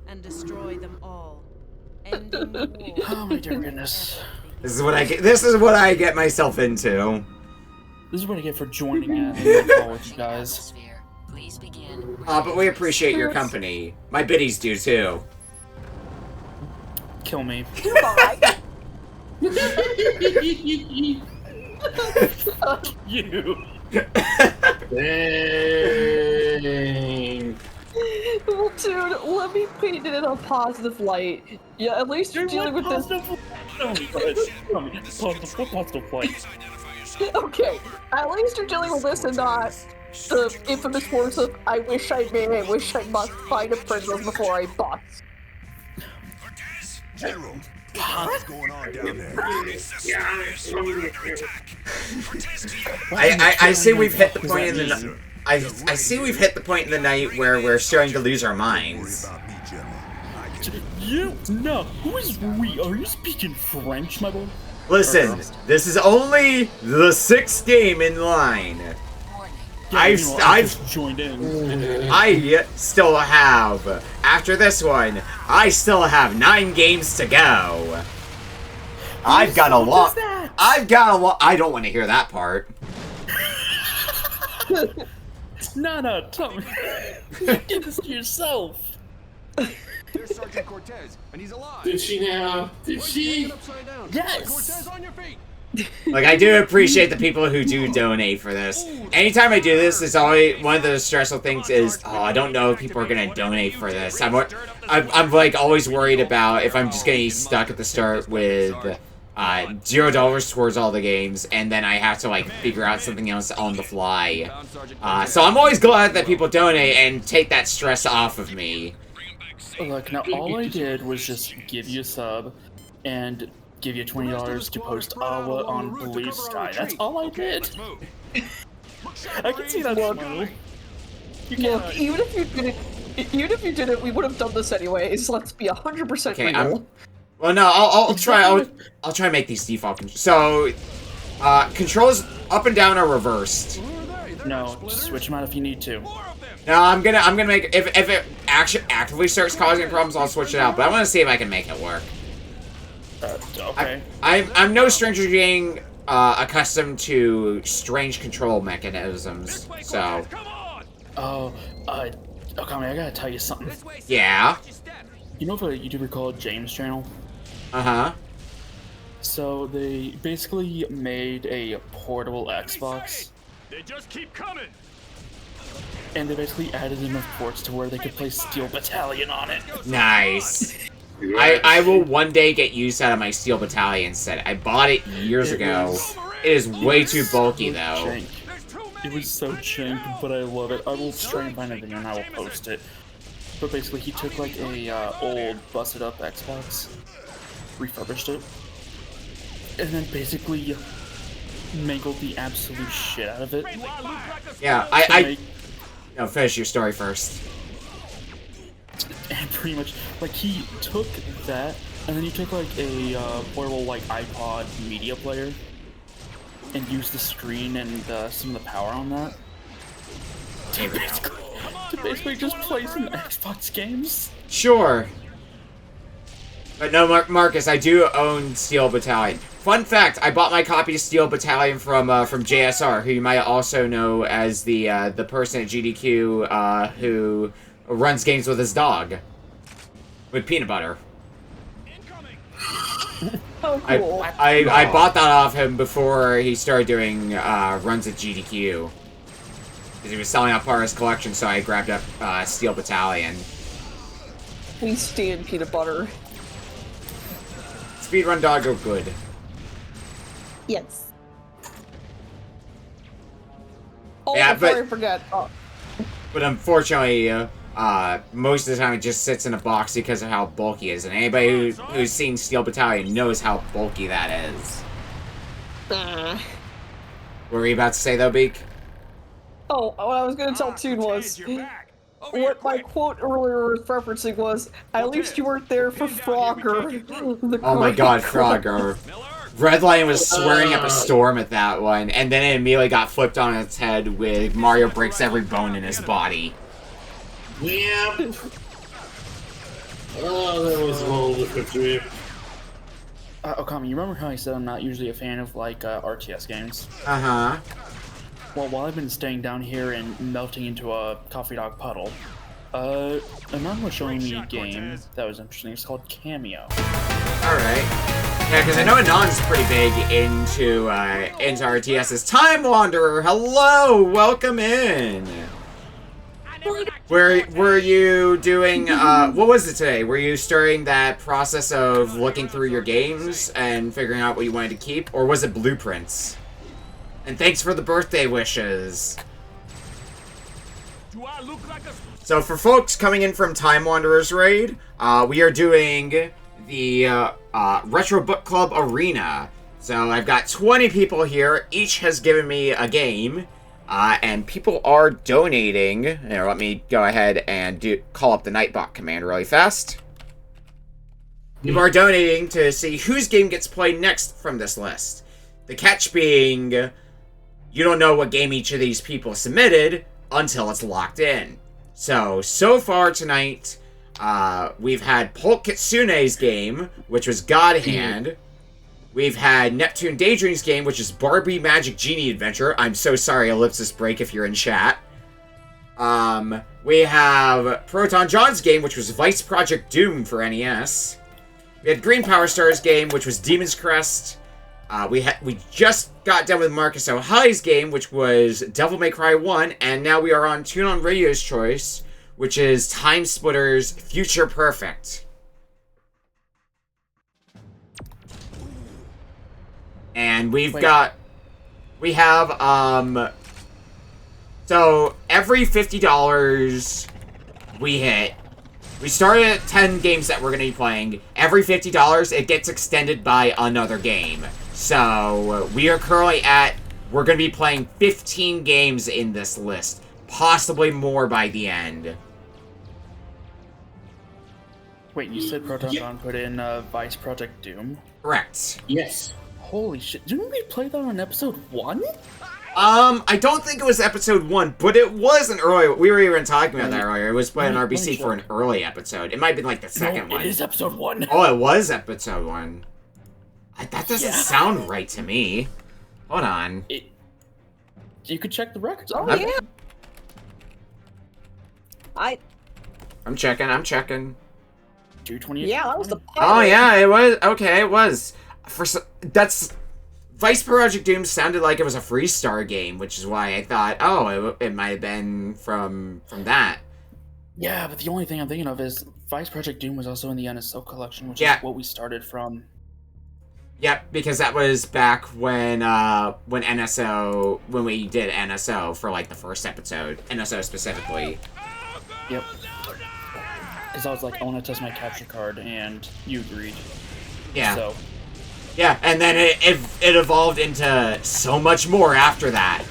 and destroy them all. Ending the war. Oh my dear goodness. This is what I get. This is what I get myself into. This is what I get for joining in the call with you guys. But we appreciate your company. My biddies do too. Kill me. Fuck you. Dang. Well, dude, let me paint it in a positive light. Yeah, at least you're dealing with this. Positive light. Okay, at least you're dealing with this and not the infamous words of "I wish I may, I wish I must find a princess before I bust." General, what's going on down there? I see we've hit the point in the I see we've hit the point in the night where we're starting to lose our minds. You? No. Who is we? Are you speaking French, my boy? Listen, this is only the 6th game in line. I've joined in. I still have, after this one, I still have 9 games to go. I've got a lot. I don't want to hear that part. No, tell me. You did this to yourself. There's Sergeant Cortez, and he's alive. Did she now? Did she? Yes. Cortez, on your feet. Like, I do appreciate the people who do donate for this. Anytime I do this, it's always one of the stressful things is, oh, I don't know if people are gonna donate for this. I'm like always worried about if I'm just gonna be stuck at the start with $0 towards all the games, and then I have to like figure out something else on the fly. So I'm always glad that people donate and take that stress off of me. Look, now all I did was just give you a sub and give you $20 to post Awa on Blue Sky. That's all I did. I can see that smile. Look, even if you did it, we would have done this anyways. Let's be 100% real. Well, no, I'll try and make these default. So, controls up and down are reversed. No, just switch them out if you need to. No, I'm gonna make if it actively starts causing problems, I'll switch it out. But I want to see if I can make it work. Okay. I'm no stranger to being accustomed to strange control mechanisms. So. Okami, I gotta tell you something. Yeah. You know of a YouTuber called James Channel? Uh-huh. So they basically made a portable Xbox. They just keep coming. And they basically added enough ports to where they could play Steel Battalion on it. Nice. I will one day get use out of my Steel Battalion set. I bought it years ago. It is way too bulky though. It was so jank, but I love it. I will try and find a video and I will post it. But basically, he took like a old busted up Xbox, refurbished it, and then basically mangled the absolute shit out of it. Yeah, no, finish your story first. And pretty much, like, he took that, and then he took like a portable like iPod media player, and used the screen and some of the power on that to basically just play some Xbox games. Sure. But no, Marcus, I do own Steel Battalion. Fun fact, I bought my copy of Steel Battalion from JSR, who you might also know as the person at GDQ who runs games with his dog. With peanut butter. Oh, cool. I bought that off him before he started doing runs at GDQ. Because he was selling out part of his collection, so I grabbed up Steel Battalion. We stand peanut butter. Speedrun dog are good. Yes. Oh, yeah, before I forget. But unfortunately, most of the time it just sits in a box because of how bulky it is. And anybody who's seen Steel Battalion knows how bulky that is. What were you about to say though, Beak? Oh, what I was gonna tell Toon was, what my quote earlier was referencing was, at least you weren't there for Frogger. Oh my god, Frogger. Redline was swearing up a storm at that one, and then it immediately got flipped on its head with Mario breaks every bone in his body. Yep. Oh, that was roll with victory. Okami, you remember how I said I'm not usually a fan of, like, RTS games? Uh-huh. Well, while I've been staying down here and melting into a coffee dog puddle, a mom was showing me a game that was interesting. It's called Cameo. Alright. Yeah, because I know Anon's pretty big into RTS's. Time Wanderer, hello! Welcome in! Were you doing, what was it today? Were you starting that process of looking through your games and figuring out what you wanted to keep? Or was it blueprints? And thanks for the birthday wishes. So for folks coming in from Time Wanderer's Raid, we are doing the Retro Book Club Arena. So I've got 20 people here. Each has given me a game. And people are donating. Here, let me go ahead and call up the Nightbot command really fast. People are donating to see whose game gets played next from this list. The catch being, you don't know what game each of these people submitted until it's locked in. So far tonight, we've had Polk Kitsune's game, which was God Hand. We've had Neptune Daydream's game, which is Barbie Magic Genie Adventure. I'm so sorry, Ellipsis Break, if you're in chat. We have Proton John's game, which was Vice Project Doom for NES. We had Green Power Star's game, which was Demon's Crest. We just got done with Marcus O'Hai's game, which was Devil May Cry 1, and now we are on Tune On Radio's choice, which is Time Splitter's Future Perfect. And we have, so every $50 we hit, we started at 10 games that we're going to be playing. Every $50, it gets extended by another game. So we are currently we're going to be playing 15 games in this list. Possibly more by the end. Wait, you said Proton John put in Vice Project Doom? Correct. Yes. Holy shit, didn't we play that on episode 1? I don't think it was episode 1, but it was an early. We were even talking about that earlier. It was playing on RBC for an early episode. It might have been like the second one. It is episode 1. Oh, it was episode 1. That doesn't sound right to me. Hold on. You could check the records. Oh, yeah. I'm checking. 228. Yeah, that was the. Oh yeah, it was. Okay, it was. That's Vice Project Doom sounded like it was a Freestar game, which is why I thought, oh, it might have been from that. Yeah, but the only thing I'm thinking of is Vice Project Doom was also in the NSO collection, which is what we started from. Yep, because that was back when we did NSO for like the first episode, NSO specifically. Yep. Because I was like, I want to test my capture card, and you agreed. Yeah. So. Yeah, and then it evolved into so much more after that.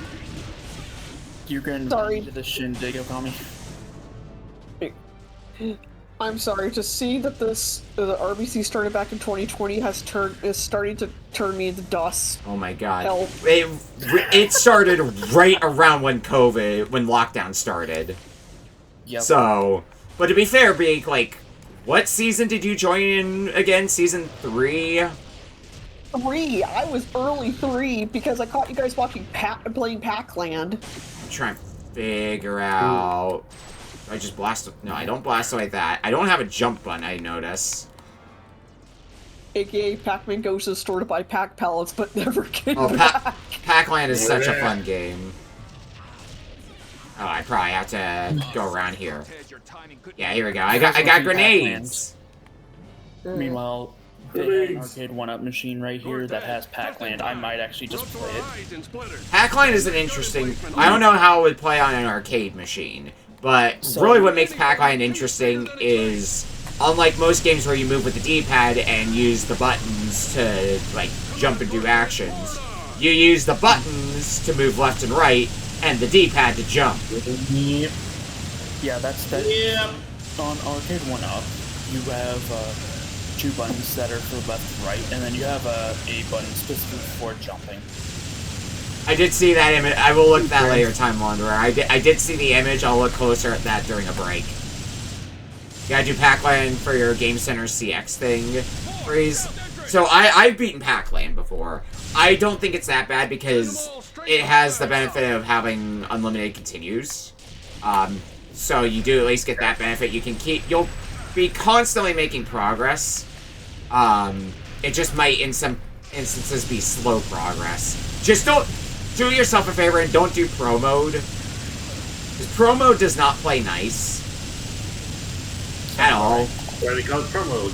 You're going into the shindig, Okami. I'm sorry to see that the RBC started back in 2020 is starting to turn me into dust. Oh my god! Help. It started right around when lockdown started. Yep. So, but to be fair, Beak, like, what season did you join in again? Season 3. 3. I was early 3 because I caught you guys playing Pac-Land. I'm trying to figure out. I just blast. No, I don't blast like that. I don't have a jump button, I notice. AKA Pac-Man goes to the store to buy Pac pellets, but never came back. Pac-Land is such a fun game. Oh, I probably have to go around here. Yeah, here we go. I got grenades. Meanwhile, they have an arcade 1-up machine right here that has Pac-Land. I might actually just play it. Pac-Land is an interesting. I don't know how it would play on an arcade machine. But really what makes Pac-Land interesting is, unlike most games where you move with the D-pad and use the buttons to, like, jump and do actions, you use the buttons to move left and right, and the D-pad to jump. Yep. Yeah, that's that. Yep. On Arcade 1-Up, you have 2 buttons that are for left and right, and then you have a button specifically for jumping. I did see that image. I will look at that later, Time Wanderer. I did see the image. I'll look closer at that during a break. You gotta do Pac-Land for your Game Center CX thing, Freeze. So I've beaten Pac-Land before. I don't think it's that bad because it has the benefit of having unlimited continues. So you do at least get that benefit. You'll be constantly making progress. It just might in some instances be slow progress. Just don't do yourself a favor and don't do pro mode. Because pro mode does not play nice. At all. Why they call it pro mode?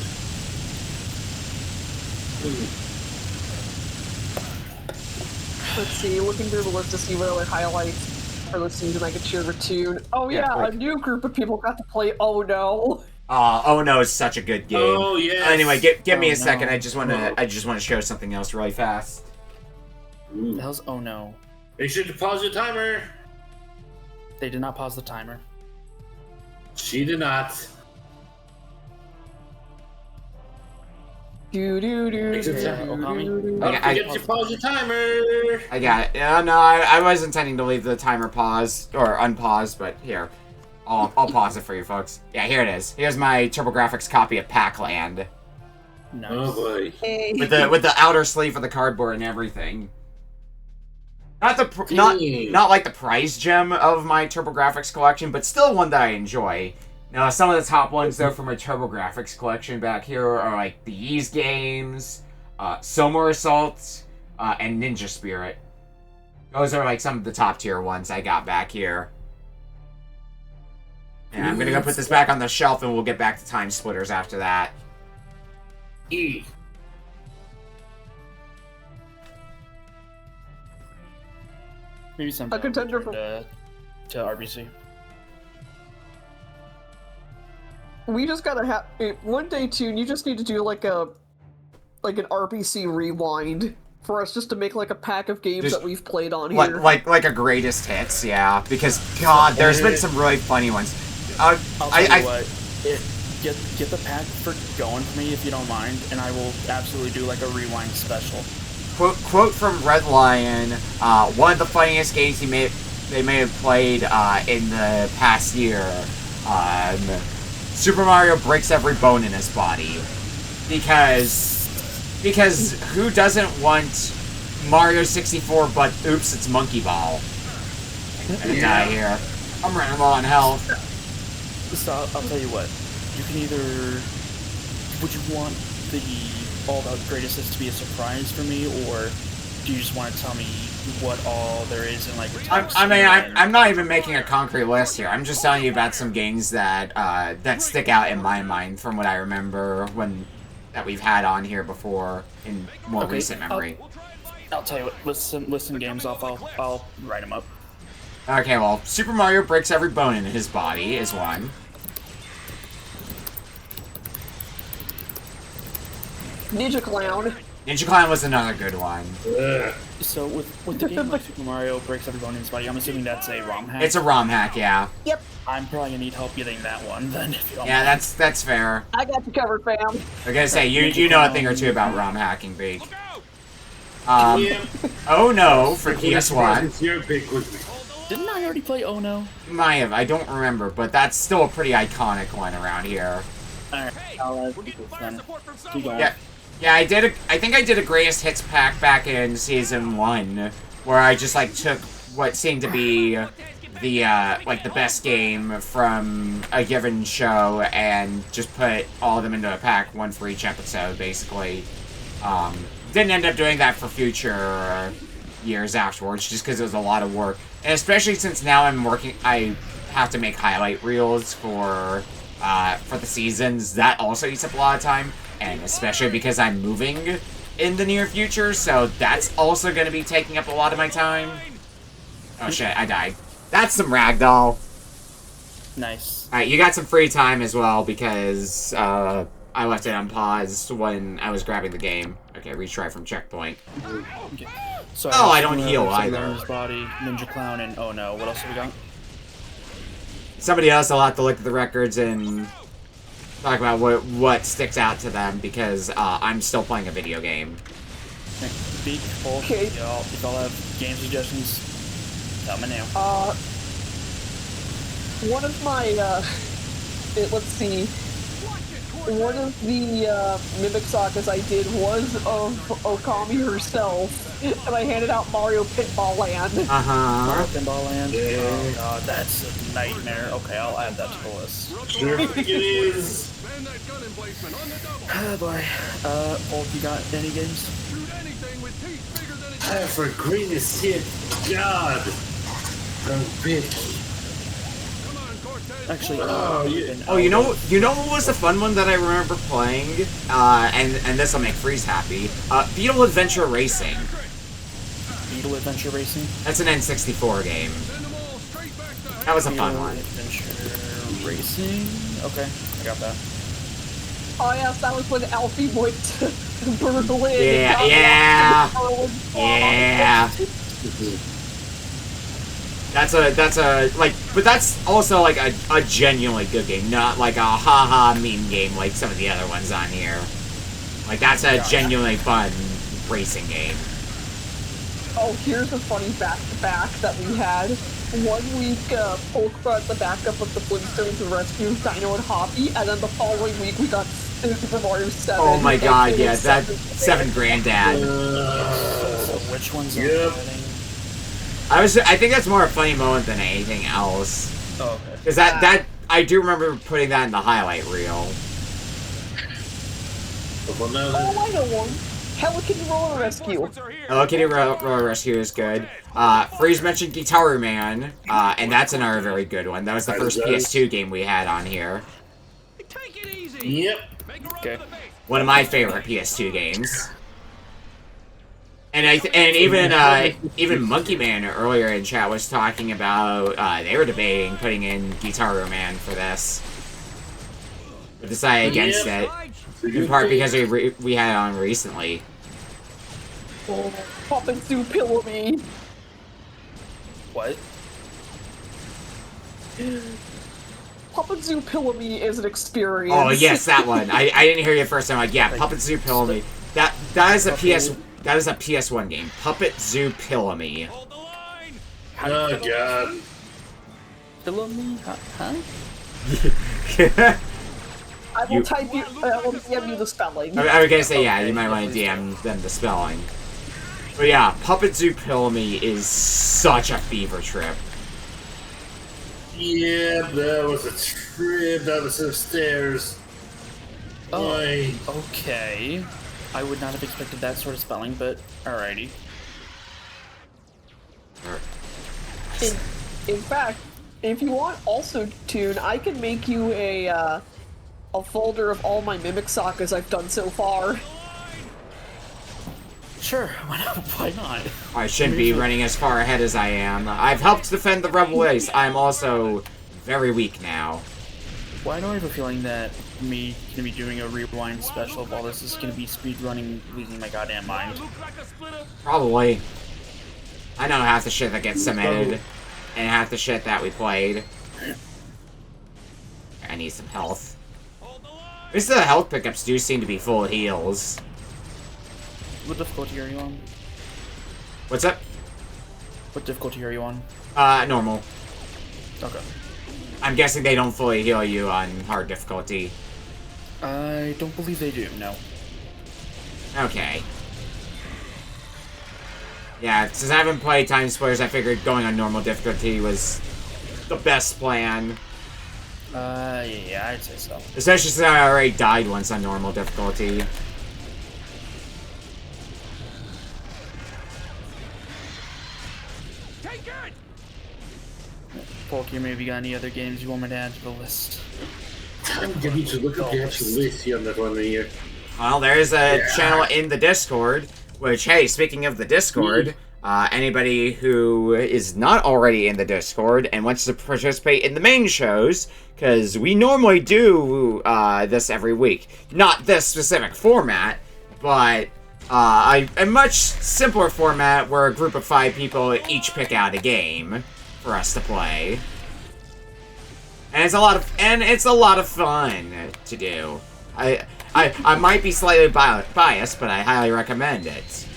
Let's see, looking through the list to see what other highlights are listening to I could share a tune. Oh yeah, a new group of people got to play Oh No. Oh No is such a good game. Oh yes. Anyway, give me a second. I just want to show something else really fast. The hell's Oh No? Make sure to pause your timer. They did not pause the timer. She did not. Do do do. Don't forget to pause your timer. I got it. Yeah, no, I was intending to leave the timer paused or unpaused, but here, I'll pause it for you folks. Yeah, here it is. Here's my TurboGrafx copy of Pac-Land. Nice. Oh boy. Hey. With the outer sleeve of the cardboard and everything. Not like the prize gem of my TurboGrafx collection, but still one that I enjoy. Now, some of the top ones, though, from my TurboGrafx collection back here are, like, the Ys games, Somor Assault, and Ninja Spirit. Those are, like, some of the top-tier ones I got back here. And I'm gonna go put this back on the shelf, and we'll get back to Time Splitters after that. Maybe some a contender for to RBC. We just gotta have one day, Tune. You just need to do like an RPC rewind for us, just to make like a pack of games that we've played on here. Like a greatest hits, yeah. Because God, there's been some really funny ones. I'll tell you what. Get the pack for going for me if you don't mind, and I will absolutely do like a rewind special. Quote from Red Lion: one of the funniest games they may have played in the past year. Super Mario breaks every bone in his body because who doesn't want Mario 64? But oops, it's Monkey Ball. I'm gonna die here. I'm running low on health. So I'll tell you what. You can either would you want the all about greatest hits to be a surprise for me, or do you just want to tell me what all there is in like the I'm not even making a concrete list here. I'm just telling you about some games that that stick out in my mind from what I remember that we've had on here before in more recent memory. I'll tell you what. Listen games off. I'll write them up. Okay, well, Super Mario breaks every bone in his body is one. Ninja Clown. Ninja Clown was another good one. So with the game like Super Mario breaks every bone in his body, I'm assuming that's a ROM hack. It's a ROM hack, yeah. Yep. I'm probably gonna need help getting that one then. If you don't yeah, mind. that's fair. I got you covered, fam. I was gonna say you know a thing or two about ROM hacking, Big. Oh no, for PS1. Didn't I already play Oh No? Might have. I don't remember, but that's still a pretty iconic one around here. Alright, I'll keep going. Yeah, I think I did a greatest hits pack back in season 1, where I just like took what seemed to be the like the best game from a given show and just put all of them into a pack, one for each episode, basically. Didn't end up doing that for future years afterwards, just because it was a lot of work, and especially since now I have to make highlight reels for the seasons. That also eats up a lot of time. And especially because I'm moving in the near future, so that's also going to be taking up a lot of my time. Oh shit, I died. That's some ragdoll. Nice. Alright, you got some free time as well, because I left it on pause when I was grabbing the game. Okay, retry from checkpoint. Okay. So oh, I don't heal either. His body, Ninja Clown, and Oh No. What else have we got? Somebody else will have to look at the records and talk about what sticks out to them because I'm still playing a video game. Big full. Okay. If y'all have game suggestions, tell me now. One of my, let's see. One of the Mimic sagas I did was of Okami herself, and I handed out Mario Pinball Land. Mario Pinball Land? Yeah. Oh god, that's a nightmare. Okay, I'll add that to the list. Sure it is. Oh boy. Paul, you got any games? For greatest hit, God. Bitch. Actually, you know what was the fun one that I remember playing? And this will make Freeze happy. Beetle Adventure Racing. Beetle Adventure Racing? That's an N64 game. That was a fun one. Adventure Racing? Okay, I got that. Oh yes, that was when Alfie went to Berlin. Yeah. That's a but that's also like a genuinely good game, not like a haha meme game like some of the other ones on here. Like that's a genuinely fun racing game. Oh, here's a funny back-to-back that we had. 1 week, Polk brought the backup of the Flintstones and Rescue Dino and Hoppy, and then the following week we got Super Mario 7. Oh my god, yeah, that 7 Granddad. Which one's I think that's more a funny moment than anything else. Oh, okay. Because that I do remember putting that in the highlight reel. Oh, I know one. Hello Kitty Roller Rescue. Hello Kitty Roller Rescue is good. Freeze mentioned Guitar Man, and that's another very good one. That was the first PS2 game we had on here. Yep. Okay. One of my favorite PS2 games. And even Monkey Man earlier in chat was talking about they were debating putting in Guitar Man for this, but decided against it in part because we had it on recently. Oh, Puppet Zoo Pillow Me. What? Puppet Zoo Pillow Me is an experience. Oh yes, that one. I didn't hear you the first time. Like yeah, Puppet Zoo Pillow Me. That is a PS1 game. Puppet Zoo Pillow Me. Oh god. Pillow Me? Huh? I will type you. I will DM you the spelling. I was gonna say yeah. You might want to DM them the spelling. But yeah, Puppet Zoo Pillow Me is such a fever trip. Yeah, that was a trip. That was some stairs. Oh, okay. I would not have expected that sort of spelling, but alrighty. In fact, if you want also Tune, I can make you a folder of all my Mimic sagas I've done so far. Sure, why not? I shouldn't be running as far ahead as I am. I've helped defend the Rebel Ace. I'm also very weak now. Why do I have a feeling that me gonna be doing a rewind special of all this is gonna be speedrunning, losing my goddamn mind? Probably. I know half the shit that gets submitted, and half the shit that we played. I need some health. At least the health pickups do seem to be full of heals. What difficulty are you on? What's up? What difficulty are you on? Normal. Okay. I'm guessing they don't fully heal you on hard difficulty. I don't believe they do, no. Okay. Yeah, since I haven't played Time Splitters, I figured going on normal difficulty was the best plan. Yeah, I'd say so. Especially since I already died once on normal difficulty. Polky, maybe you got any other games you want me to add to the list? I'm gonna need to look at the actual list here on that one here. Well, there's a channel in the Discord, which, hey, speaking of the Discord, anybody who is not already in the Discord and wants to participate in the main shows, because we normally do this every week. Not this specific format, but a much simpler format where a group of 5 people each pick out a game for us to play. And it's a lot of fun to do. I might be slightly biased, but I highly recommend it.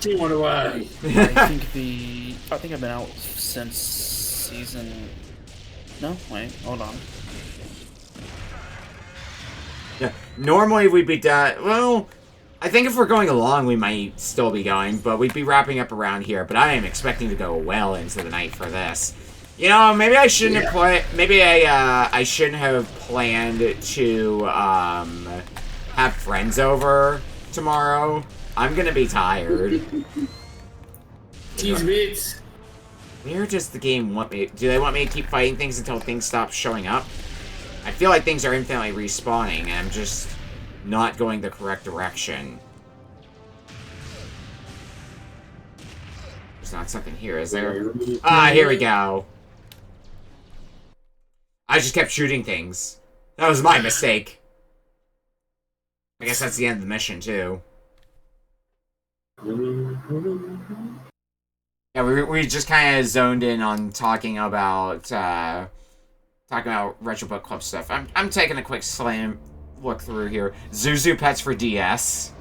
Team one away. I think I've been out since season. No, wait, hold on. Yeah, normally we'd be done. Well, I think if we're going along, we might still be going, but we'd be wrapping up around here. But I am expecting to go well into the night for this. You know, maybe I shouldn't have played. Maybe I shouldn't have planned to have friends over tomorrow. I'm gonna be tired. Cheese bits. Where does the game want me? Do they want me to keep fighting things until things stop showing up? I feel like things are infinitely respawning, and I'm just not going the correct direction. There's not something here, is there? Ah, here we go. I just kept shooting things. That was my mistake. I guess that's the end of the mission, too. Yeah, we just kind of zoned in on talking about Retro Book Club stuff. I'm taking a quick look through here. Zuzu Pets for DS.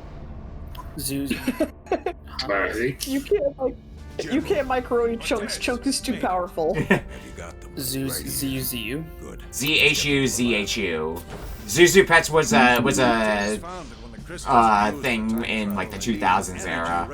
Zuzu. You can't macaroni chunks. Chunk is too powerful. ZUZU. ZHU. Zuzu Pets was a thing in like the 2000s era.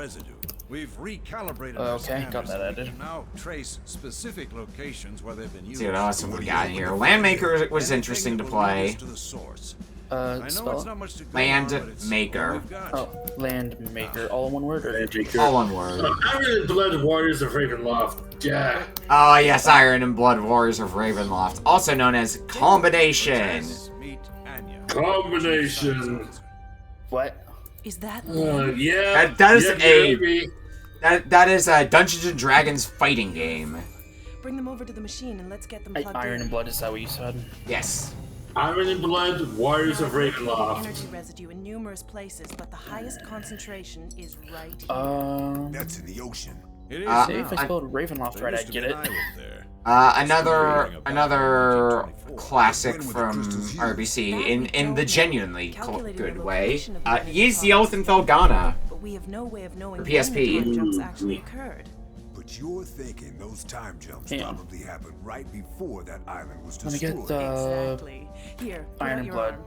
We've recalibrated okay, got that added. Now trace specific locations where they've been used. See what else we got here. Landmaker was interesting to play. Spell Landmaker. Oh, Landmaker. All in one word or? All one word. Iron and Blood Warriors of Ravenloft. Yeah. Oh yes, Iron and Blood Warriors of Ravenloft, also known as Combination. Combination. What? Is that? Yeah. That is a Dungeons and Dragons fighting game. Bring them over to the machine and let's get them plugged in. Iron and Blood, is that what you said? Yes. Iron and Blood Warriors of Ravenloft. Energy residue in numerous places, but the highest concentration is right here. That's in the ocean. It is. If I spelled Ravenloft right, I'd get it. Another classic from RBC in the genuinely good way. Ys the Oath and Felghana But we have no way of knowing for PSP. when the time jumps actually occurred. But you're thinking those time jumps probably happened right before that island was Let me destroyed. get Exactly. Here, Iron and Blood.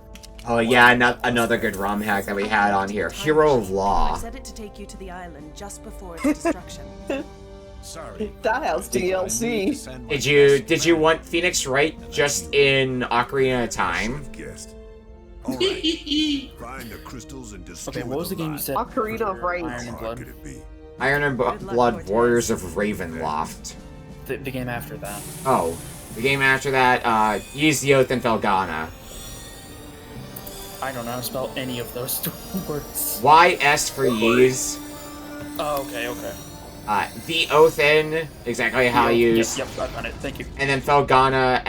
Oh yeah, another good ROM hack that we had on here. Hero of Law. I set it to take you to the island just before its destruction. Sorry. That has DLC. Did you want Phoenix Wright just in Ocarina of Time? Find the crystals and destroy Okay, what was the game you said? Ocarina of Rain. Iron and Blood. Iron and Blood Warriors of Ravenloft. The game after that. Oh, the game after that, Ys the Oath and Felghana. I don't know how to spell any of those words. YS for Ys. Oh, okay. The Oathen, exactly how I use. Yep, I found it. Thank you. And then Felghana,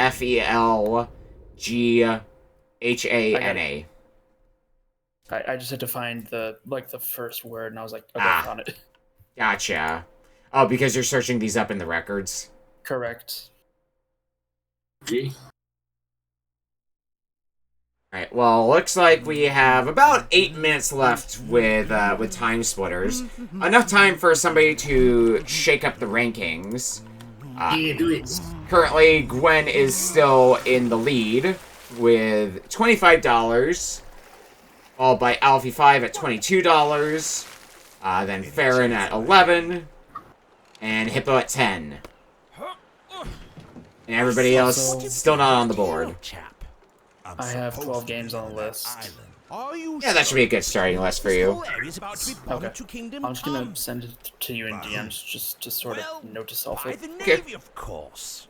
FELGHANA. I just had to find the first word, and I was like, okay, I found it. Gotcha. Oh, because you're searching these up in the records. Correct. G. Alright, well, looks like we have about 8 minutes left with Time Splitters. Enough time for somebody to shake up the rankings. Do it. Currently, Gwen is still in the lead with $25, followed by Alfie5 at $22, then Farron at $11, and Hippo at $10. And everybody else still not on the board. I have 12 games on the list. Yeah, that should be a good starting list for you. Okay. I'm just gonna send it to you in DMs just to sort of note to self it. Okay. Of course.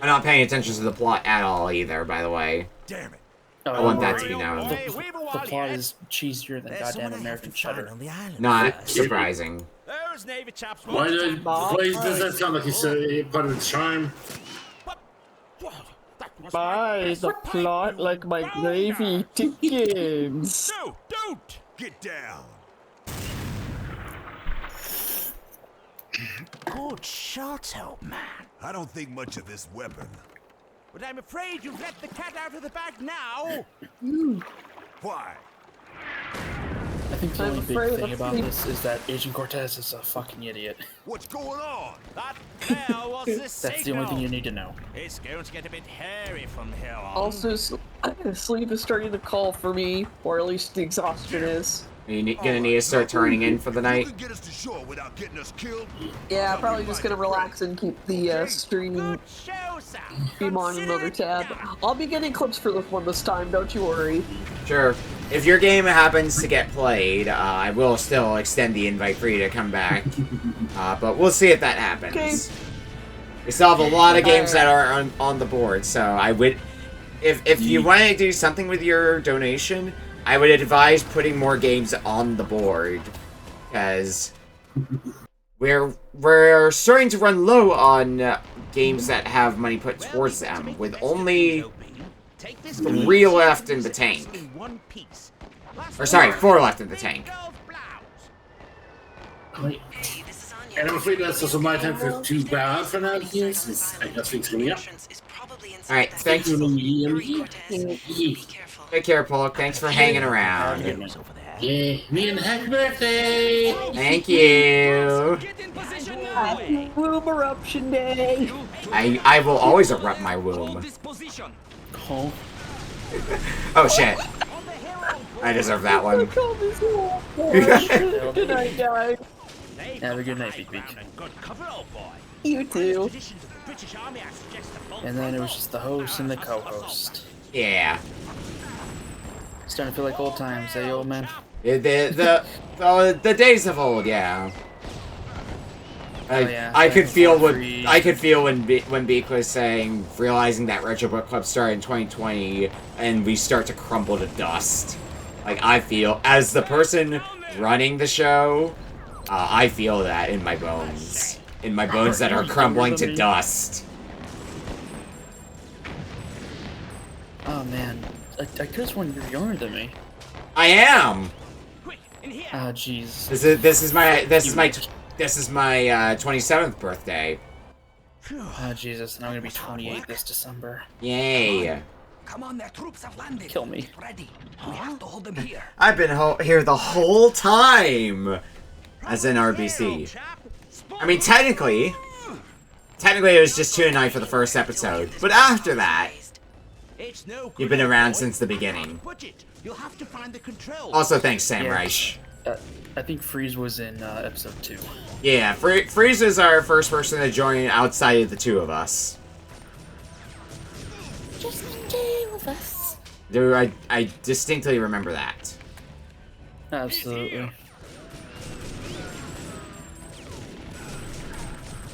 I'm not paying attention to the plot at all either, by the way. Damn it. I want that to be known. The plot is cheesier than goddamn American cheddar. Not surprising. Why does that sound like it's part of the charm? Buy the plot like my gravy tickets. No, don't get down. Good shot, old man. I don't think much of this weapon. But I'm afraid you've let the cat out of the bag now. Why? I think the only big thing about this is that Agent Cortez is a fucking idiot. What's going on? That there was the That's the only thing you need to know. It's going to get a bit hairy from here on. Also, sleep is starting to call for me, or at least the exhaustion is. Are you gonna need to start turning in for the night? You can get us to shore without getting us killed. Yeah, probably just gonna relax and keep the stream beam on another tab. I'll be getting clips for this one this time, don't you worry. Sure. If your game happens to get played, I will still extend the invite for you to come back. But we'll see if that happens. Okay. We still have a lot of games that are on the board, so I would... If you want to do something with your donation, I would advise putting more games on the board. Because we're starting to run low on games that have money put towards them, with only 3 left in the tank. Or sorry, 4 left in the tank. And I'm afraid that's also my time for to bow out for now here, since I got things coming up. Alright, thanks. Take care, Pollock. Thanks for hanging around. Yeah, me and happy birthday! Thank you. Happy womb eruption day! I will always erupt my womb. Oh. Oh shit. I deserve that one. Good night, guys. Have a good night, Beak Beak. You too. And then it was just the host and the co-host. Yeah. Starting to feel like old times, eh, old man? The days of old, yeah. I could feel when Beak was saying, realizing that Retro Book Club started in 2020, and we start to crumble to dust. Like, I feel, as the person running the show, I feel that in my bones. In my bones that are crumbling to dust. Oh man, I could have sworn you're younger than me. I am. Oh jeez. This is my 27th birthday. Oh Jesus, and I'm gonna be 28 this December. Yay. Come on, their troops have landed. Kill me. Ready. We have to hold them here. I've been here the whole time. As in RBC. I mean, technically it was just 2 and 9 for the first episode. But after that, you've been around since the beginning. Also, thanks, Sam Reich. I think Freeze was in episode 2. Yeah, Freeze is our first person to join outside of the 2 of us. Just the 2 of us. Dude, I distinctly remember that. Absolutely.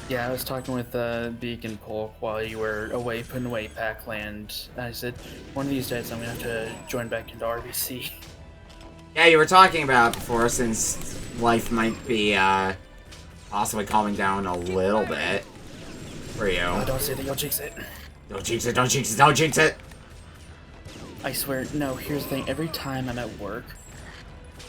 Yeah, I was talking with Beak and Polk while you were away putting away Packland. I said, one of these days I'm gonna have to join back into RBC. Yeah, you were talking about it before, since life might be possibly calming down a little bit for you. Oh, don't say that, you'll jinx it. Don't jinx it, don't jinx it, don't jinx it! I swear, no, here's the thing, every time I'm at work,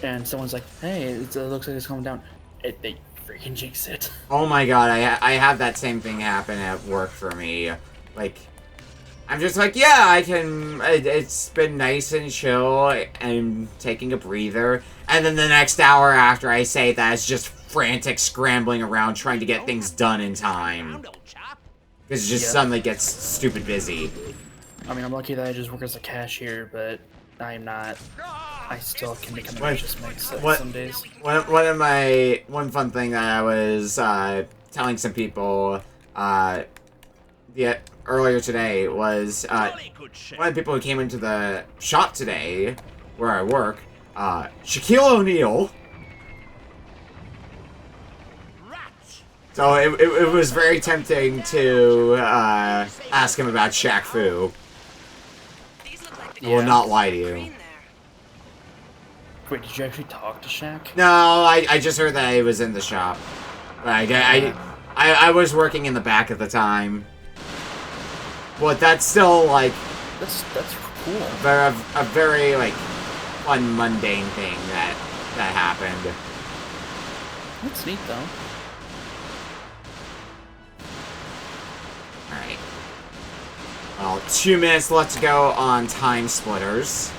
and someone's like, hey, it looks like it's calming down, they freaking jinx it. Oh my god, I have that same thing happen at work for me. Like, I'm just like, yeah, I can, it's been nice and chill, I'm taking a breather, and then the next hour after I say that, it's just frantic scrambling around trying to get things done in time. Because it just suddenly gets stupid busy. I mean, I'm lucky that I just work as a cashier, but I'm not. I still can become a vicious mix some days. One fun thing that I was telling some people earlier today was one of the people who came into the shop today, where I work, Shaquille O'Neal. So it was very tempting to ask him about Shaq Fu. I will not lie to you. Wait, did you actually talk to Shaq? No, I just heard that he was in the shop. But I was working in the back at the time. But that's still, like... That's cool. A very, like, fun, mundane thing that happened. That's neat, though. Well, 2 minutes left to go on Time Splitters.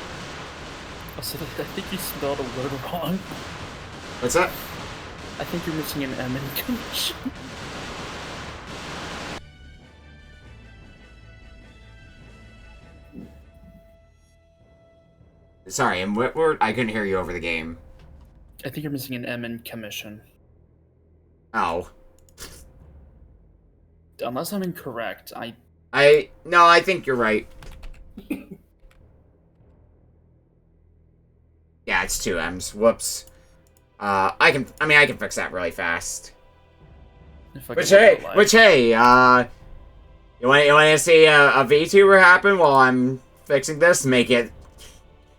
Also, I think you spelled a word wrong. What's that? I think you're missing an M in commission. Sorry, and what word? I couldn't hear you over the game. I think you're missing an M in commission. Oh. Unless I'm incorrect, No, I think you're right. Yeah, it's 2 M's. Whoops. I can fix that really fast. Which hey, you want to see a VTuber happen while I'm fixing this? Make it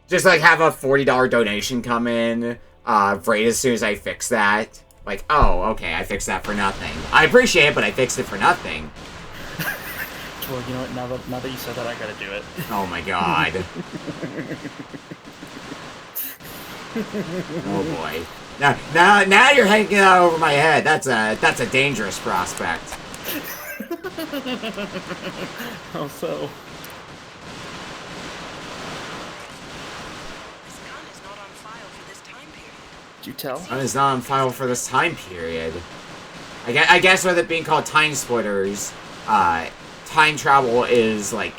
just like have a $40 donation come in right as soon as I fix that. Like, oh, okay, I fixed that for nothing. I appreciate it, but I fixed it for nothing. Well, you know what? Now that you said that, I gotta do it. Oh my god. Oh boy. Now you're hanging out over my head. That's a dangerous prospect. How so? Did you tell? Gun is not on file for this time period. I guess with it being called Time Splitters, time travel is, like,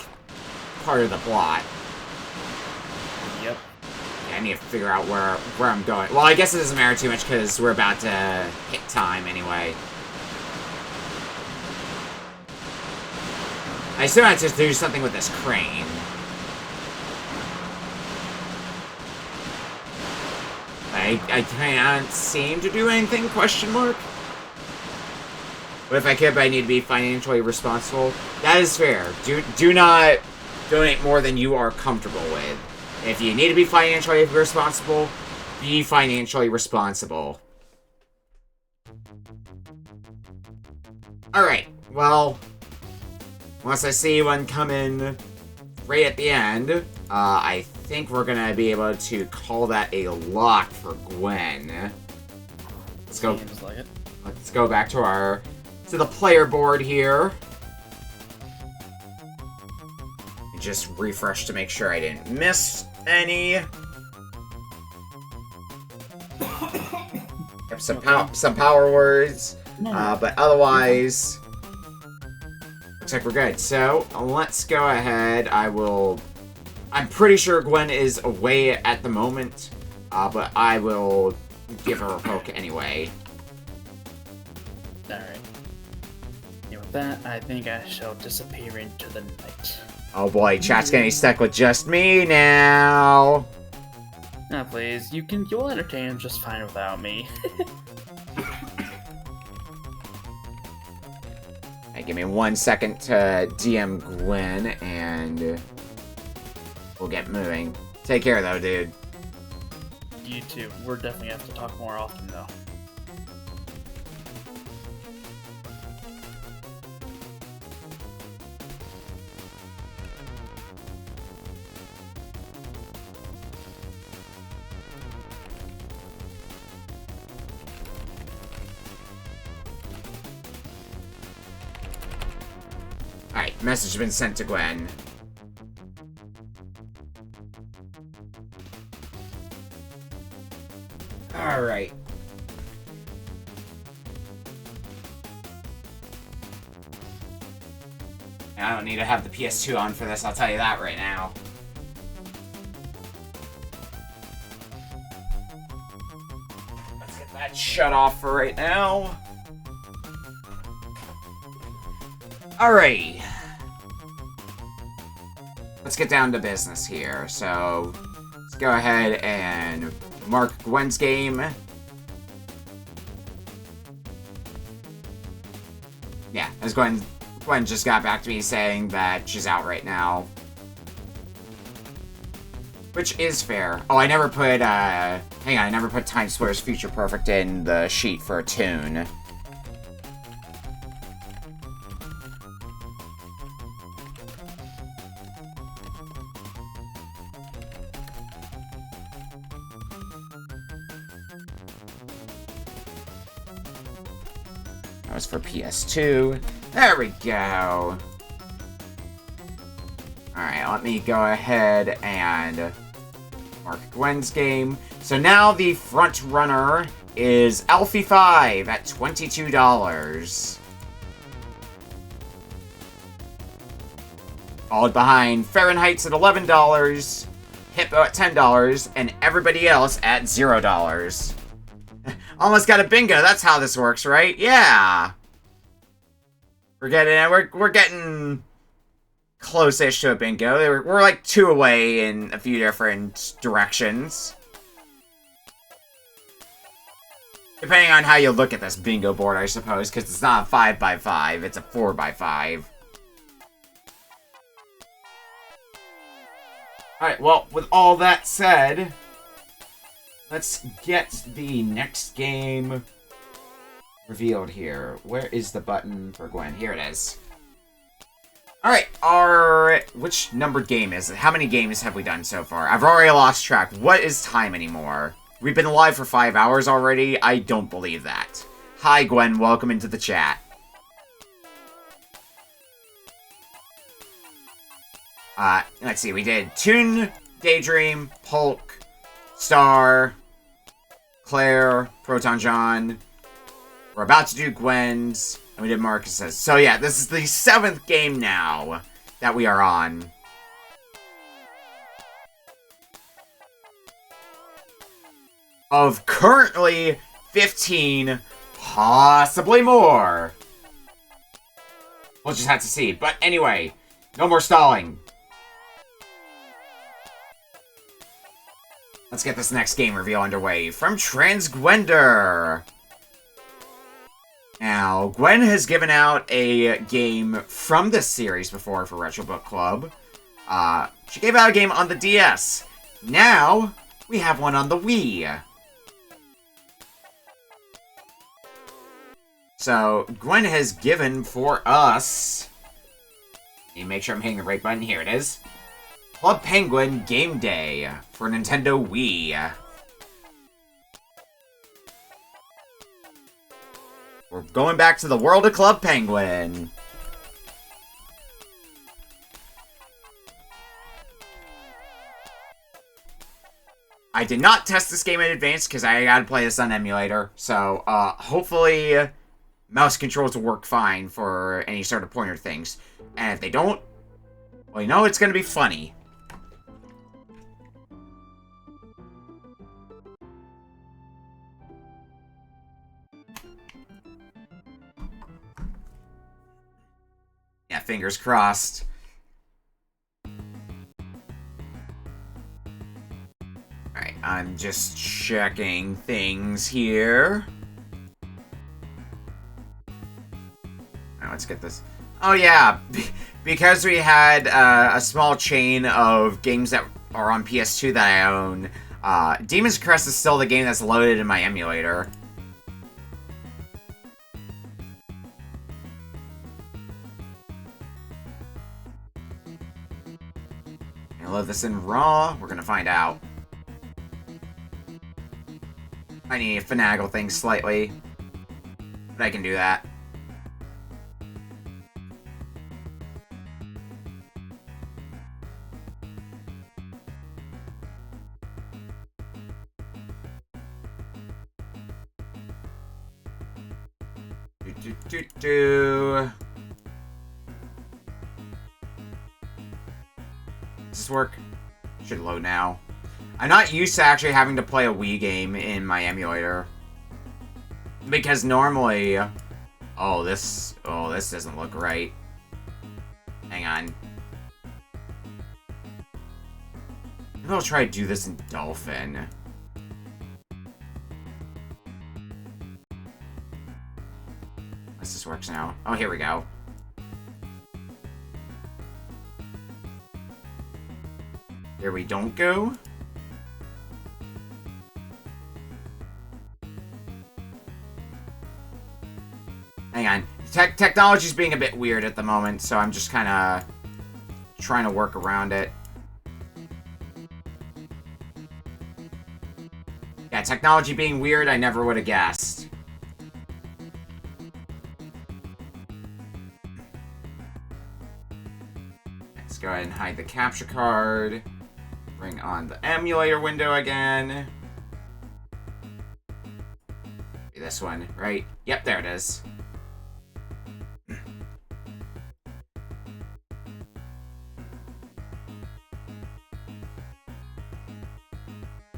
part of the plot. Yep. Yeah, I need to figure out where I'm going. Well, I guess it doesn't matter too much because we're about to hit time anyway. I still have to do something with this crane. I can't seem to do anything, question mark? But if I could, I need to be financially responsible. That is fair. Do not donate more than you are comfortable with. If you need to be financially responsible, be financially responsible. Alright, well, once I see one come in right at the end, I think we're gonna be able to call that a lock for Gwen. Let's go. Let's go back to the player board here. Just refresh to make sure I didn't miss any. Have some power words, but otherwise looks like we're good. So let's go ahead. I'm pretty sure Gwen is away at the moment, but I will give her a poke anyway. Alright. Yeah, with that, I think I shall disappear into the night. Oh boy, chat's getting stuck with just me now. Nah, please. You'll entertain him just fine without me. Hey, give me 1 second to DM Gwen, and we'll get moving. Take care, though, dude. You too. We're definitely have to talk more often, though. Alright, message has been sent to Gwen. Alright. I don't need to have the PS2 on for this, I'll tell you that right now. Let's get that shut off for right now. Alright. Let's get down to business here. So, let's go ahead and mark Gwen's game. Yeah, as Gwen just got back to me saying that she's out right now. Which is fair. Oh, I never put, hang on, I never put Time Splitters Future Perfect in the sheet for a tune. That was for PS2. There we go. let me go ahead and mark Gwen's game. So now the front runner is Alfie 5 at $22. Followed behind Fahrenheit's at $11, Hippo at $10, and everybody else at $0. Almost got a bingo. That's how this works, right? Yeah. We're getting close-ish to a bingo. We're like 2 away in a few different directions. Depending on how you look at this bingo board, I suppose, because it's not a 5x5, it's a 4x5. Alright, well, with all that said, let's get the next game revealed here. Where is the button for Gwen? Here it is. Alright, which numbered game is it? How many games have we done so far? I've already lost track. What is time anymore? We've been live for 5 hours already? I don't believe that. Hi, Gwen. Welcome into the chat. Let's see. We did Toon, Daydream, Polk, Star, Claire, Proton John. We're about to do Gwen's, and we did Marcus's. So yeah, this is the 7th game now that we are on. Of currently 15, possibly more. We'll just have to see. But anyway, no more stalling. Let's get this next game reveal underway from Transgwender. Now, Gwen has given out a game from this series before for Retro Book Club. She gave out a game on the DS. Now, we have one on the Wii. So, Gwen has given for us... Let me make sure I'm hitting the right button. Here it is. Club Penguin Game Day for Nintendo Wii. We're going back to the world of Club Penguin. I did not test this game in advance because I gotta play this on emulator. So, hopefully, mouse controls will work fine for any sort of pointer things. And if they don't, well, you know it's gonna be funny. Yeah, fingers crossed. Alright, I'm just checking things here. Alright, let's get this. Oh yeah, because we had a small chain of games that are on PS2 that I own, Demon's Crest is still the game that's loaded in my emulator. I love this in RAW. We're gonna find out. I need to finagle things slightly, but I can do that. Does this work? Should load now. I'm not used to actually having to play a Wii game in my emulator. Because normally... Oh, this doesn't look right. Hang on. Maybe I'll try to do this in Dolphin. Unless this works now. Oh, here we go. There we don't go. Hang on. Technology's being a bit weird at the moment, so I'm just kind of trying to work around it. Yeah, technology being weird, I never would have guessed. go ahead and hide the capture card. Bring on the emulator window again. This one, right? Yep, there it is.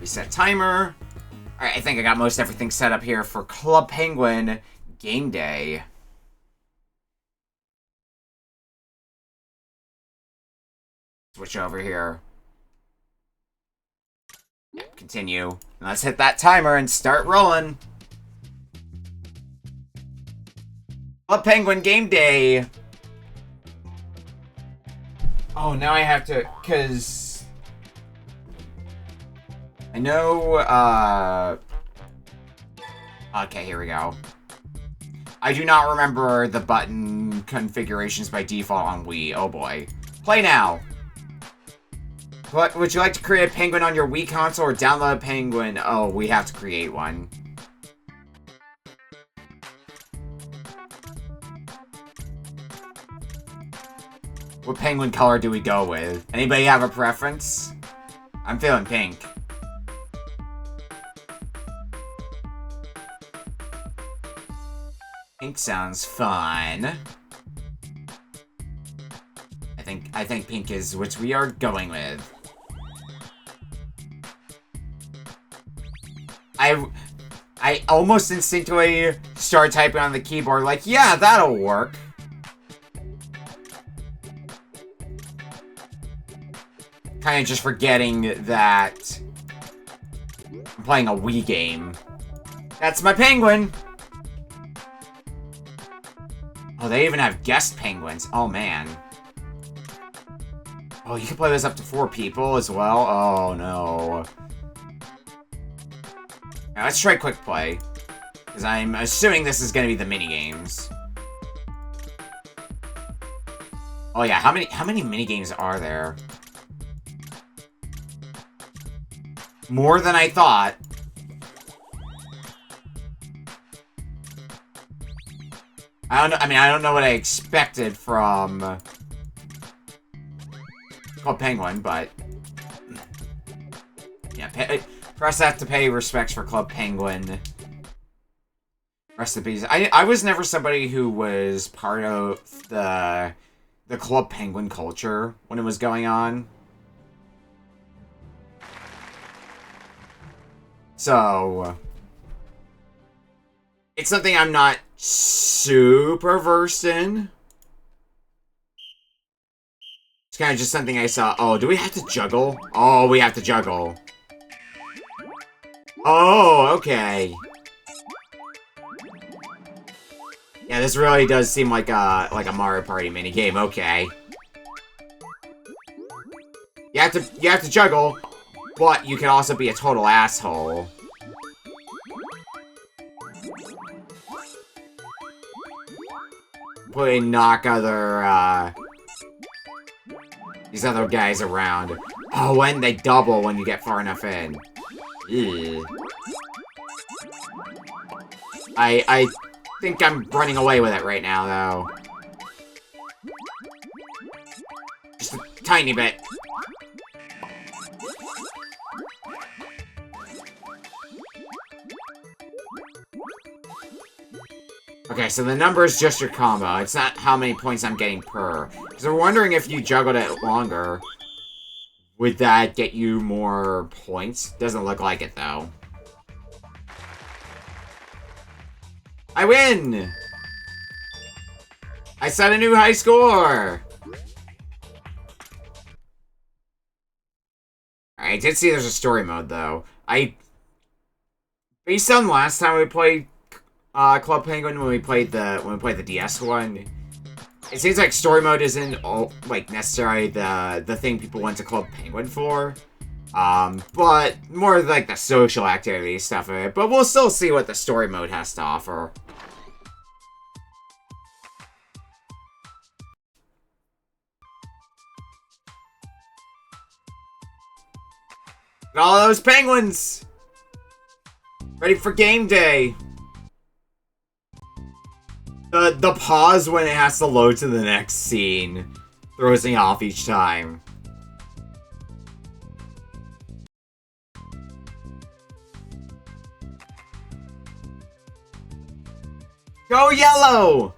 Reset timer. Alright, I think I got most everything set up here for Club Penguin Game Day. Switch over here. Continue. Let's hit that timer and start rolling. Club Penguin Game Day. Oh, now I have to, because I know, okay, here we go. I do not remember the button configurations by default on Wii. Oh boy. Play now. What, would you like to create a Penguin on your Wii console or download a Penguin? Oh, we have to create one. What Penguin color do we go with? Anybody have a preference? I'm feeling pink. Pink sounds fun. I think pink is which we are going with. I almost instinctively start typing on the keyboard like, yeah, that'll work. Kind of just forgetting that I'm playing a Wii game. That's my penguin! Oh, they even have guest penguins. Oh, man. Oh, you can play this up to 4 people as well? Oh, no. Now, let's try quick play. Because I'm assuming this is going to be the mini-games. Oh, yeah. How many mini-games are there? More than I thought. I don't know what I expected from Club Penguin, but yeah, press F to pay respects for Club Penguin. Recipes. I was never somebody who was part of the Club Penguin culture when it was going on. So it's something I'm not super versed in. It's kind of just something I saw. Oh, do we have to juggle? Oh, we have to juggle. Oh, okay. Yeah, this really does seem like a Mario Party minigame. Okay. You have to juggle, but you can also be a total asshole. Knock these other guys around. Oh, and they double when you get far enough in. Ew. I think I'm running away with it right now, though. Just a tiny bit. Okay, so the number is just your combo. It's not how many points I'm getting per. Because we're wondering if you juggled it longer, would that get you more points? Doesn't look like it, though. I win! I set a new high score! I did see there's a story mode, though. Based on last time we played Club Penguin, when we played the DS one, it seems like story mode isn't necessarily the thing people went to Club Penguin for. But more like the social activity stuff of it. But we'll still see what the story mode has to offer. Look at all those penguins! Ready for game day! The pause when it has to load to the next scene. Throws me off each time. Go yellow!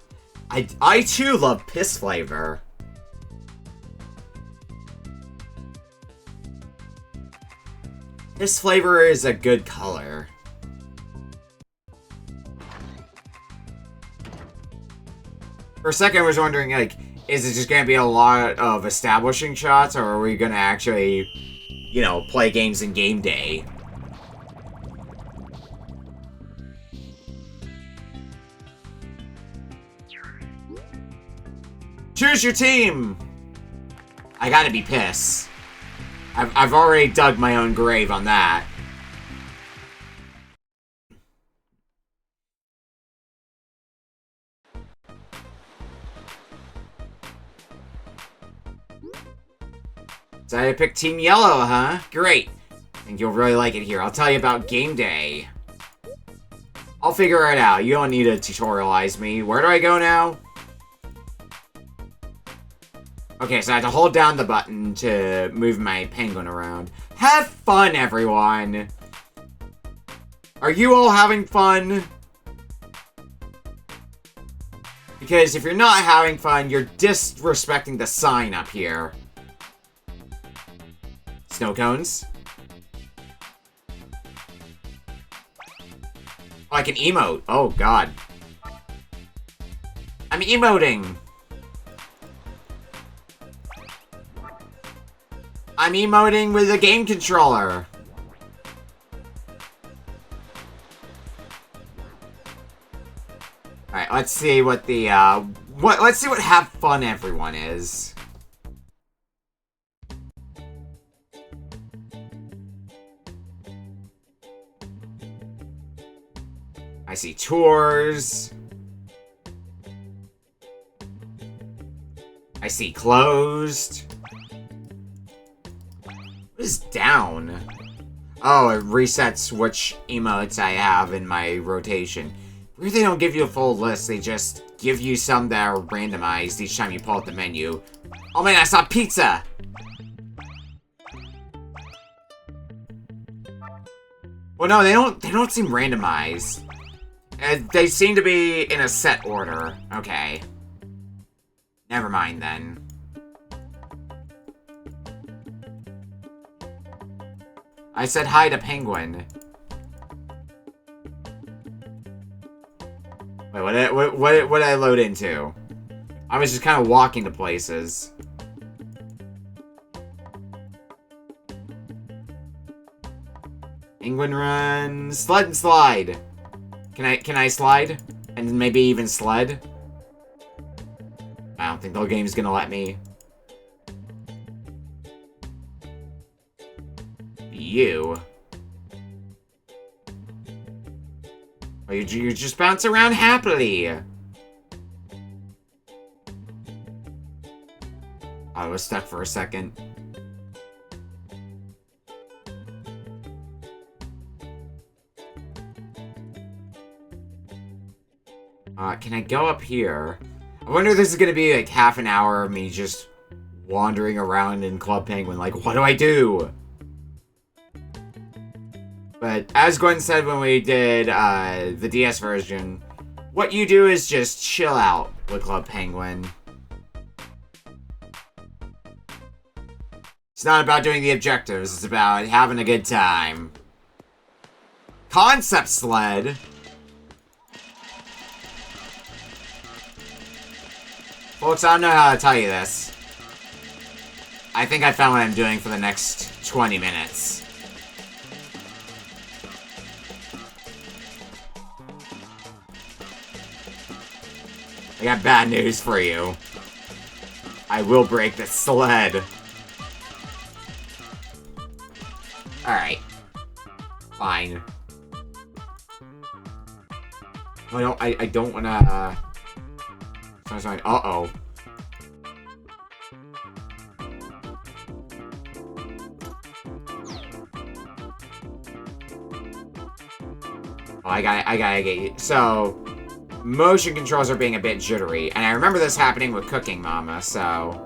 I too love piss flavor. Piss flavor is a good color. For a second I was wondering, like, is it just gonna be a lot of establishing shots, or are we gonna actually, you know, play games in game day? Choose your team! I gotta be Piss. I've already dug my own grave on that. Decided to pick Team Yellow, huh? Great. I think you'll really like it here. I'll tell you about game day. I'll figure it out. You don't need to tutorialize me. Where do I go now? Okay, so I have to hold down the button to move my penguin around. Have fun, everyone! Are you all having fun? Because if you're not having fun, you're disrespecting the sign up here. Snow cones. Oh, I can emote. Oh, God. I'm emoting. I'm emoting with a game controller. Alright, let's see what the, let's see what have fun everyone is. I see tours. I see closed. What is down? Oh, it resets which emotes I have in my rotation. Weird they don't give you a full list, they just give you some that are randomized each time you pull up the menu. Oh man, I saw pizza! Well no, they don't seem randomized. They seem to be in a set order. Okay. Never mind then. I said hi to Penguin. Wait, what did I load into? I was just kind of walking to places. Penguin run, sled and slide. Can I slide? And maybe even sled? I don't think the game's gonna let me. You. Oh, you just bounce around happily. I was stuck for a second. Can I go up here? I wonder if this is gonna be like half an hour of me just wandering around in Club Penguin, like, what do I do? But as Gwen said when we did the DS version, what you do is just chill out with Club Penguin. It's not about doing the objectives, it's about having a good time. Concept sled? Folks, I don't know how to tell you this. I think I found what I'm doing for the next 20 minutes. I got bad news for you. I will break the sled. Alright. Fine. I don't wanna, sorry. Uh-oh. Oh, I gotta get you. So, motion controls are being a bit jittery, and I remember this happening with Cooking Mama, so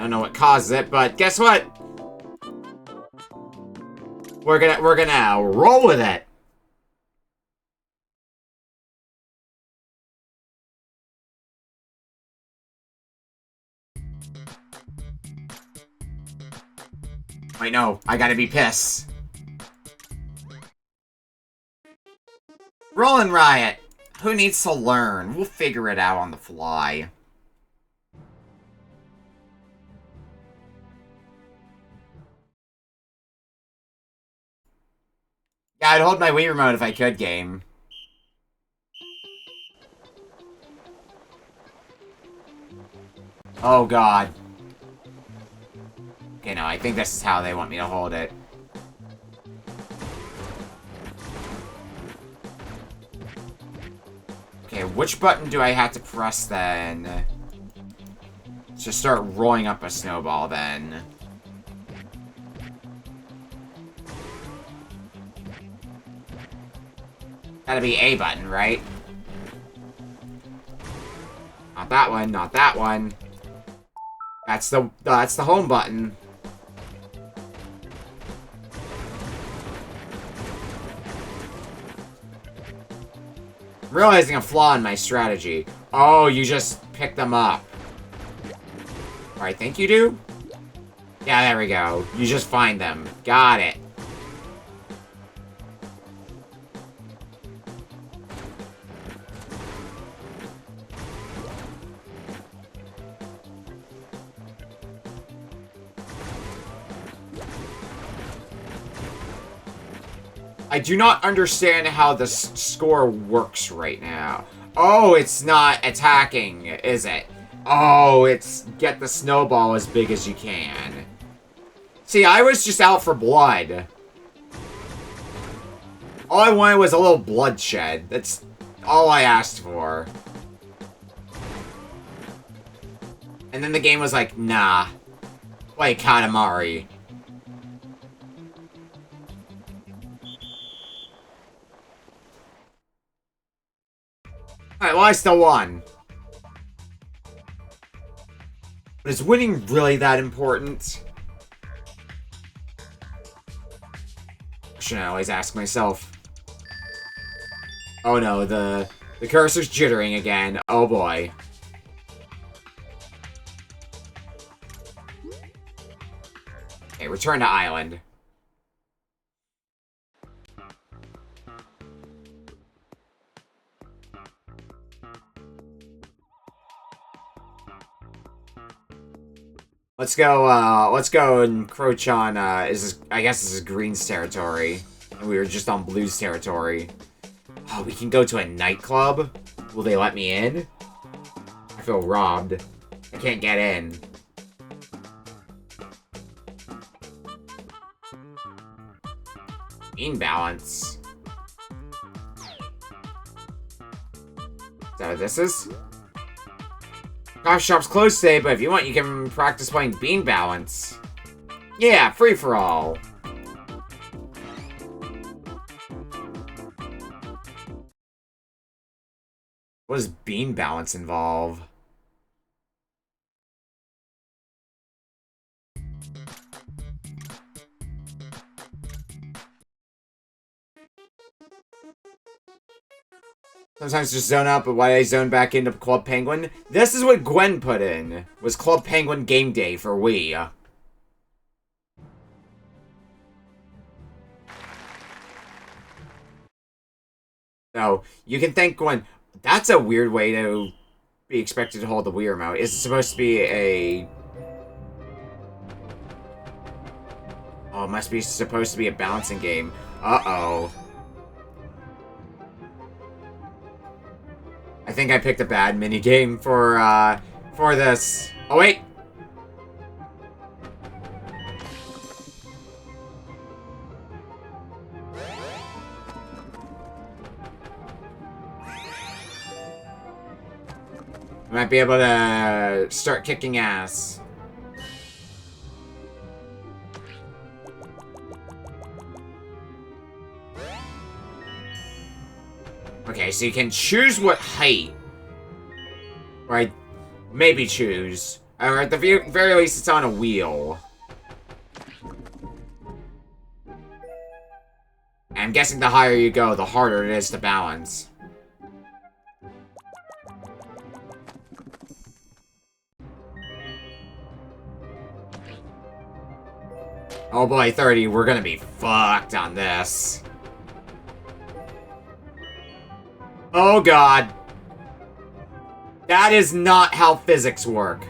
don't know what causes it, but guess what? We're gonna roll with it. Wait, no, I gotta be pissed. Rollin' Riot. Who needs to learn? We'll figure it out on the fly. Yeah, I'd hold my Wii remote if I could, game. Oh, God. Okay, no, I think this is how they want me to hold it. Okay, which button do I have to press then? To start rolling up a snowball then. Gotta be A button, right? Not that one, not that one. That's the home button. I'm realizing a flaw in my strategy. Oh, you just pick them up. Or I think you do? Yeah, there we go. You just find them. Got it. I do not understand how the score works right now. Oh, it's not attacking, is it? Oh, it's get the snowball as big as you can. See, I was just out for blood. All I wanted was a little bloodshed. That's all I asked for. And then the game was like, nah. Play Katamari. Alright, well, I still won. But is winning really that important? Should I always ask myself. Oh no, the cursor's jittering again. Oh boy. Okay, return to island. Let's go and encroach on, I guess this is Green's territory. And we were just on Blue's territory. Oh, we can go to a nightclub? Will they let me in? I feel robbed. I can't get in. Bean balance. Is that what this is? Coffee shop's closed today, but if you want, you can practice playing Bean Balance. Yeah, free-for-all. What does Bean Balance involve? Sometimes just zone out, but why did I zone back into Club Penguin? This is what Gwen put in. Was Club Penguin Game Day for Wii. So, you can thank Gwen. That's a weird way to be expected to hold the Wii remote. Is it supposed to be a... Oh, it must be supposed to be a balancing game. Uh-oh. I think I picked a bad minigame for this. Oh, wait! I might be able to start kicking ass. Okay, so you can choose what height. Or maybe choose Or at the very least, it's on a wheel. I'm guessing the higher you go, the harder it is to balance. Oh boy, 30, we're gonna be fucked on this. Oh god. That is not how physics work.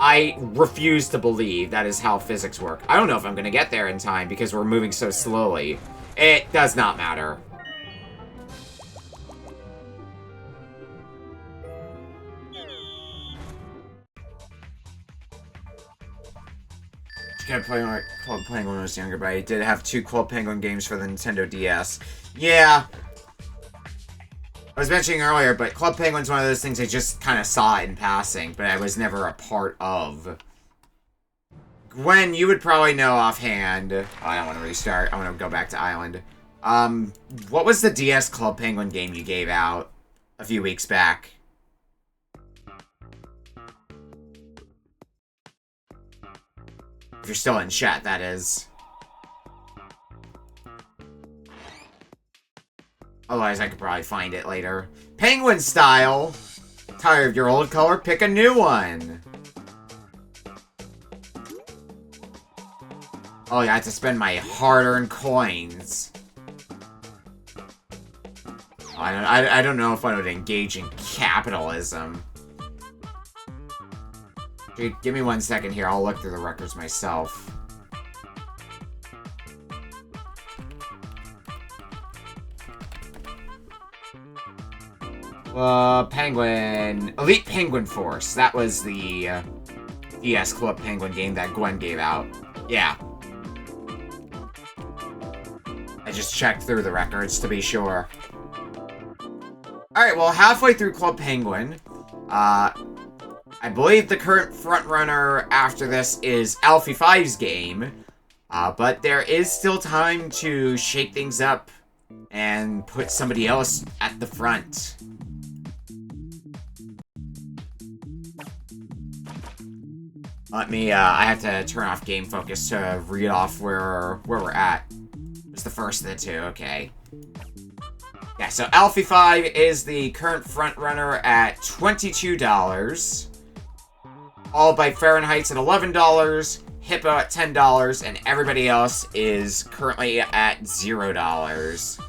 I refuse to believe that is how physics work. I don't know if I'm gonna get there in time because we're moving so slowly. It does not matter. I kept playing like Club Penguin when I was younger, but I did have 2 Club Penguin games for the Nintendo DS. Yeah. I was mentioning earlier, but Club Penguin's one of those things I just kind of saw in passing, but I was never a part of. Gwen, you would probably know offhand. Oh, I don't want to restart. I want to go back to Island. What was the DS Club Penguin game you gave out a few weeks back? If you're still in chat, that is. Otherwise, I could probably find it later. Penguin style! Tired of your old color? Pick a new one! Oh, yeah, I have to spend my hard-earned coins. I don't know if I would engage in capitalism. Dude, give me 1 second here. I'll look through the records myself. Penguin... Elite Penguin Force. That was the DS Club Penguin game that Gwen gave out. Yeah. I just checked through the records to be sure. Alright, well, halfway through Club Penguin, I believe the current frontrunner after this is Alfie 5's game, but there is still time to shake things up and put somebody else at the front. Let me, I have to turn off game focus to read off where we're at. It's the first of the 2, okay. Yeah, so Alfie 5 is the current front runner at $22. Followed by Fahrenheit's at $11, Hippo at $10, and everybody else is currently at $0.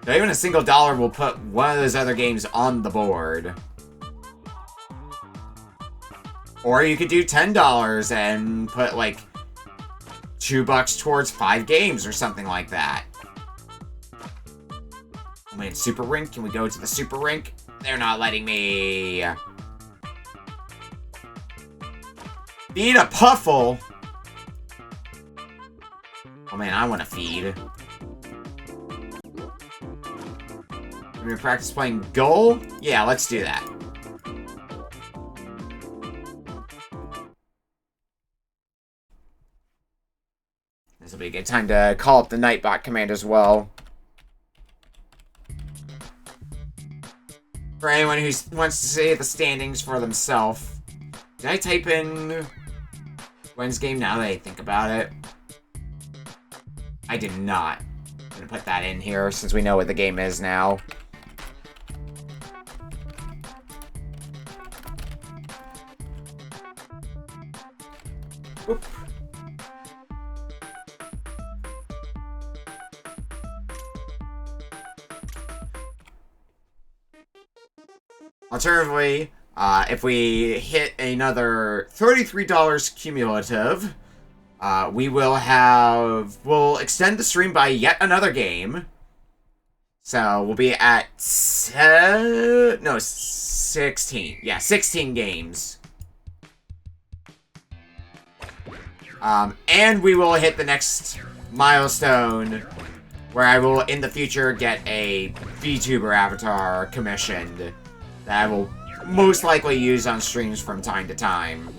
So even a single dollar will put one of those other games on the board. Or you could do $10 and put, like, $2 towards 5 games or something like that. Oh man, Super Rink? Can we go to the Super Rink? They're not letting me. Feed a Puffle? Oh man, I want to feed. We're gonna practice playing Goal? Yeah, let's do that. This will be a good time to call up the Nightbot command as well. For anyone who wants to see the standings for themselves. Did I type in Gwen's game now that I think about it? I did not. I'm gonna put that in here since we know what the game is now. Oop. Alternatively, if we hit another $33 cumulative, we'll extend the stream by yet another game. So we'll be at 16. Yeah, 16 games. And we will hit the next milestone where I will, in the future, get a VTuber avatar commissioned that I will most likely use on streams from time to time.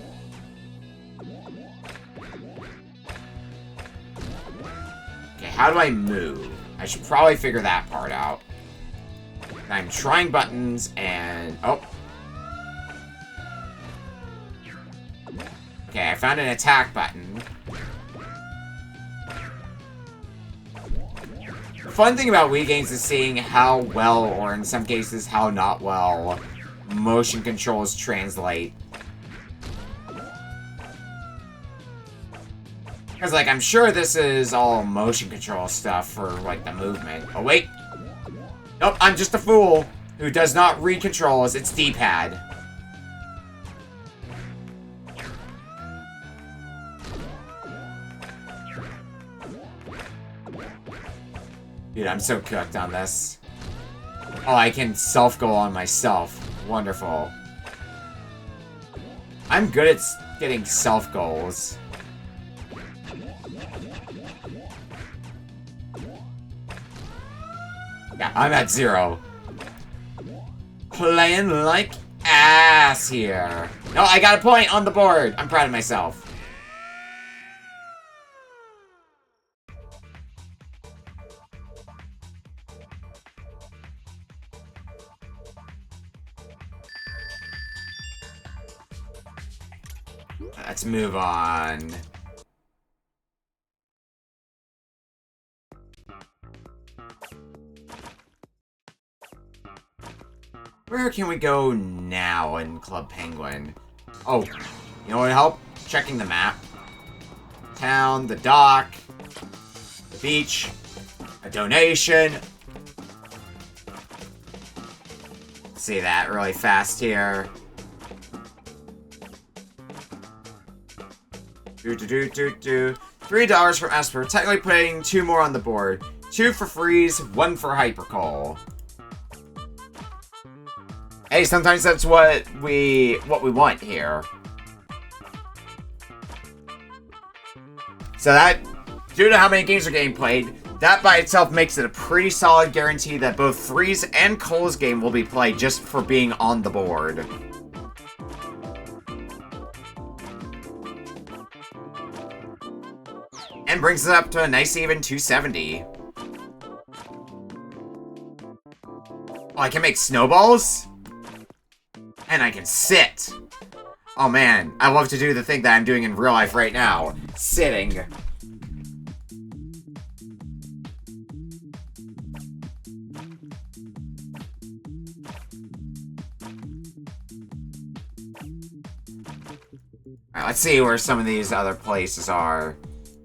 Okay, how do I move? I should probably figure that part out. I'm trying buttons and... oh. Okay, I found an attack button. The fun thing about Wii games is seeing how well, or in some cases, how not well, motion controls translate. Because, like, I'm sure this is all motion control stuff for, like, the movement. Oh, wait. Nope, I'm just a fool who does not read controls. It's D-pad. Dude, I'm so cooked on this. Oh, I can self-goal on myself. Wonderful. I'm good at getting self-goals. Yeah, I'm at 0. Playing like ass here. No, I got a point on the board. I'm proud of myself. Let's move on. Where can we go now in Club Penguin? Oh, you know what would help? Checking the map. Town, the dock, the beach, a donation. See that really fast here. $3 from Esper, technically putting 2 more on the board. 2 for Freeze, 1 for Hypercoal. Hey, sometimes that's what we want here. So that, due to how many games are getting played, that by itself makes it a pretty solid guarantee that both Freeze and Cole's game will be played just for being on the board. And brings it up to a nice even 270. Oh, I can make snowballs? And I can sit. Oh man, I love to do the thing that I'm doing in real life right now. Sitting. Alright, let's see where some of these other places are.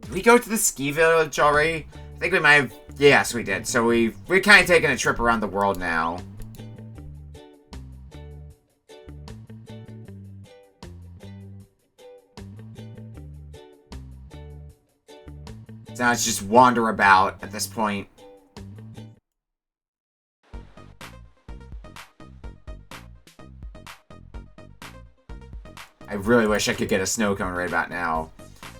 Did we go to the ski village already? I think we might have... Yes, we did. So we're kind of taking a trip around the world now. So now it's just wander about at this point. I really wish I could get a snow cone right about now.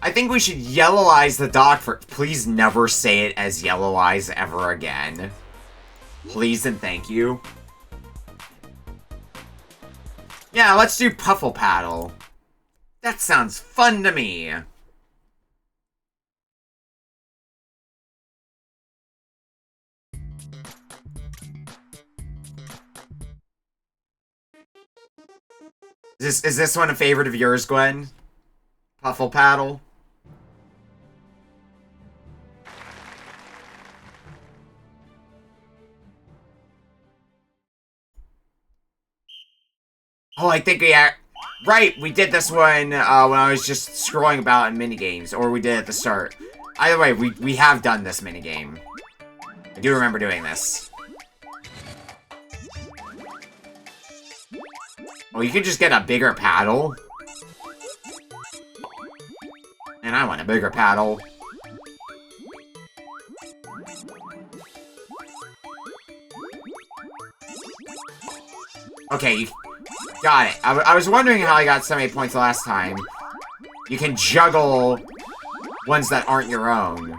I think we should yellowize the dock for... Please never say it as yellowize ever again. Please and thank you. Yeah, let's do Puffle Paddle. That sounds fun to me. Is this one a favorite of yours, Gwen? Puffle Paddle? Oh, I think we right, we did this one when I was just scrolling about in minigames, or we did at the start. Either way, we have done this minigame. I do remember doing this. Oh, you could just get a bigger paddle? And I want a bigger paddle. Okay, you got it. I was wondering how I got so many points last time. You can juggle ones that aren't your own.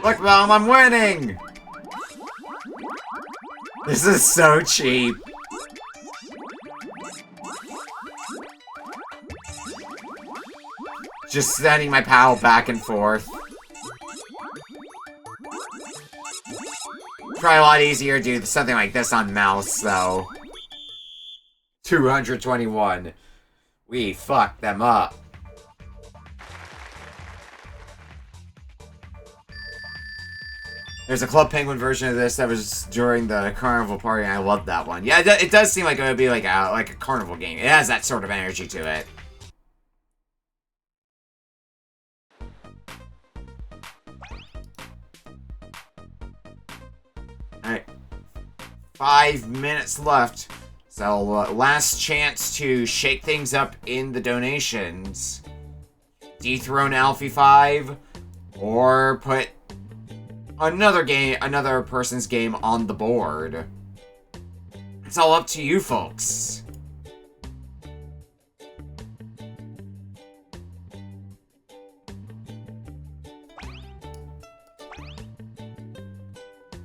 Look, Mom, I'm winning! This is so cheap. Just sending my paddle back and forth. Probably a lot easier to do something like this on mouse, though. 221. We fucked them up. There's a Club Penguin version of this that was during the carnival party, and I loved that one. Yeah, it does seem like it would be like a carnival game. It has that sort of energy to it. Alright. 5 minutes left. So, last chance to shake things up in the donations. Dethrone Alfie 5, or put another person's game on the board. It's all up to you folks.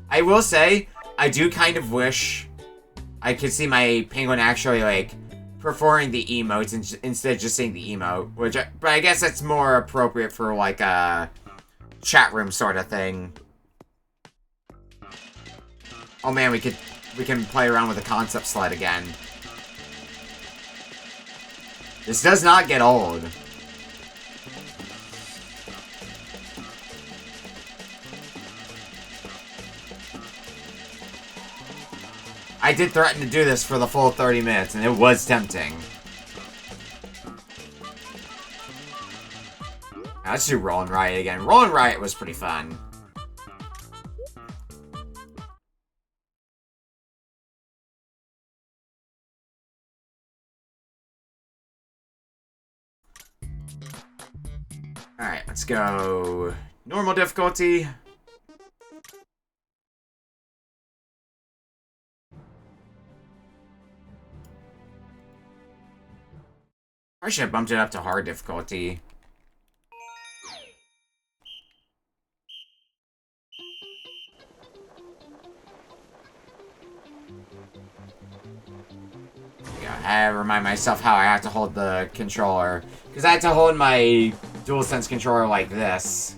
I will say, I do kind of wish I could see my penguin actually, like, performing the emotes instead of just saying the emote. But I guess that's more appropriate for, like, a chat room sort of thing. Oh man, we can play around with the concept slide again. This does not get old. I did threaten to do this for the full 30 minutes, and it was tempting. Now, let's do Rollin' Riot again. Rollin' Riot was pretty fun. Alright, let's go normal difficulty. I should have bumped it up to hard difficulty. Yeah, I have to remind myself how I have to hold the controller. Because I had to hold my DualSense controller like this.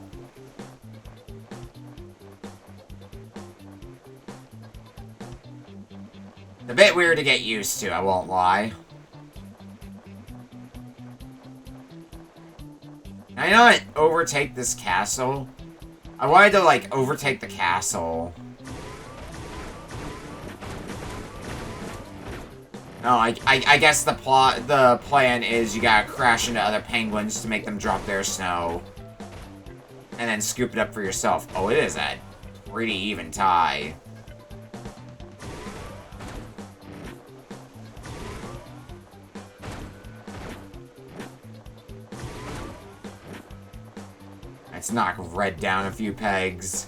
It's a bit weird to get used to, I won't lie. Can I not overtake this castle? I wanted to, like, overtake the castle. No, I guess the plan is you gotta crash into other penguins to make them drop their snow. And then scoop it up for yourself. Oh, it is a pretty even tie. Let's knock Red down a few pegs.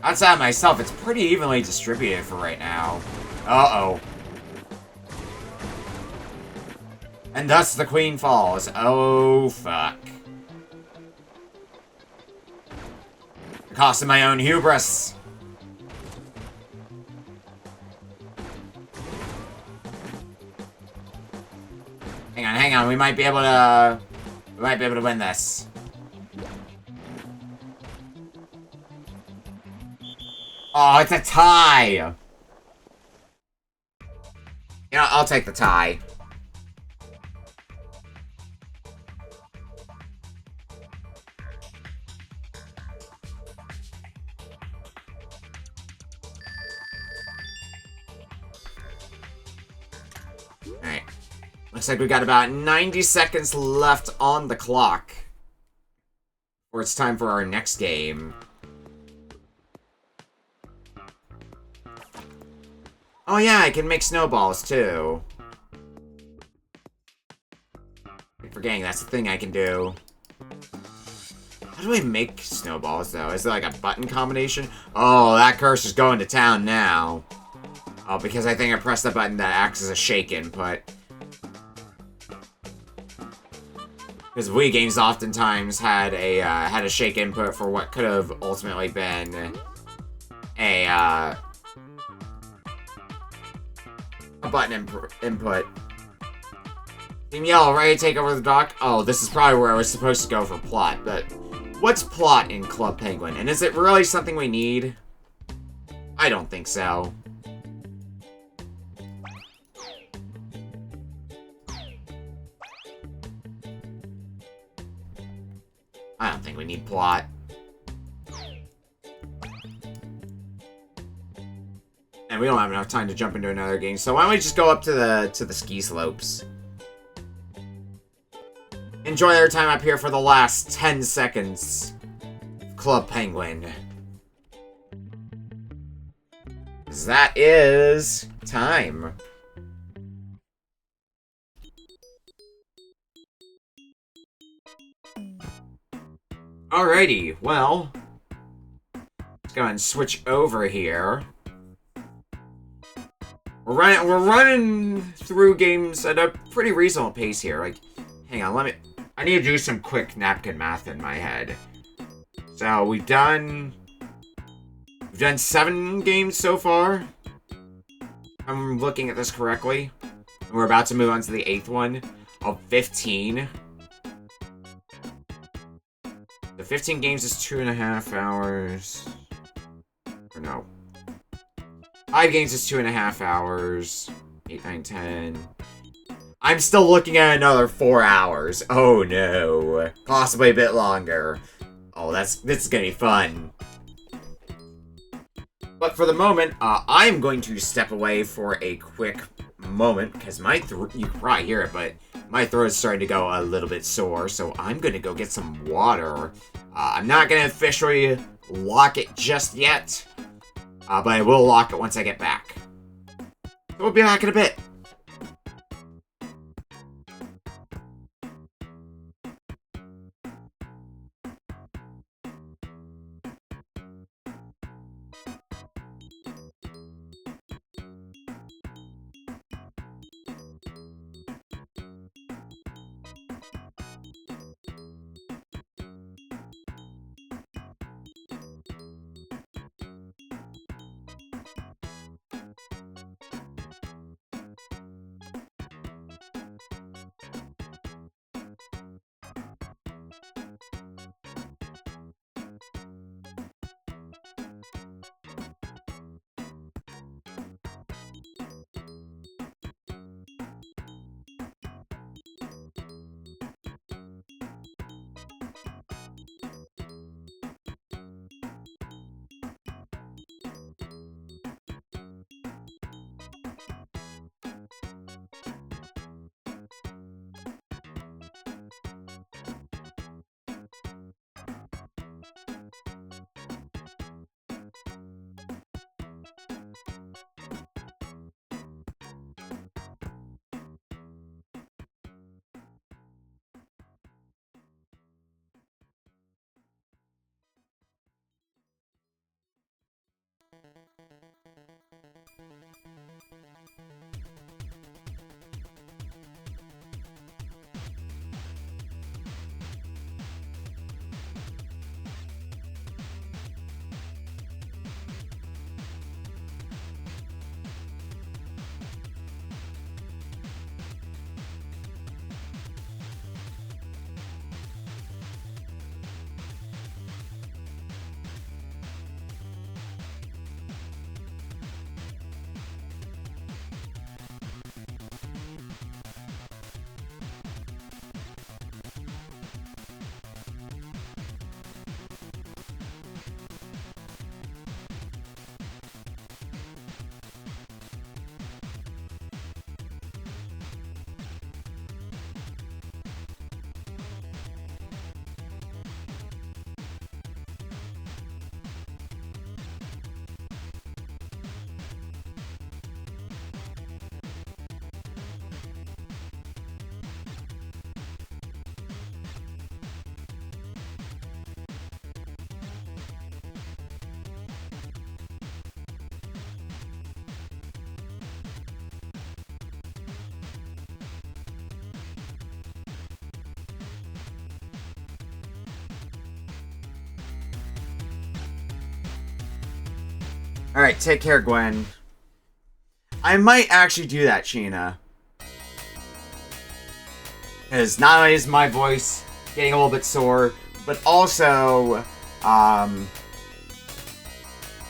Outside of myself, it's pretty evenly distributed for right now. Uh-oh. And thus the queen falls. Oh, fuck. The cost of my own hubris. Hang on, we might be able to win this. Oh, it's a tie! You know, I'll take the tie. Alright. Looks like we got about 90 seconds left on the clock. Or it's time for our next game. Oh yeah, I can make snowballs too. I'm forgetting that's the thing I can do. How do I make snowballs though? Is it like a button combination? Oh, that curse is going to town now. Oh, because I think I pressed the button that acts as a shake input. Because Wii games oftentimes had a shake input for what could have ultimately been a button input. Team Yellow, ready to take over the dock? Oh, this is probably where I was supposed to go for plot, but What's plot in Club Penguin? And is it really something we need? I don't think so. I don't think we need plot. And we don't have enough time to jump into another game, so why don't we just go up to the ski slopes? Enjoy our time up here for the last 10 seconds of Club Penguin. 'Cause that is time. Alrighty, well, let's go ahead and switch over here. We're running through games at a pretty reasonable pace here. Like, hang on, I need to do some quick napkin math in my head. So we've done 7 games so far. I'm looking at this correctly. And we're about to move on to the 8th one of 15. The 15 games is 2.5 hours. Or no. 5 games is 2.5 hours. 8, 9, 10. I'm still looking at another 4 hours. Oh no. Possibly a bit longer. Oh, this is gonna be fun. But for the moment, I'm going to step away for a quick moment, because you can probably hear it, but my throat is starting to go a little bit sore, so I'm gonna go get some water. I'm not gonna officially lock it just yet, but I will lock it once I get back. So we'll be back in a bit. Alright, take care, Gwen. I might actually do that, Sheena. Because not only is my voice getting a little bit sore, But also,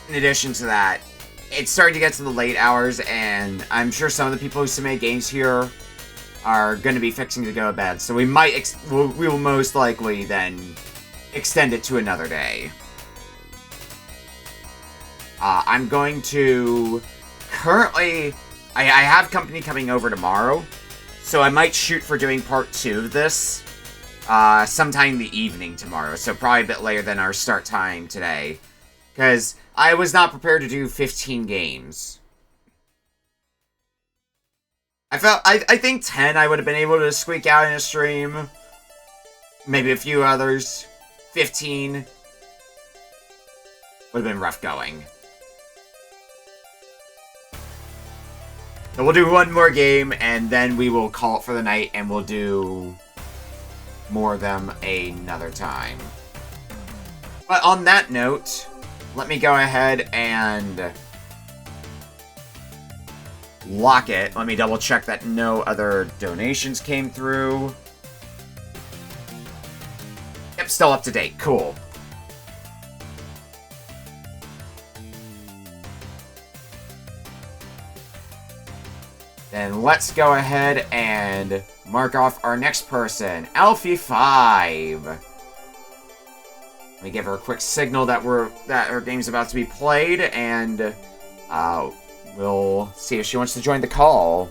in addition to that, it's starting to get to the late hours, and I'm sure some of the people who submit games here are going to be fixing to go to bed. So we might, we will most likely then extend it to another day. I'm going to currently, I have company coming over tomorrow, so I might shoot for doing part 2 of this sometime in the evening tomorrow, so probably a bit later than our start time today, because I was not prepared to do 15 games. I think 10 I would have been able to squeak out in a stream, maybe a few others. 15 would have been rough going. So we'll do one more game, and then we will call it for the night, and we'll do more of them another time. But on that note, let me go ahead and lock it. Let me double check that no other donations came through. Yep, still up to date. Cool. Then let's go ahead and mark off our next person, Alfie5. Let me give her a quick signal that her game's about to be played, and we'll see if she wants to join the call.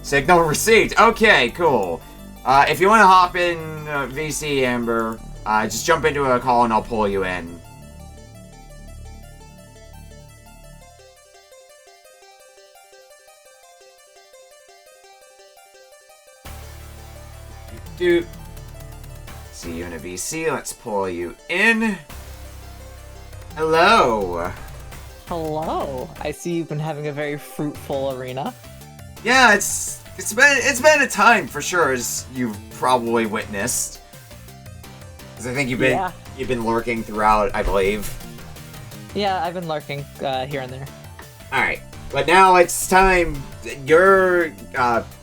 Signal received. Okay, cool. If you want to hop in VC, Amber, just jump into a call and I'll pull you in. See you in a VC. Let's pull you in. Hello. Hello. I see you've been having a very fruitful arena. Yeah, it's been a time for sure, as you've probably witnessed. Because I think you've been lurking throughout, I believe. Yeah, I've been lurking here and there. All right, but now it's time. Your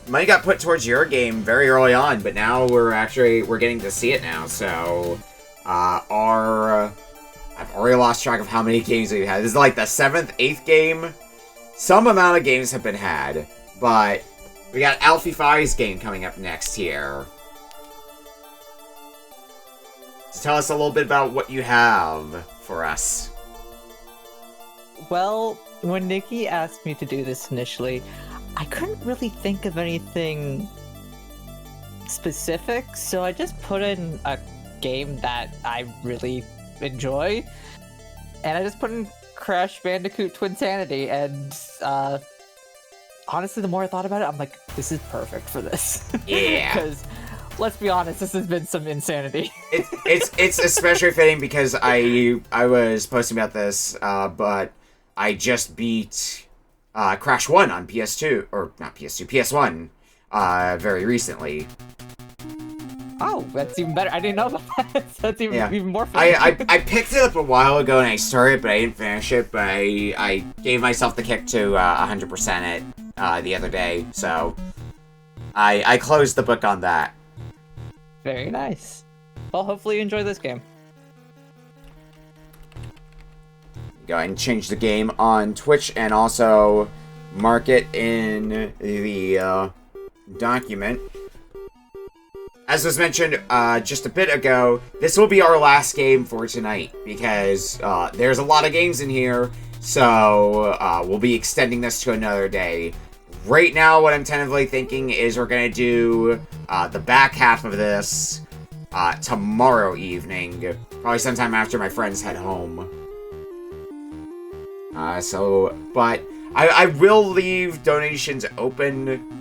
money got put towards your game very early on, but now we're getting to see it now. So, I've already lost track of how many games we've had. This is like the 7th, 8th game. Some amount of games have been had, but we got Alfie5's game coming up next here. So tell us a little bit about what you have for us. Well, when Nikki asked me to do this initially, I couldn't really think of anything specific, so I just put in a game that I really enjoy, and I just put in Crash Bandicoot Twinsanity, and honestly, the more I thought about it, I'm like, this is perfect for this. Yeah. Because, let's be honest, this has been some insanity. It's especially fitting because I was posting about this, but I just beat Crash 1 on PS2, or not PS2, PS1, very recently. Oh, that's even better. I didn't know about that. That's even more fun. I picked it up a while ago and I started, but I didn't finish it. But I gave myself the kick to 100% it the other day, so I closed the book on that. Very nice. Well, hopefully you enjoy this game. Go ahead and change the game on Twitch and also mark it in the document. As was mentioned just a bit ago, this will be our last game for tonight because there's a lot of games in here, so we'll be extending this to another day. Right now, what I'm tentatively thinking is we're going to do the back half of this tomorrow evening, probably sometime after my friends head home. But I will leave donations open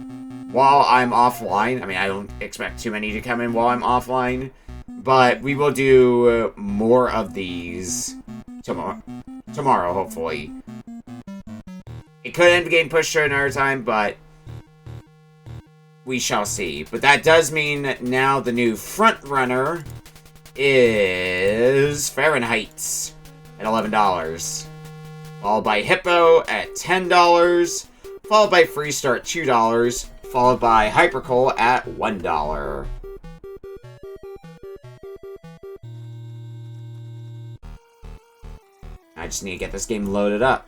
while I'm offline. I mean, I don't expect too many to come in while I'm offline, but we will do more of these tomorrow, hopefully. It could end up getting pushed to another time, but we shall see. But that does mean now the new front runner is Fahrenheit at $11. followed by Hippo at $10, followed by Freestar at $2, followed by Hypercoal at $1. I just need to get this game loaded up.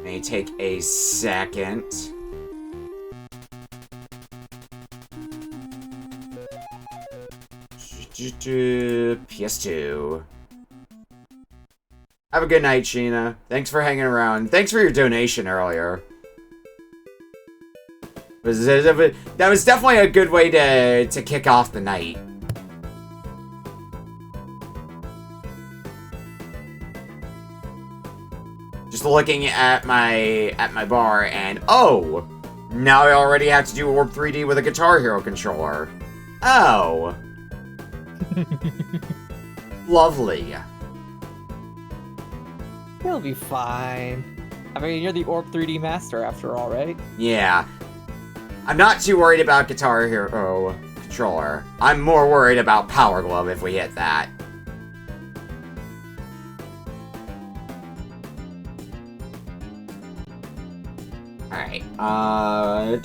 May take a second. PS2. Have a good night, Sheena. Thanks for hanging around. Thanks for your donation earlier. That was definitely a good way to kick off the night. Just looking at my bar and oh, now I already have to do Orb 3D with a Guitar Hero controller. Oh. Lovely. You'll be fine. I mean, you're the Orb 3D master after all, right? Yeah. I'm not too worried about Guitar Hero controller. I'm more worried about Power Glove if we hit that. Alright, I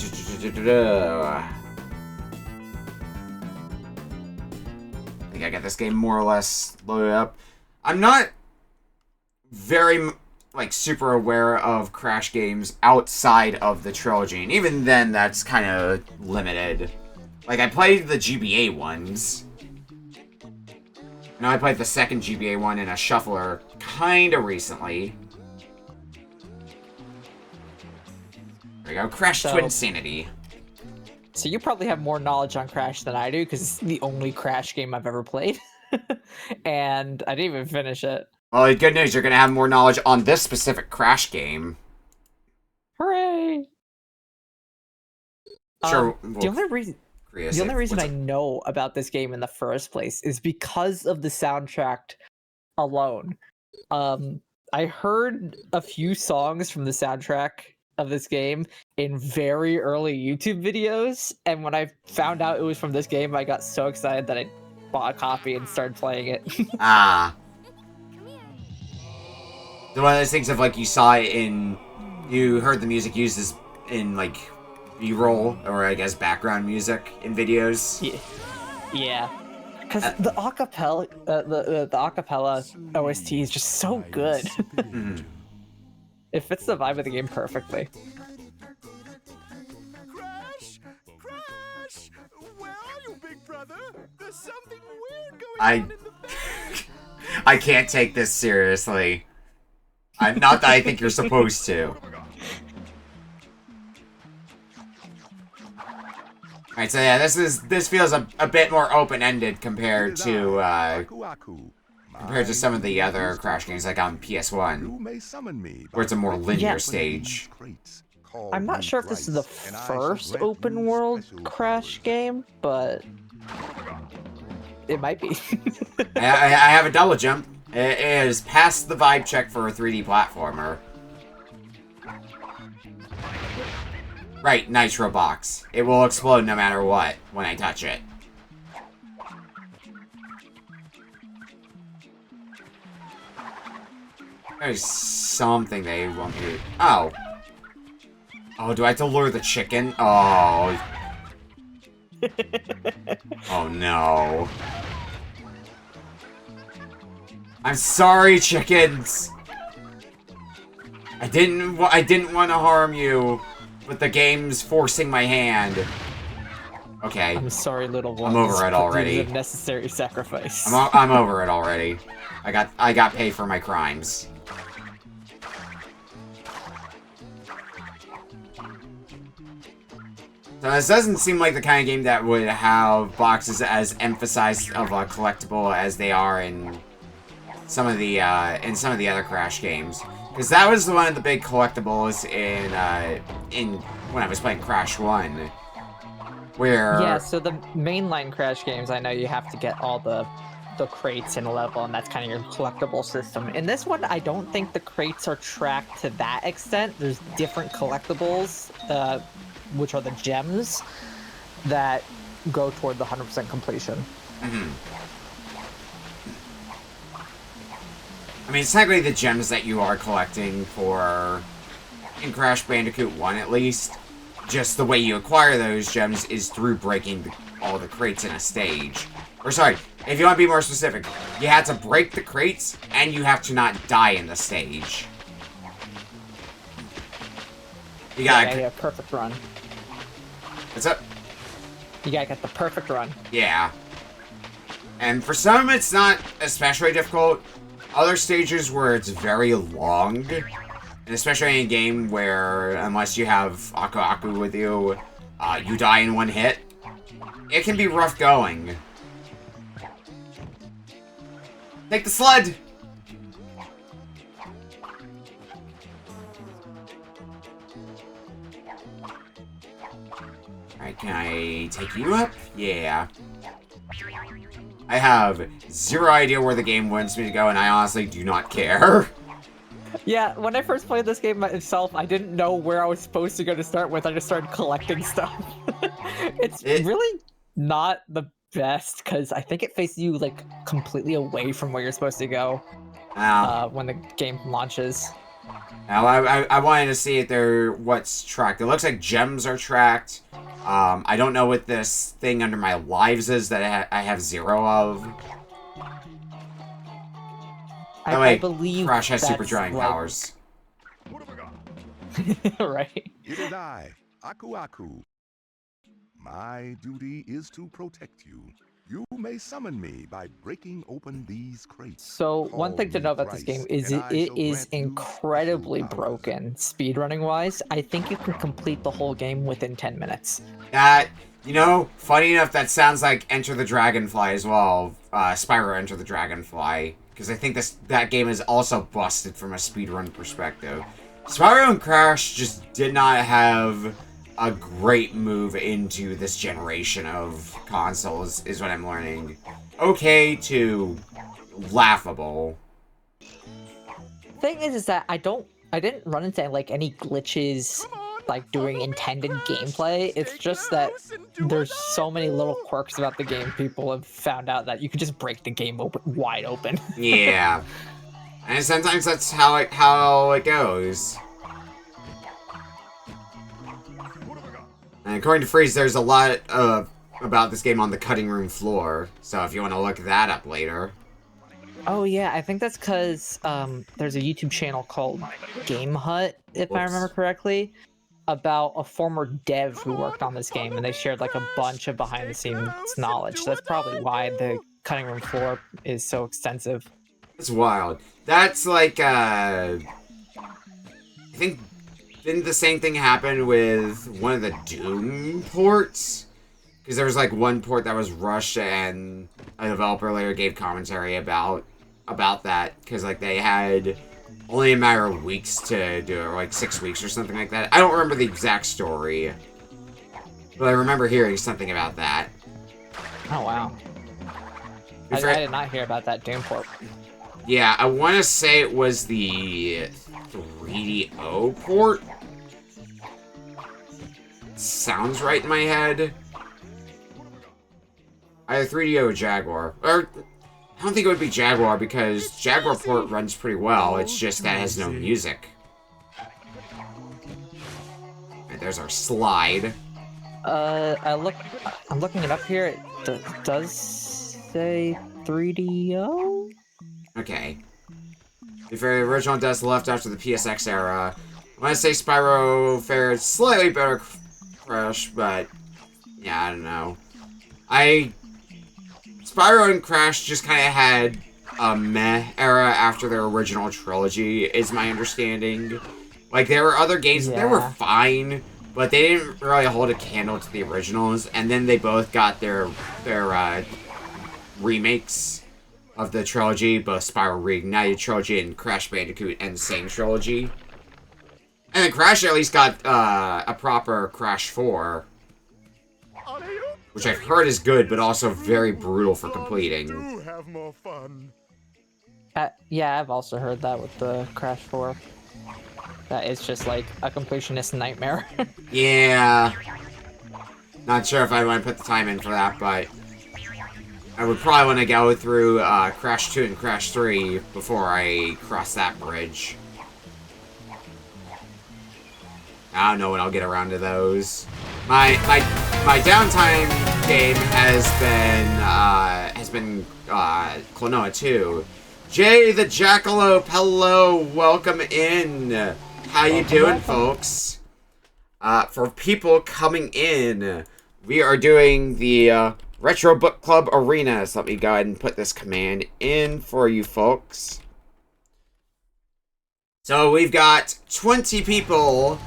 think I got this game more or less loaded up. I'm not very, like, super aware of Crash games outside of the trilogy, and even then, that's kind of limited. Like, I played the GBA ones. Now I played the second GBA one in a shuffler kind of recently. There we go, Crash Twinsanity. So you probably have more knowledge on Crash than I do, because it's the only Crash game I've ever played. And I didn't even finish it. Well, good news, you're gonna have more knowledge on this specific Crash game. Hooray! Sure. The only reason I know about this game in the first place is because of the soundtrack alone. I heard a few songs from the soundtrack of this game in very early YouTube videos, and when I found out it was from this game, I got so excited that I bought a copy and started playing it. Ah. So one of those things of, like, you heard the music used as in, like, B-roll, or I guess background music in videos. Yeah. Because the acapella, the acapella OST is just so good. It fits the vibe of the game perfectly. Crash! Crash! Where are you, big brother? There's something weird going on in the... I can't take this seriously. I'm not that I think you're supposed to. Alright, so yeah, this feels a bit more open-ended compared to some of the other Crash games like on PS1, where it's a more linear stage. I'm not sure if this is the first open world Crash game, but it might be. I have a double jump. It is past the vibe check for a 3D platformer. Right, Nitro Box. It will explode no matter what when I touch it. There's something they want me to... Oh. Oh, do I have to lure the chicken? Oh. Oh, no. I'm sorry, chickens. I didn't want to harm you, but the game's forcing my hand. Okay. I'm sorry, little one. I'm over it already. It's a necessary sacrifice. I'm over it already. I got paid for my crimes. So this doesn't seem like the kind of game that would have boxes as emphasized of a collectible as they are in some of the other Crash games, because that was one of the big collectibles in when I was playing Crash 1, where yeah. So the mainline Crash games, I know you have to get all the crates in a level, and that's kind of your collectible system. In this one, I don't think the crates are tracked to that extent. There's different collectibles, which are the gems, that go toward the 100% completion. Mm-hmm. I mean, it's technically the gems that you are collecting for, in Crash Bandicoot 1 at least, just the way you acquire those gems is through breaking all the crates in a stage. Or sorry, if you want to be more specific, you have to break the crates, and you have to not die in the stage. You gotta get a perfect run. What's up? You gotta get the perfect run. Yeah. And for some, it's not especially difficult. Other stages where it's very long, and especially in a game where, unless you have Aku Aku with you, you die in one hit, it can be rough going. Take the sled! Alright, can I take you up? Yeah. I have zero idea where the game wants me to go, and I honestly do not care. Yeah, when I first played this game myself, I didn't know where I was supposed to go to start with. I just started collecting stuff. It's really not the best, because I think it faces you, like, completely away from where you're supposed to go when the game launches. Now, I wanted to see if what's tracked. It looks like gems are tracked. I don't know what this thing under my lives is that I have 0 of. I believe Crash has super that's drying like... powers. Right. It is I, Aku Aku. My duty is to protect you. You may summon me by breaking open these crates. So one thing to know about this game is it is incredibly broken speedrunning wise. I think you can complete the whole game within 10 minutes. You know, funny enough, that sounds like Enter the Dragonfly as well. Spyro Enter the Dragonfly. Because I think that game is also busted from a speedrun perspective. Spyro and Crash just did not have a great move into this generation of consoles, is what I'm learning. Okay to laughable. Thing is that I didn't run into like any glitches like doing intended gameplay. It's just that there's so many little quirks about the game. People have found out that you can just break the game wide open. Yeah, and sometimes that's how it goes. And according to Freeze, there's a lot about this game on the cutting room floor. So if you want to look that up later. Oh yeah, I think that's because there's a YouTube channel called Game Hut, if I remember correctly, about a former dev who worked on this game, and they shared like a bunch of behind-the-scenes knowledge. So that's probably why the cutting room floor is so extensive. It's wild. That's like I think didn't the same thing happen with one of the Doom ports? Because there was like one port that was rushed, and a developer later gave commentary about that, because like they had only a matter of weeks to do it, or like 6 weeks or something like that. I don't remember the exact story, but I remember hearing something about that. Oh wow. I did not hear about that Doom port. Yeah, I want to say it was the 3DO port. Sounds right in my head. Either 3DO or Jaguar. Or, I don't think it would be Jaguar, because Jaguar port runs pretty well, it's just that it has no music. And there's our slide. I'm looking it up here, it does say 3DO? Okay. If the original does left after the PSX era, I want to say Spyro fared slightly better Crash, but yeah, I don't know. Spyro and Crash just kind of had a meh era after their original trilogy, is my understanding. Like, there were other games that were fine, but they didn't really hold a candle to the originals, and then they both got their remakes of the trilogy, both Spyro Reignited Trilogy and Crash Bandicoot N. Sane Trilogy. And then Crash at least got a proper Crash 4, which I've heard is good, but also very brutal for completing. Do have more fun. Yeah, I've also heard that with the Crash 4. That it's just like a completionist nightmare. Yeah. Not sure if I want to put the time in for that, but I would probably want to go through Crash 2 and Crash 3 before I cross that bridge. I don't know when I'll get around to those. My downtime game has been Klonoa 2. Jay the Jackalope, hello, welcome in. How you doing, folks? For people coming in, we are doing the Retro Book Club Arena. So let me go ahead and put this command in for you folks. So we've got 20 people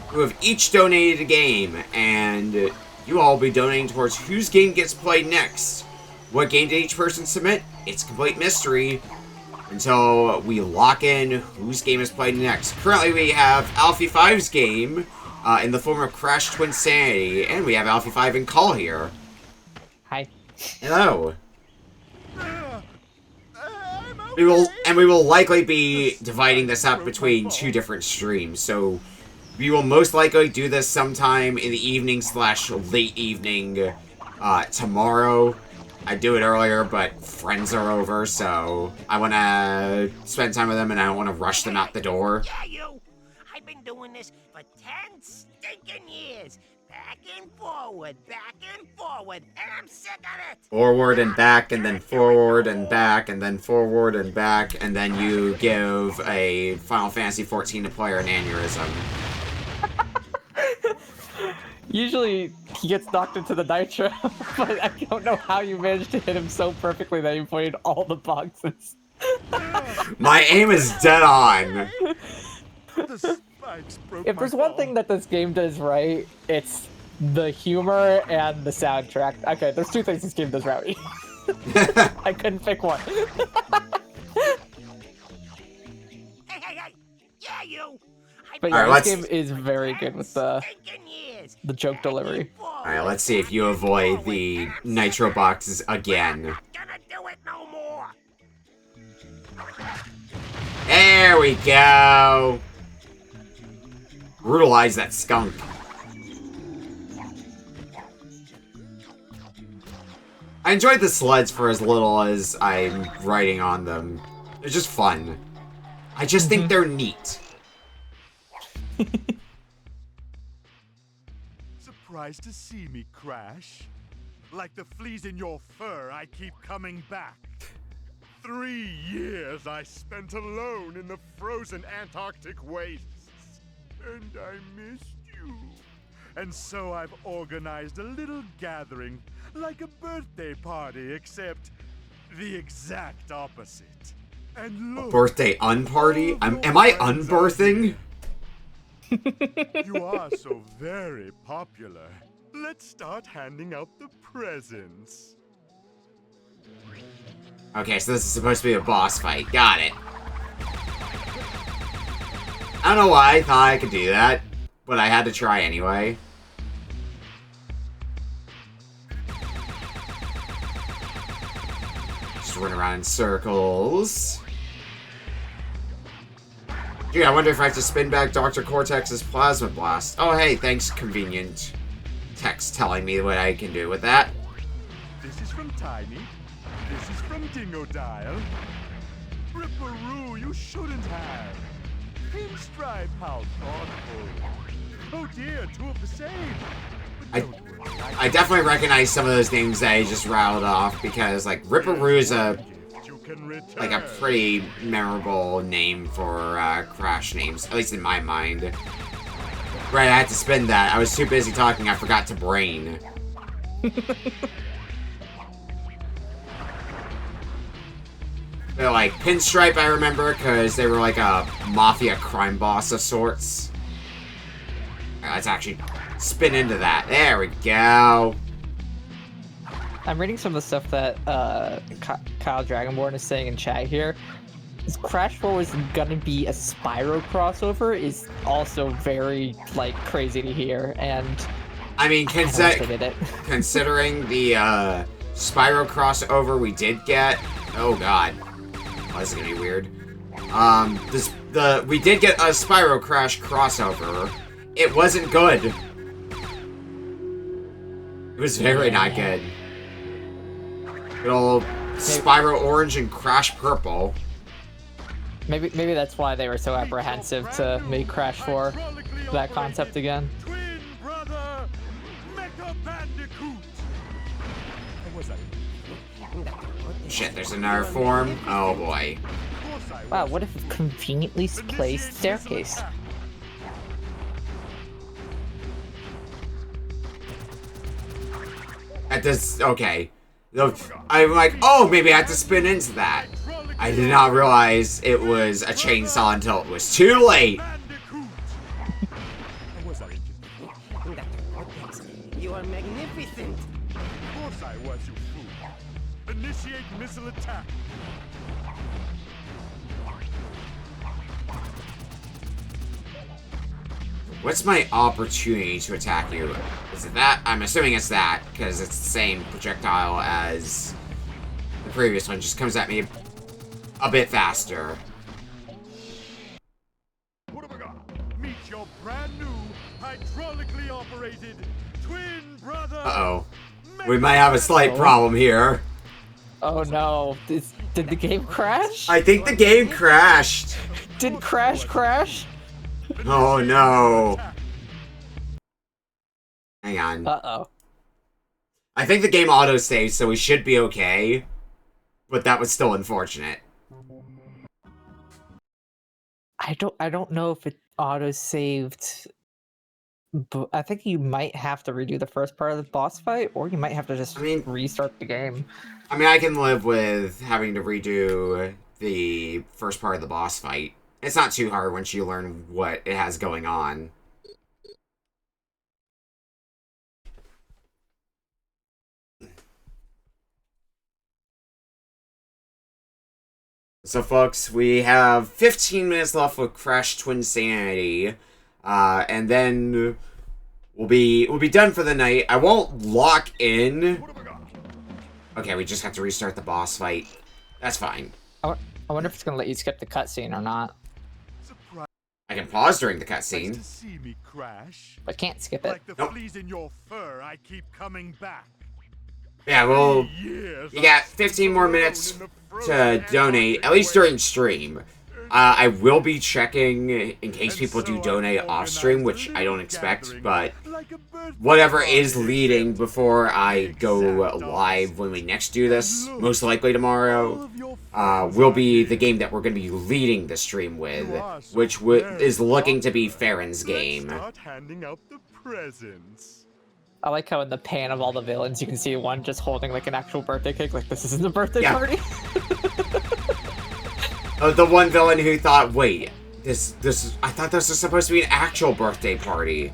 who have each donated a game, and you all will be donating towards whose game gets played next. What game did each person submit? It's a complete mystery until we lock in whose game is played next. Currently we have Alfie5's game in the form of Crash Twinsanity, and we have Alfie5 in call here. Hi. Hello. We will likely be dividing this up between 2 different streams, so we will most likely do this sometime in the evening / late evening tomorrow. I do it earlier, but friends are over, so I want to spend time with them, and I don't want to rush them out the door. Yeah, you! I've been doing this for 10 stinking years. Back and forward, and I'm sick of it! Forward and back, and then forward and back, and then forward and back, and then you give a Final Fantasy XIV player an aneurysm. Usually he gets knocked into the nitro, but I don't know how you managed to hit him so perfectly that you played all the boxes. My aim is dead on. If there's one thing that this game does right, it's the humor and the soundtrack. Okay, there's 2 things this game does right. I couldn't pick one. Hey! Yeah, you! But yeah, this game is very good with the joke delivery. Alright, let's see if you avoid the nitro boxes again. There we go! Brutalize that skunk. I enjoyed the sleds for as little as I'm riding on them. They're just fun. I just think they're neat. Surprised to see me, Crash? Like the fleas in your fur, I keep coming back. 3 years I spent alone in the frozen Antarctic wastes. And I missed you. And so I've organized a little gathering, like a birthday party, except the exact opposite. And look, A birthday unparty? Am I unbirthing? You are so very popular. Let's start handing out the presents. Okay, so this is supposed to be a boss fight. Got it. I don't know why I thought I could do that, but I had to try anyway. Just run around in circles. Gee, I wonder if I have to spin back Dr. Cortex's Plasma Blast. Oh, hey, thanks, convenient text telling me what I can do with that. This is from Tiny. This is from Dingodile. Ripperoo, you shouldn't have. Pinstripe, how thoughtful. Oh dear, 2 of the same. I definitely recognize some of those names that I just rattled off because, like, Ripperoo is a pretty memorable name for Crash names, at least in my mind. Right, I had to spin that. I was too busy talking, I forgot to brain. They're like Pinstripe, I remember, because they were like a mafia crime boss of sorts. Right, let's actually spin into that. There we go. I'm reading some of the stuff that Kyle Dragonborn is saying in chat here. Crash 4 was gonna be a Spyro crossover is also very, like, crazy to hear, and I mean, considering the Spyro crossover we did get, oh god, oh, this is gonna be weird. We did get a Spyro Crash crossover. It wasn't good. It was very not good. Good old Spyro Orange and Crash Purple. Maybe that's why they were so apprehensive to make Crash 4 that concept again. Shit, there's another form? Oh boy. Wow, what if conveniently placed staircase? At this, okay. I'm like, oh, maybe I have to spin into that. I did not realize it was a chainsaw until it was too late. You are magnificent. Of course I was, you fool. Initiate missile attack. What's my opportunity to attack you? Is it that? I'm assuming it's that, because it's the same projectile as the previous one. Just comes at me a bit faster. What have I got? Meet your brand new, hydraulically operated twin brother. Uh-oh. We might have a slight problem here. Oh no. Did the game crash? I think the game crashed. Did Crash crash? Oh no. Hang on. Uh-oh. I think the game auto-saved, so we should be okay. But that was still unfortunate. I don't know if it auto-saved, but I think you might have to redo the first part of the boss fight, or you might have to just restart the game. I mean, I can live with having to redo the first part of the boss fight. It's not too hard once you learn what it has going on. So, folks, we have 15 minutes left with Crash Twinsanity, and then we'll be done for the night. I won't lock in. Okay, we just have to restart the boss fight. That's fine. I wonder if it's gonna let you skip the cutscene or not. I can pause during the cutscene. See me crash. But can't skip it. Like the fleas in your fur, I keep coming back. Yeah, well, you got 15 more minutes to donate, at least during stream. I will be checking in case people do donate off stream, which I don't expect, but whatever is leading before I go live when we next do this, most likely tomorrow, will be the game that we're going to be leading the stream with, which is looking to be Farron's game. Start handing out the presents. I like how in the pan of all the villains, you can see one just holding like an actual birthday cake, like this isn't a birthday party. The one villain who thought, wait, I thought this was supposed to be an actual birthday party.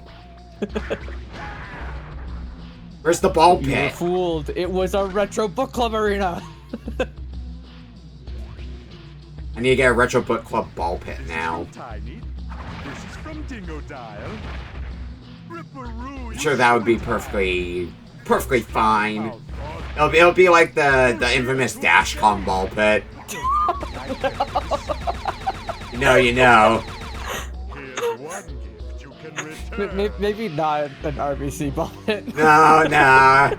Where's the ball pit? You were fooled. It was a retro book club arena. I need to get a retro book club ball pit now. Tiny. This is from Dingo Dial. I'm sure that would be perfectly fine. It'll be like the infamous Dashcon ball pit. You know. Maybe not an RBC ball pit. No. I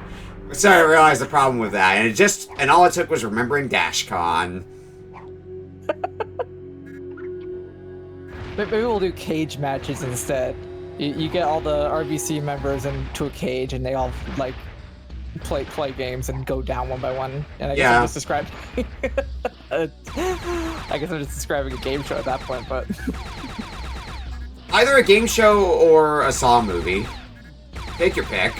started to realize the problem with that, and all it took was remembering Dashcon. Maybe we'll do cage matches instead. You get all the RBC members into a cage, and they all like play games and go down one by one. And I guess I'm just describing. I guess I'm just describing a game show at that point, but either a game show or a Saw movie. Take your pick.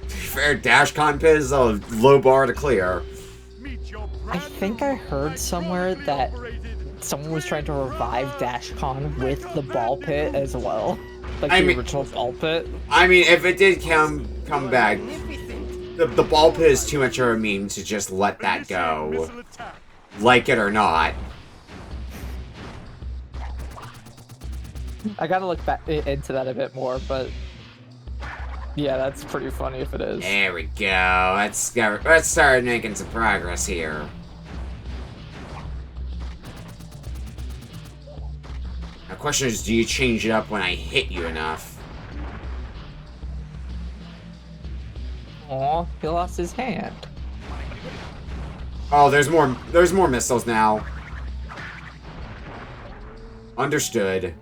Fair, Dashcon pit is a low bar to clear. I think I heard somewhere that someone was trying to revive Dashcon with the ball pit as well. Like the original ball pit. I mean, if it did come back, the ball pit is too much of a meme to just let that go. Like it or not. I gotta look back into that a bit more, but yeah, that's pretty funny if it is. There we go. Let's start making some progress here. question is, do you change it up when I hit you enough? Aw, he lost his hand. Oh, there's more missiles now. Understood.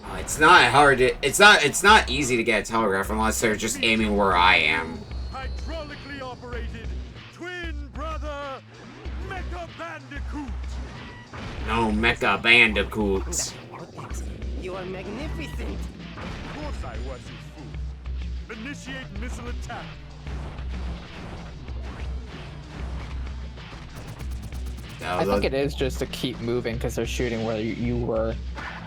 Oh, it's not hard to, it's not easy to get a telegraph unless they're just aiming where I am. Hydraulically operated twin brother Mecha Bandicoot. No Mecha Bandicoots. You are magnificent. Of course I was, you fool. Initiate missile attack. I think it is just to keep moving because they're shooting where you were.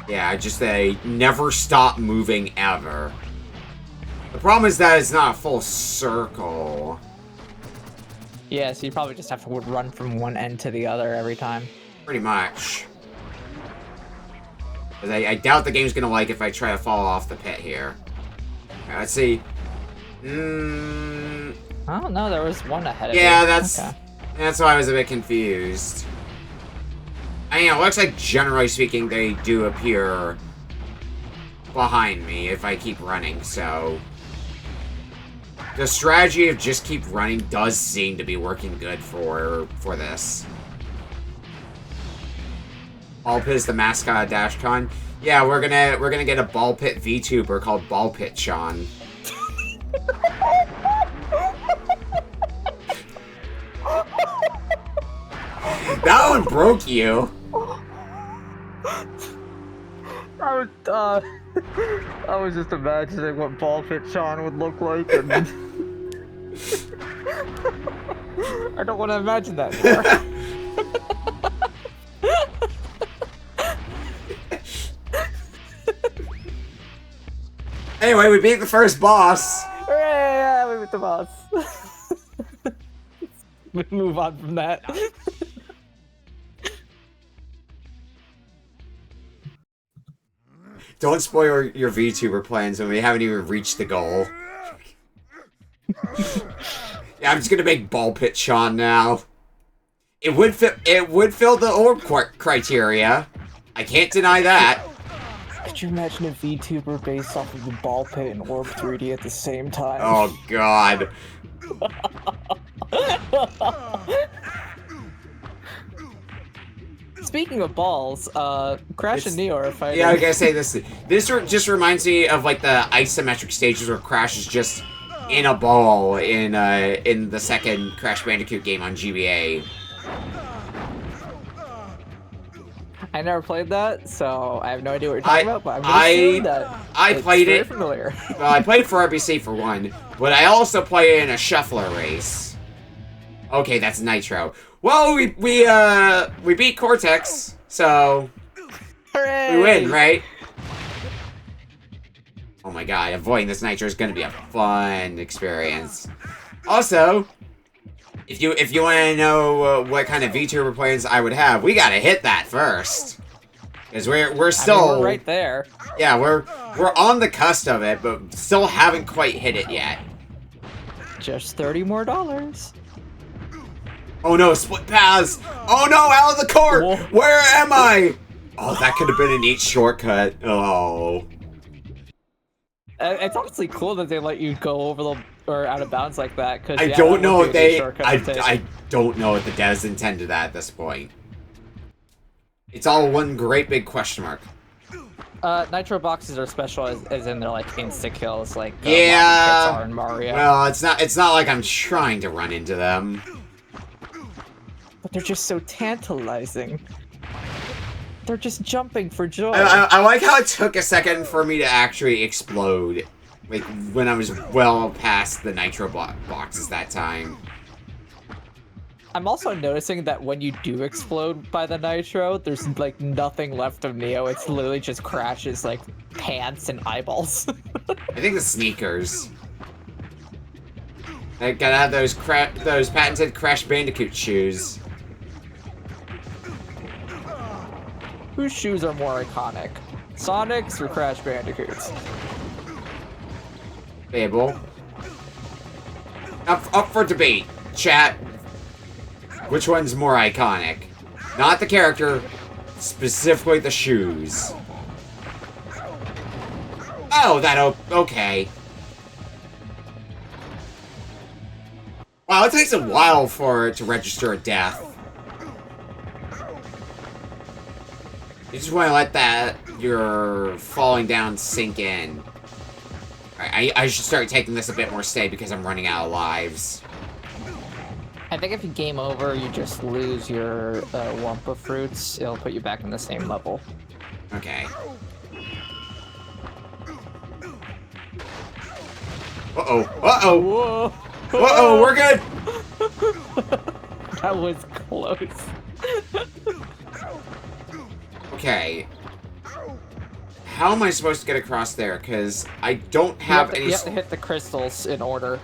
Yeah, just they never stop moving ever. The problem is that it's not a full circle. Yeah, so you probably just have to run from one end to the other every time. Pretty much. Because I doubt the game's gonna like if I try to fall off the pit here. Alright, let's see. I don't know, there was one ahead of you. Yeah, that's why I was a bit confused. I mean, it looks like, generally speaking, they do appear behind me if I keep running, so... The strategy of just keep running does seem to be working good for this. Ball Pit is the mascot of DashCon. Yeah, we're gonna get a Ball Pit VTuber called Ball Pit Sean. That one broke you. I was just imagining what Ball Pit Sean would look like, and I don't want to imagine that anymore. Anyway, we beat the first boss. Yeah, we beat the boss. We move on from that. Don't spoil your VTuber plans when we haven't even reached the goal. Yeah, I'm just gonna make Ball Pit Sean now. It would fill the orb criteria. I can't deny that. Could you imagine a VTuber based off of the Ball Pit and Orb 3D at the same time? Oh god. Speaking of balls, Crash and Neo are fighting. Yeah, I gotta say this. This just reminds me of like the isometric stages where Crash is just in a ball in the second Crash Bandicoot game on GBA. I never played that, so I have no idea what you're talking about. But I'm gonna assume that I played very it. Familiar. Well, I played it for RBC for one, but I also play it in a shuffler race. Okay, that's Nitro. Well, we beat Cortex, so hooray! We win, right? Oh my god, avoiding this Nitro is gonna be a fun experience. Also, if you want to know what kind of VTuber plans I would have, we gotta hit that first, because we're still we're right there. Yeah, we're on the cusp of it, but still haven't quite hit it yet. Just $30 more. Oh no, split paths! Oh no, out of the court! Whoa. Where am I? Oh, that could have been a neat shortcut. Oh. It's honestly cool that they let you go over the or out of bounds like that. Cause I don't know if I don't know if the devs intended that at this point. It's all one great big question mark. Nitro boxes are special as in they're like insta kills, like yeah. are in Mario. Well, it's not like I'm trying to run into them. But they're just so tantalizing. They're just jumping for joy. I like how it took a second for me to actually explode. Like, when I was well past the Nitro boxes that time. I'm also noticing that when you do explode by the Nitro, there's, like, nothing left of Neo. It's literally just Crash's, like, pants and eyeballs. I think the sneakers. They gotta have those patented Crash Bandicoot shoes. Whose shoes are more iconic? Sonic's or Crash Bandicoot's? Fable. Up for debate, chat. Which one's more iconic? Not the character, specifically the shoes. Oh, okay. Wow, it takes a while for it to register a death. You just want to let that, your falling down sink in. Alright, I should start taking this a bit more steady because I'm running out of lives. I think if you game over, you just lose your Wumpa fruits. It'll put you back in the same level. Okay. Uh-oh. Uh-oh. Whoa. Uh-oh, we're good. That was close. Okay. How am I supposed to get across there? Because I don't have any... You have to hit the crystals in order.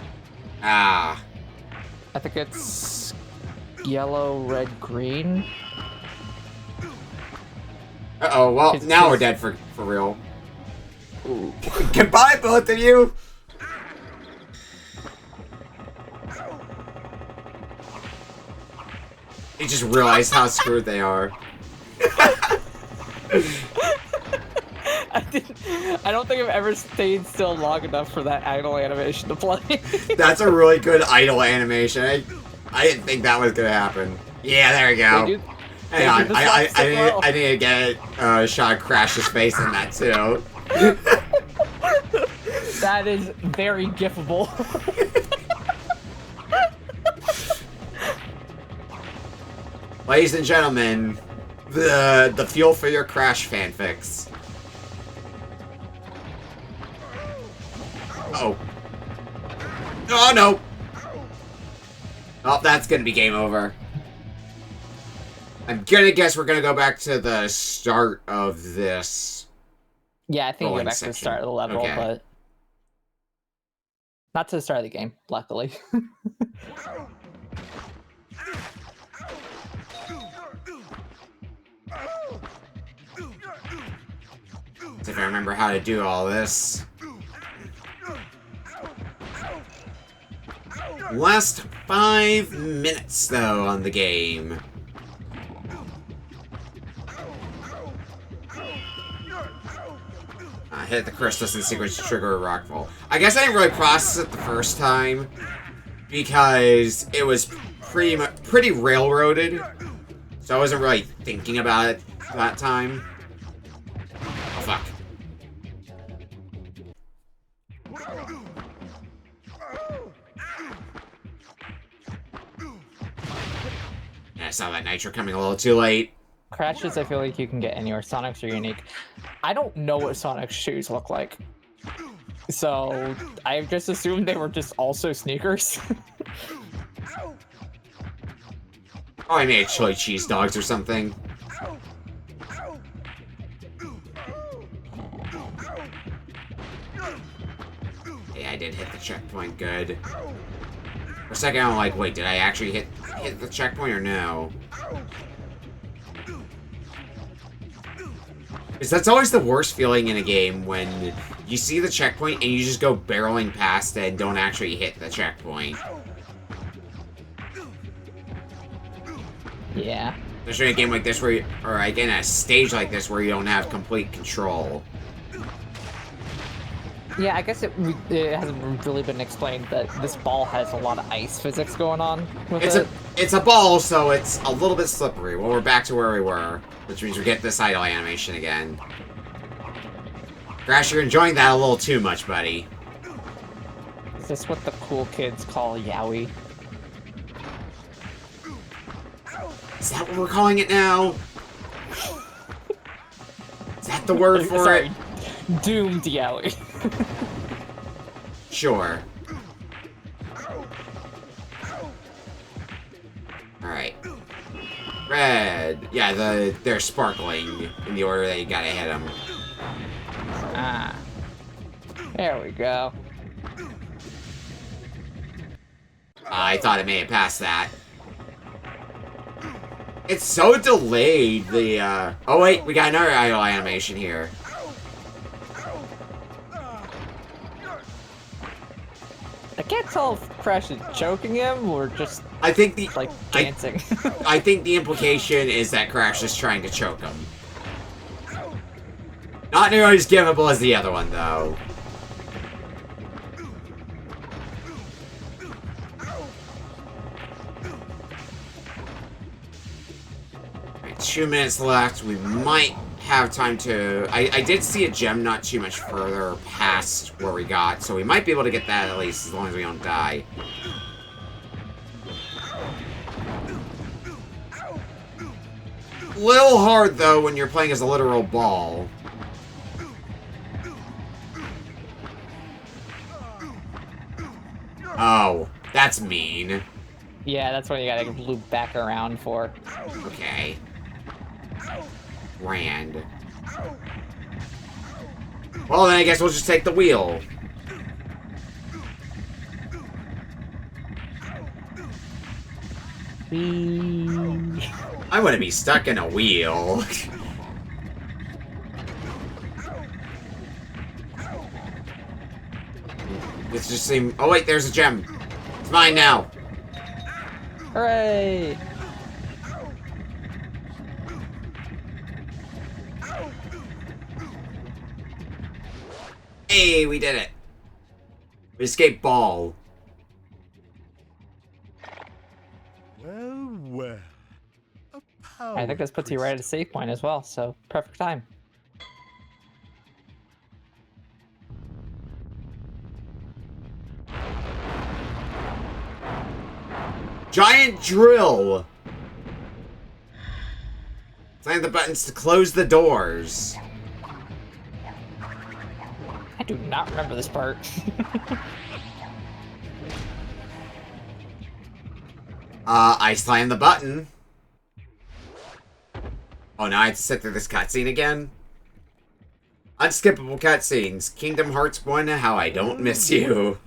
Ah. I think it's yellow, red, green. Uh-oh, well, now we're dead for real. Ooh. Goodbye, both of you! They just realized how screwed they are. I don't think I've ever stayed still long enough for that idle animation to play. That's a really good idle animation. I didn't think that was gonna happen. Yeah, there we go. Hang on, I need to get a shot of Crash's face in that too. That is very gifable. Ladies and gentlemen, the fuel for your Crash fanfics. Oh. Oh no! Oh, that's gonna be game over. I'm gonna guess we're gonna go back to the start of this. Yeah, I think you go back to the start of the level, okay. But not to the start of the game, luckily. If I remember how to do all this. Last 5 minutes, though, on the game. Hit the crystals and secrets to trigger a rockfall. I guess I didn't really process it the first time because it was pretty railroaded, so I wasn't really thinking about it that time. Oh fuck! Yeah, I saw that Nitro coming a little too late. Crashes, I feel like you can get anywhere. Sonics are unique. I don't know what Sonic's shoes look like. So, I just assumed they were just also sneakers. Oh, I made chili cheese dogs or something. Yeah, I did hit the checkpoint good. For a second, I'm like, wait, did I actually hit the checkpoint or no? Because that's always the worst feeling in a game, when you see the checkpoint and you just go barreling past it and don't actually hit the checkpoint. Yeah. Especially in a game like this where or again, a stage like this where you don't have complete control. Yeah, I guess it hasn't really been explained that this ball has a lot of ice physics going on with it. It's a ball, so it's a little bit slippery. Well, we're back to where we were, which means we get this idle animation again. Crash, you're enjoying that a little too much, buddy. Is this what the cool kids call yaoi? Is that what we're calling it now? Is that the word for it? Doomed yaoi. Sure. Alright. Red. Yeah, they're sparkling in the order that you gotta hit them. Ah. There we go. I thought it may have passed that. It's so delayed, the, Oh wait, we got another idle animation here. I can't tell if Crash is choking him or just I think the like dancing. I think the implication is that Crash is trying to choke him. Not nearly as givable as the other one, though. Alright, 2 minutes left. We might have time to... I did see a gem not too much further past where we got, so we might be able to get that at least, as long as we don't die. Little hard, though, when you're playing as a literal ball. Oh, that's mean. Yeah, that's what you gotta loop back around for. Okay. Grand. Well, then I guess we'll just take the wheel. I want to be stuck in a wheel. This just seemed... Oh wait, there's a gem. It's mine now. Hooray! Hey, we did it. We escaped ball. Well, well. I think this puts you right at a save point as well, so perfect time. Giant drill! Slam the buttons to close the doors. I do not remember this part. I slammed the button. Oh, now I have to sit through this cutscene again? Unskippable cutscenes. Kingdom Hearts 1, How I Don't Miss You.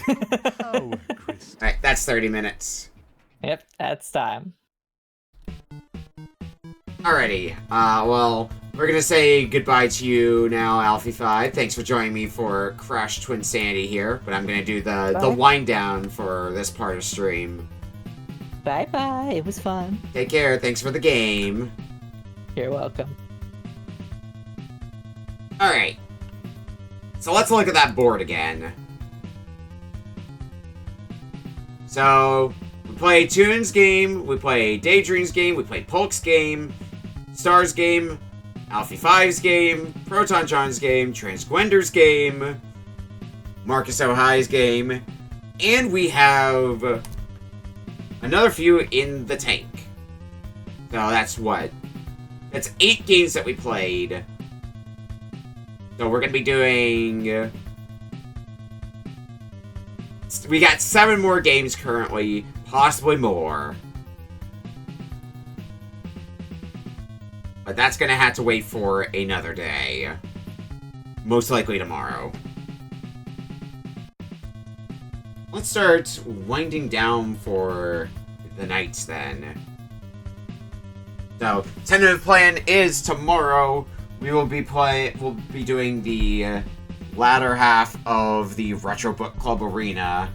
Alright, that's 30 minutes. Yep, that's time. Alrighty, well, we're gonna say goodbye to you now, Alfie5. Thanks for joining me for Crash Twinsanity here, but I'm gonna do the wind down for this part of stream. Bye-bye, it was fun. Take care, thanks for the game. You're welcome. Alright. So let's look at that board again. So, we played Toon's game, we played Daydream's game, we played Polk's game, Star's game, Alfie5's game, Proton John's game, Transgwender's game, Marcus Ohai's game, and we have another few in the tank. So that's what? That's 8 games that we played. So we're going to be doing... We got 7 more games currently, possibly more. But that's going to have to wait for another day. Most likely tomorrow. Let's start winding down for the nights then. So, tentative plan is tomorrow we will be doing the latter half of the Retro Book Club Arena.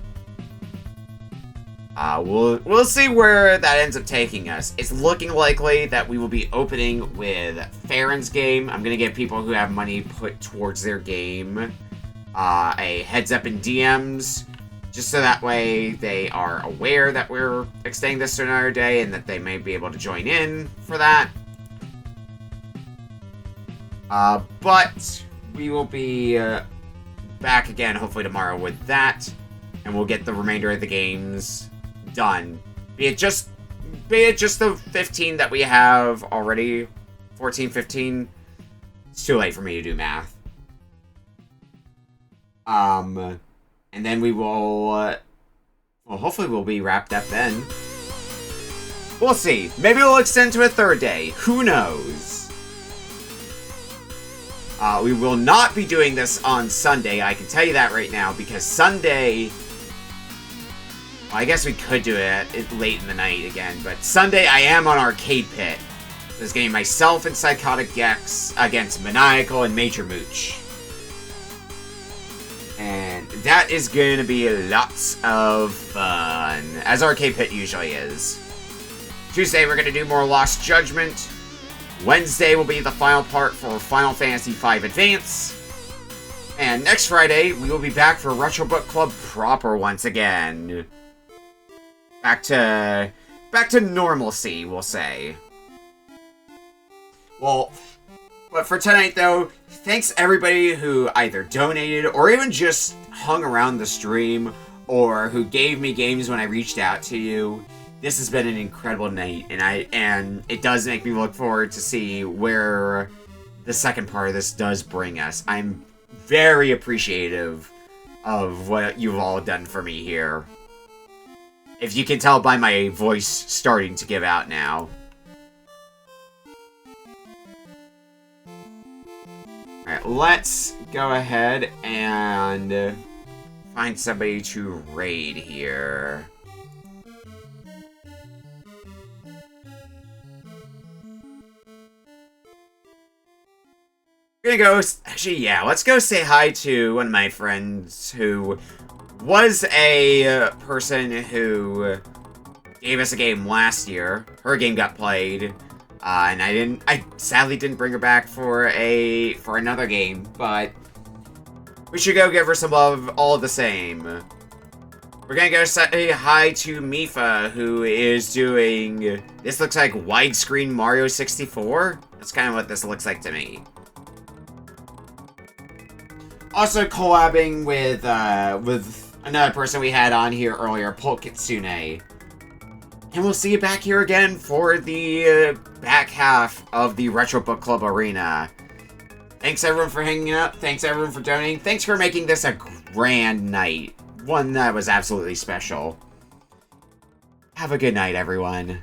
We'll see where that ends up taking us. It's looking likely that we will be opening with Farron's game. I'm gonna get people who have money put towards their game a heads up in DMs, just so that way they are aware that we're extending this to another day and that they may be able to join in for that. But we will be back again hopefully tomorrow with that, and we'll get the remainder of the games done. Be it just the 15 that we have already, 14, 15. It's too late for me to do math. And then we will, well, hopefully we'll be wrapped up then. We'll see. Maybe we'll extend to a 3rd day. Who knows? We will not be doing this on Sunday. I can tell you that right now, because Sunday... Well, I guess we could do it late in the night again, but Sunday I am on Arcade Pit. This game, myself and Psychotic Gex against Maniacal and Major Mooch. And that is going to be lots of fun, as Arcade Pit usually is. Tuesday, we're going to do more Lost Judgment. Wednesday will be the final part for Final Fantasy V Advance. And next Friday, we will be back for Retro Book Club proper once again. Back to normalcy, we'll say. Well, but for tonight, though, thanks everybody who either donated or even just hung around the stream or who gave me games when I reached out to you. This has been an incredible night, and it does make me look forward to see where the second part of this does bring us. I'm very appreciative of what you've all done for me here. If you can tell by my voice starting to give out now. Alright, let's go ahead and find somebody to raid here. We're gonna go, actually, yeah, let's go say hi to one of my friends who was a person who gave us a game last year. Her game got played, and I sadly didn't bring her back for another game, but we should go give her some love all the same. We're gonna go say hi to Mifa, who is doing, this looks like widescreen Mario 64? That's kind of what this looks like to me. Also collabing with another person we had on here earlier, Pulp Kitsune. And we'll see you back here again for the back half of the Retro Book Club Arena. Thanks everyone for hanging out. Thanks everyone for donating. Thanks for making this a grand night. One that was absolutely special. Have a good night, everyone.